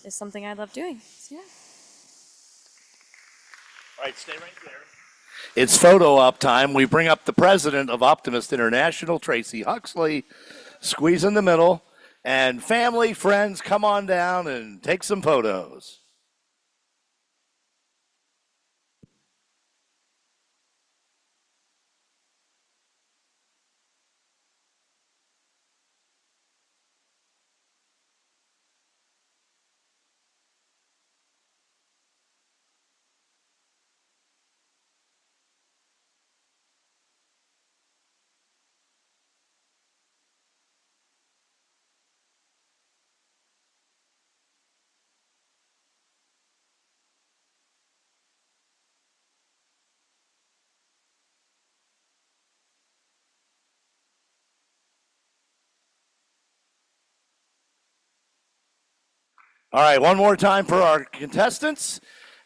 is something I love doing. So, yeah.
All right, stay right there. It's photo op time. We bring up the president of Optimist International, Tracy Huxley, squeeze in the middle, and family, friends, come on down and take some photos. All right, one more time for our contestants.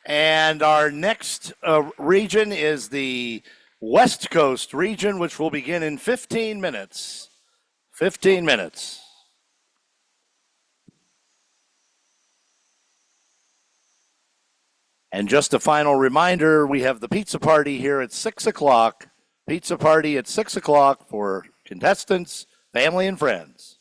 And our next region is the West Coast region, which will begin in 15 minutes. 15 minutes. And just a final reminder, we have the pizza party here at 6 o'clock. Pizza party at 6 o'clock for contestants, family, and friends.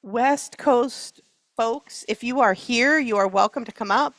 West Coast folks, if you are here, you are welcome to come up.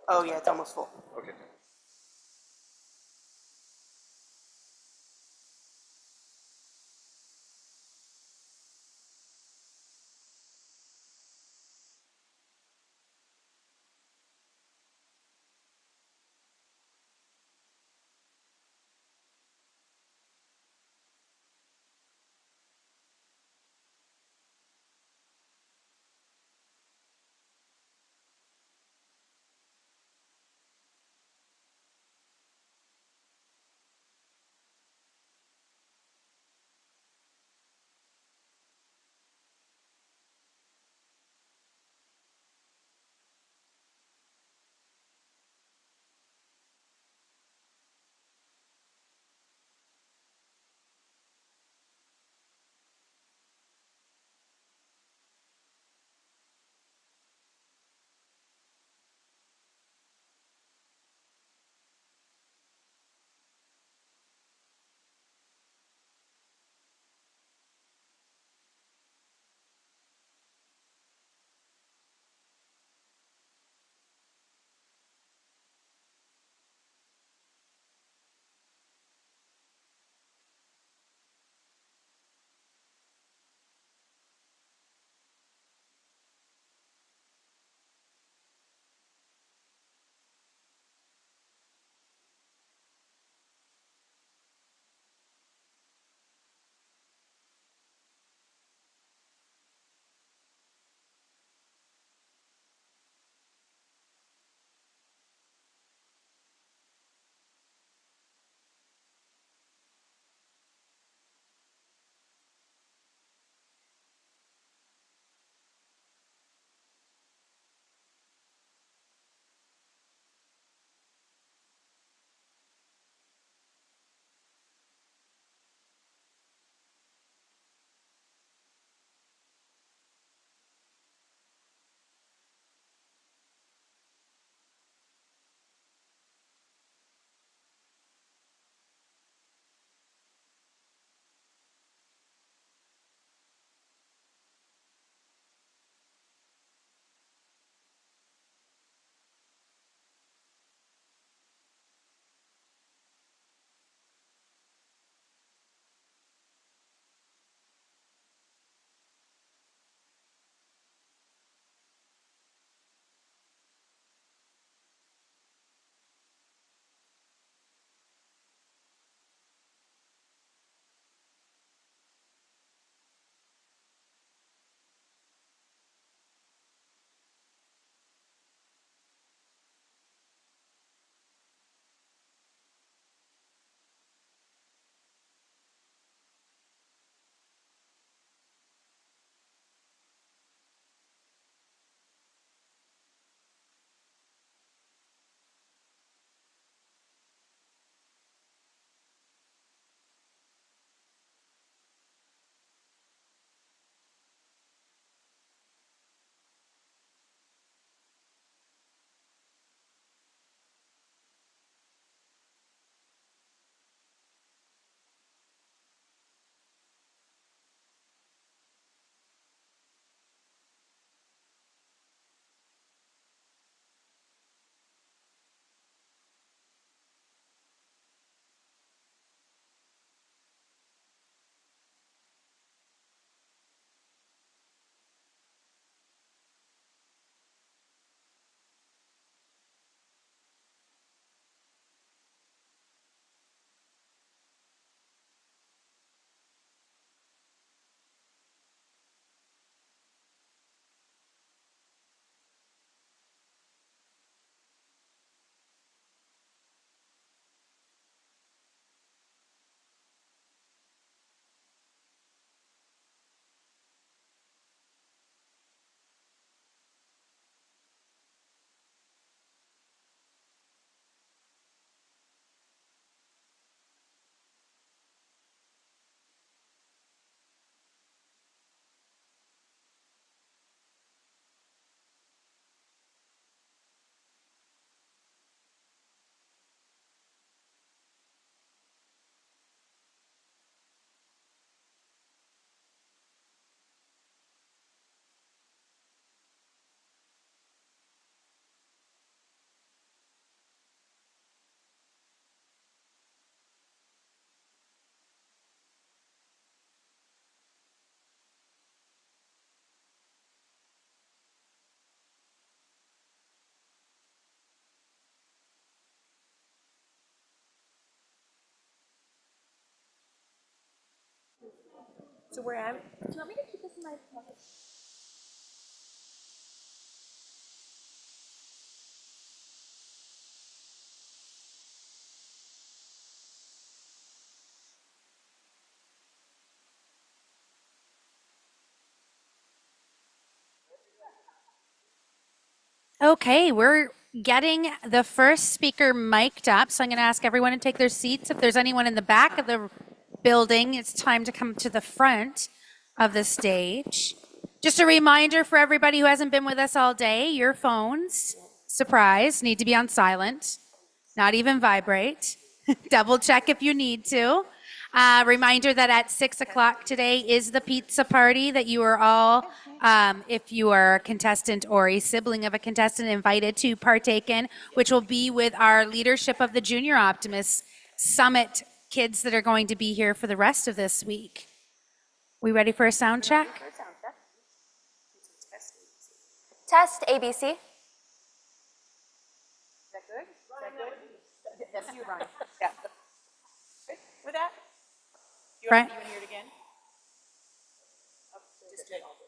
Oh, yeah, it's almost full.
Okay.
So where am I? Do you want me to keep this in my pocket?
Okay, we're getting the first speaker mic'd up, so I'm going to ask everyone to take their seats. If there's anyone in the back of the building, it's time to come to the front of the stage. Just a reminder for everybody who hasn't been with us all day, your phones, surprise, need to be on silent, not even vibrate. Double check if you need to. Reminder that at 6 o'clock today is the pizza party that you are all, if you are a contestant or a sibling of a contestant, invited to partake in, which will be with our leadership of the Junior Optimists Summit kids that are going to be here for the rest of this week. We ready for a sound check?
Test ABC. Is that good?
Yes, you run. Yeah. With that? You
Right.
want to hear it again? Oh,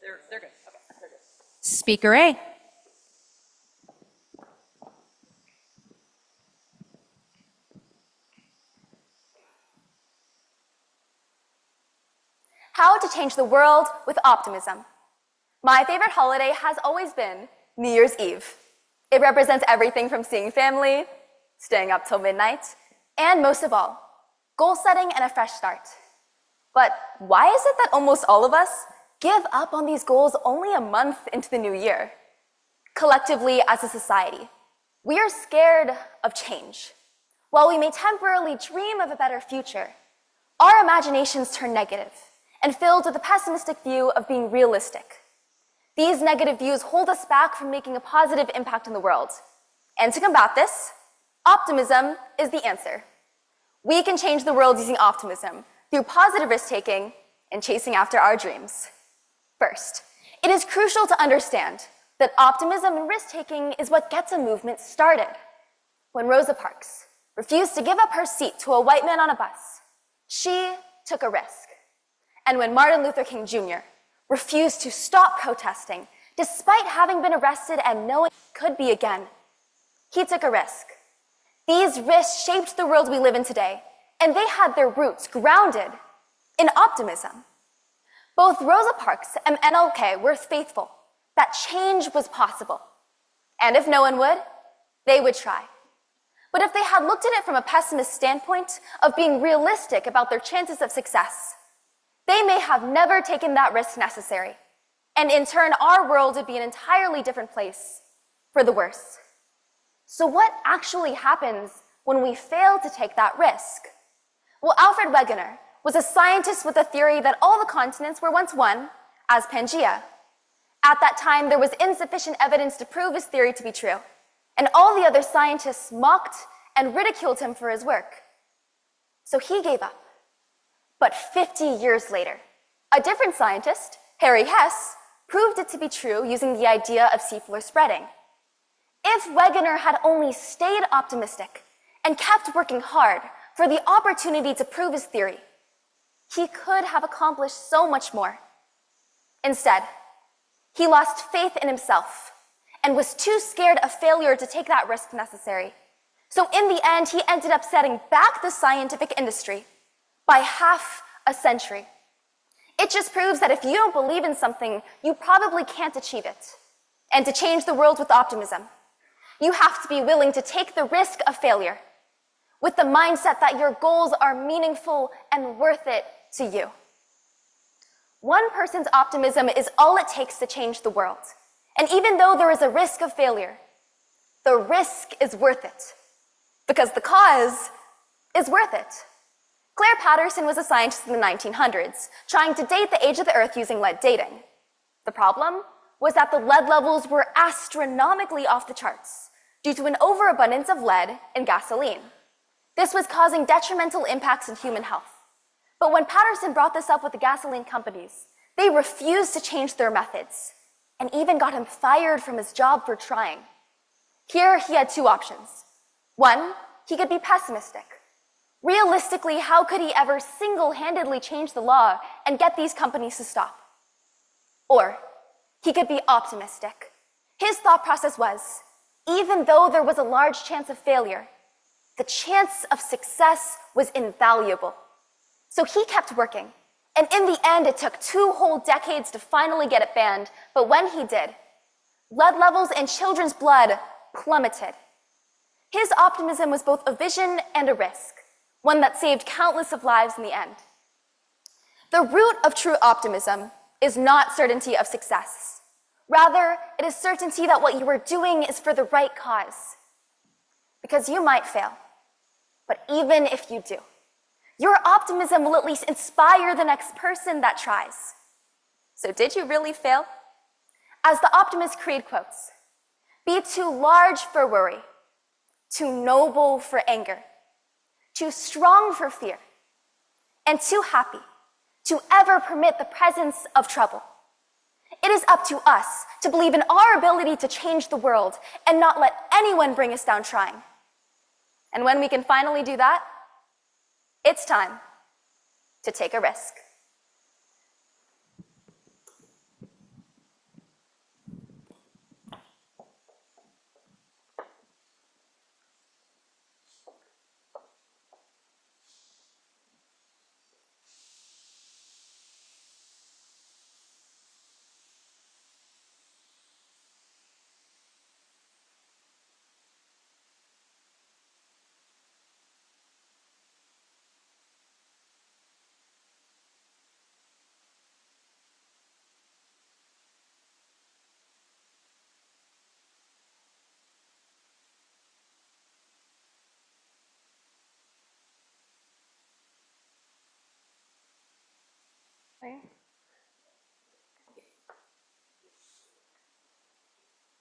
they're good. Okay, they're good.
Speaker A.
How to change the world with optimism. My favorite holiday has always been New Year's Eve. It represents everything from seeing family, staying up till midnight, and most of all, goal setting and a fresh start. But why is it that almost all of us give up on these goals only a month into the new year? Collectively, as a society, we are scared of change. While we may temporarily dream of a better future, our imaginations turn negative and filled with a pessimistic view of being realistic. These negative views hold us back from making a positive impact in the world. And to combat this, optimism is the answer. We can change the world using optimism through positive risk-taking and chasing after our dreams. First, it is crucial to understand that optimism and risk-taking is what gets a movement started. When Rosa Parks refused to give up her seat to a white man on a bus, she took a risk. And when Martin Luther King Jr. refused to stop protesting, despite having been arrested and knowing it could be again, he took a risk. These risks shaped the world we live in today, and they had their roots grounded in optimism. Both Rosa Parks and MLK were faithful that change was possible. And if no one would, they would try. But if they had looked at it from a pessimist standpoint of being realistic about their chances of success, they may have never taken that risk necessary. And in turn, our world would be an entirely different place for the worse. So what actually happens when we fail to take that risk? Well, Alfred Wegener was a scientist with a theory that all the continents were once one, as Pangea. At that time, there was insufficient evidence to prove his theory to be true, and all the other scientists mocked and ridiculed him for his work. So he gave up. But 50 years later, a different scientist, Harry Hess, proved it to be true using the idea of seafloor spreading. If Wegener had only stayed optimistic and kept working hard for the opportunity to prove his theory, he could have accomplished so much more. Instead, he lost faith in himself and was too scared of failure to take that risk necessary. So in the end, he ended up setting back the scientific industry by half a century. It just proves that if you don't believe in something, you probably can't achieve it. And to change the world with optimism, you have to be willing to take the risk of failure with the mindset that your goals are meaningful and worth it to you. One person's optimism is all it takes to change the world. And even though there is a risk of failure, the risk is worth it because the cause is worth it. Claire Patterson was a scientist in the 1900s, trying to date the age of the Earth using lead dating. The problem was that the lead levels were astronomically off the charts due to an overabundance of lead in gasoline. This was causing detrimental impacts in human health. But when Patterson brought this up with the gasoline companies, they refused to change their methods and even got him fired from his job for trying. Here he had two options. One, he could be pessimistic. Realistically, how could he ever single-handedly change the law and get these companies to stop? Or he could be optimistic. His thought process was, even though there was a large chance of failure, the chance of success was invaluable. So he kept working. And in the end, it took 2 whole decades to finally get it banned. But when he did, lead levels in children's blood plummeted. His optimism was both a vision and a risk, one that saved countless of lives in the end. The root of true optimism is not certainty of success. Rather, it is certainty that what you are doing is for the right cause. Because you might fail, but even if you do, your optimism will at least inspire the next person that tries. So did you really fail? As the Optimist Creed quotes, "Be too large for worry, too noble for anger, too strong for fear, and too happy to ever permit the presence of trouble. It is up to us to believe in our ability to change the world and not let anyone bring us down trying. And when we can finally do that, it's time to take a risk."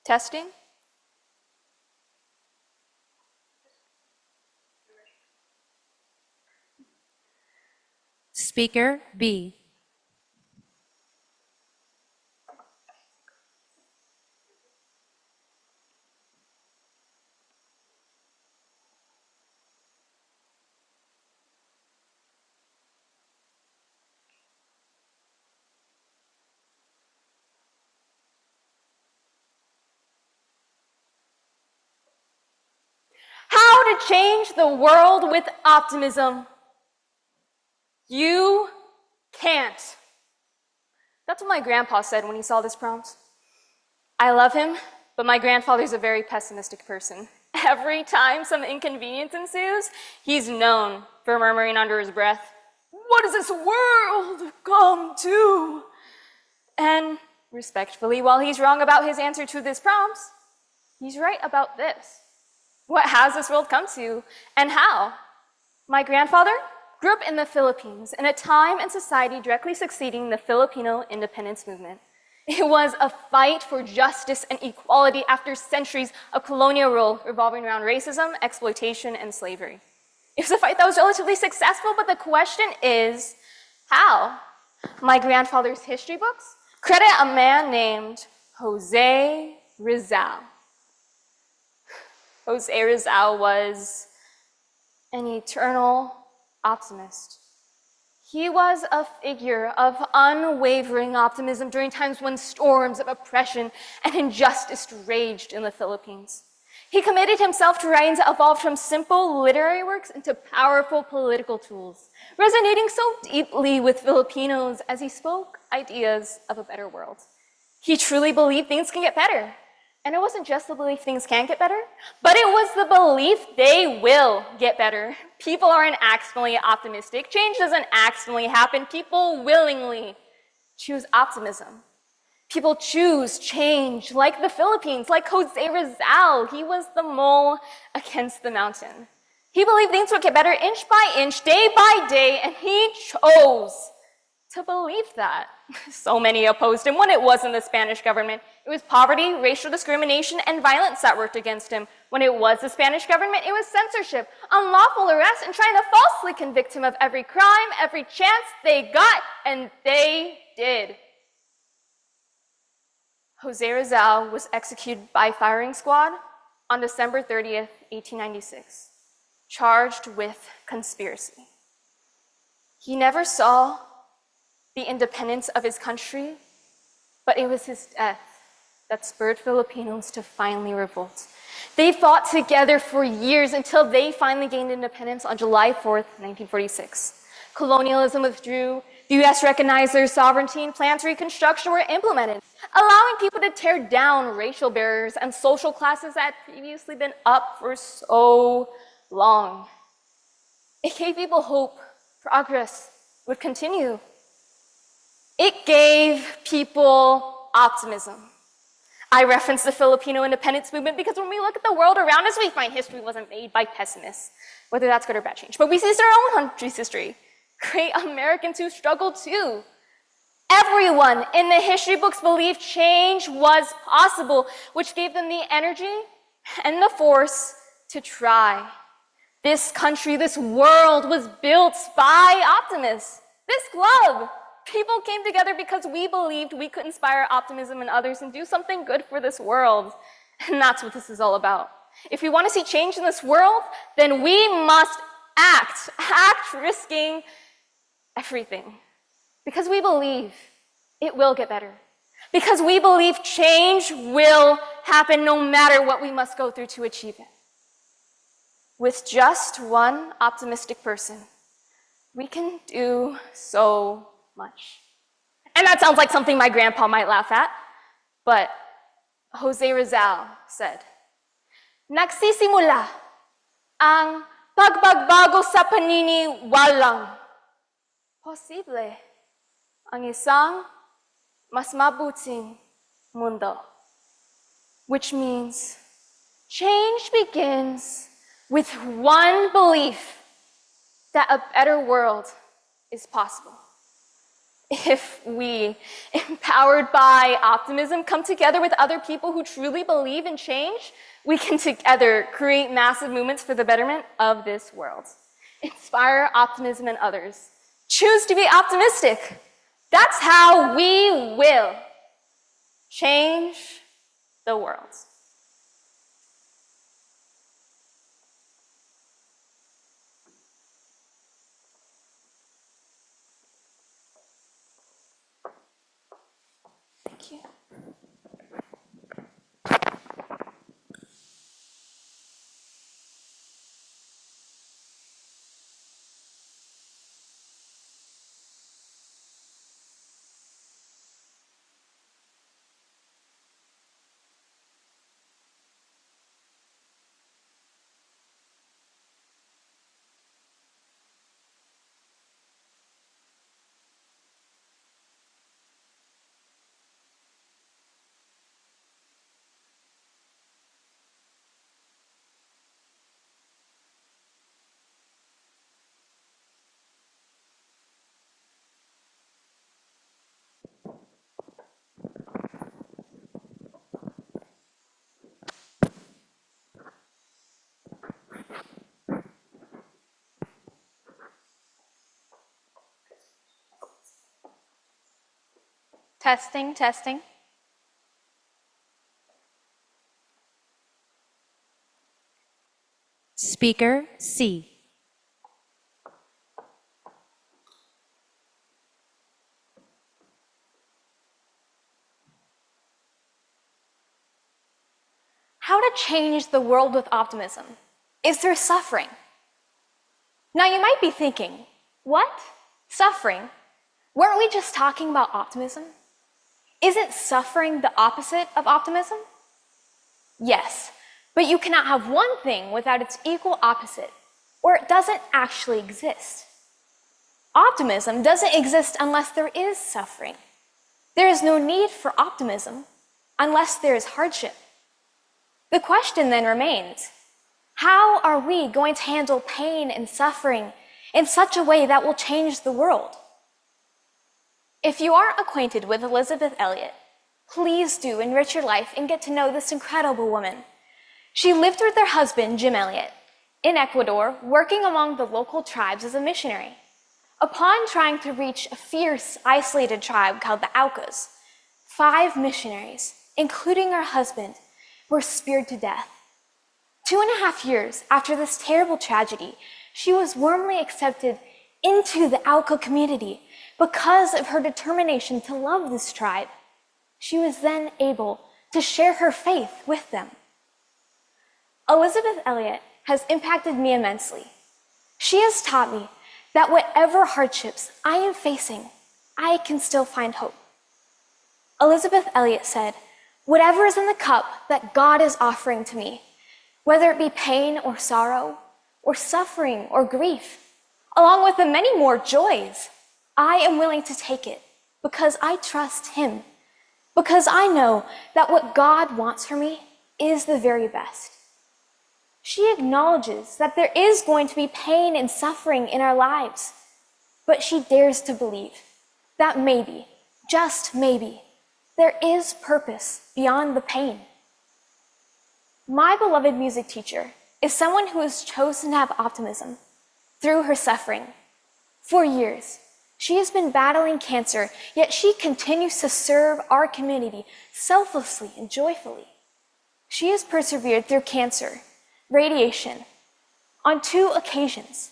Testing?
Speaker B.
How to change the world with optimism. You can't. That's what my grandpa said when he saw this prompt. I love him, but my grandfather's a very pessimistic person. Every time some inconvenience ensues, he's known for murmuring under his breath, "What does this world come to?" And respectfully, while he's wrong about his answer to this prompt, he's right about this. What has this world come to, and how? My grandfather grew up in the Philippines in a time and society directly succeeding the Filipino independence movement. It was a fight for justice and equality after centuries of colonial rule revolving around racism, exploitation, and slavery. It was a fight that was relatively successful, but the question is, how? My grandfather's history books credit a man named Jose Rizal. Jose Rizal was an eternal optimist. He was a figure of unwavering optimism during times when storms of oppression and injustice raged in the Philippines. He committed himself to writings that evolved from simple literary works into powerful political tools, resonating so deeply with Filipinos as he spoke ideas of a better world. He truly believed things can get better. And it wasn't just the belief things can get better, but it was the belief they will get better. People aren't accidentally optimistic. Change doesn't accidentally happen. People willingly choose optimism. People choose change, like the Philippines, like Jose Rizal. He was the mole against the mountain. He believed things would get better inch by inch, day by day, and he chose to believe that. So many opposed him. When it wasn't the Spanish government, it was poverty, racial discrimination, and violence that worked against him. When it was the Spanish government, it was censorship, unlawful arrest, and trying to falsely convict him of every crime, every chance they got, and they did. Jose Rizal was executed by firing squad on December 30th, 1896.
charged with conspiracy. He never saw the independence of his country, but it was his death that spurred Filipinos to finally revolt. They fought together for years until they finally gained independence on July 4th, 1946. Colonialism withdrew, the US recognized their sovereignty, and plans for reconstruction were implemented, allowing people to tear down racial barriers and social classes that had previously been up for so long. It gave people hope progress would continue. It gave people optimism. I reference the Filipino independence movement because when we look at the world around us, we find history wasn't made by pessimists, whether that's good or bad change. But we see this in our own country's history. Great Americans who struggled too. Everyone in the history books believed change was possible, which gave them the energy and the force to try. This country, this world was built by optimists. This club, people came together because we believed we could inspire optimism in others and do something good for this world. And that's what this is all about. If we want to see change in this world, then we must act risking everything. Because we believe it will get better. Because we believe change will happen no matter what we must go through to achieve it. With just one optimistic person, we can do so much. And that sounds like something my grandpa might laugh at, but Jose Rizal said, "Nagsisimula ang pagbabago sa paniniwalang posible ang isang mas mabuting mundo," which means change begins with one belief that a better world is possible. If we, empowered by optimism, come together with other people who truly believe in change, we can together create massive movements for the betterment of this world. Inspire optimism in others. Choose to be optimistic. That's how we will change the world. Thank you. Testing, testing.
Speaker C.
How to change the world with optimism is through suffering. Now you might be thinking, what? Suffering? Weren't we just talking about optimism? Isn't suffering the opposite of optimism? Yes, but you cannot have one thing without its equal opposite, or it doesn't actually exist. Optimism doesn't exist unless there is suffering. There is no need for optimism unless there is hardship. The question then remains, how are we going to handle pain and suffering in such a way that will change the world? If you aren't acquainted with Elizabeth Elliot, please do enrich your life and get to know this incredible woman. She lived with her husband, Jim Elliot, in Ecuador, working among the local tribes as a missionary. Upon trying to reach a fierce, isolated tribe called the Aucas, 5 missionaries, including her husband, were speared to death. 2.5 years after this terrible tragedy, she was warmly accepted into the Auca community because of her determination to love this tribe. She was then able to share her faith with them. Elizabeth Elliot has impacted me immensely. She has taught me that whatever hardships I am facing, I can still find hope. Elizabeth Elliot said, "Whatever is in the cup that God is offering to me, whether it be pain or sorrow, or suffering or grief, along with the many more joys, I am willing to take it because I trust Him, because I know that what God wants for me is the very best." She acknowledges that there is going to be pain and suffering in our lives, but she dares to believe that maybe, just maybe, there is purpose beyond the pain. My beloved music teacher is someone who has chosen to have optimism through her suffering. For years, she has been battling cancer, yet she continues to serve our community selflessly and joyfully. She has persevered through cancer, radiation, on 2 occasions.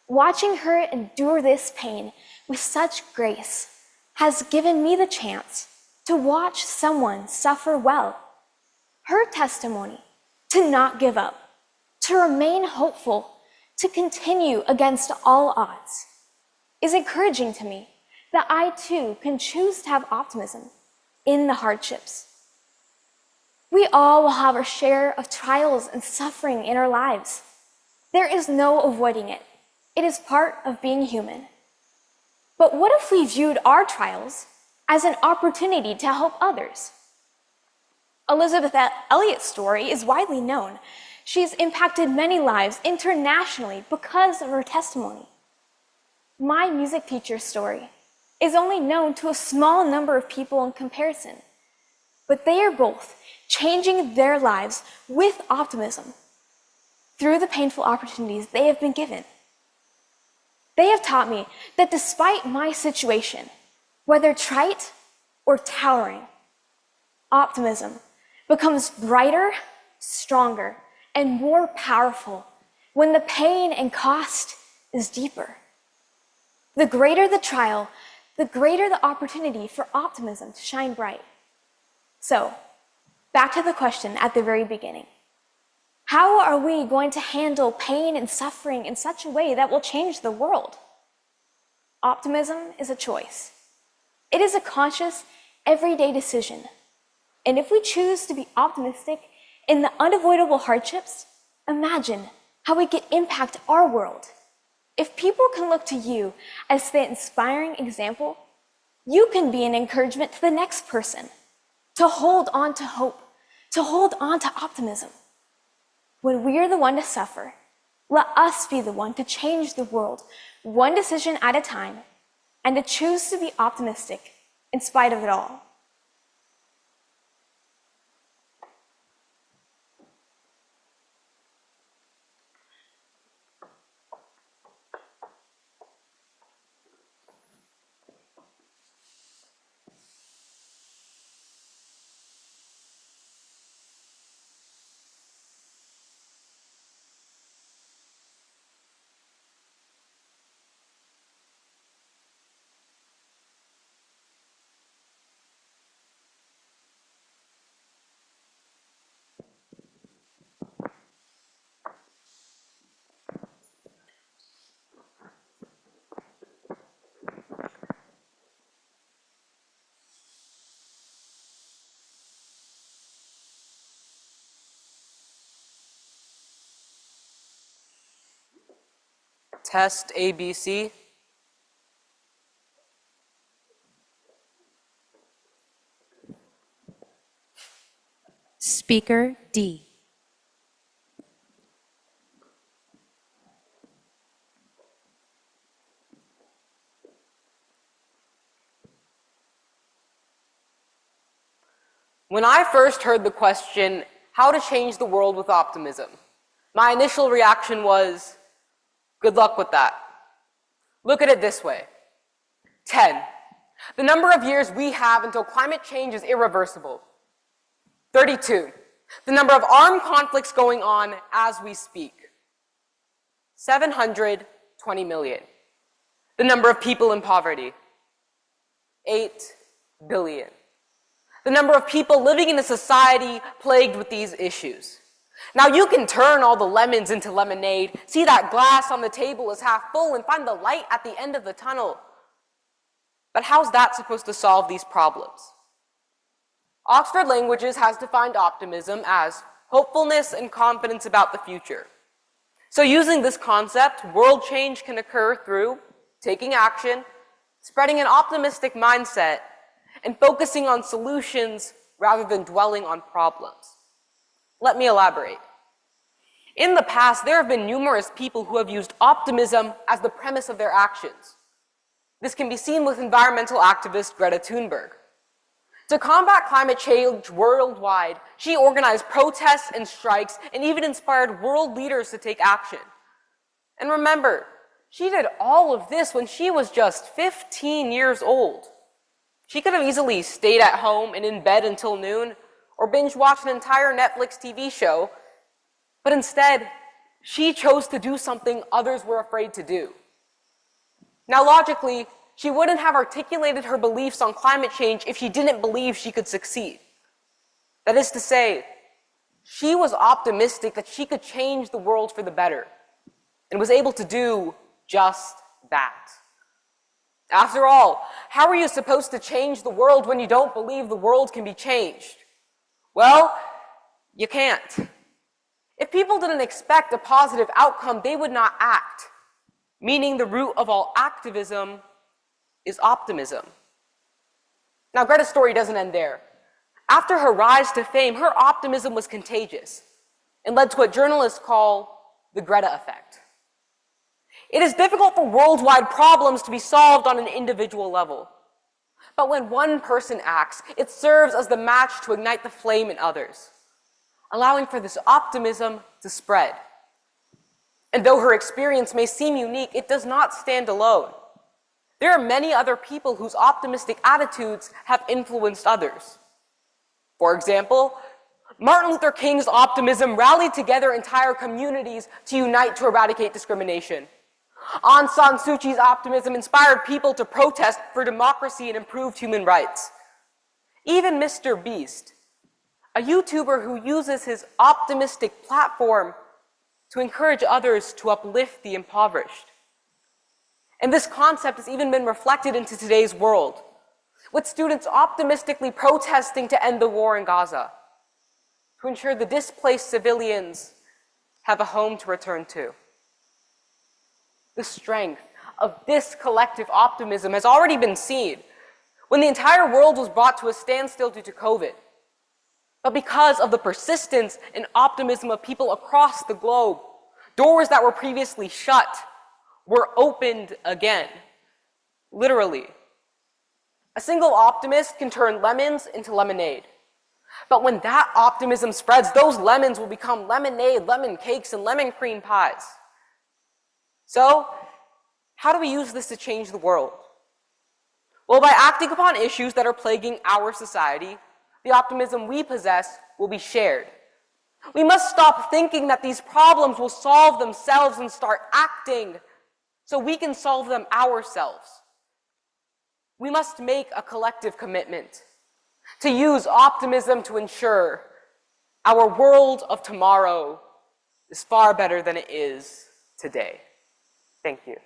Watching her endure this pain with such grace has given me the chance to watch someone suffer well. Her testimony to not give up, to remain hopeful, to continue against all odds, is encouraging to me that I too can choose to have optimism in the hardships. We all will have our share of trials and suffering in our lives. There is no avoiding it. It is part of being human. But what if we viewed our trials as an opportunity to help others? Elizabeth Elliot's story is widely known. She's impacted many lives internationally because of her testimony. My music teacher's story is only known to a small number of people in comparison, but they are both changing their lives with optimism through the painful opportunities they have been given. They have taught me that despite my situation, whether trite or towering, optimism becomes brighter, stronger, and more powerful when the pain and cost is deeper. The greater the trial, the greater the opportunity for optimism to shine bright. So, back to the question at the very beginning. How are we going to handle pain and suffering in such a way that will change the world? Optimism is a choice. It is a conscious, everyday decision. And if we choose to be optimistic in the unavoidable hardships, imagine how we could impact our world. If people can look to you as the inspiring example, you can be an encouragement to the next person to hold on to hope, to hold on to optimism. When we are the one to suffer, let us be the one to change the world, one decision at a time, and to choose to be optimistic in spite of it all.
Test ABC.
Speaker D.
When I first heard the question, how to change the world with optimism, my initial reaction was, good luck with that. Look at it this way. 10, the number of years we have until climate change is irreversible. 32, The number of armed conflicts going on as we speak, 720 million. The number of people in poverty, 8 billion. The number of people living in a society plagued with these issues. Now you can turn all the lemons into lemonade, see that glass on the table is half full, and find the light at the end of the tunnel. But how's that supposed to solve these problems? Oxford Languages has defined optimism as hopefulness and confidence about the future. So using this concept, world change can occur through taking action, spreading an optimistic mindset, and focusing on solutions rather than dwelling on problems. Let me elaborate. In the past, there have been numerous people who have used optimism as the premise of their actions. This can be seen with environmental activist Greta Thunberg. To combat climate change worldwide, she organized protests and strikes and even inspired world leaders to take action. And remember, she did all of this when she was just 15 years old. She could have easily stayed at home and in bed until noon, or binge-watched an entire Netflix TV show, but instead, she chose to do something others were afraid to do. Now logically, she wouldn't have articulated her beliefs on climate change if she didn't believe she could succeed. That is to say, she was optimistic that she could change the world for the better, and was able to do just that. After all, how are you supposed to change the world when you don't believe the world can be changed? Well, you can't. If people didn't expect a positive outcome, they would not act, meaning the root of all activism is optimism. Now, Greta's story doesn't end there. After her rise to fame, her optimism was contagious and led to what journalists call the Greta effect. It is difficult for worldwide problems to be solved on an individual level. But when one person acts, it serves as the match to ignite the flame in others, allowing for this optimism to spread. And though her experience may seem unique, it does not stand alone. There are many other people whose optimistic attitudes have influenced others. For example, Martin Luther King's optimism rallied together entire communities to unite to eradicate discrimination. Aung San Suu Kyi's optimism inspired people to protest for democracy and improved human rights. Even Mr. Beast, a YouTuber who uses his optimistic platform to encourage others to uplift the impoverished. And this concept has even been reflected into today's world, with students optimistically protesting to end the war in Gaza, to ensure the displaced civilians have a home to return to. The strength of this collective optimism has already been seen when the entire world was brought to a standstill due to COVID. But because of the persistence and optimism of people across the globe, doors that were previously shut were opened again, literally. A single optimist can turn lemons into lemonade. But when that optimism spreads, those lemons will become lemonade, lemon cakes, and lemon cream pies. So, how do we use this to change the world? Well, by acting upon issues that are plaguing our society, the optimism we possess will be shared. We must stop thinking that these problems will solve themselves and start acting so we can solve them ourselves. We must make a collective commitment to use optimism to ensure our world of tomorrow is far better than it is today. Thank you.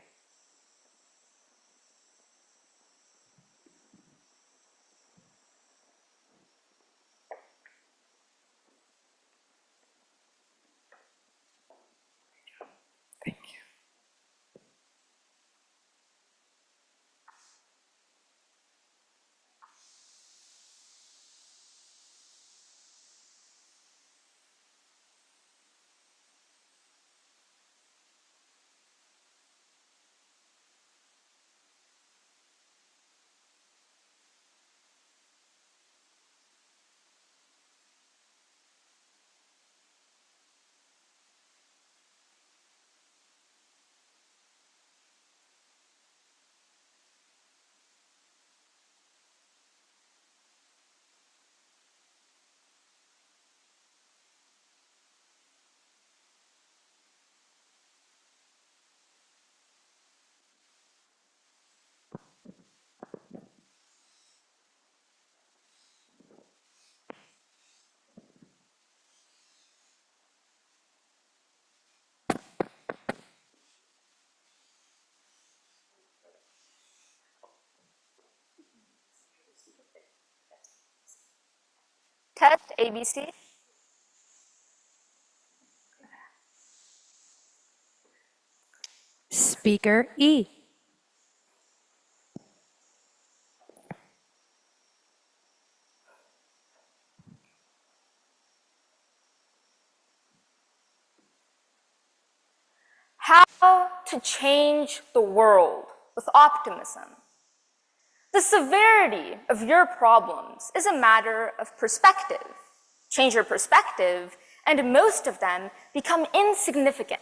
Test ABC.
Speaker E.
How to change the world with optimism. The severity of your problems is a matter of perspective. Change your perspective, and most of them become insignificant.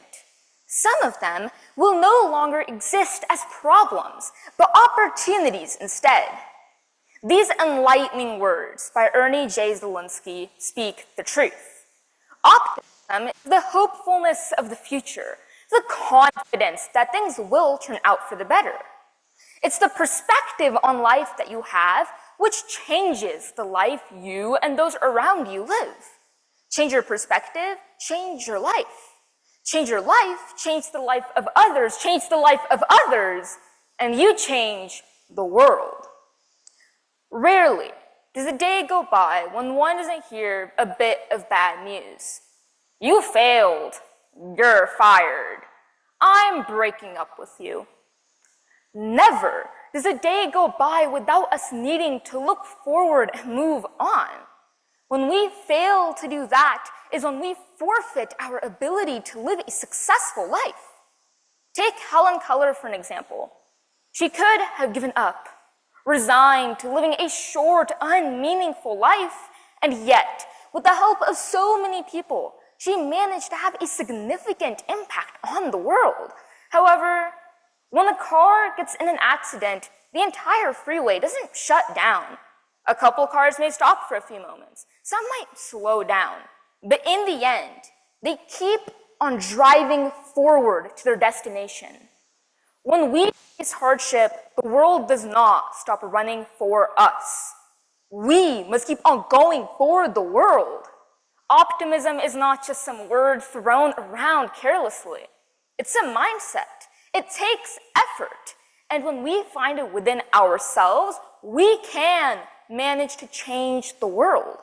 Some of them will no longer exist as problems, but opportunities instead. These enlightening words by Ernie J. Zelensky speak the truth. Optimism is the hopefulness of the future, the confidence that things will turn out for the better. It's the perspective on life that you have which changes the life you and those around you live. Change your perspective, change your life. Change your life, change the life of others, change the life of others, and you change the world. Rarely does a day go by when one doesn't hear a bit of bad news. You failed. You're fired. I'm breaking up with you. Never does a day go by without us needing to look forward and move on. When we fail to do that is when we forfeit our ability to live a successful life. Take Helen Keller for an example. She could have given up, resigned to living a short, unmeaningful life, and yet, with the help of so many people, she managed to have a significant impact on the world. However, when a car gets in an accident, the entire freeway doesn't shut down. A couple cars may stop for a few moments. Some might slow down. But in the end, they keep on driving forward to their destination. When we face hardship, the world does not stop running for us. We must keep on going for the world. Optimism is not just some word thrown around carelessly. It's a mindset. It takes effort. And when we find it within ourselves, we can manage to change the world.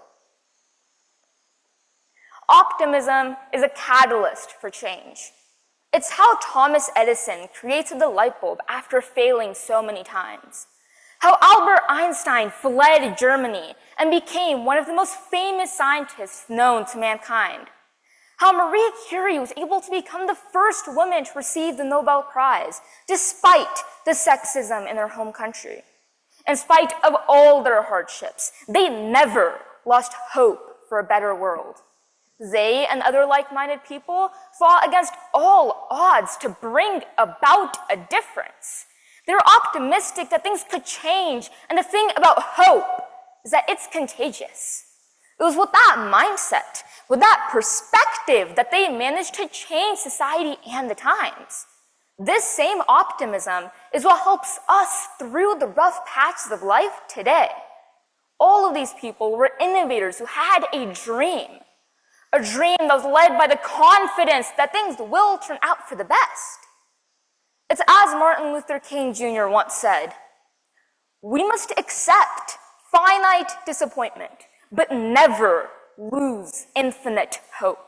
Optimism is a catalyst for change. It's how Thomas Edison created the light bulb after failing so many times. How Albert Einstein fled Germany and became one of the most famous scientists known to mankind. How Marie Curie was able to become the first woman to receive the Nobel Prize, despite the sexism in their home country. In spite of all their hardships, they never lost hope for a better world. They and other like-minded people fought against all odds to bring about a difference. They were optimistic that things could change, and the thing about hope is that it's contagious. It was with that mindset, with that perspective, that they managed to change society and the times. This same optimism is what helps us through the rough patches of life today. All of these people were innovators who had a dream that was led by the confidence that things will turn out for the best. It's as Martin Luther King Jr. once said, "We must accept finite disappointment, but never lose infinite hope."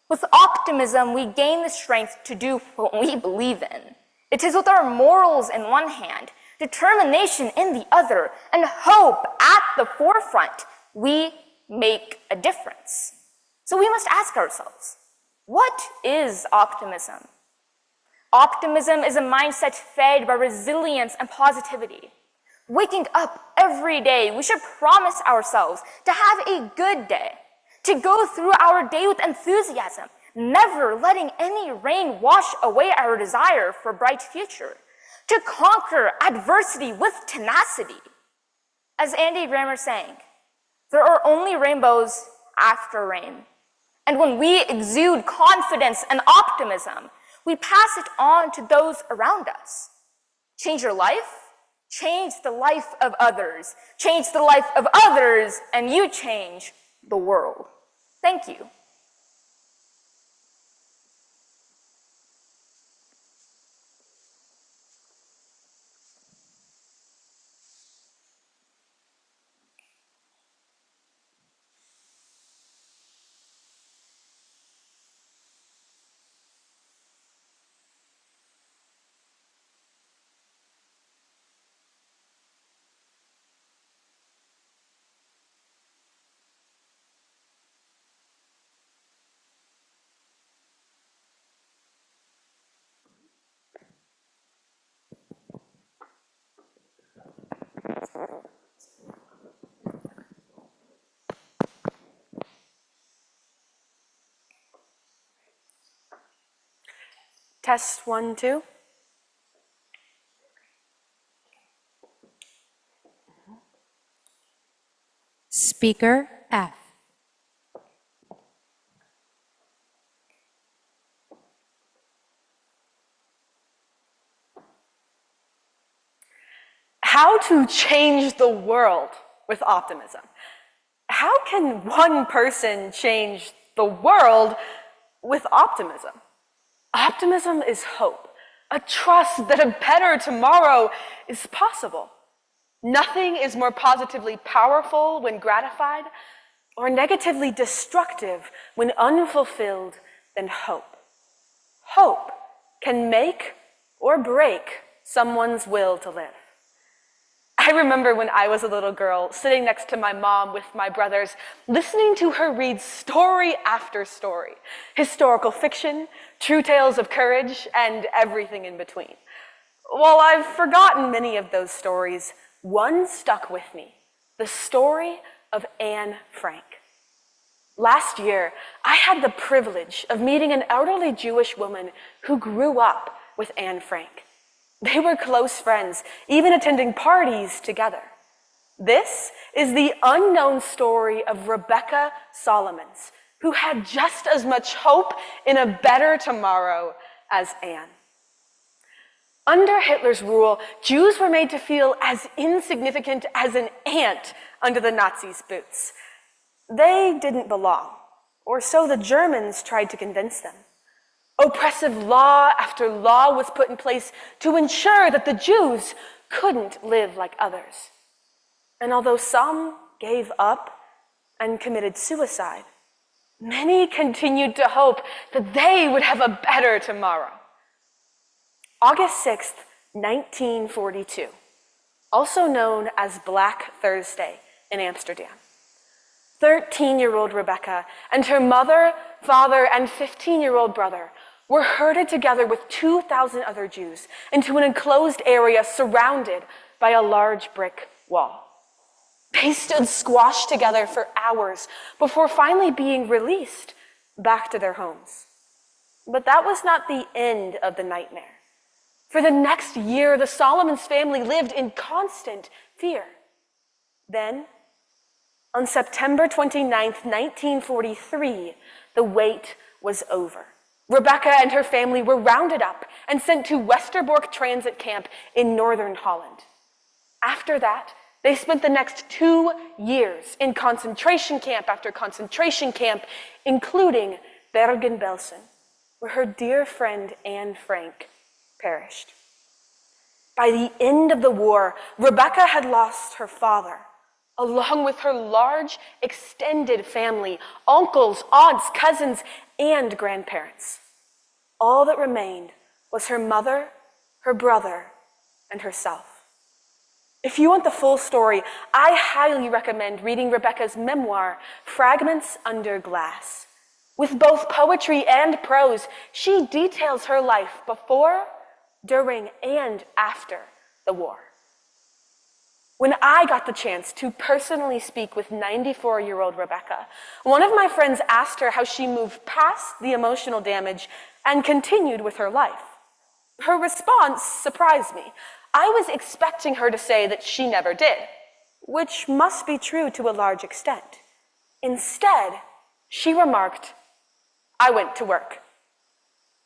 With optimism, we gain the strength to do what we believe in. It is with our morals in one hand, determination in the other, and hope at the forefront, we make a difference. So we must ask ourselves, what is optimism? Optimism is a mindset fed by resilience and positivity. Waking up every day, we should promise ourselves to have a good day, to go through our day with enthusiasm, never letting any rain wash away our desire for a bright future, to conquer adversity with tenacity. As Andy Grammer sang, there are only rainbows after rain. And when we exude confidence and optimism, we pass it on to those around us. Change your life, change the life of others. Change the life of others, and you change the world. Thank you.
Test 1, 2.
Speaker F.
How to change the world with optimism. How can one person change the world with optimism? Optimism is hope, a trust that a better tomorrow is possible. Nothing is more positively powerful when gratified or negatively destructive when unfulfilled than hope. Hope can make or break someone's will to live. I remember when I was a little girl, sitting next to my mom with my brothers, listening to her read story after story, historical fiction, true tales of courage, and everything in between. While I've forgotten many of those stories, one stuck with me, the story of Anne Frank. Last year, I had the privilege of meeting an elderly Jewish woman who grew up with Anne Frank. They were close friends, even attending parties together. This is the unknown story of Rebecca Solomons, who had just as much hope in a better tomorrow as Anne. Under Hitler's rule, Jews were made to feel as insignificant as an ant under the Nazis' boots. They didn't belong, or so the Germans tried to convince them. Oppressive law after law was put in place to ensure that the Jews couldn't live like others. And although some gave up and committed suicide, many continued to hope that they would have a better tomorrow. August 6th, 1942, also known as Black Thursday in Amsterdam. 13-year-old Rebecca and her mother, father, and 15-year-old brother were herded together with 2,000 other Jews into an enclosed area surrounded by a large brick wall. They stood squashed together for hours before finally being released back to their homes. But that was not the end of the nightmare. For the next year, the Solomons family lived in constant fear. Then, on September 29th, 1943, the wait was over. Rebecca and her family were rounded up and sent to Westerbork Transit Camp in northern Holland. After that, they spent the next 2 years in concentration camp after concentration camp, including Bergen-Belsen, where her dear friend Anne Frank perished. By the end of the war, Rebecca had lost her father, along with her large, extended family, uncles, aunts, cousins, and grandparents. All that remained was her mother, her brother, and herself. If you want the full story, I highly recommend reading Rebecca's memoir, Fragments Under Glass. With both poetry and prose, she details her life before, during, and after the war. When I got the chance to personally speak with 94-year-old Rebecca, one of my friends asked her how she moved past the emotional damage and continued with her life. Her response surprised me. I was expecting her to say that she never did, which must be true to a large extent. Instead, she remarked, "I went to work."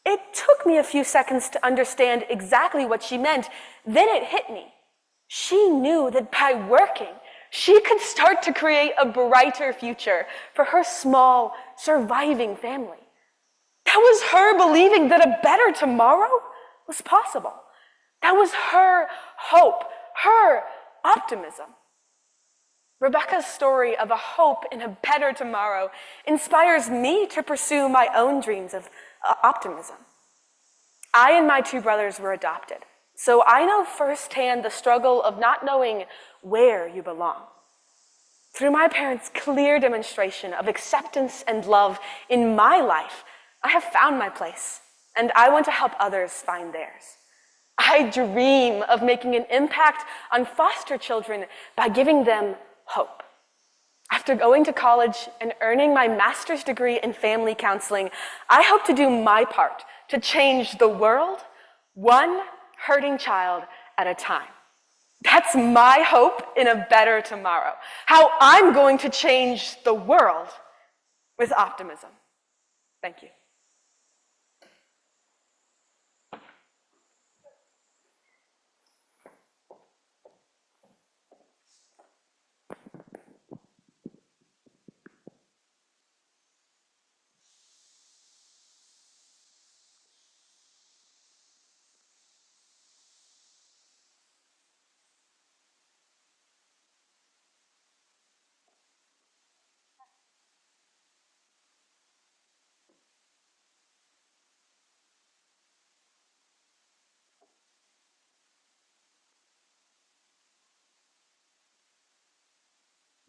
It took me a few seconds to understand exactly what she meant. Then it hit me. She knew that by working, she could start to create a brighter future for her small, surviving family. That was her believing that a better tomorrow was possible. That was her hope, her optimism. Rebecca's story of a hope in a better tomorrow inspires me to pursue my own dreams of optimism. I and my 2 brothers were adopted, so I know firsthand the struggle of not knowing where you belong. Through my parents' clear demonstration of acceptance and love in my life, I have found my place, and I want to help others find theirs. I dream of making an impact on foster children by giving them hope. After going to college and earning my master's degree in family counseling, I hope to do my part to change the world, one hurting child at a time. That's my hope in a better tomorrow. How I'm going to change the world with optimism. Thank you.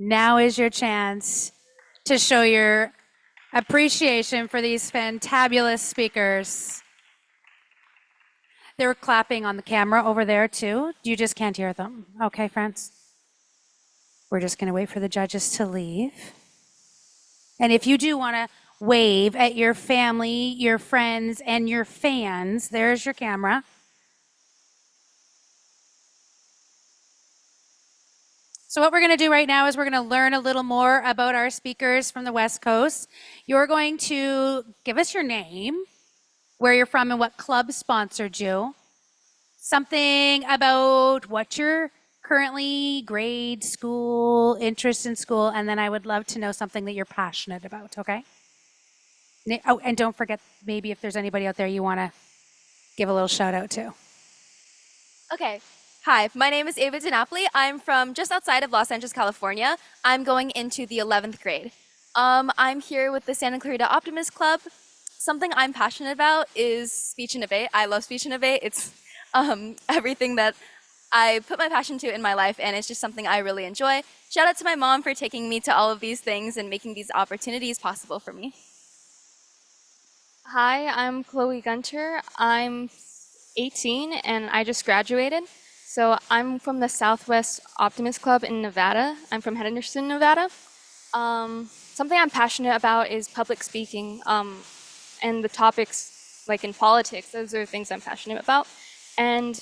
Now is your chance to show your appreciation for these fantabulous speakers. They're clapping on the camera over there too. You just can't hear them. Okay, friends? We're just going to wait for the judges to leave. And if you do want to wave at your family, your friends, and your fans, there's your camera. So what we're going to do right now is we're going to learn a little more about our speakers from the West Coast. You're going to give us your name, where you're from, and what club sponsored you. Something about what your currently grade, school, interest in school, and then I would love to know something that you're passionate about, okay? Oh, and don't forget, maybe if there's anybody out there you want to give a little shout out to.
Okay. Hi, my name is Ava DiNapoli. I'm from just outside of Los Angeles, California. I'm going into the 11th grade. I'm here with the Santa Clarita Optimist Club. Something I'm passionate about is speech and debate. I love speech and debate. It's everything that I put my passion to in my life, and it's just something I really enjoy. Shout out to my mom for taking me to all of these things and making these opportunities possible for me.
Hi, I'm Chloe Gunter. I'm 18 and I just graduated. So I'm from the Southwest Optimist Club in Nevada. I'm from Henderson, Nevada. Something I'm passionate about is public speaking and the topics like in politics. Those are things I'm passionate about. And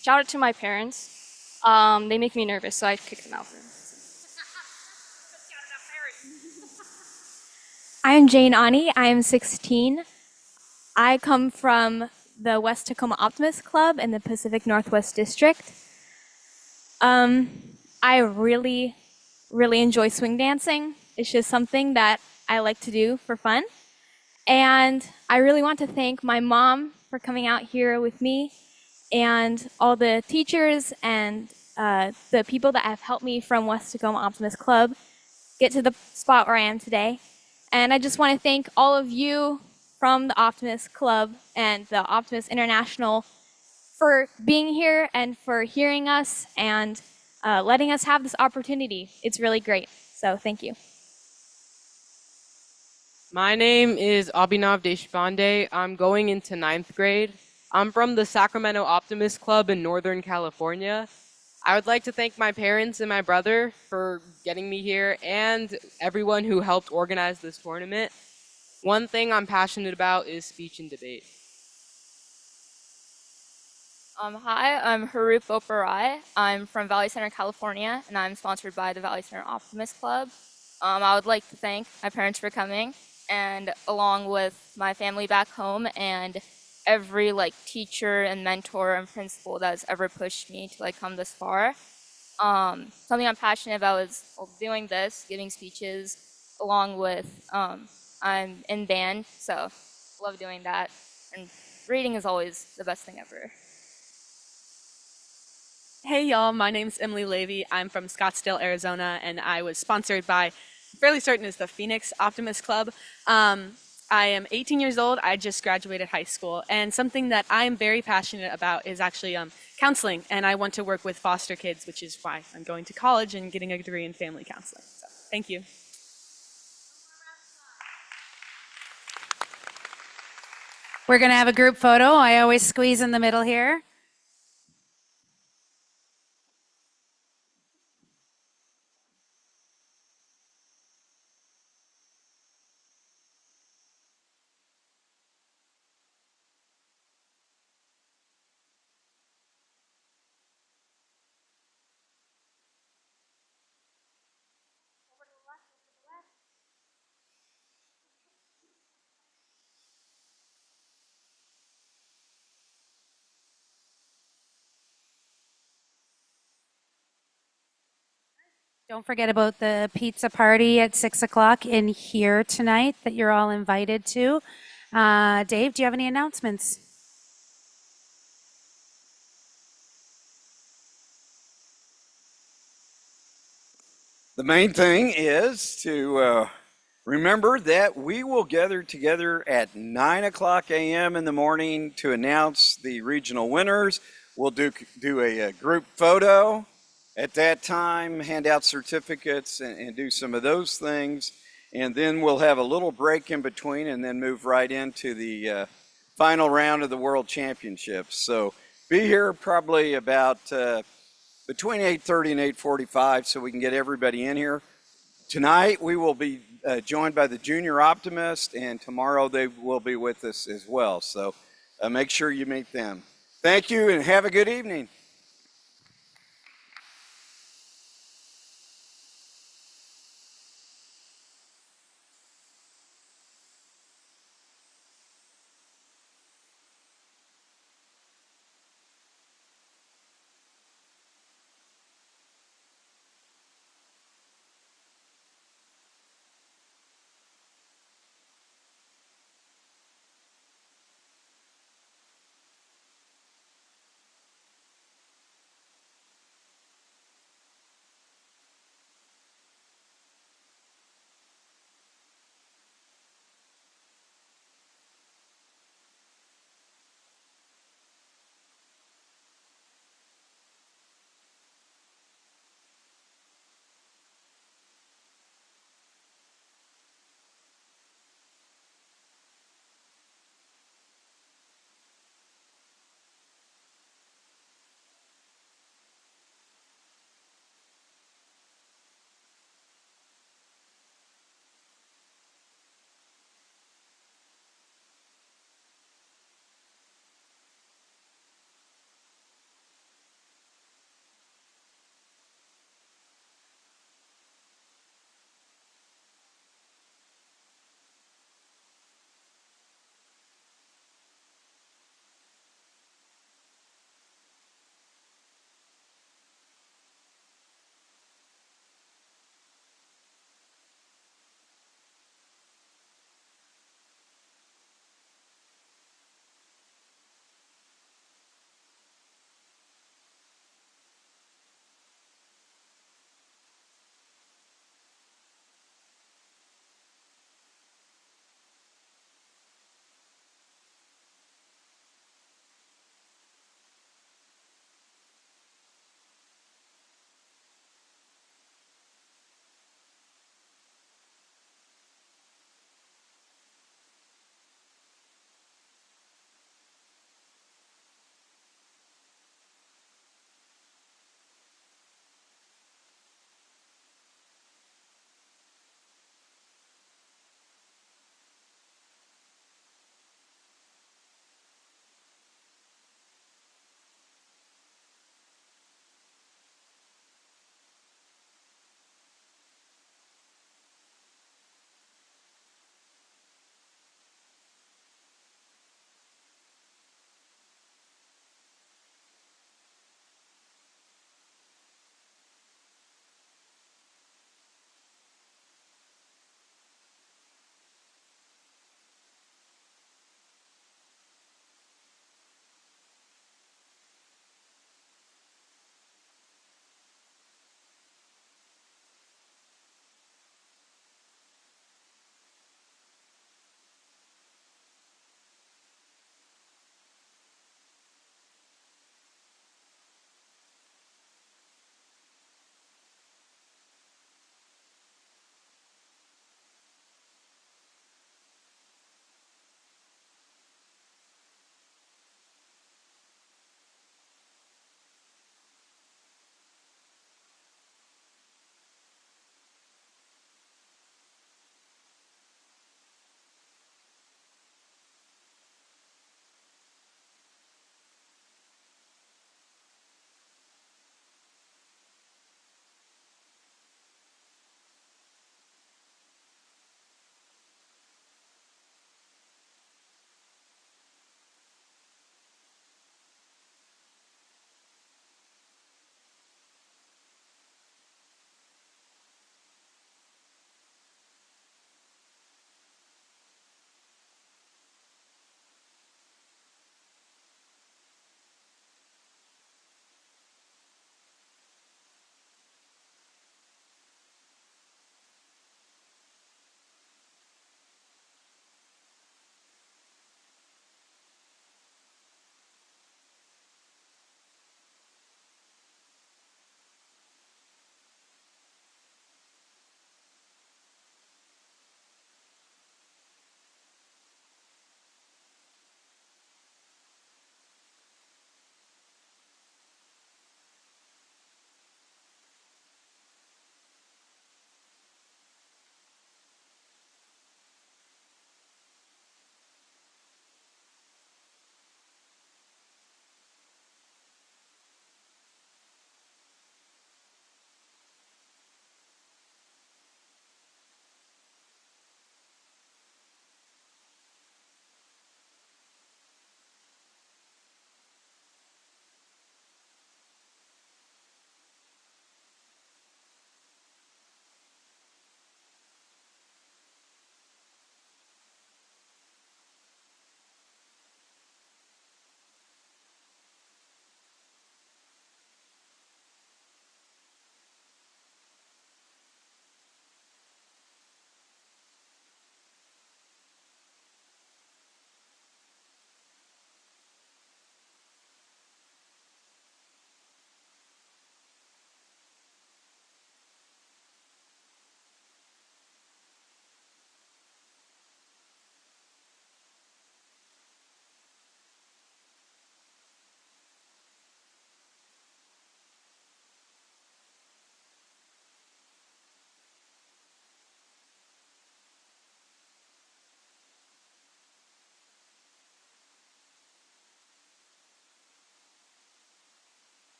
shout out to my parents. They make me nervous, so I kick them out.
I'm Jane Ani. I am 16. I come from the West Tacoma Optimist Club in the Pacific Northwest District. I really, really enjoy swing dancing. It's just something that I like to do for fun. And I really want to thank my mom for coming out here with me and all the teachers and the people that have helped me from West Tacoma Optimist Club get to the spot where I am today. And I just want to thank all of you from the Optimist Club and the Optimist International for being here and for hearing us and letting us have this opportunity. It's really great. So thank you.
My name is Abhinav Deshpande. I'm going into 9th grade. I'm from the Sacramento Optimist Club in Northern California. I would like to thank my parents and my brother for getting me here and everyone who helped organize this tournament. One thing I'm passionate about is speech and debate.
Hi, I'm Harup Oparai. I'm from Valley Center, California, and I'm sponsored by the Valley Center Optimist Club. I would like to thank my parents for coming, and along with my family back home and every teacher and mentor and principal that's ever pushed me to come this far. Something I'm passionate about is doing this, giving speeches, along with I'm in band, so love doing that. And reading is always the best thing ever.
Hey y'all, my name's Emily Levy. I'm from Scottsdale, Arizona, and I was sponsored by, fairly certain is the Phoenix Optimist Club. I am 18 years old. I just graduated high school, and something that I'm very passionate about is actually counseling, and I want to work with foster kids, which is why I'm going to college and getting a degree in family counseling. So, thank you.
We're going to have a group photo. I always squeeze in the middle here. Don't forget about the pizza party at 6 o'clock in here tonight that you're all invited to. Dave, do you have any announcements?
The main thing is to remember that we will gather together at 9 o'clock a.m. in the morning to announce the regional winners. We'll do a group photo at that time, hand out certificates, and do some of those things. And then we'll have a little break in between and then move right into the final round of the World Championships. So be here probably about between 8:30 and 8:45 so we can get everybody in here. Tonight we will be joined by the Junior Optimist, and tomorrow they will be with us as well. So make sure you meet them. Thank you and have a good evening.